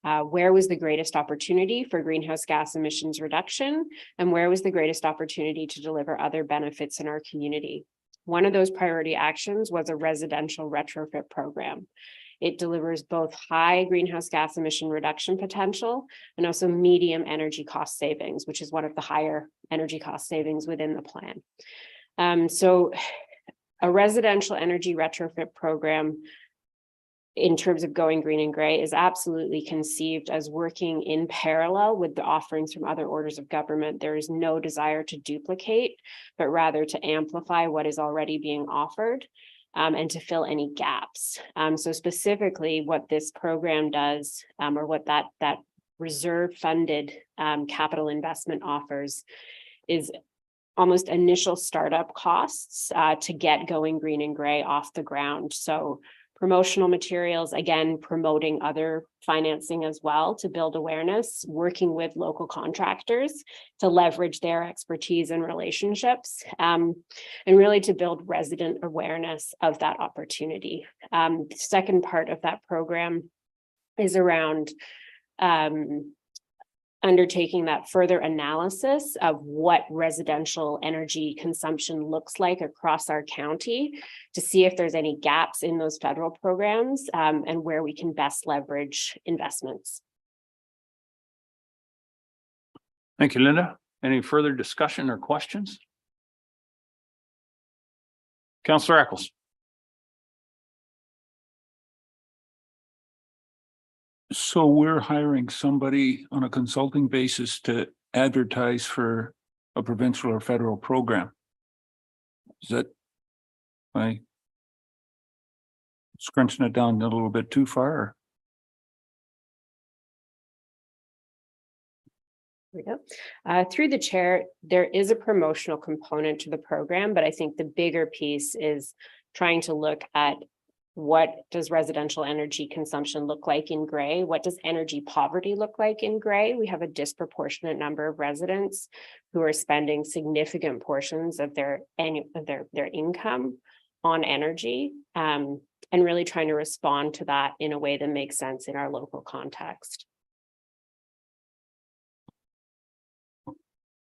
where was the greatest opportunity for greenhouse gas emissions reduction, and where was the greatest opportunity to deliver other benefits in our community. One of those priority actions was a residential retrofit program. It delivers both high greenhouse gas emission reduction potential and also medium energy cost savings, which is one of the higher energy cost savings within the plan. So a residential energy retrofit program in terms of Going Green and Gray is absolutely conceived as working in parallel with the offerings from other orders of government. There is no desire to duplicate, but rather to amplify what is already being offered. And to fill any gaps. So specifically what this program does, or what that reserve funded capital investment offers, is almost initial startup costs to get Going Green and Gray off the ground. So promotional materials, again, promoting other financing as well to build awareness, working with local contractors to leverage their expertise and relationships, and really to build resident awareness of that opportunity. The second part of that program is around undertaking that further analysis of what residential energy consumption looks like across our county to see if there's any gaps in those federal programs and where we can best leverage investments. Thank you, Linda. Any further discussion or questions? Councillor Eccles. So we're hiring somebody on a consulting basis to advertise for a provincial or federal program. Is that my scrunching it down a little bit too far? Through the chair, there is a promotional component to the program, but I think the bigger piece is trying to look at what does residential energy consumption look like in Gray? What does energy poverty look like in Gray? We have a disproportionate number of residents who are spending significant portions of their income on energy, and really trying to respond to that in a way that makes sense in our local context.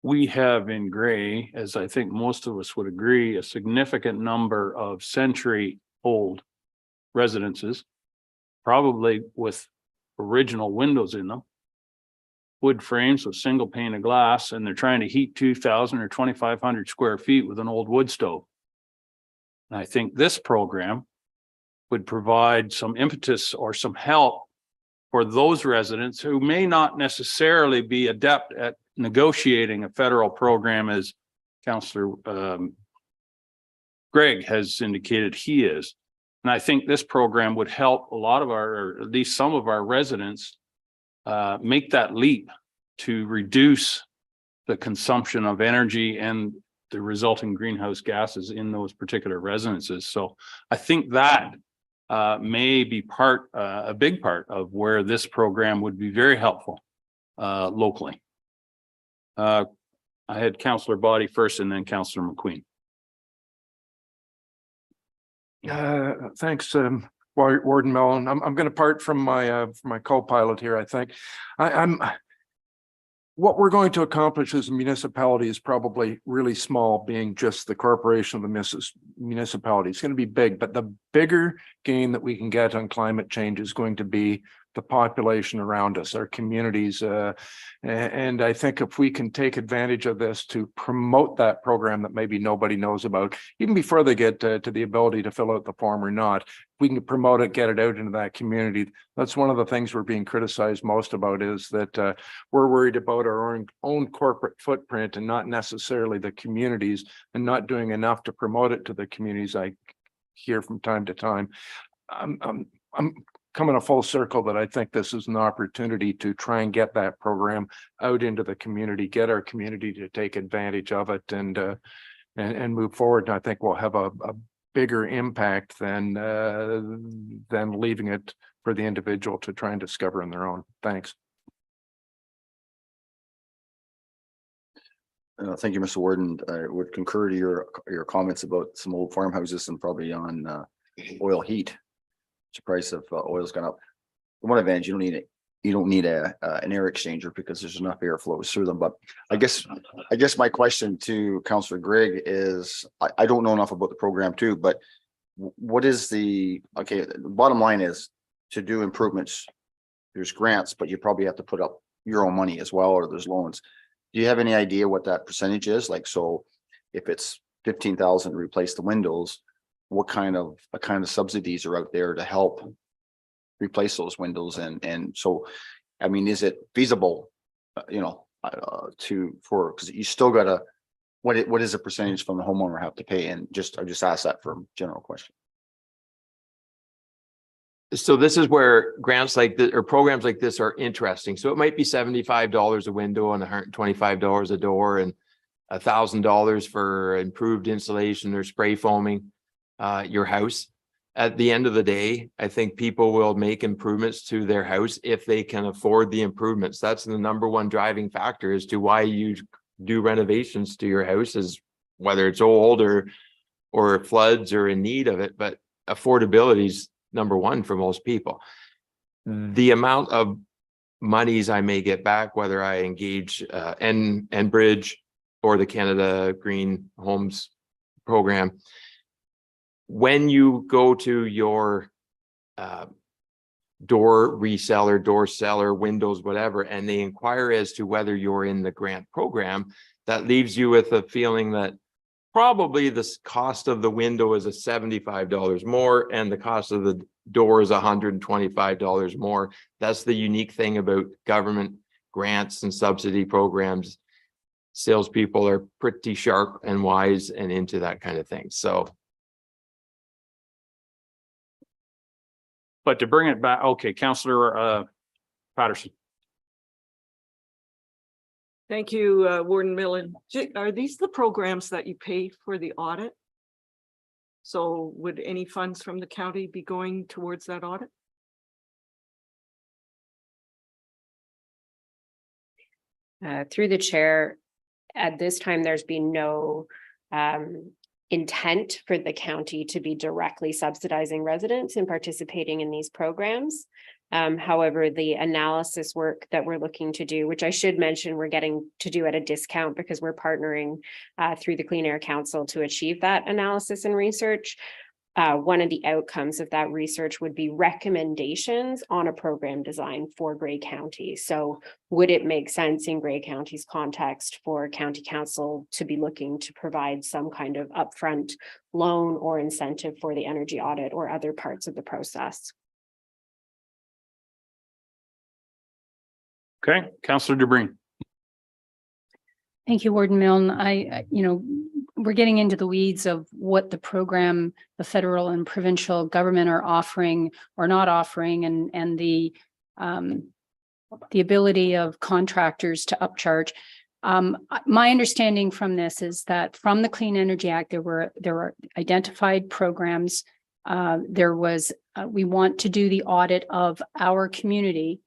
we have in gray, as I think most of us would agree, a significant number of century-old residences, probably with original windows in them, wood frames with single pane of glass, and they're trying to heat 2,000 or 2,500 square feet with an old wood stove. And I think this program would provide some impetus or some help for those residents who may not necessarily be adept at negotiating a federal program, as Councillor Greg has indicated he is. And I think this program would help a lot of our, or at least some of our residents, make that leap to reduce the consumption of energy and the resulting greenhouse gases in those particular residences. So I think that may be a big part of where this program would be very helpful locally. I had Councillor Boddy first and then Councillor McQueen. Thanks, Warden Mellon. I'm going to part from my co-pilot here. I think what we're going to accomplish as a municipality is probably really small, being just the corporation of the municipality. It's going to be big, but the bigger gain that we can get on climate change is going to be the population around us, our communities. And I think if we can take advantage of this to promote that program that maybe nobody knows about, even before they get to the ability to fill out the form or not, we can promote it, get it out into that community. That's one of the things we're being criticized most about, is that we're worried about our own corporate footprint and not necessarily the communities, and not doing enough to promote it to the communities. I hear from time to time. I'm coming a full circle that I think this is an opportunity to try and get that program out into the community, get our community to take advantage of it, and move forward. And I think we'll have a bigger impact than leaving it for the individual to try and discover on their own. Thanks. Thank you, Mr. Warden. I would concur to your comments about some old farmhouses and probably on oil heat. The price of oil's gone up. One advantage, you don't need an air exchanger because there's enough air flows through them. But I guess my question to Councillor Greg is, I don't know enough about the program too, but what is the bottom line is, to do improvements, there's grants, but you probably have to put up your own money as well, or there's loans. Do you have any idea what that percentage is? Like, so if it's 15,000 to replace the windows, what kind of subsidies are out there to help replace those windows? And so, I mean, is it feasible, because you still gotta, what is the percentage from the homeowner have to pay? And I just asked that for a general question. So this is where grants like this or programs like this are interesting. So it might be $75 a window and $125 a door and $1,000 for improved insulation or spray foaming your house. At the end of the day, I think people will make improvements to their house if they can afford the improvements. That's the number one driving factor as to why you do renovations to your house, is whether it's old or floods or in need of it. But affordability is number one for most people. The amount of monies I may get back, whether I engage Enbridge or the Canada Green Homes program, when you go to your door reseller, door seller, windows, whatever, and they inquire as to whether you're in the grant program, that leaves you with a feeling that probably the cost of the window is $75 more and the cost of the door is $125 more. That's the unique thing about government grants and subsidy programs. Salespeople are pretty sharp and wise and into that kind of thing. So. But to bring it back, okay, Councillor Patterson. Thank you, Warden Millen. Are these the programs that you pay for the audit? So would any funds from the county be going towards that audit? Through the chair, at this time, there's been no intent for the county to be directly subsidizing residents and participating in these programs. However, the analysis work that we're looking to do, which I should mention, we're getting to do at a discount because we're partnering through the Clean Air Council to achieve that analysis and research. One of the outcomes of that research would be recommendations on a program design for Grey County. So would it make sense in Grey County's context for County Council to be looking to provide some kind of upfront loan or incentive for the energy audit or other parts of the process? Okay, Councillor DeBreen. Thank you, Warden Milne. We're getting into the weeds of what the program, the federal and provincial government are offering or not offering, and the ability of contractors to upcharge. My understanding from this is that from the Clean Energy Act, there were identified programs. We want to do the audit of our community,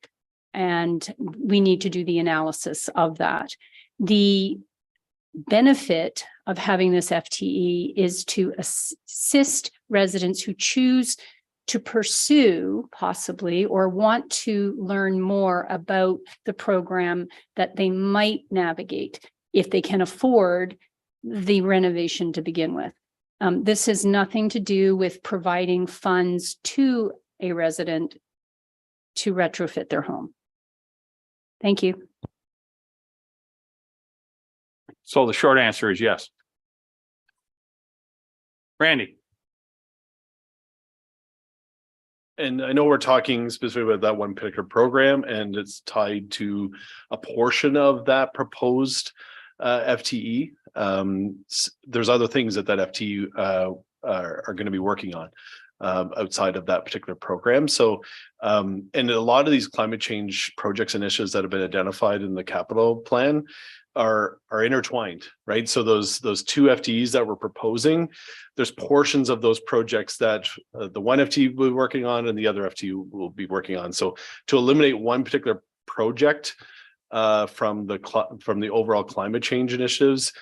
and we need to do the analysis of that. The benefit of having this FTE is to assist residents who choose to pursue possibly or want to learn more about the program that they might navigate if they can afford the renovation to begin with. This has nothing to do with providing funds to a resident to retrofit their home. Thank you. So the short answer is yes. Randy. And I know we're talking specifically about that one particular program, and it's tied to a portion of that proposed FTE. There's other things that FTE are going to be working on outside of that particular program. So, and a lot of these climate change projects initiatives that have been identified in the capital plan are intertwined, right? So those two FTEs that we're proposing, there's portions of those projects that the one FTE will be working on and the other FTE will be working on. So to eliminate one particular project from the overall climate change initiatives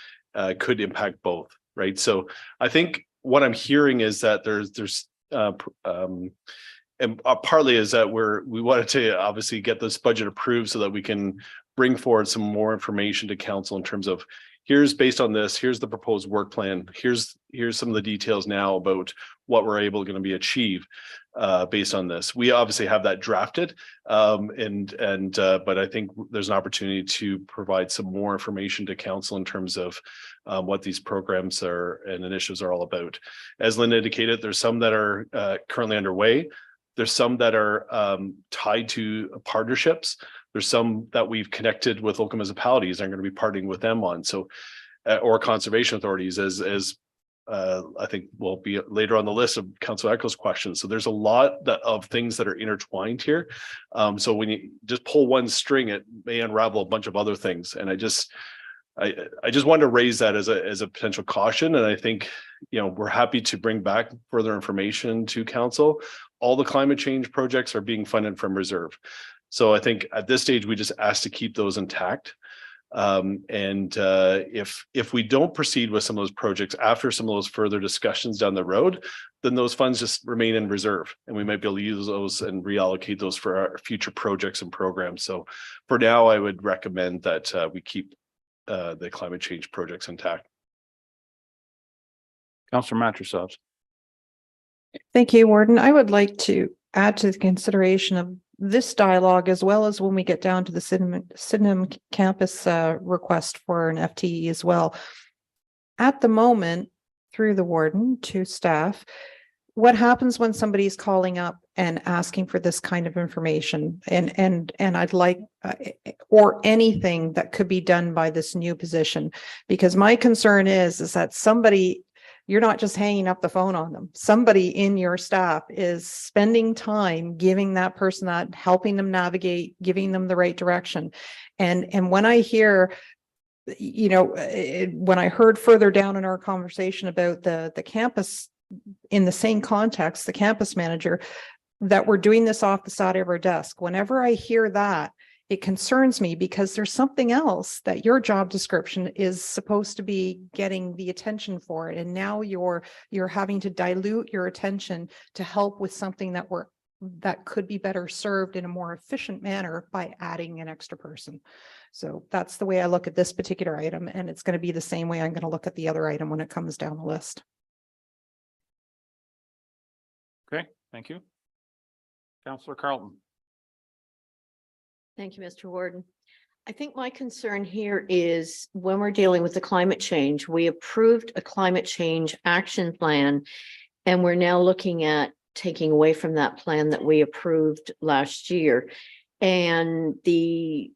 could impact both, right? So I think what I'm hearing is that and partly is that we wanted to obviously get this budget approved so that we can bring forward some more information to council in terms of here's based on this, here's the proposed work plan, here's some of the details now about what we're able to be achieved based on this. We obviously have that drafted, but I think there's an opportunity to provide some more information to council in terms of what these programs and initiatives are all about. As Linda indicated, there's some that are currently underway. There's some that are tied to partnerships. There's some that we've connected with local municipalities and are going to be partnering with them on. So, or conservation authorities, as I think will be later on the list of Councilor Echo's questions. So there's a lot of things that are intertwined here. So when you just pull one string, it may unravel a bunch of other things. And I just wanted to raise that as a potential caution. And I think, we're happy to bring back further information to council. All the climate change projects are being funded from reserve. So I think at this stage, we just ask to keep those intact. If we don't proceed with some of those projects after some of those further discussions down the road, then those funds just remain in reserve and we might be able to use those and reallocate those for our future projects and programs. So for now, I would recommend that we keep the climate change projects intact. Councillor Matrosovs. Thank you, Warden. I would like to add to the consideration of this dialogue, as well as when we get down to the Sydenham campus request for an FTE as well. At the moment, through the warden to staff, what happens when somebody's calling up and asking for this kind of information, and I'd like or anything that could be done by this new position, because my concern is that somebody, you're not just hanging up the phone on them. Somebody in your staff is spending time giving that person that, helping them navigate, giving them the right direction. And when I hear, when I heard further down in our conversation about the campus, in the same context, the campus manager, that we're doing this off the side of our desk. Whenever I hear that, it concerns me, because there's something else that your job description is supposed to be getting the attention for, and now you're having to dilute your attention to help with something that we're that could be better served in a more efficient manner by adding an extra person. So that's the way I look at this particular item, and it's going to be the same way I'm going to look at the other item when it comes down the list. Okay, thank you. Councillor Carlton. Thank you, Mr. Warden. I think my concern here is when we're dealing with the climate change, we approved a climate change action plan, and we're now looking at taking away from that plan that we approved last year. And the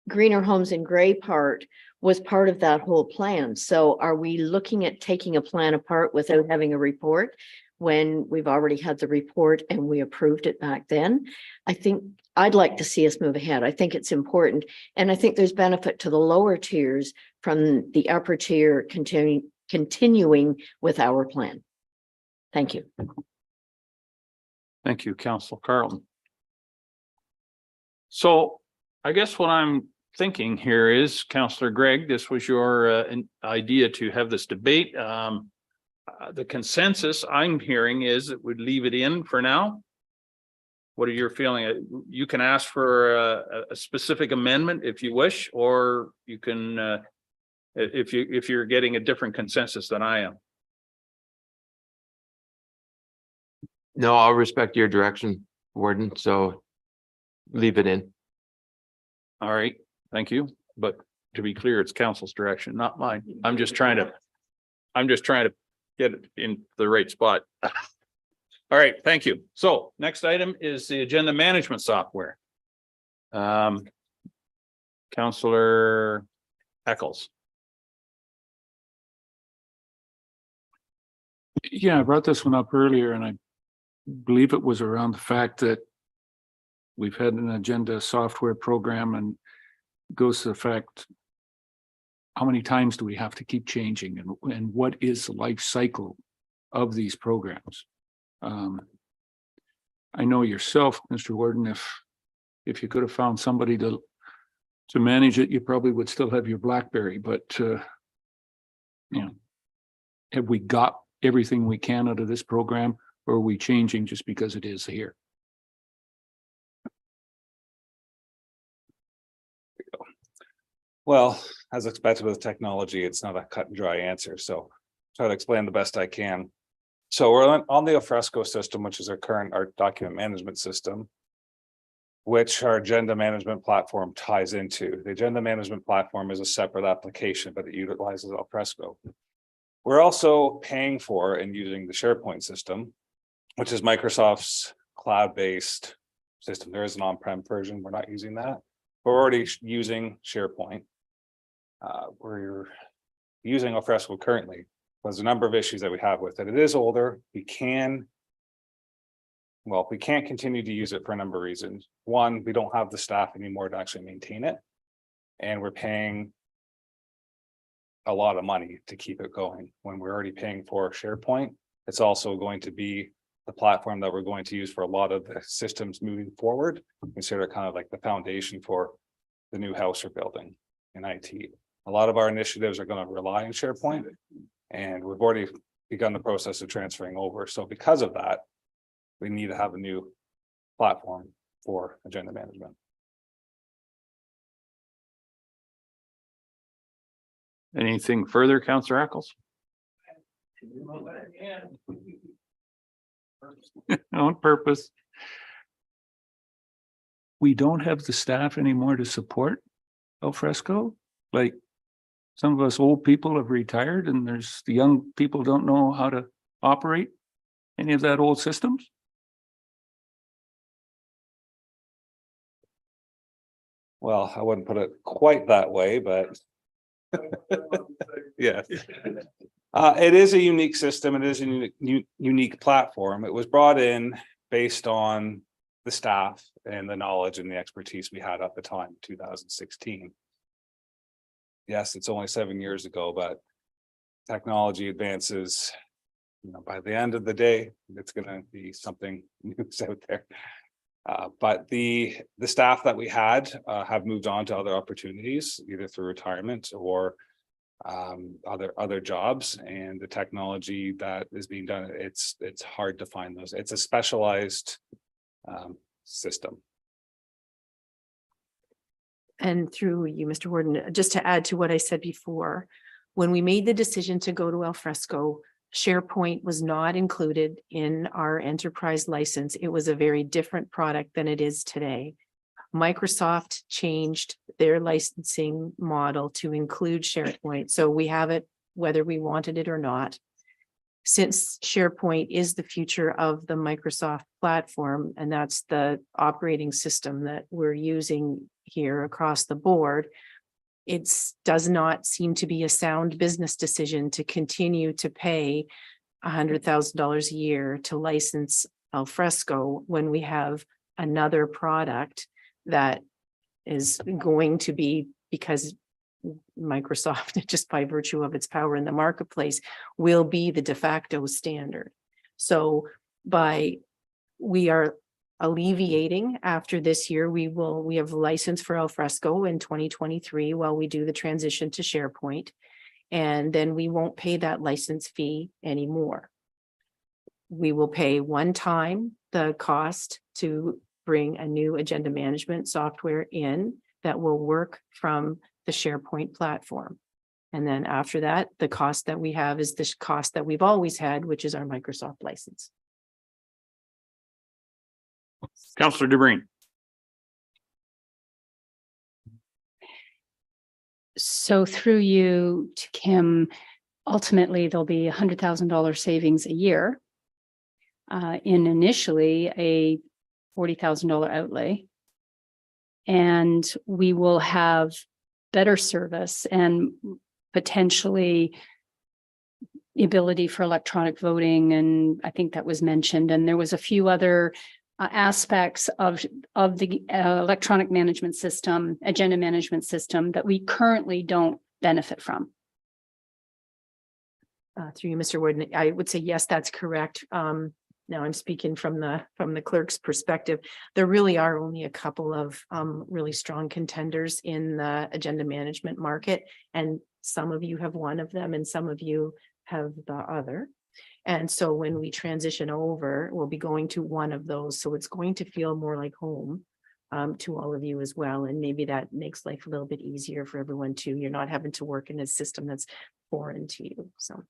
Greener Homes in Gray part was part of that whole plan. So are we looking at taking a plan apart without having a report when we've already had the report and we approved it back then? I think I'd like to see us move ahead. I think it's important. And I think there's benefit to the lower tiers from the upper tier continuing with our plan. Thank you. Thank you, Councillor Carlton. So I guess what I'm thinking here is, Councillor Gregg, this was your idea to have this debate. The consensus I'm hearing is that we'd leave it in for now. What are your feeling? You can ask for a specific amendment if you wish, or you can, if you're getting a different consensus than I am. No, I'll respect your direction, Warden, so leave it in. All right, thank you. But to be clear, it's council's direction, not mine. I'm just trying to get it in the right spot. All right, thank you. So next item is the agenda management software. Councillor Eccles. Yeah, I brought this one up earlier, and I believe it was around the fact that we've had an agenda software program, and goes to the fact, how many times do we have to keep changing, and what is the life cycle of these programs? I know yourself, Mr. Warden, if you could have found somebody to manage it, you probably would still have your BlackBerry, but you know, have we got everything we can out of this program, or are we changing just because it is here? Well, as expected with technology, it's not a cut and dry answer, so try to explain the best I can. So we're on the Alfresco system, which is our current art document management system, which our agenda management platform ties into. The agenda management platform is a separate application, but it utilizes Alfresco. We're also paying for and using the SharePoint system, which is Microsoft's cloud-based system. There is an on-prem version. We're not using that. We're already using SharePoint. We're using Alfresco currently. There's a number of issues that we have with it. It is older. We can't continue to use it for a number of reasons. One, we don't have the staff anymore to actually maintain it. And we're paying a lot of money to keep it going when we're already paying for SharePoint. It's also going to be the platform that we're going to use for a lot of the systems moving forward. Consider it kind of like the foundation for the new house we're building in IT. A lot of our initiatives are going to rely on SharePoint, and we've already begun the process of transferring over. So because of that, we need to have a new platform for agenda management. Anything further, Councillor Eccles? On purpose. We don't have the staff anymore to support Alfresco. Like, some of us old people have retired, and there's the young people don't know how to operate any of that old systems. Well, I wouldn't put it quite that way, but yeah. It is a unique system. It is a unique platform. It was brought in based on the staff and the knowledge and the expertise we had at the time, 2016. Yes, it's only 7 years ago, but technology advances. You know, by the end of the day, it's going to be something new out there. But the staff that we had have moved on to other opportunities, either through retirement or other jobs, and the technology that is being done, it's hard to find those. It's a specialized system. And through you, Mr. Warden, just to add to what I said before, when we made the decision to go to Alfresco, SharePoint was not included in our enterprise license. It was a very different product than it is today. Microsoft changed their licensing model to include SharePoint, so we have it whether we wanted it or not. Since SharePoint is the future of the Microsoft platform, and that's the operating system that we're using here across the board, it does not seem to be a sound business decision to continue to pay $100,000 a year to license Alfresco when we have another product that is going to be, because Microsoft, just by virtue of its power in the marketplace, will be the de facto standard. So we are alleviating after this year, we have license for Alfresco in 2023 while we do the transition to SharePoint. And then we won't pay that license fee anymore. We will pay one time the cost to bring a new agenda management software in that will work from the SharePoint platform. And then after that, the cost that we have is this cost that we've always had, which is our Microsoft license. Councillor DeBreen. So through you to Kim, ultimately there'll be $100,000 savings a year in initially a $40,000 outlay. And we will have better service and potentially the ability for electronic voting. And I think that was mentioned. And there was a few other aspects of the electronic management system, agenda management system that we currently don't benefit from. Through you, Mr. Warden, I would say, yes, that's correct. Now I'm speaking from the clerk's perspective. There really are only a couple of really strong contenders in the agenda management market, and some of you have one of them and some of you have the other. And so when we transition over, we'll be going to one of those. So it's going to feel more like home to all of you as well. And maybe that makes life a little bit easier for everyone too. You're not having to work in a system that's foreign to you. So.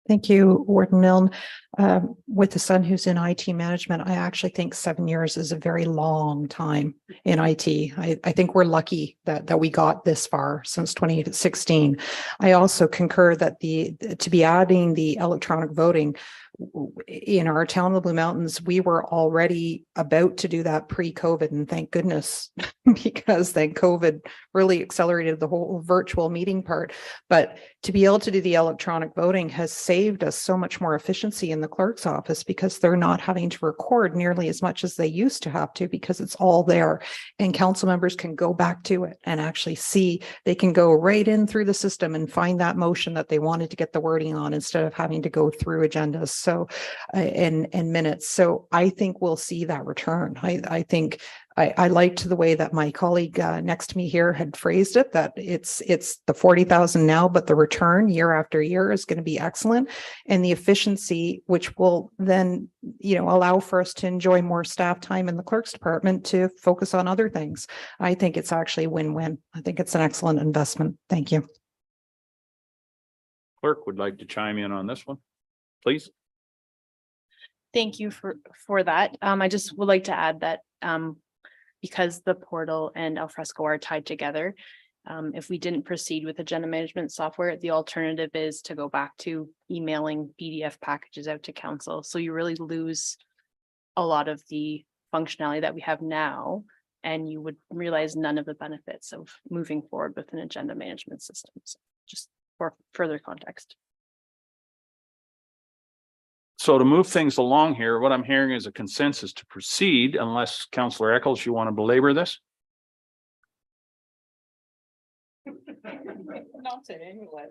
Thank you, Warden Milne. With the son who's in IT management, I actually think 7 years is a very long time in IT. I think we're lucky that we got this far since 2016. I also concur that to be adding the electronic voting in our town of the Blue Mountains, we were already about to do that pre-COVID, and thank goodness, because then COVID really accelerated the whole virtual meeting part. But to be able to do the electronic voting has saved us so much more efficiency in the clerk's office, because they're not having to record nearly as much as they used to have to, because it's all there and council members can go back to it and actually see. They can go right in through the system and find that motion that they wanted to get the wording on, instead of having to go through agendas. So and minutes. So I think we'll see that return. I think I liked the way that my colleague next to me here had phrased it, that it's the 40,000 now, but the return year after year is going to be excellent. And the efficiency, which will then, allow for us to enjoy more staff time in the clerk's department to focus on other things. I think it's actually a win-win. I think it's an excellent investment. Thank you. Clerk would like to chime in on this one, please. Thank you for that. I just would like to add that because the portal and Alfresco are tied together, if we didn't proceed with agenda management software, the alternative is to go back to emailing PDF packages out to council. So you really lose a lot of the functionality that we have now, and you would realize none of the benefits of moving forward with an agenda management system. So just for further context. So to move things along here, what I'm hearing is a consensus to proceed, unless Councillor Eccles, you want to belabor this? Not to anyone.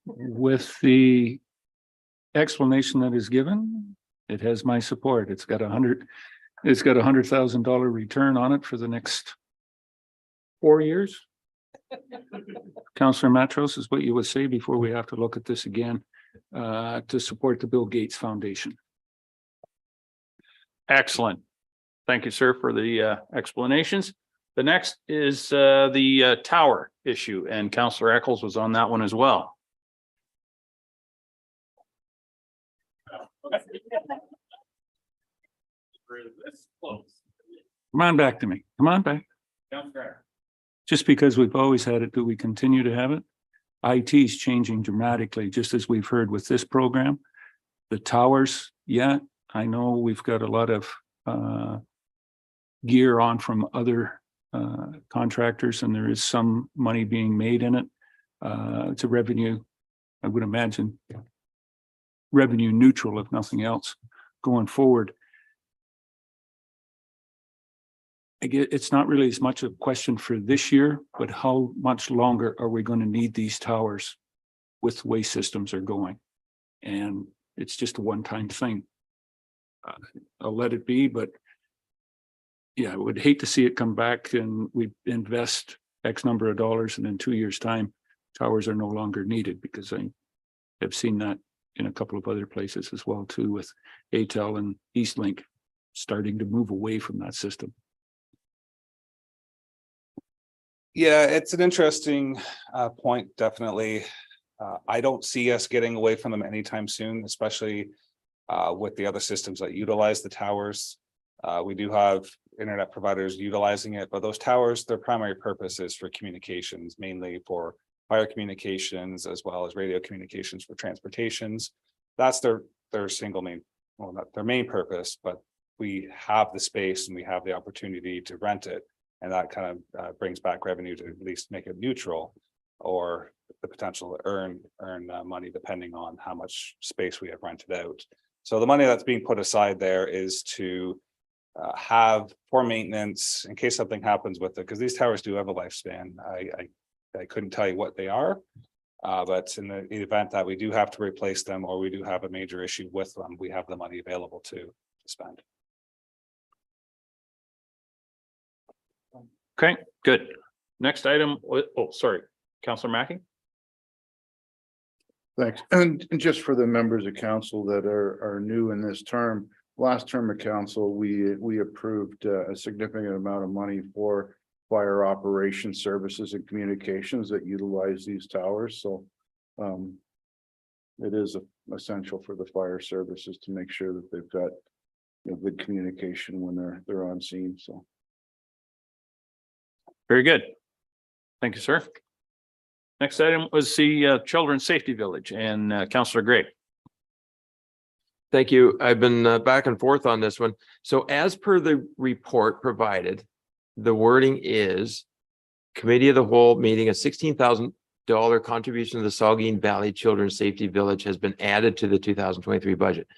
With the explanation that is given, it has my support. It's got $100,000 return on it for the next 4 years. Councillor Matros, is what you would say before we have to look at this again, to support the Bill Gates Foundation. Excellent. Thank you, sir, for the explanations. The next is the tower issue, and Councillor Eccles was on that one as well. Come on back to me. Come on back. Just because we've always had it, do we continue to have it? IT is changing dramatically, just as we've heard with this program. The towers, yeah, I know we've got a lot of gear on from other contractors, and there is some money being made in it. It's a revenue, I would imagine, revenue neutral, if nothing else, going forward. I get, it's not really as much a question for this year, but how much longer are we going to need these towers with the way systems are going? And it's just a one-time thing. I'll let it be, but yeah, I would hate to see it come back and we invest X number of dollars and in 2 years' time, towers are no longer needed, because I have seen that in a couple of other places as well too, with ATEL and Eastlink starting to move away from that system. Yeah, it's an interesting point, definitely. I don't see us getting away from them anytime soon, especially with the other systems that utilize the towers. We do have internet providers utilizing it, but those towers, their primary purpose is for communications, mainly for fire communications, as well as radio communications for transportations. That's their single main, well, not their main purpose, but we have the space and we have the opportunity to rent it. And that kind of brings back revenue to at least make it neutral, or the potential to earn money depending on how much space we have rented out. So the money that's being put aside there is to have for maintenance in case something happens with it, because these towers do have a lifespan. I couldn't tell you what they are, but in the event that we do have to replace them or we do have a major issue with them, we have the money available to spend. Okay, good. Next item, oh, sorry, Councillor Mackey. Thanks. And just for the members of council that are new in this term, last term of council, we approved a significant amount of money for fire operations services and communications that utilize these towers. So it is essential for the fire services to make sure that they've got, you know, good communication when they're on scene. So. Very good. Thank you, sir. Next item was the Children's Safety Village, and Councillor Gray. Thank you. I've been back and forth on this one. So as per the report provided, the wording is Committee of the Whole meeting, a $16,000 contribution to the Saugeen Valley Children's Safety Village has been added to the 2023 budget.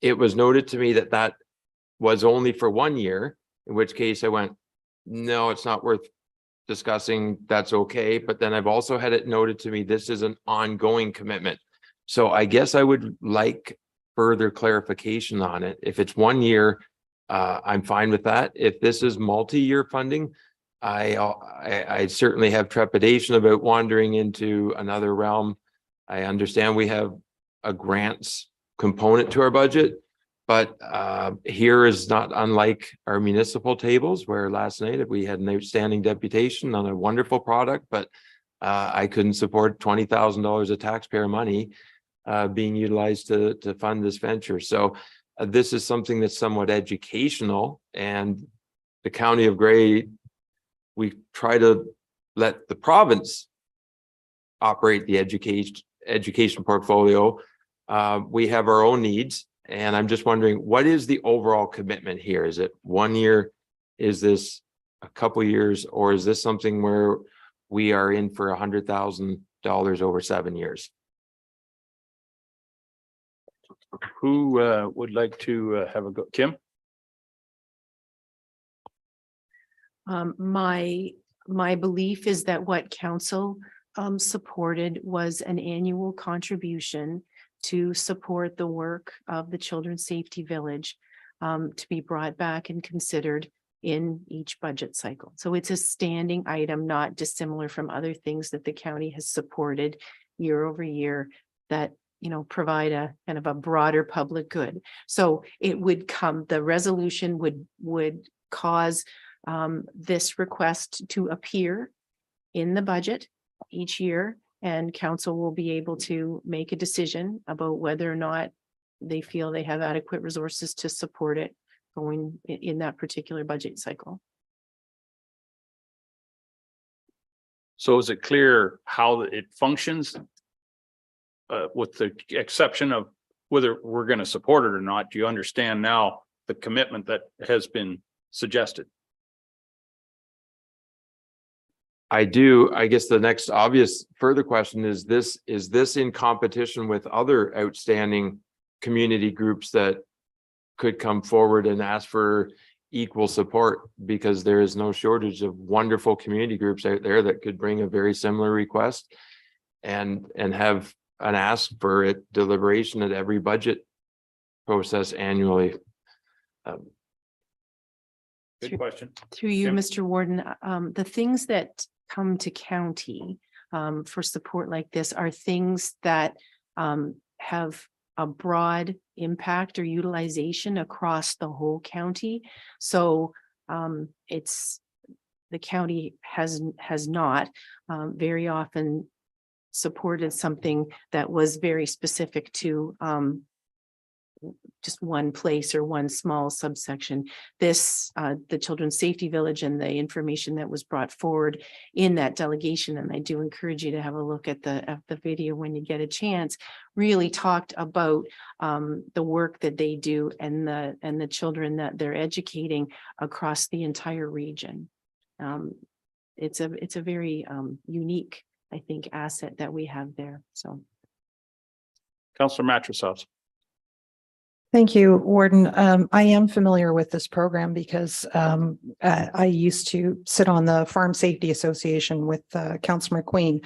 It was noted to me that that was only for 1 year, in which case I went, no, it's not worth discussing. That's okay. But then I've also had it noted to me, this is an ongoing commitment. So I guess I would like further clarification on it. If it's 1 year, I'm fine with that. If this is multi-year funding, I certainly have trepidation about wandering into another realm. I understand we have a grants component to our budget, but here is not unlike our municipal tables, where last night we had an outstanding deputation on a wonderful product, but I couldn't support $20,000 of taxpayer money being utilized to fund this venture. So this is something that's somewhat educational, and the County of Gray, we try to let the province operate the education portfolio. We have our own needs, and I'm just wondering, what is the overall commitment here? Is it 1 year? Is this a couple years, or is this something where we are in for $100,000 over 7 years? Who would like to have a go? Kim? My belief is that what council supported was an annual contribution to support the work of the Children's Safety Village, to be brought back and considered in each budget cycle. So it's a standing item, not dissimilar from other things that the county has supported year over year, that provide a kind of a broader public good. So it would come, the resolution would cause this request to appear in the budget each year, and council will be able to make a decision about whether or not they feel they have adequate resources to support it going in that particular budget cycle. So is it clear how it functions? With the exception of whether we're going to support it or not, do you understand now the commitment that has been suggested? I do. I guess the next obvious further question is this in competition with other outstanding community groups that could come forward and ask for equal support? Because there is no shortage of wonderful community groups out there that could bring a very similar request and have an ask for it deliberation at every budget process annually. Good question. Through you, Kim? Mr. Warden, the things that come to county for support like this are things that have a broad impact or utilization across the whole county. So it's, the county has not very often supported something that was very specific to just one place or one small subsection. This, the Children's Safety Village and the information that was brought forward in that delegation, and I do encourage you to have a look at the video when you get a chance, really talked about the work that they do and the children that they're educating across the entire region. It's a very unique, I think, asset that we have there. So, Councillor Mattress. Thank you, Warden. I am familiar with this program because I used to sit on the Farm Safety Association with Councillor McQueen,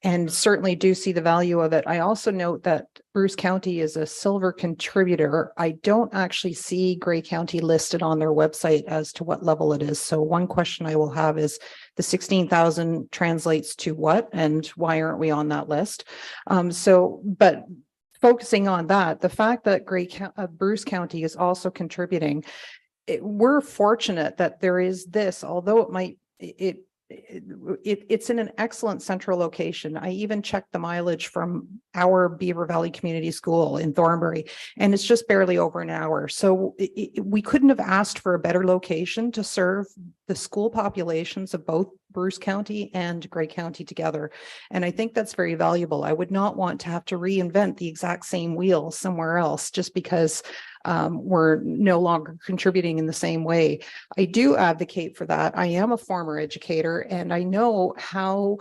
and certainly do see the value of it. I also note that Bruce County is a silver contributor. I don't actually see Grey County listed on their website as to what level it is. So one question I will have is the 16,000 translates to what, and why aren't we on that list? But focusing on that, the fact that Bruce County is also contributing, we're fortunate that there is this, although it might, it's in an excellent central location. I even checked the mileage from our Beaver Valley Community School in Thornbury, and it's just barely over an hour. So we couldn't have asked for a better location to serve the school populations of both Bruce County and Grey County together. And I think that's very valuable. I would not want to have to reinvent the exact same wheel somewhere else just because we're no longer contributing in the same way. I do advocate for that. I am a former educator, and I know how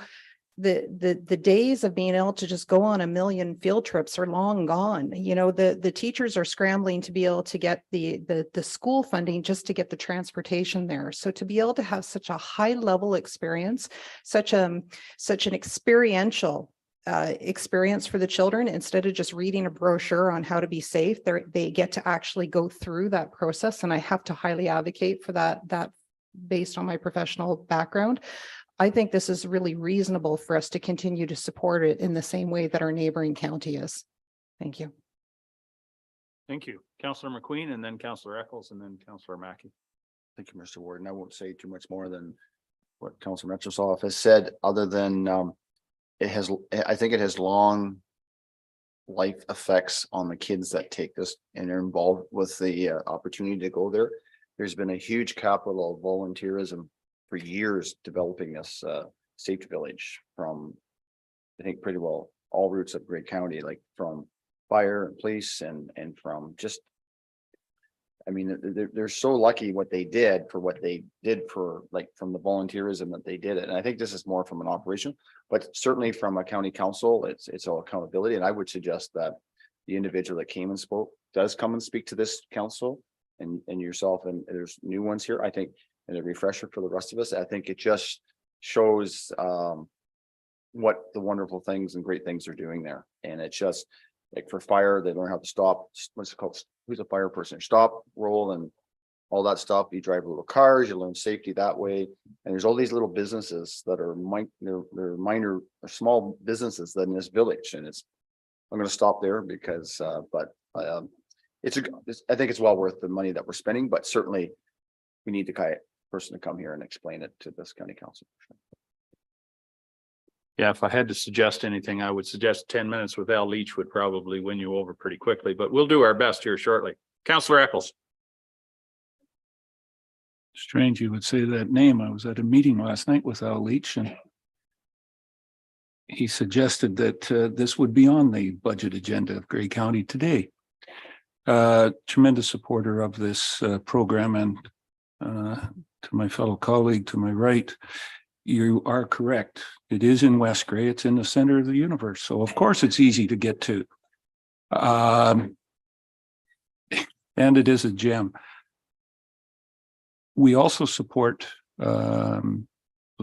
the days of being able to just go on a million field trips are long gone. You know, the teachers are scrambling to be able to get the school funding just to get the transportation there. So to be able to have such a high level experience, such an experiential experience for the children, instead of just reading a brochure on how to be safe, they get to actually go through that process. And I have to highly advocate for that based on my professional background. I think this is really reasonable for us to continue to support it in the same way that our neighboring county is. Thank you. Thank you. Councillor McQueen, and then Councillor Eccles, and then Councillor Mackey. Thank you, Mr. Warden. I won't say too much more than what Councillor Metrosoff has said, other than I think it has long life effects on the kids that take this and are involved with the opportunity to go there. There's been a huge capital of volunteerism for years developing this safety village from, I think, pretty well all routes of Grey County, like from fire and police and from just, I mean, they're so lucky what they did for like from the volunteerism that they did it. And I think this is more from an operation, but certainly from a county council, it's all accountability. And I would suggest that the individual that came and spoke does come and speak to this council and yourself, and there's new ones here, I think, and a refresher for the rest of us. I think it just shows what the wonderful things and great things they're doing there. And it's just like for fire, they learn how to stop, what's it called? Who's a fire person? Stop, roll, and all that stuff. You drive little cars, you learn safety that way. And there's all these little businesses that are they're minor or small businesses that in this village. And it's I'm gonna stop there because, I think it's well worth the money that we're spending, but certainly we need the person to come here and explain it to this county council. Yeah, if I had to suggest anything, I would suggest 10 minutes with Al Leach would probably win you over pretty quickly, but we'll do our best here shortly. Councillor Eccles. Strange you would say that name. I was at a meeting last night with Al Leach and he suggested that this would be on the budget agenda of Grey County today. Tremendous supporter of this program, and to my fellow colleague to my right, you are correct. It is in West Grey. It's in the center of the universe. So of course it's easy to get to. And it is a gem. We also support the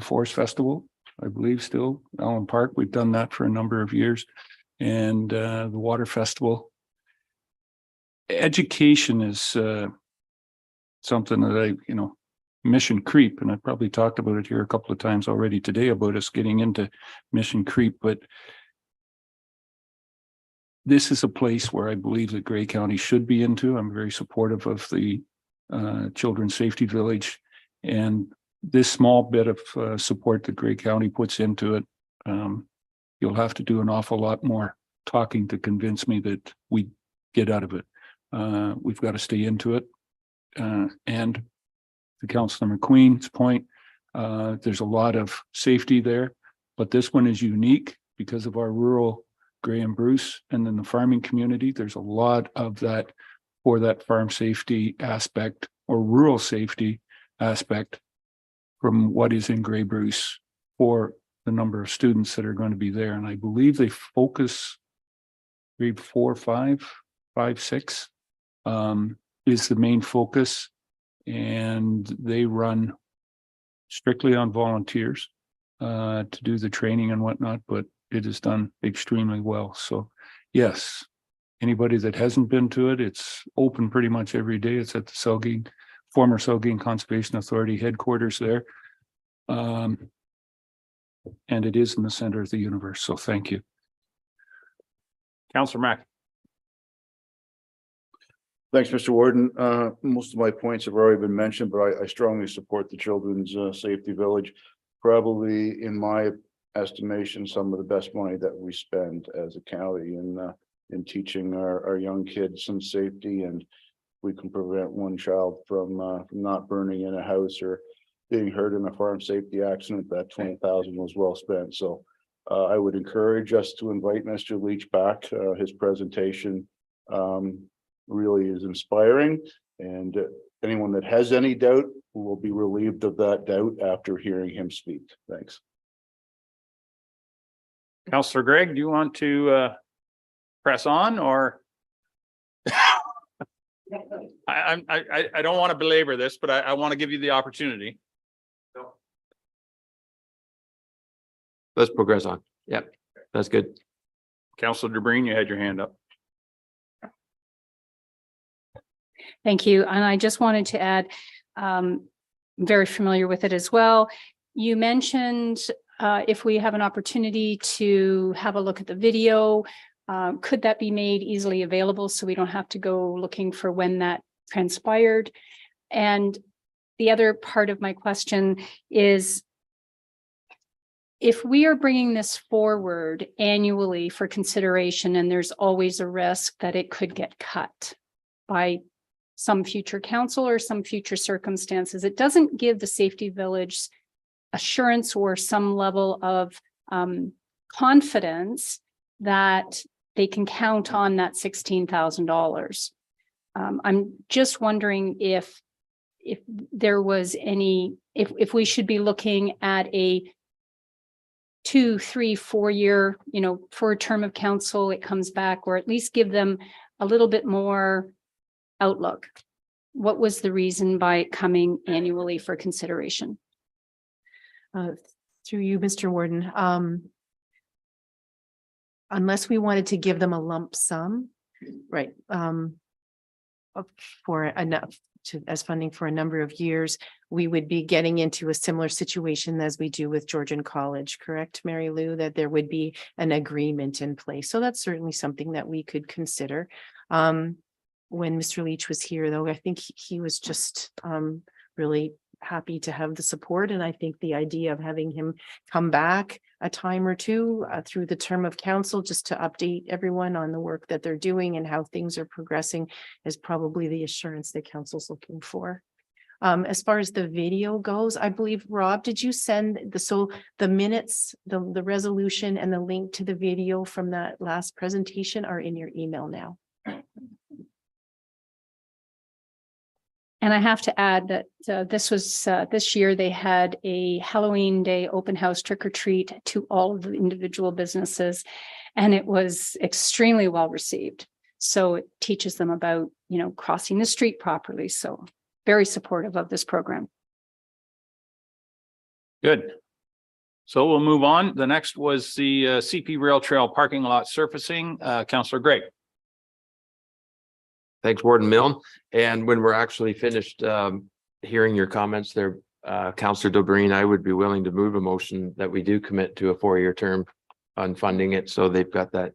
Forest Festival, I believe still, Allen Park. We've done that for a number of years. And the Water Festival. Education is something that mission creep, and I probably talked about it here a couple of times already today about us getting into mission creep, but this is a place where I believe that Grey County should be into. I'm very supportive of the Children's Safety Village, and this small bit of support that Grey County puts into it, you'll have to do an awful lot more talking to convince me that we get out of it. We've got to stay into it, and to Councilor McQueen's point, there's a lot of safety there, but this one is unique because of our rural Grey and Bruce, and then the farming community. There's a lot of that for that farm safety aspect or rural safety aspect from what is in Grey Bruce for the number of students that are going to be there. And I believe they focus grade 4, 5, 6 is the main focus. And they run strictly on volunteers to do the training and whatnot, but it is done extremely well. So yes, anybody that hasn't been to it, it's open pretty much every day. It's at the former Saugeen Conservation Authority headquarters there. And it is in the center of the universe. So thank you. Councillor Mack. Thanks, Mr. Warden. Most of my points have already been mentioned, but I strongly support the Children's Safety Village. Probably, in my estimation, some of the best money that we spend as a county in teaching our young kids some safety, and we can prevent one child from not burning in a house or being hurt in a farm safety accident. That 20,000 was well spent. So I would encourage us to invite Mr. Leach back. His presentation really is inspiring, and anyone that has any doubt will be relieved of that doubt after hearing him speak. Thanks. Councillor Gregg, do you want to press on, or I don't want to belabor this, but I want to give you the opportunity. Let's progress on. Yep, that's good. Councillor DeBreen, you had your hand up. Thank you. And I just wanted to add, very familiar with it as well. You mentioned if we have an opportunity to have a look at the video, could that be made easily available so we don't have to go looking for when that transpired? And the other part of my question is, if we are bringing this forward annually for consideration, and there's always a risk that it could get cut by some future council or some future circumstances, it doesn't give the Safety Village assurance or some level of confidence that they can count on that $16,000. I'm just wondering if there was any, if we should be looking at a 2, 3, 4 year, for a term of council, it comes back, or at least give them a little bit more outlook. What was the reason by it coming annually for consideration? Through you, Mr. Warden, unless we wanted to give them a lump sum, right, for enough as funding for a number of years, we would be getting into a similar situation as we do with Georgian College, correct, Mary Lou, that there would be an agreement in place. So that's certainly something that we could consider. When Mr. Leach was here, though, I think he was just really happy to have the support. And I think the idea of having him come back a time or two through the term of council, just to update everyone on the work that they're doing and how things are progressing, is probably the assurance that council's looking for. As far as the video goes, I believe, Rob, did you send the minutes, the resolution and the link to the video from that last presentation are in your email now? And I have to add that this year they had a Halloween Day open house trick or treat to all of the individual businesses, and it was extremely well received. So it teaches them about, crossing the street properly. So very supportive of this program. Good. So we'll move on. The next was the CP Rail Trail parking lot surfacing. Councillor Gregg. Thanks, Warden Milne. And when we're actually finished hearing your comments there, Councillor Dobreen, I would be willing to move a motion that we do commit to a 4-year term on funding it. So they've got that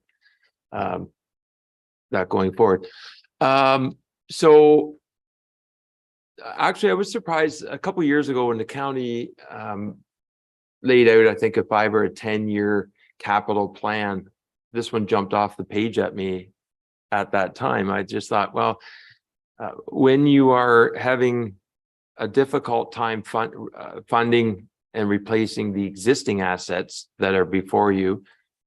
that going forward. So actually, I was surprised a couple of years ago when the county laid out, I think, a 5 or a 10-year capital plan. This one jumped off the page at me at that time. I just thought, well, when you are having a difficult time funding and replacing the existing assets that are before you,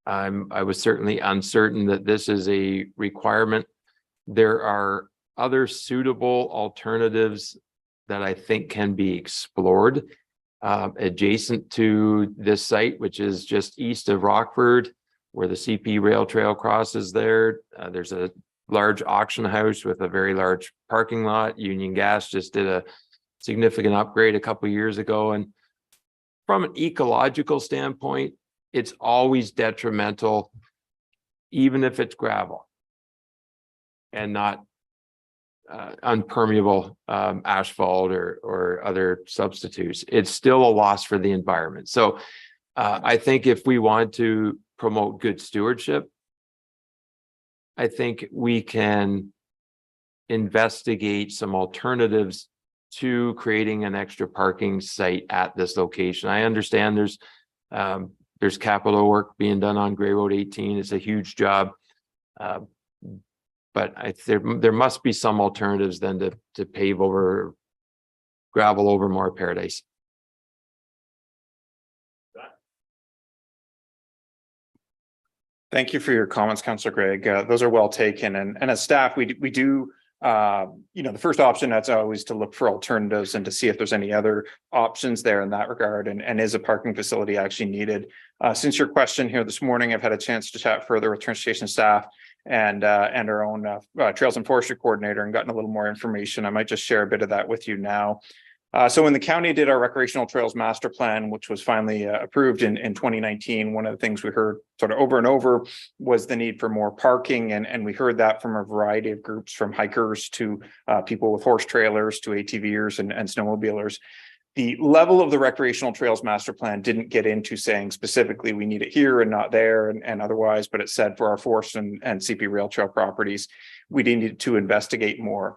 I was certainly uncertain that this is a requirement. There are other suitable alternatives that I think can be explored adjacent to this site, which is just east of Rockford, where the CP Rail Trail crosses there. There's a large auction house with a very large parking lot. Union Gas just did a significant upgrade a couple of years ago. And from an ecological standpoint, it's always detrimental, even if it's gravel and not unpermeable asphalt or other substitutes. It's still a loss for the environment. So I think if we want to promote good stewardship, I think we can investigate some alternatives to creating an extra parking site at this location. I understand there's capital work being done on Gray Road 18. It's a huge job. But there must be some alternatives than to pave over, gravel over more Paradise. Thank you for your comments, Councillor Gregg. Those are well taken. And as staff, we do, the first option, that's always to look for alternatives and to see if there's any other options there in that regard. And is a parking facility actually needed? Since your question here this morning, I've had a chance to chat further with transportation staff and our own Trails and Forestry coordinator and gotten a little more information. I might just share a bit of that with you now. So when the county did our recreational trails master plan, which was finally approved in 2019, one of the things we heard sort of over and over was the need for more parking. And we heard that from a variety of groups, from hikers to people with horse trailers to ATVers and snowmobilers. The level of the recreational trails master plan didn't get into saying specifically we need it here and not there and otherwise, but it said for our forest and CP rail trail properties, we needed to investigate more.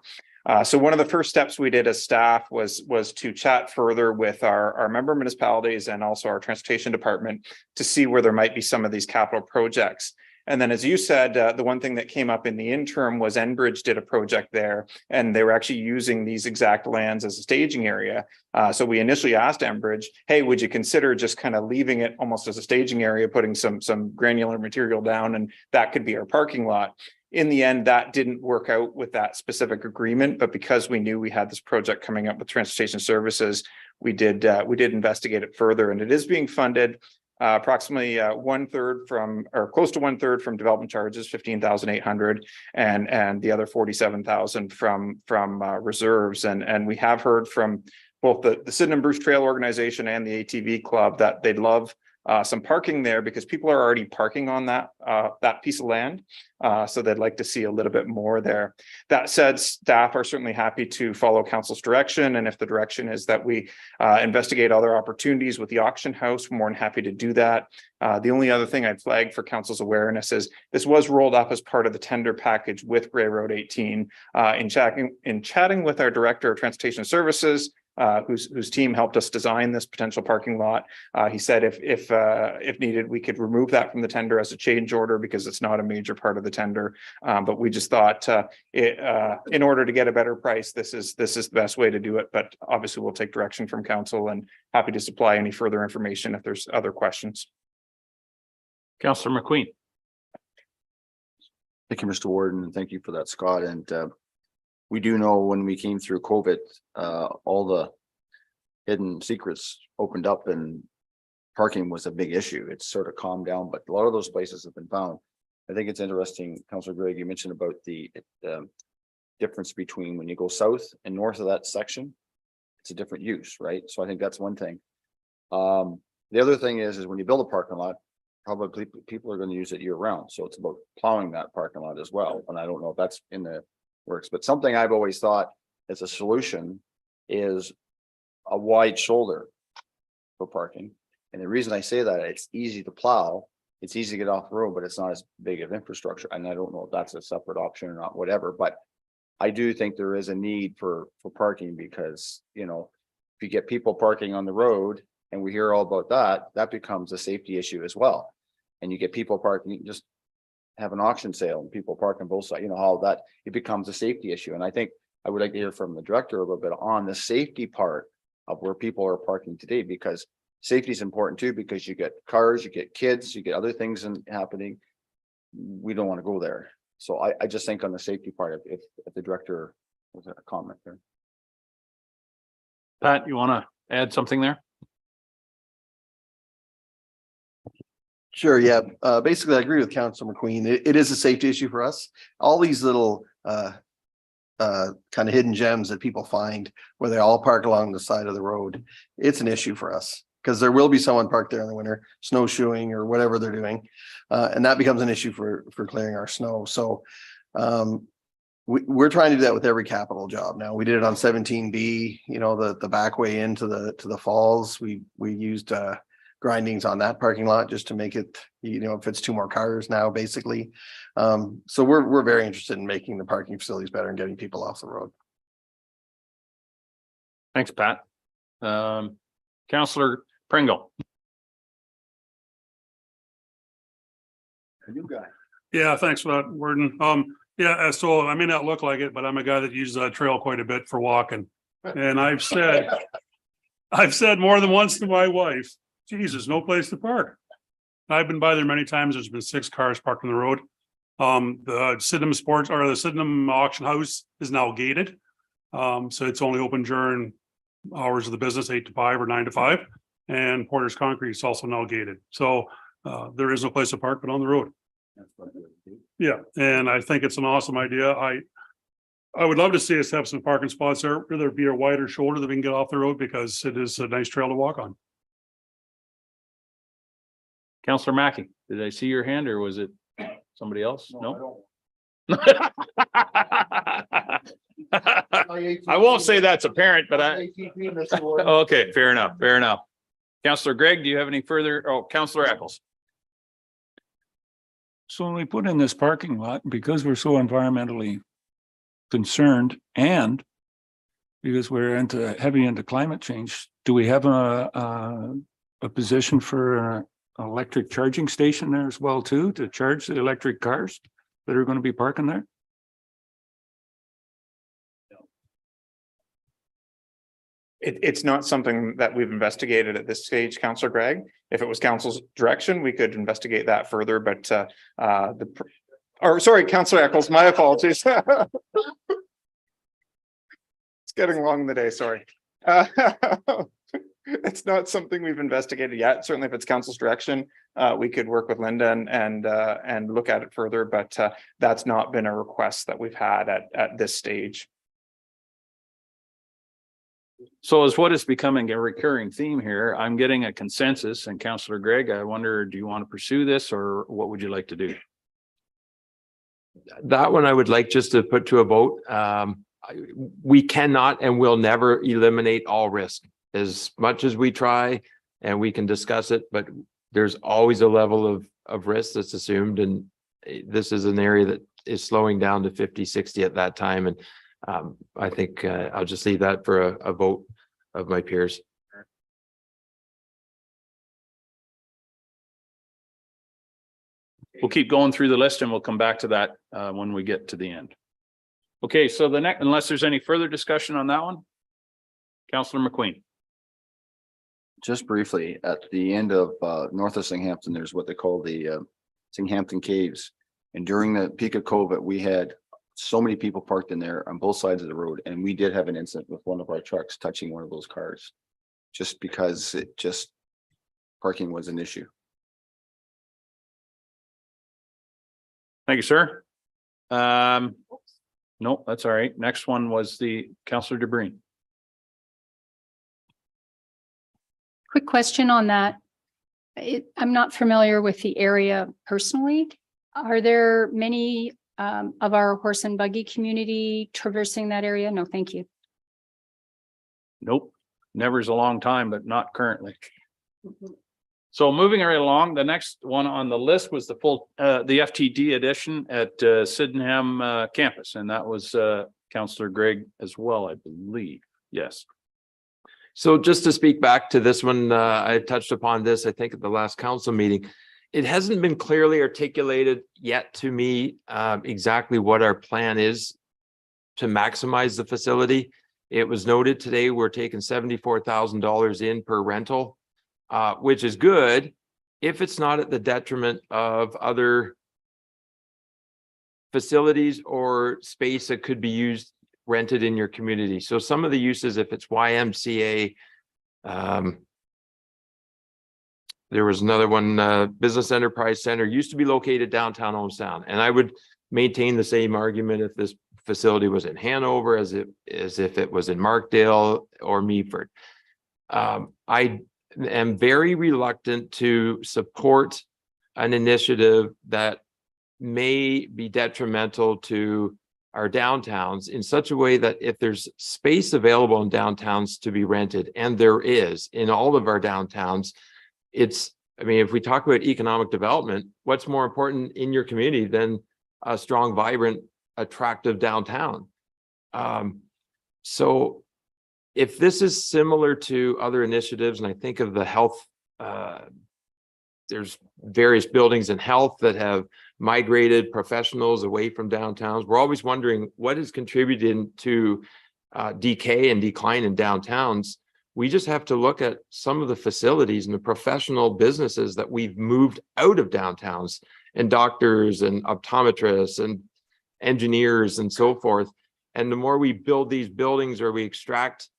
So one of the first steps we did as staff was to chat further with our member municipalities and also our transportation department to see where there might be some of these capital projects. And then, as you said, the one thing that came up in the interim was Enbridge did a project there, and they were actually using these exact lands as a staging area. So we initially asked Enbridge, hey, would you consider just kind of leaving it almost as a staging area, putting some granular material down, and that could be our parking lot. In the end, that didn't work out with that specific agreement, but because we knew we had this project coming up with Transportation Services, we did investigate it further, and it is being funded approximately 1/3 from, or close to 1/3 from development charges, 15,800, and the other 47,000 from reserves. And we have heard from both the Sydenham Bruce Trail organization and the ATV Club that they'd love some parking there because people are already parking on that piece of land. So they'd like to see a little bit more there. That said, staff are certainly happy to follow council's direction. And if the direction is that we investigate other opportunities with the auction house, we're more than happy to do that. The only other thing I'd flag for council's awareness is this was rolled up as part of the tender package with Gray Road 18. In chatting with our Director of Transportation Services, whose team helped us design this potential parking lot. He said if needed, we could remove that from the tender as a change order because it's not a major part of the tender. But we just thought in order to get a better price, this is the best way to do it. But obviously we'll take direction from council and happy to supply any further information if there's other questions. Councillor McQueen. Thank you, Mr. Warden, and thank you for that, Scott. And we do know when we came through COVID, all the hidden secrets opened up and parking was a big issue. It's sort of calmed down, but a lot of those places have been found. I think it's interesting, Councillor Greg, you mentioned about the difference between when you go south and north of that section, it's a different use, right? So I think that's one thing. The other thing is when you build a parking lot, probably people are going to use it year round. So it's about plowing that parking lot as well. And I don't know if that's in the works, but something I've always thought as a solution is a wide shoulder for parking. And the reason I say that, it's easy to plow, it's easy to get off the road, but it's not as big of infrastructure. And I don't know if that's a separate option or not, whatever, but I do think there is a need for parking because, you know, if you get people parking on the road and we hear all about that, that becomes a safety issue as well. And you get people parking, just have an auction sale and people park on both sides, you know, how that it becomes a safety issue. And I think I would like to hear from the director a little bit on the safety part of where people are parking today, because safety is important too, because you get cars, you get kids, you get other things happening. We don't want to go there. So I just think on the safety part, if the director was a comment there. Pat, you want to add something there? Sure, yeah. Basically, I agree with Councilor McQueen. It is a safety issue for us. All these little kind of hidden gems that people find where they all park along the side of the road, it's an issue for us because there will be someone parked there in the winter, snowshoeing or whatever they're doing. And that becomes an issue for clearing our snow. So we're trying to do that with every capital job. Now we did it on 17B, you know, the back way into the falls. We used grindings on that parking lot just to make it, you know, it fits 2 more cars now basically. So we're very interested in making the parking facilities better and getting people off the road. Thanks, Pat. Councillor Pringle. A new guy. Yeah, thanks for that, Warden. Yeah, so I may not look like it, but I'm a guy that uses that trail quite a bit for walking. And I've said more than once to my wife, Jesus, no place to park. I've been by there many times. There's been 6 cars parked on the road. The Sydenham Sports or the Sydenham Auction House is now gated. So it's only open during hours of the business, 8 to 5 or 9 to 5. And Porter's Concrete is also now gated. So there is no place to park but on the road. Yeah, and I think it's an awesome idea. I would love to see us have some parking spots there, where there be a wider shoulder that we can get off the road because it is a nice trail to walk on. Councillor Mackey, did I see your hand or was it somebody else? No. I won't say that's apparent, but okay, fair enough. Fair enough. Councillor Greg, do you have any further? Oh, Councillor Eccles. So when we put in this parking lot, because we're so environmentally concerned and because we're heavy into climate change, do we have a position for an electric charging station there as well too, to charge the electric cars that are going to be parking there? It's not something that we've investigated at this stage, Councillor Greg. If it was council's direction, we could investigate that further, but sorry, Councillor Eccles, my apologies. It's getting long in the day, sorry. It's not something we've investigated yet. Certainly if it's council's direction, we could work with Linda and look at it further, but that's not been a request that we've had at this stage. So as what is becoming a recurring theme here, I'm getting a consensus, and Councillor Gregg, I wonder, do you want to pursue this or what would you like to do? That one I would like just to put to a vote. We cannot and will never eliminate all risk as much as we try, and we can discuss it, but there's always a level of risk that's assumed. And this is an area that is slowing down to 50, 60 at that time. And I think I'll just leave that for a vote of my peers. We'll keep going through the list and we'll come back to that when we get to the end. Okay, so the next, unless there's any further discussion on that one, Councillor McQueen. Just briefly, at the end of north of Singhampton, there's what they call the Singhampton Caves. And during the peak of COVID, we had so many people parked in there on both sides of the road. And we did have an incident with one of our trucks touching one of those cars, just because parking was an issue. Thank you, sir. No, that's all right. Next one was the Councillor DeBreen. Quick question on that. I'm not familiar with the area personally. Are there many of our horse and buggy community traversing that area? No, thank you. Nope, never's a long time, but not currently. So moving right along, the next one on the list was the FTD edition at Sydenham campus, and that was Councillor Gregg as well, I believe. Yes. So just to speak back to this one, I touched upon this, I think, at the last council meeting. It hasn't been clearly articulated yet to me exactly what our plan is to maximize the facility. It was noted today we're taking $74,000 in per rental, which is good if it's not at the detriment of other facilities or space that could be used, rented in your community. So some of the uses, if it's YMCA, there was another one, Business Enterprise Center, used to be located downtown Homestown. And I would maintain the same argument if this facility was in Hanover as if it was in Markdale or Meaford. I am very reluctant to support an initiative that may be detrimental to our downtowns in such a way that if there's space available in downtowns to be rented, and there is in all of our downtowns, I mean, if we talk about economic development, what's more important in your community than a strong, vibrant, attractive downtown? So if this is similar to other initiatives, and I think of the health, there's various buildings in health that have migrated professionals away from downtowns. We're always wondering what is contributing to decay and decline in downtowns. We just have to look at some of the facilities and the professional businesses that we've moved out of downtowns, and doctors and optometrists and engineers and so forth. And the more we build these buildings or we extract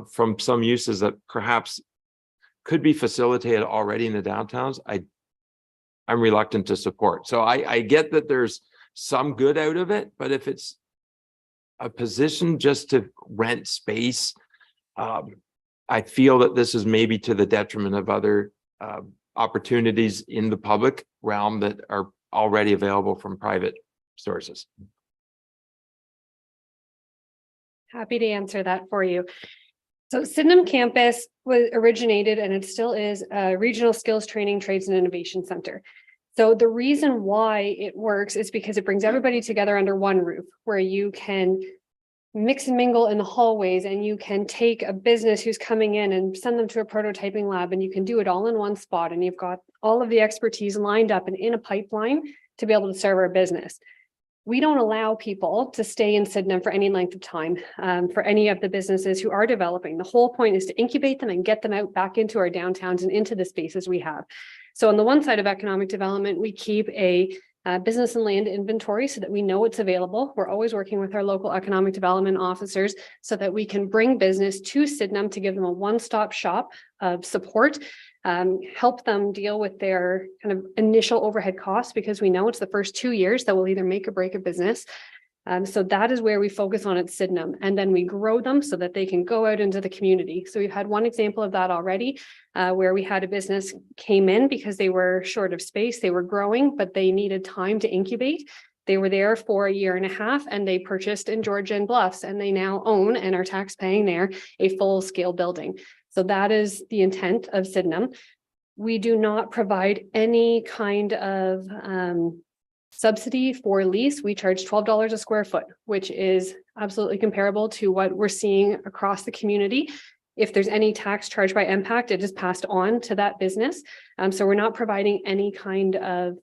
from some uses that perhaps could be facilitated already in the downtowns, I'm reluctant to support. So I get that there's some good out of it, but if it's a position just to rent space, I feel that this is maybe to the detriment of other opportunities in the public realm that are already available from private sources. Happy to answer that for you. So Sydenham campus was originated, and it still is, a regional skills training, trades and innovation center. So the reason why it works is because it brings everybody together under one roof, where you can mix and mingle in the hallways, and you can take a business who's coming in and send them to a prototyping lab, and you can do it all in one spot, and you've got all of the expertise lined up and in a pipeline to be able to serve our business. We don't allow people to stay in Sydenham for any length of time for any of the businesses who are developing. The whole point is to incubate them and get them out back into our downtowns and into the spaces we have. So on the one side of economic development, we keep a business and land inventory so that we know what's available. We're always working with our local economic development officers so that we can bring business to Sydenham to give them a one-stop shop of support, help them deal with their kind of initial overhead costs, because we know it's the first 2 years that will either make or break a business. So that is where we focus on at Sydenham, and then we grow them so that they can go out into the community. So we've had one example of that already, where we had a business came in because they were short of space, they were growing, but they needed time to incubate. They were there for a year and a half and they purchased in Georgian Bluffs, and they now own and are tax paying there a full scale building. So that is the intent of Sydenham. We do not provide any kind of subsidy for lease. We charge $12 a square foot, which is absolutely comparable to what we're seeing across the community. If there's any tax charged by impact, it is passed on to that business. So we're not providing any kind of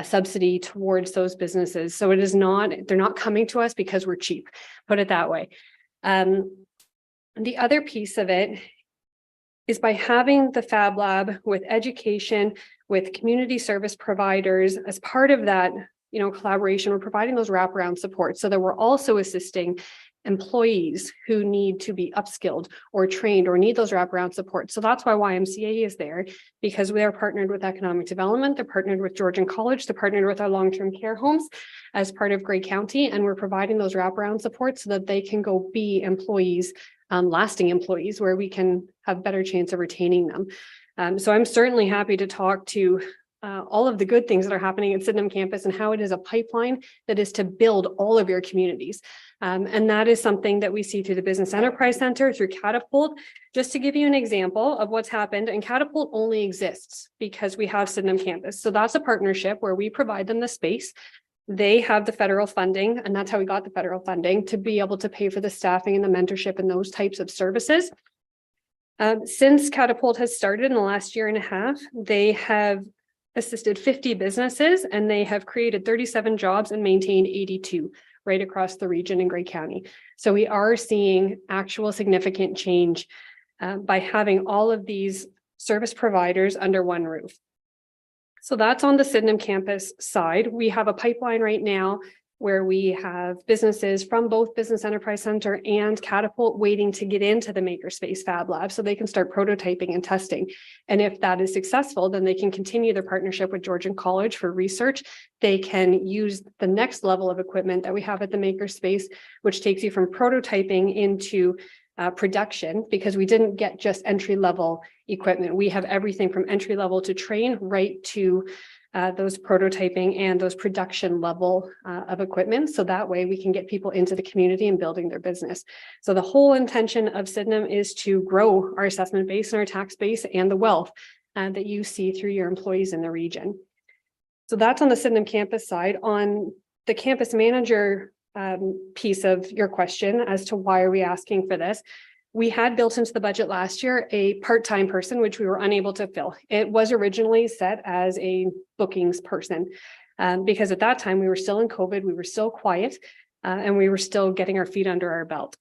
subsidy towards those businesses. So it is not, they're not coming to us because we're cheap, put it that way. The other piece of it is by having the Fab Lab with education, with community service providers, as part of that, collaboration, we're providing those wraparound support so that we're also assisting employees who need to be upskilled or trained or need those wraparound support. So that's why YMCA is there, because we are partnered with economic development, they're partnered with Georgian College, they're partnered with our long-term care homes as part of Grey County, and we're providing those wraparound support so that they can go be employees, lasting employees, where we can have better chance of retaining them. So I'm certainly happy to talk to all of the good things that are happening at Sydenham campus and how it is a pipeline that is to build all of your communities. And that is something that we see through the Business Enterprise Center, through Catapult. Just to give you an example of what's happened, and Catapult only exists because we have Sydenham campus. So that's a partnership where we provide them the space. They have the federal funding, and that's how we got the federal funding, to be able to pay for the staffing and the mentorship and those types of services. Since Catapult has started in the last year and a half, they have assisted 50 businesses and they have created 37 jobs and maintained 82 right across the region in Grey County. So we are seeing actual significant change by having all of these service providers under one roof. So that's on the Sydenham campus side. We have a pipeline right now where we have businesses from both Business Enterprise Center and Catapult waiting to get into the Makerspace Fab Lab so they can start prototyping and testing. And if that is successful, then they can continue their partnership with Georgian College for research. They can use the next level of equipment that we have at the Makerspace, which takes you from prototyping into production, because we didn't get just entry-level equipment. We have everything from entry-level to train right to those prototyping and those production level of equipment. So that way we can get people into the community and building their business. So the whole intention of Sydenham is to grow our assessment base and our tax base and the wealth that you see through your employees in the region. So that's on the Sydenham campus side. On the campus manager piece of your question as to why are we asking for this, we had built into the budget last year a part-time person, which we were unable to fill. It was originally set as a bookings person because at that time we were still in COVID, we were still quiet, and we were still getting our feet under our belt.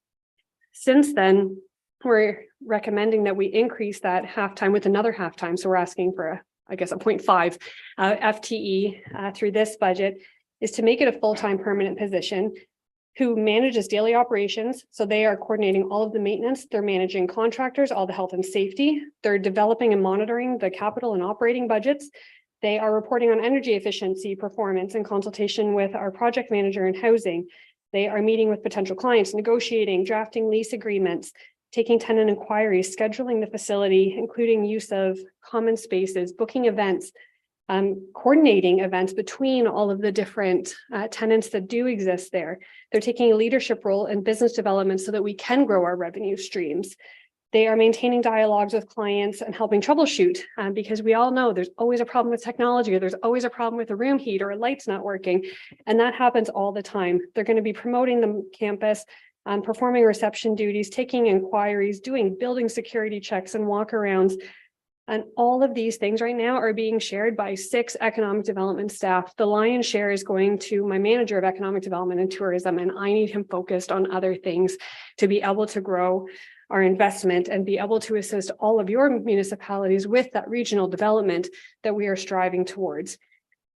Since then, we're recommending that we increase that half-time with another half-time. So we're asking for, I guess, a 0.5 FTE through this budget, is to make it a full-time permanent position who manages daily operations. So they are coordinating all of the maintenance. They're managing contractors, all the health and safety. They're developing and monitoring the capital and operating budgets. They are reporting on energy efficiency performance in consultation with our project manager in housing. They are meeting with potential clients, negotiating, drafting lease agreements, taking tenant inquiries, scheduling the facility, including use of common spaces, booking events, coordinating events between all of the different tenants that do exist there. They're taking a leadership role in business development so that we can grow our revenue streams. They are maintaining dialogues with clients and helping troubleshoot because we all know there's always a problem with technology, or there's always a problem with a room heat or a light's not working. And that happens all the time. They're going to be promoting the campus, performing reception duties, taking inquiries, doing building security checks and walkarounds. And all of these things right now are being shared by 6 economic development staff. The lion's share is going to my manager of economic development and tourism, and I need him focused on other things to be able to grow our investment and be able to assist all of your municipalities with that regional development that we are striving towards.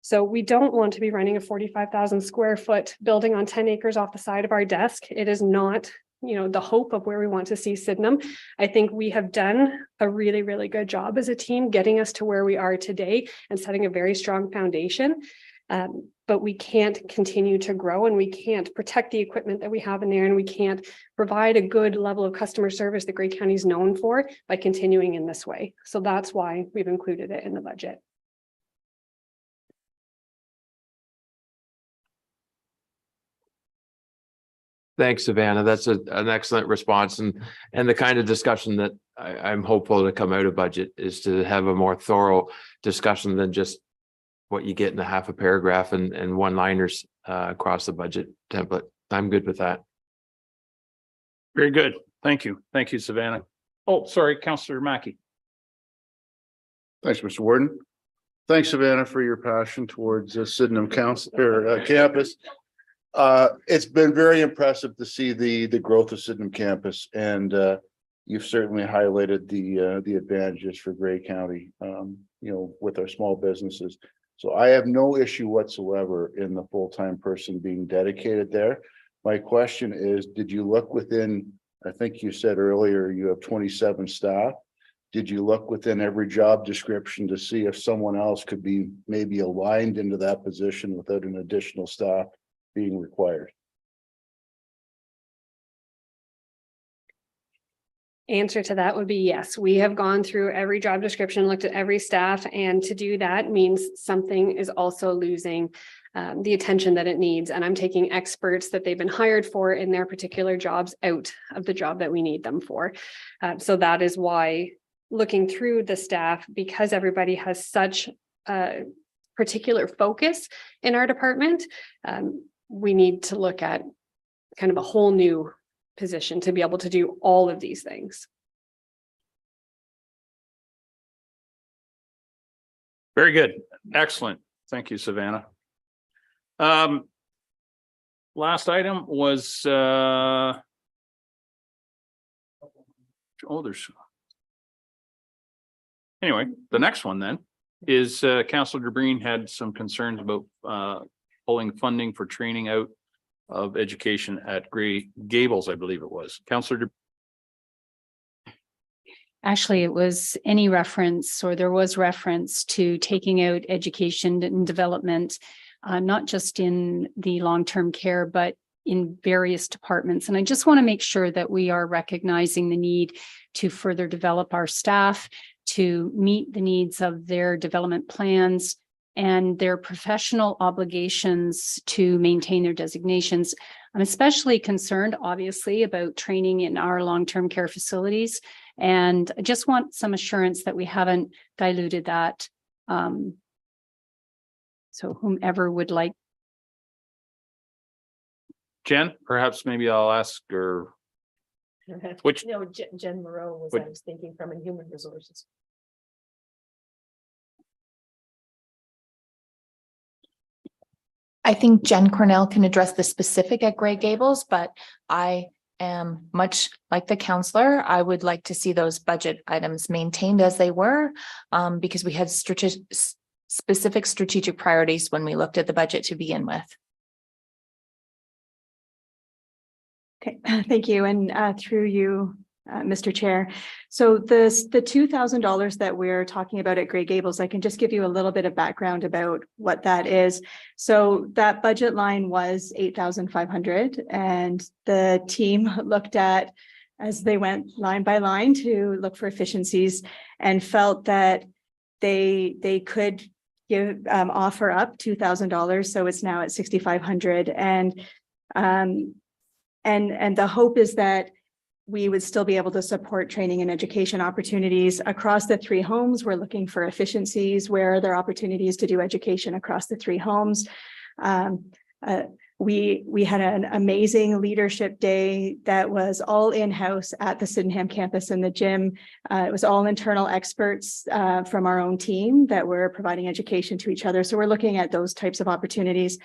So we don't want to be running a 45,000 square foot building on 10 acres off the side of our desk. It is not, the hope of where we want to see Sydenham. I think we have done a really, really good job as a team getting us to where we are today and setting a very strong foundation. But we can't continue to grow and we can't protect the equipment that we have in there and we can't provide a good level of customer service that Grey County is known for by continuing in this way. So that's why we've included it in the budget. Thanks, Savannah. That's an excellent response and the kind of discussion that I'm hopeful to come out of budget is to have a more thorough discussion than just what you get in a half a paragraph and one-liners across the budget template. I'm good with that. Very good. Thank you. Thank you, Savannah. Oh, sorry, Councillor Mackey. Thanks, Mr. Warden. Thanks, Savannah, for your passion towards Sydenham Council or campus. It's been very impressive to see the growth of Sydenham campus, and you've certainly highlighted the advantages for Grey County, with our small businesses. So I have no issue whatsoever in the full-time person being dedicated there. My question is, did you look within, I think you said earlier, you have 27 staff. Did you look within every job description to see if someone else could be maybe aligned into that position without an additional staff being required? Answer to that would be yes. We have gone through every job description, looked at every staff, and to do that means something is also losing the attention that it needs. And I'm taking experts that they've been hired for in their particular jobs out of the job that we need them for. So that is why looking through the staff, because everybody has such a particular focus in our department, we need to look at kind of a whole new position to be able to do all of these things. Very good. Excellent. Thank you, Savannah. Last item was anyway, the next one then is Councillor Green had some concerns about pulling funding for training out of education at Grey Gables, I believe it was. Councillor. Actually, it was any reference, or there was reference to taking out education and development, not just in the long-term care, but in various departments. And I just want to make sure that we are recognizing the need to further develop our staff, to meet the needs of their development plans and their professional obligations to maintain their designations. I'm especially concerned, obviously, about training in our long-term care facilities. And I just want some assurance that we haven't diluted that. So whomever would like. Jen, perhaps maybe I'll ask her. Which? No, Jen Moreau was, I was thinking from in human resources. I think Jen Cornell can address the specific at Grey Gables, but I am much like the counselor. I would like to see those budget items maintained as they were, because we had specific strategic priorities when we looked at the budget to begin with. Okay, thank you. And through you, Mr. Chair. So the $2,000 that we're talking about at Grey Gables, I can just give you a little bit of background about what that is. So that budget line was $8,500, and the team looked at, as they went line by line to look for efficiencies, and felt that they could give offer up $2,000. So it's now at $6,500, and the hope is that we would still be able to support training and education opportunities across the 3 homes. We're looking for efficiencies. Where are there opportunities to do education across the 3 homes? We had an amazing leadership day that was all in-house at the Sydenham campus in the gym. It was all internal experts from our own team that were providing education to each other. So we're looking at those types of opportunities,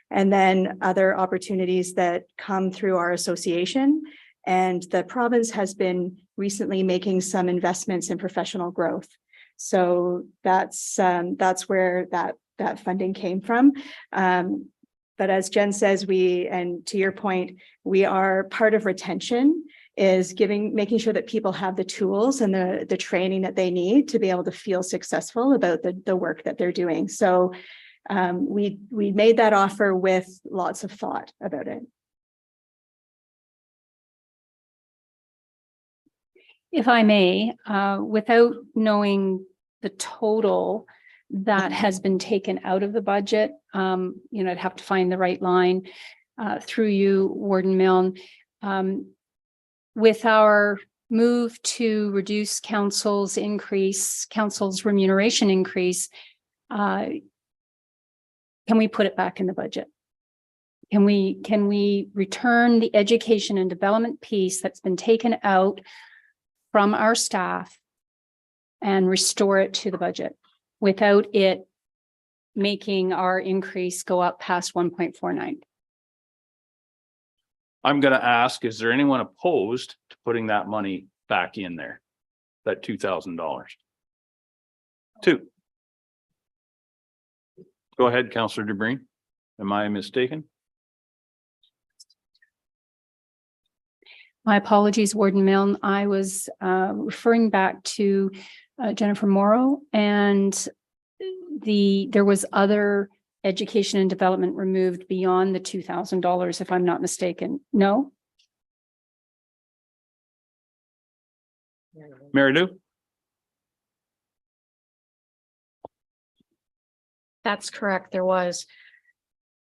and then other opportunities that come through our association. And the province has been recently making some investments in professional growth. So that's where that funding came from. But as Jen says, and to your point, we are part of retention is making sure that people have the tools and the training that they need to be able to feel successful about the work that they're doing. So We made that offer with lots of thought about it. If I may, without knowing the total that has been taken out of the budget, I'd have to find the right line through you, Warden Milne. With our move to reduce council's remuneration increase, can we put it back in the budget? Can we return the education and development piece that's been taken out from our staff and restore it to the budget without it making our increase go up past 1.49? I'm going to ask, is there anyone opposed to putting that money back in there? That $2,000? Two. Go ahead, Councillor DeBreen. Am I mistaken? My apologies, Warden Milne. I was referring back to Jennifer Morrow, and there was other education and development removed beyond the $2,000, if I'm not mistaken. No? Mary Lou? That's correct, there was.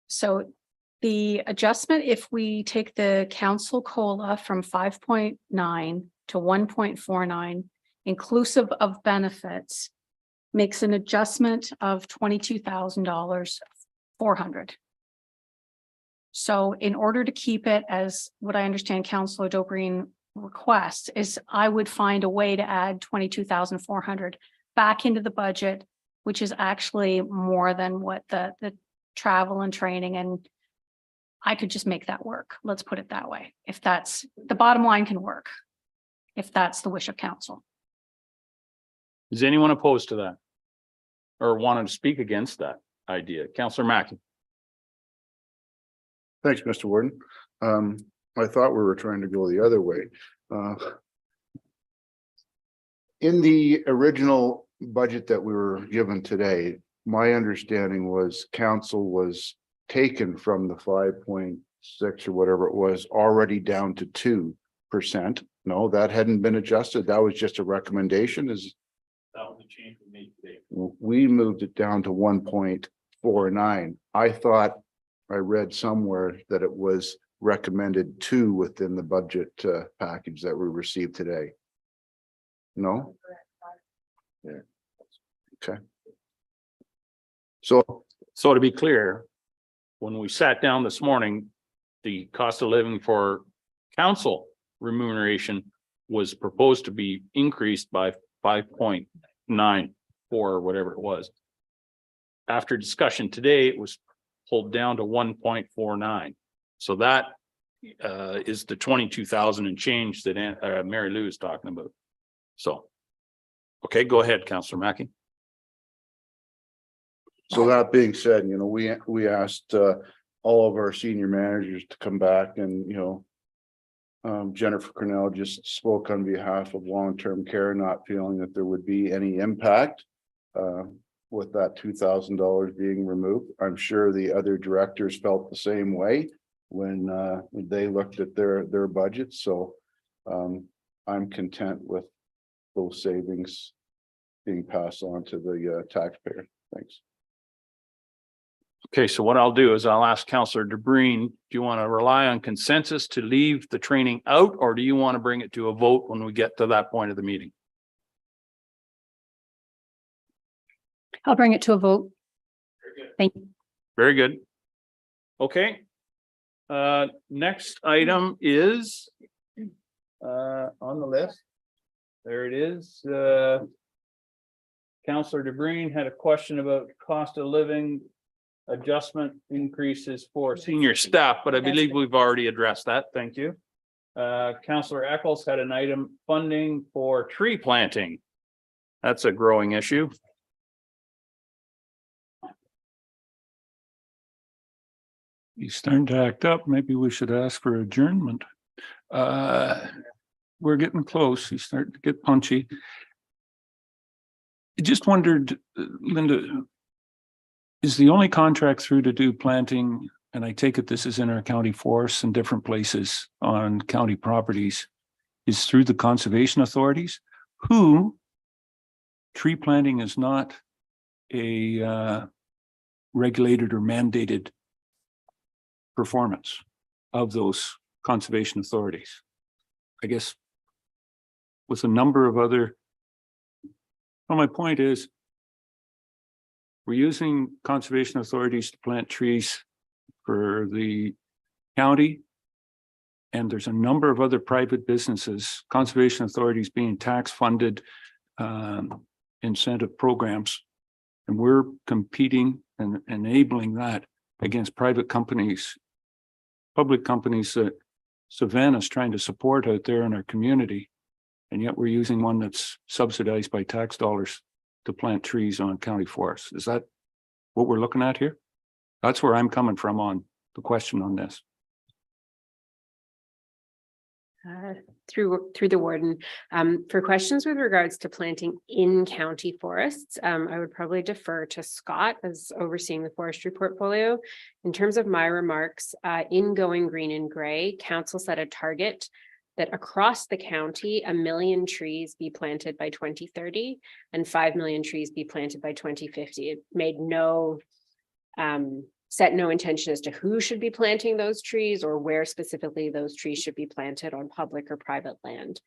So the adjustment, if we take the council COLA from 5.9 to 1.49, inclusive of benefits, makes an adjustment of $22,400. So in order to keep it as what I understand Councillor Dobreen requests is I would find a way to add 22,400 back into the budget, which is actually more than what the travel and training, and I could just make that work. Let's put it that way. If that's the bottom line can work, if that's the wish of council. Is anyone opposed to that? Or wanted to speak against that idea? Councillor Mackey. Thanks, Mr. Warden. I thought we were trying to go the other way. In the original budget that we were given today, my understanding was council was taken from the 5.6 or whatever it was already down to 2%. No, that hadn't been adjusted. That was just a recommendation. That was a change we made today. We moved it down to 1.49. I thought I read somewhere that it was recommended 2 within the budget package that we received today. No? Yeah. Okay. So to be clear, when we sat down this morning, the cost of living for council remuneration was proposed to be increased by 5.94 or whatever it was. After discussion today, it was pulled down to 1.49. So that is the 22,000 and change that Mary Lou is talking about. So, okay, go ahead, Councillor Mackey. So that being said, we asked all of our senior managers to come back and, Jennifer Cornell just spoke on behalf of long-term care, not feeling that there would be any impact with that $2,000 being removed. I'm sure the other directors felt the same way when they looked at their budgets. So I'm content with those savings being passed on to the taxpayer. Thanks. Okay, so what I'll do is I'll ask Councillor DeBreen, do you want to rely on consensus to leave the training out, or do you want to bring it to a vote when we get to that point of the meeting? I'll bring it to a vote. Thank you. Very good. Okay. Next item is on the list. There it is. Councillor DeBreen had a question about cost of living adjustment increases for senior staff, but I believe we've already addressed that. Thank you. Councillor Eccles had an item funding for tree planting. That's a growing issue. He's starting to act up. Maybe we should ask for adjournment. We're getting close. He's starting to get punchy. I just wondered, Linda, is the only contract through to do planting, and I take it this is in our county forests and different places on county properties, is through the conservation authorities, who tree planting is not a regulated or mandated performance of those conservation authorities. I guess with a number of other, well, my point is, we're using conservation authorities to plant trees for the county. And there's a number of other private businesses, conservation authorities being tax funded incentive programs. And we're competing and enabling that against private companies, public companies that Savannah's trying to support out there in our community. And yet we're using one that's subsidized by tax dollars to plant trees on county forests. Is that what we're looking at here? That's where I'm coming from on the question on this. Through the warden, for questions with regards to planting in county forests, I would probably defer to Scott as overseeing the forestry portfolio. In terms of my remarks, in Going Green and Gray, council set a target that across the county, 1 million trees be planted by 2030 and 5 million trees be planted by 2050. It made set no intention as to who should be planting those trees or where specifically those trees should be planted on public or private land.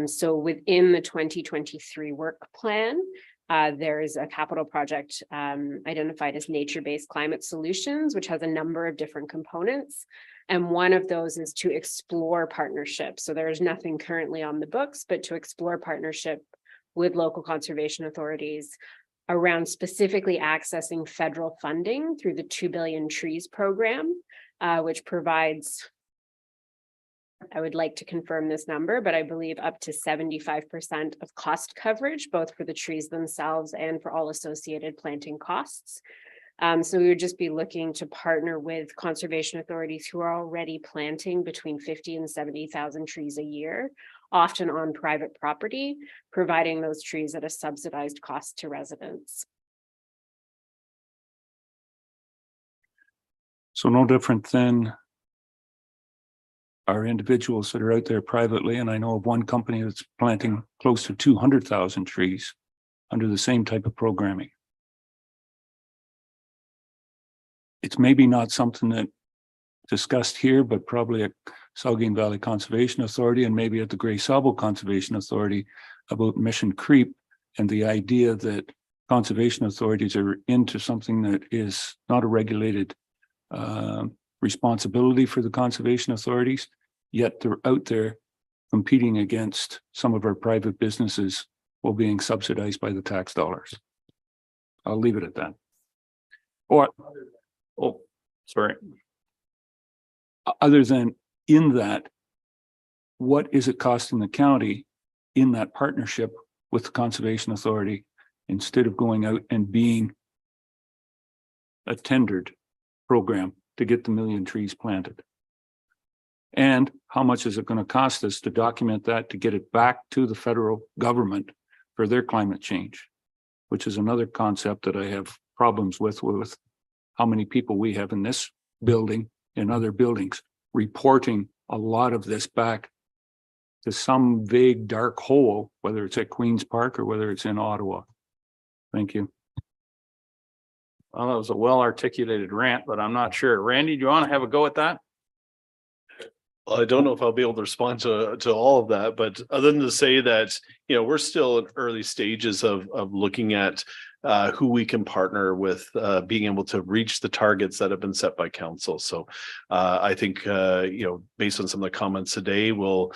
So within the 2023 work plan, there is a capital project identified as nature-based climate solutions, which has a number of different components. And one of those is to explore partnerships. So there is nothing currently on the books, but to explore partnership with local conservation authorities around specifically accessing federal funding through the 2 Billion Trees program, which provides, I would like to confirm this number, but I believe up to 75% of cost coverage, both for the trees themselves and for all associated planting costs. So we would just be looking to partner with conservation authorities who are already planting between 50 and 70,000 trees a year, often on private property, providing those trees at a subsidized cost to residents. So no different than our individuals that are out there privately. And I know of one company that's planting close to 200,000 trees under the same type of programming. It's maybe not something that discussed here, but probably at Saugeen Valley Conservation Authority and maybe at the Gray Sabo Conservation Authority about mission creep and the idea that conservation authorities are into something that is not a regulated responsibility for the conservation authorities, yet they're out there competing against some of our private businesses while being subsidized by the tax dollars. I'll leave it at that. Oh, sorry. Other than in that, what is it costing the county in that partnership with the Conservation Authority instead of going out and being a tendered program to get the 1 million trees planted? And how much is it going to cost us to document that, to get it back to the federal government for their climate change, which is another concept that I have problems with how many people we have in this building and other buildings reporting a lot of this back to some vague dark hole, whether it's at Queen's Park or whether it's in Ottawa. Thank you. Well, that was a well-articulated rant, but I'm not sure. Randy, do you want to have a go at that? Well, I don't know if I'll be able to respond to all of that, but other than to say that, we're still in early stages of looking at who we can partner with, being able to reach the targets that have been set by council. So I think, based on some of the comments today, we'll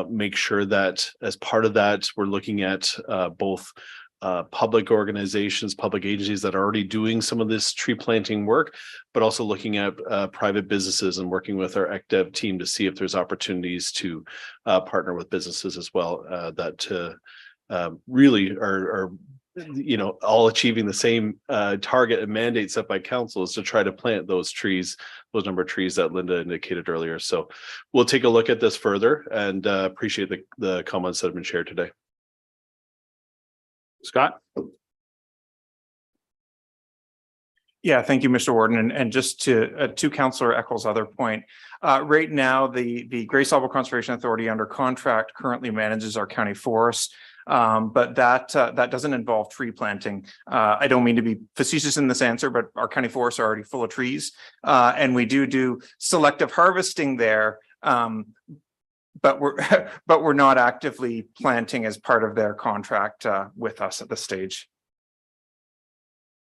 make sure that as part of that, we're looking at both public organizations, public agencies that are already doing some of this tree planting work, but also looking at private businesses and working with our ECDEV team to see if there's opportunities to partner with businesses as well that really are all achieving the same target and mandate set by council is to try to plant those trees, those number of trees that Linda indicated earlier. So we'll take a look at this further and appreciate the comments that have been shared today. Scott? Yeah, thank you, Mr. Warden. And just to Councillor Eccles' other point, right now, the Gray Sabo Conservation Authority under contract currently manages our county forests. But that doesn't involve tree planting. I don't mean to be facetious in this answer, but our county forests are already full of trees. And we do selective harvesting there. But we're not actively planting as part of their contract with us at this stage.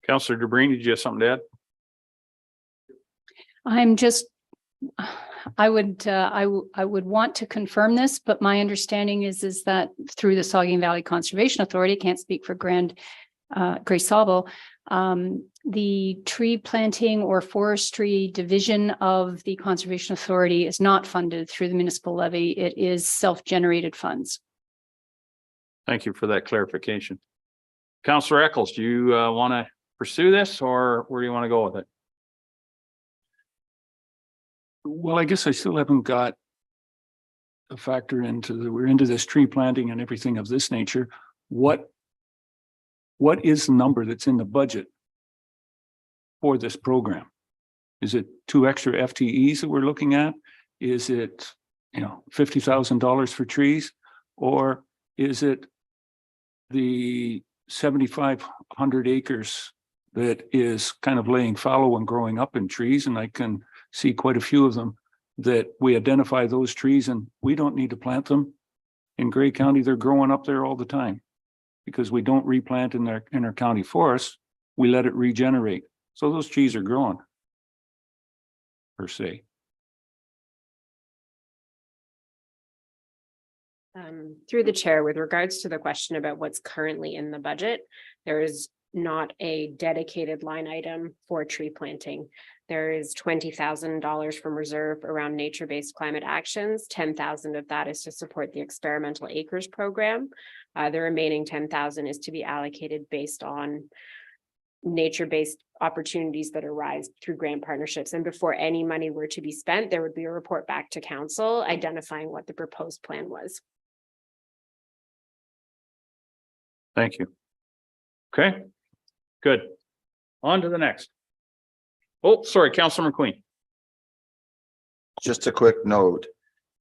Councillor DeBreen, did you have something to add? I'm just, I would want to confirm this, but my understanding is that through the Saugeen Valley Conservation Authority, can't speak for Gray Sabo, the tree planting or forestry division of the Conservation Authority is not funded through the municipal levy. It is self-generated funds. Thank you for that clarification. Councillor Eccles, do you want to pursue this, or where do you want to go with it? Well, I guess I still haven't got a factor into we're into this tree planting and everything of this nature. What is the number that's in the budget for this program? Is it 2 extra FTEs that we're looking at? Is it, $50,000 for trees? Or is it the 7,500 acres that is kind of laying fallow and growing up in trees? And I can see quite a few of them that we identify those trees and we don't need to plant them. In Grey County, they're growing up there all the time because we don't replant in our county forests. We let it regenerate. So those trees are growing per se. Through the chair, with regards to the question about what's currently in the budget, there is not a dedicated line item for tree planting. There is $20,000 from reserve around nature-based climate actions. 10,000 of that is to support the experimental acres program. The remaining 10,000 is to be allocated based on nature-based opportunities that arise through grant partnerships. And before any money were to be spent, there would be a report back to council identifying what the proposed plan was. Thank you. Okay, good. On to the next. Oh, sorry, Councillor McQueen. Just a quick note,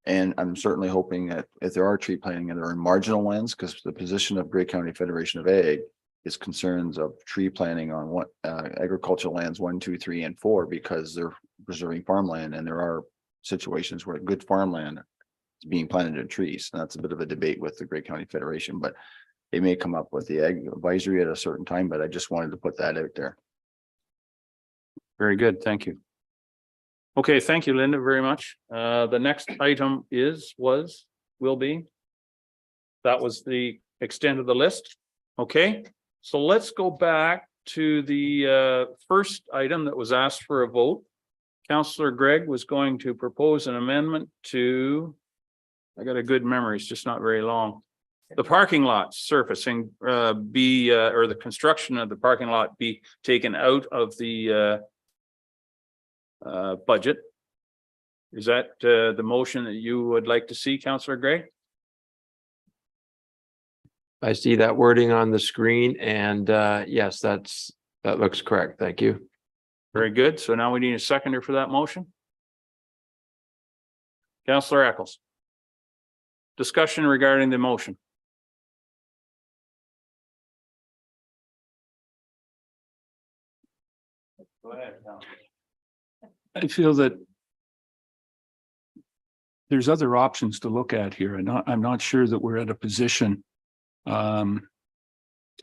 and I'm certainly hoping that if there are tree planting and there are marginal lands, because the position of Grey County Federation of Ag is concerns of tree planting on what agricultural lands 1, 2, 3, and 4, because they're preserving farmland, and there are situations where good farmland is being planted in trees. And that's a bit of a debate with the Grey County Federation, but they may come up with the ag advisory at a certain time, but I just wanted to put that out there. Very good, thank you. Okay, thank you, Linda, very much. The next item will be. That was the extent of the list. Okay, so let's go back to the first item that was asked for a vote. Councillor Gregg was going to propose an amendment to, I got a good memory, it's just not very long. The parking lot surfacing or the construction of the parking lot be taken out of the budget. Is that the motion that you would like to see, Councillor Gray? I see that wording on the screen, and yes, that looks correct. Thank you. Very good. So now we need a seconder for that motion. Councillor Eccles. Discussion regarding the motion. Go ahead. I feel that there's other options to look at here, and I'm not sure that we're at a position. Councillor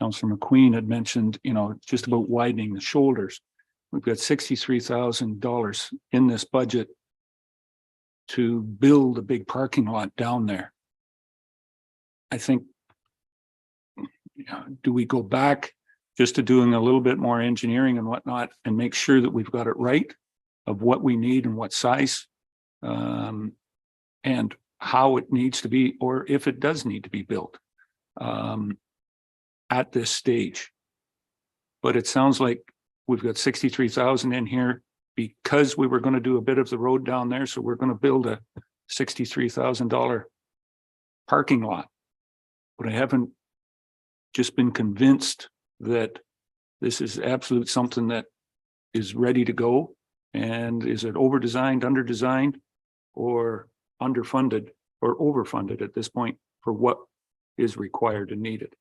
McQueen had mentioned, just about widening the shoulders. We've got $63,000 in this budget to build a big parking lot down there. I think, do we go back just to doing a little bit more engineering and whatnot and make sure that we've got it right of what we need and what size and how it needs to be, or if it does need to be built at this stage. But it sounds like we've got 63,000 in here because we were going to do a bit of the road down there. So we're going to build a $63,000 parking lot. But I haven't just been convinced that this is absolute something that is ready to go? And is it over-designed, under-designed, or underfunded or overfunded at this point for what is required and needed?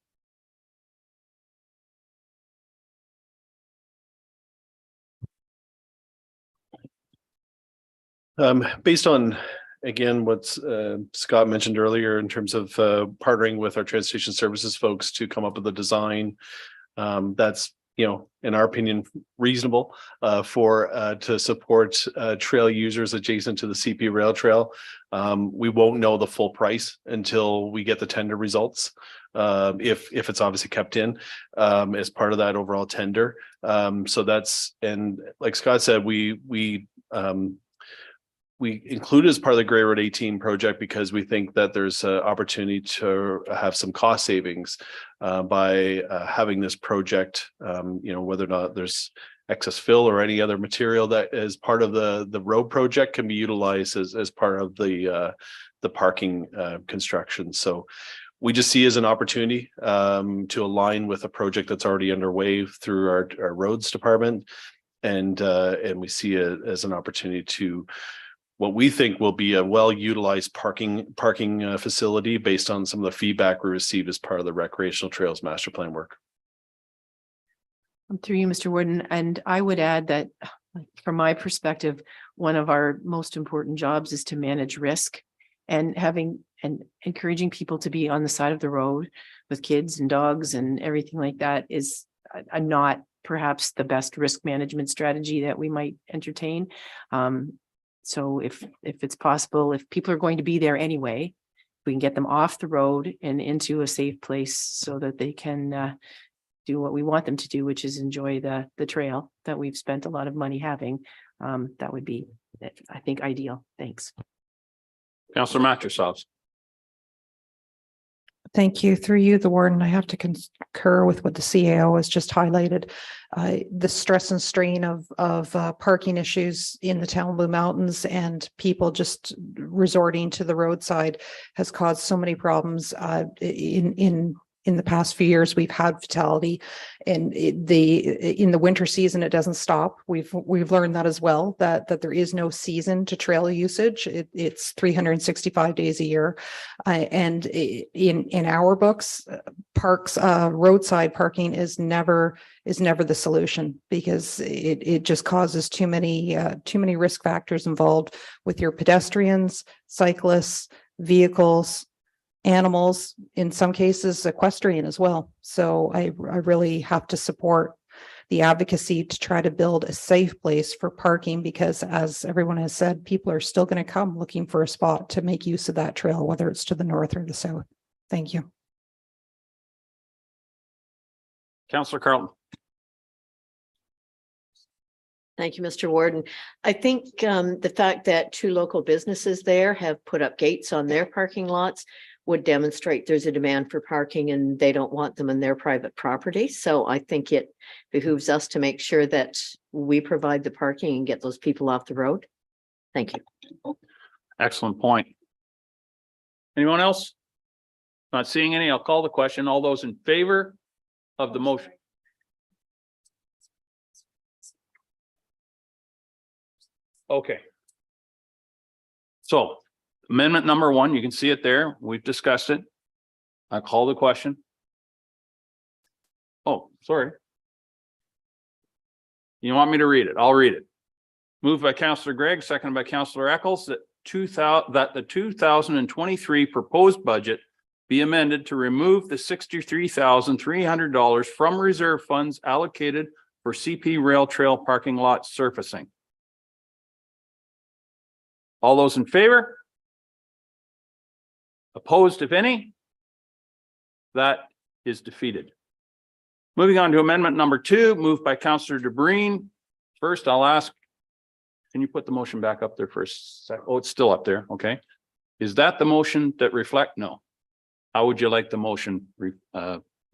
Based on, again, what Scott mentioned earlier in terms of partnering with our transportation services folks to come up with a design that's, in our opinion, reasonable to support trail users adjacent to the CP Rail Trail. We won't know the full price until we get the tender results, if it's obviously kept in as part of that overall tender. So that's, and like Scott said, we included as part of the Gray Road 18 project because we think that there's an opportunity to have some cost savings by having this project, whether or not there's excess fill or any other material that is part of the road project can be utilized as part of the parking construction. So we just see as an opportunity to align with a project that's already underway through our roads department. And we see it as an opportunity to what we think will be a well-utilized parking facility based on some of the feedback we received as part of the recreational trails master plan work. Through you, Mr. Warden, and I would add that from my perspective, one of our most important jobs is to manage risk, and encouraging people to be on the side of the road with kids and dogs and everything like that is not perhaps the best risk management strategy that we might entertain. So if it's possible, if people are going to be there anyway, we can get them off the road and into a safe place so that they can do what we want them to do, which is enjoy the trail that we've spent a lot of money having. That would be, I think, ideal. Thanks. Councillor Matrosovs. Thank you. Through you, the warden, I have to concur with what the CAO has just highlighted. The stress and strain of parking issues in the town of Blue Mountains and people just resorting to the roadside has caused so many problems. In the past few years, we've had fatality, and in the winter season, it doesn't stop. We've learned that as well, that there is no season to trail usage. It's 365 days a year, and in our books, roadside parking is never the solution, because it just causes too many risk factors involved with your pedestrians, cyclists, vehicles, animals, in some cases equestrian as well. So I really have to support the advocacy to try to build a safe place for parking, because as everyone has said, people are still going to come looking for a spot to make use of that trail, whether it's to the north or the south. Thank you. Councillor Carlton. Thank you, Mr. Warden. I think the fact that two local businesses there have put up gates on their parking lots would demonstrate there's a demand for parking and they don't want them in their private property. So I think it behooves us to make sure that we provide the parking and get those people off the road. Thank you. Excellent point. Anyone else? Not seeing any. I'll call the question. All those in favor of the motion? Okay. So amendment number 1, you can see it there. We've discussed it. I call the question. Oh, sorry. You want me to read it? I'll read it. Moved by Councillor Gregg, seconded by Councillor Eccles, that the 2023 proposed budget be amended to remove the $63,300 from reserve funds allocated for CP Rail Trail parking lot surfacing. All those in favor? Opposed, if any? That is defeated. Moving on to amendment number 2, moved by Councillor DeBreen. First, I'll ask, can you put the motion back up there first? Oh, it's still up there. Okay. Is that the motion that reflect? No. How would you like the motion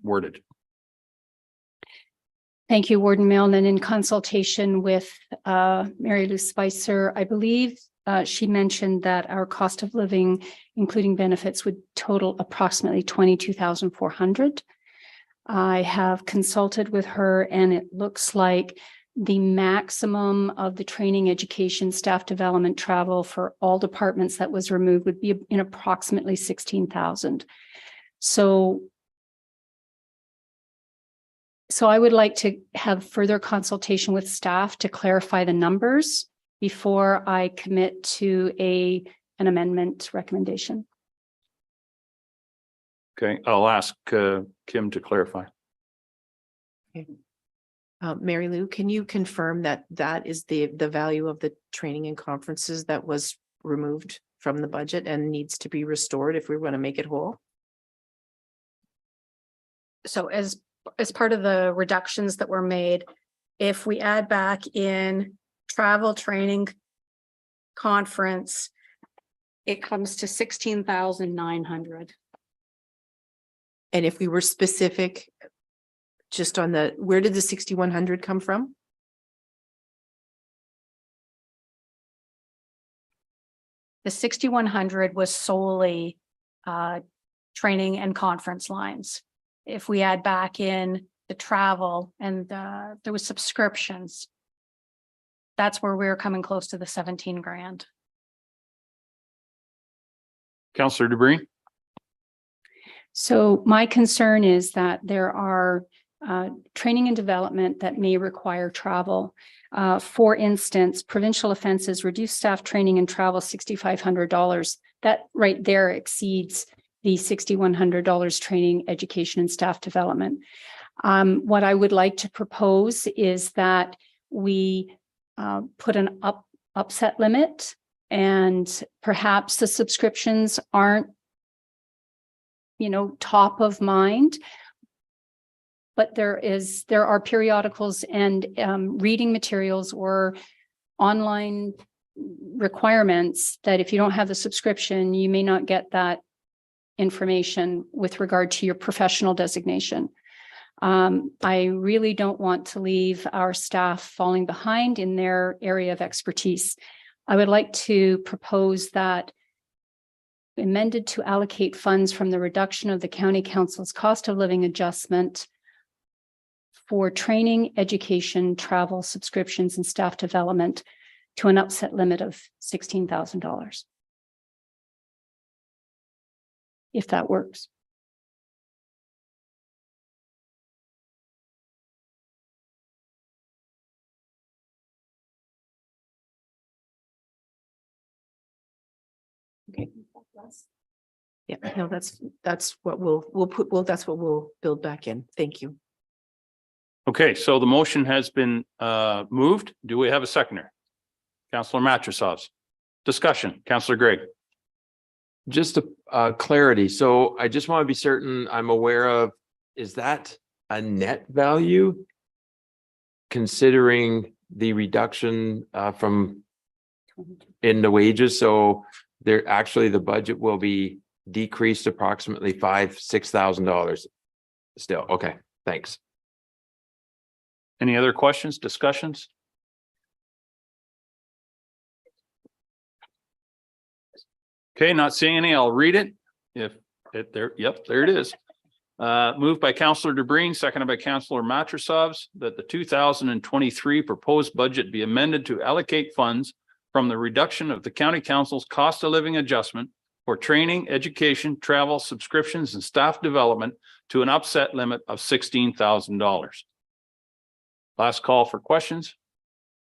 worded? Thank you, Warden Milne. And in consultation with Mary Lou Spicer, I believe she mentioned that our cost of living, including benefits, would total approximately $22,400. I have consulted with her, and it looks like the maximum of the training, education, staff development, travel for all departments that was removed would be in approximately 16,000. So I would like to have further consultation with staff to clarify the numbers before I commit to an amendment recommendation. Okay, I'll ask Kim to clarify. Mary Lou, can you confirm that that is the value of the training and conferences that was removed from the budget and needs to be restored if we want to make it whole? So as part of the reductions that were made, if we add back in travel, training, conference, it comes to 16,900. And if we were specific, just on where did the 6,100 come from? The 6,100 was solely training and conference lines. If we add back in the travel and there was subscriptions, that's where we're coming close to the 17 grand. Councillor DeBreen. So my concern is that there are training and development that may require travel. For instance, provincial offenses, reduced staff training and travel, $6,500. That right there exceeds the $6,100 training, education, and staff development. What I would like to propose is that we put an upset limit, and perhaps the subscriptions aren't, top of mind. But there are periodicals and reading materials or online requirements that if you don't have the subscription, you may not get that information with regard to your professional designation. I really don't want to leave our staff falling behind in their area of expertise. I would like to propose that amended to allocate funds from the reduction of the county council's cost of living adjustment for training, education, travel, subscriptions, and staff development to an upset limit of $16,000. If that works. Okay. Yeah, no, that's what we'll build back in. Thank you. Okay, so the motion has been moved. Do we have a seconder? Councillor Matrosovs. Discussion, Councillor Gregg. Just a clarity. So I just want to be certain I'm aware of, is that a net value? Considering the reduction from in the wages, so there actually the budget will be decreased approximately $6,000 still. Okay, thanks. Any other questions, discussions? Okay, not seeing any, I'll read it. Yep, there it is. Moved by Councillor DeBreen, seconded by Councillor Matrosovs, that the 2023 proposed budget be amended to allocate funds from the reduction of the county council's cost of living adjustment for training, education, travel, subscriptions, and staff development to an upset limit of $16,000. Last call for questions.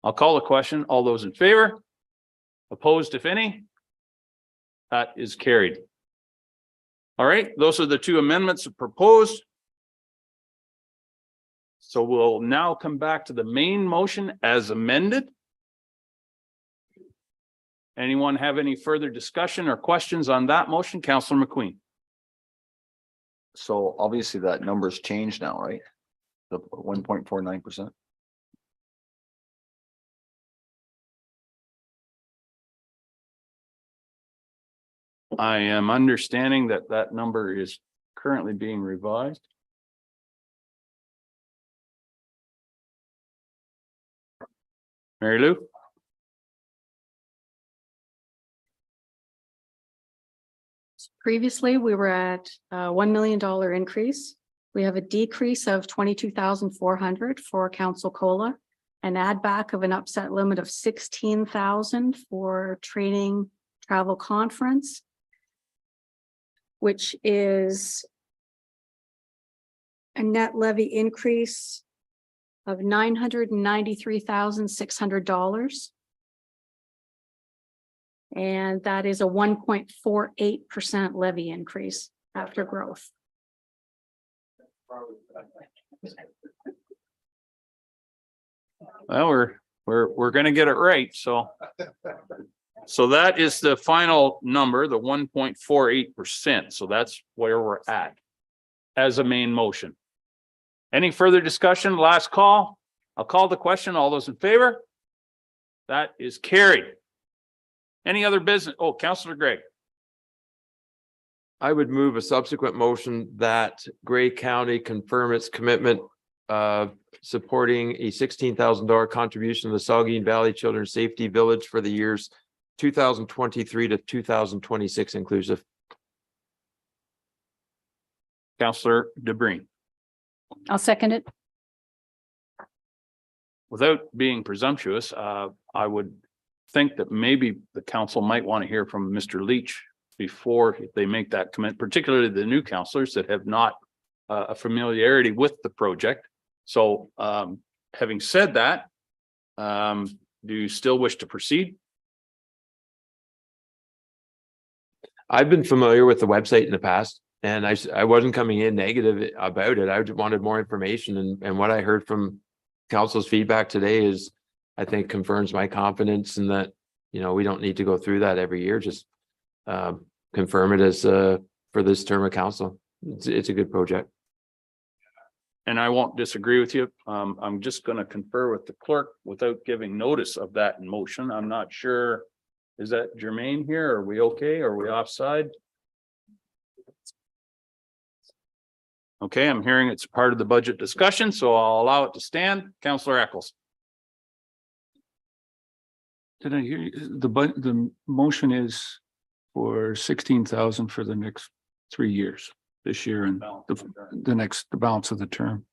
I'll call the question. All those in favor? Opposed, if any? That is carried. All right, those are the two amendments proposed. So we'll now come back to the main motion as amended. Anyone have any further discussion or questions on that motion? Councillor McQueen. So obviously that number's changed now, right? The 1.49%. I am understanding that that number is currently being revised. Mary Lou? Previously, we were at a $1 million increase. We have a decrease of 22,400 for Council COLA an add back of an upset limit of 16,000 for training travel conference, which is a net levy increase of $993,600. And that is a 1.48% levy increase after growth. Well, we're gonna get it right, so. So that is the final number, the 1.48%. So that's where we're at as a main motion. Any further discussion? Last call. I'll call the question. All those in favor? That is carried. Any other business? Oh, Councillor Gregg. I would move a subsequent motion that Grey County confirm its commitment of supporting a $16,000 contribution to the Saugeen Valley Children's Safety Village for the years 2023 to 2026 inclusive. Councillor DeBreen. I'll second it. Without being presumptuous, I would think that maybe the council might want to hear from Mr. Leach before they make that commit, particularly the new councillors that have not a familiarity with the project. So having said that, do you still wish to proceed? I've been familiar with the website in the past and I wasn't coming in negative about it. I just wanted more information and what I heard from council's feedback today is, I think confirms my confidence in that, you know, we don't need to go through that every year. Just confirm it as for this term of council. It's a good project. And I won't disagree with you. I'm just going to confer with the clerk without giving notice of that in motion. I'm not sure. Is that germane here? Are we okay? Are we offside? Okay, I'm hearing it's part of the budget discussion, so I'll allow it to stand. Councillor Eccles. Did I hear you? The motion is for 16,000 for the next 3 years, this year and the balance of the term.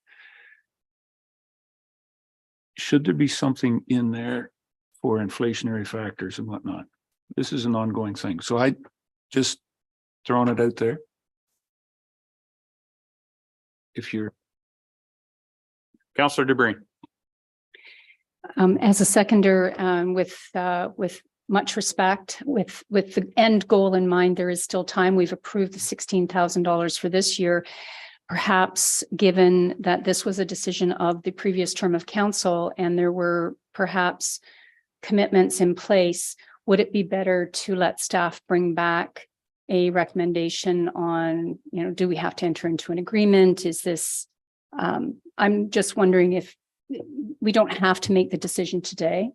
Should there be something in there for inflationary factors and whatnot? This is an ongoing thing. So I just throwing it out there. If you're Councillor DeBreen. As a seconder, with much respect, with the end goal in mind, there is still time. We've approved the $16,000 for this year. Perhaps given that this was a decision of the previous term of council and there were perhaps commitments in place, would it be better to let staff bring back a recommendation on, you know, do we have to enter into an agreement? Is this, I'm just wondering if we don't have to make the decision today.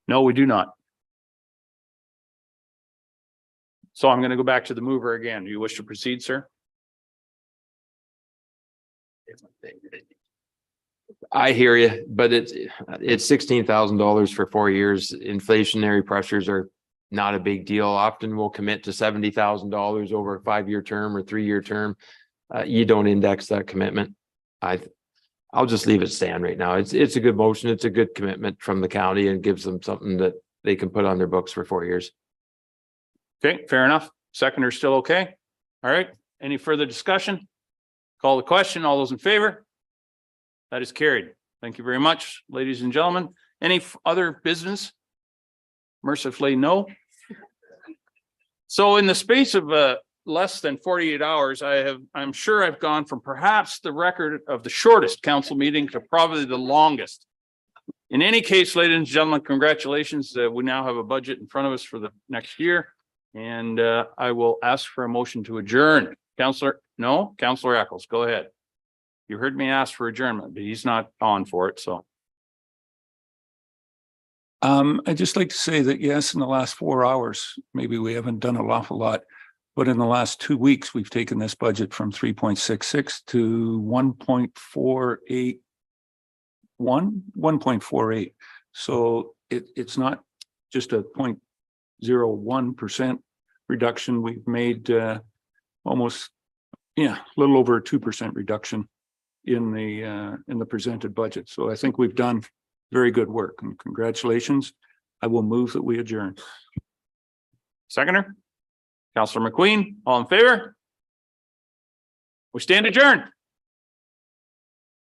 No, we do not. So I'm going to go back to the mover again. Do you wish to proceed, sir? I hear you, but it's $16,000 for 4 years. Inflationary pressures are not a big deal. Often we'll commit to $70,000 over a 5-year term or 3-year term. You don't index that commitment. I'll just leave it stand right now. It's a good motion. It's a good commitment from the county and gives them something that they can put on their books for 4 years. Okay, fair enough. Seconder still okay? All right. Any further discussion? Call the question. All those in favor? That is carried. Thank you very much, ladies and gentlemen. Any other business? Mercifully, no. So in the space of less than 48 hours, I'm sure I've gone from perhaps the record of the shortest council meeting to probably the longest. In any case, ladies and gentlemen, congratulations. We now have a budget in front of us for the next year. And I will ask for a motion to adjourn. Councillor Eccles, go ahead. You heard me ask for adjournment, but he's not on for it, so. I'd just like to say that, yes, in the last 4 hours, maybe we haven't done an awful lot, but in the last 2 weeks, we've taken this budget from 3.66 to 1.48. So it's not just a 0.01% reduction. We've made almost, a little over a 2% reduction in the presented budget. So I think we've done very good work, and congratulations. I will move that we adjourn. Seconder, Counselor McQueen, all in favor? We stand adjourned.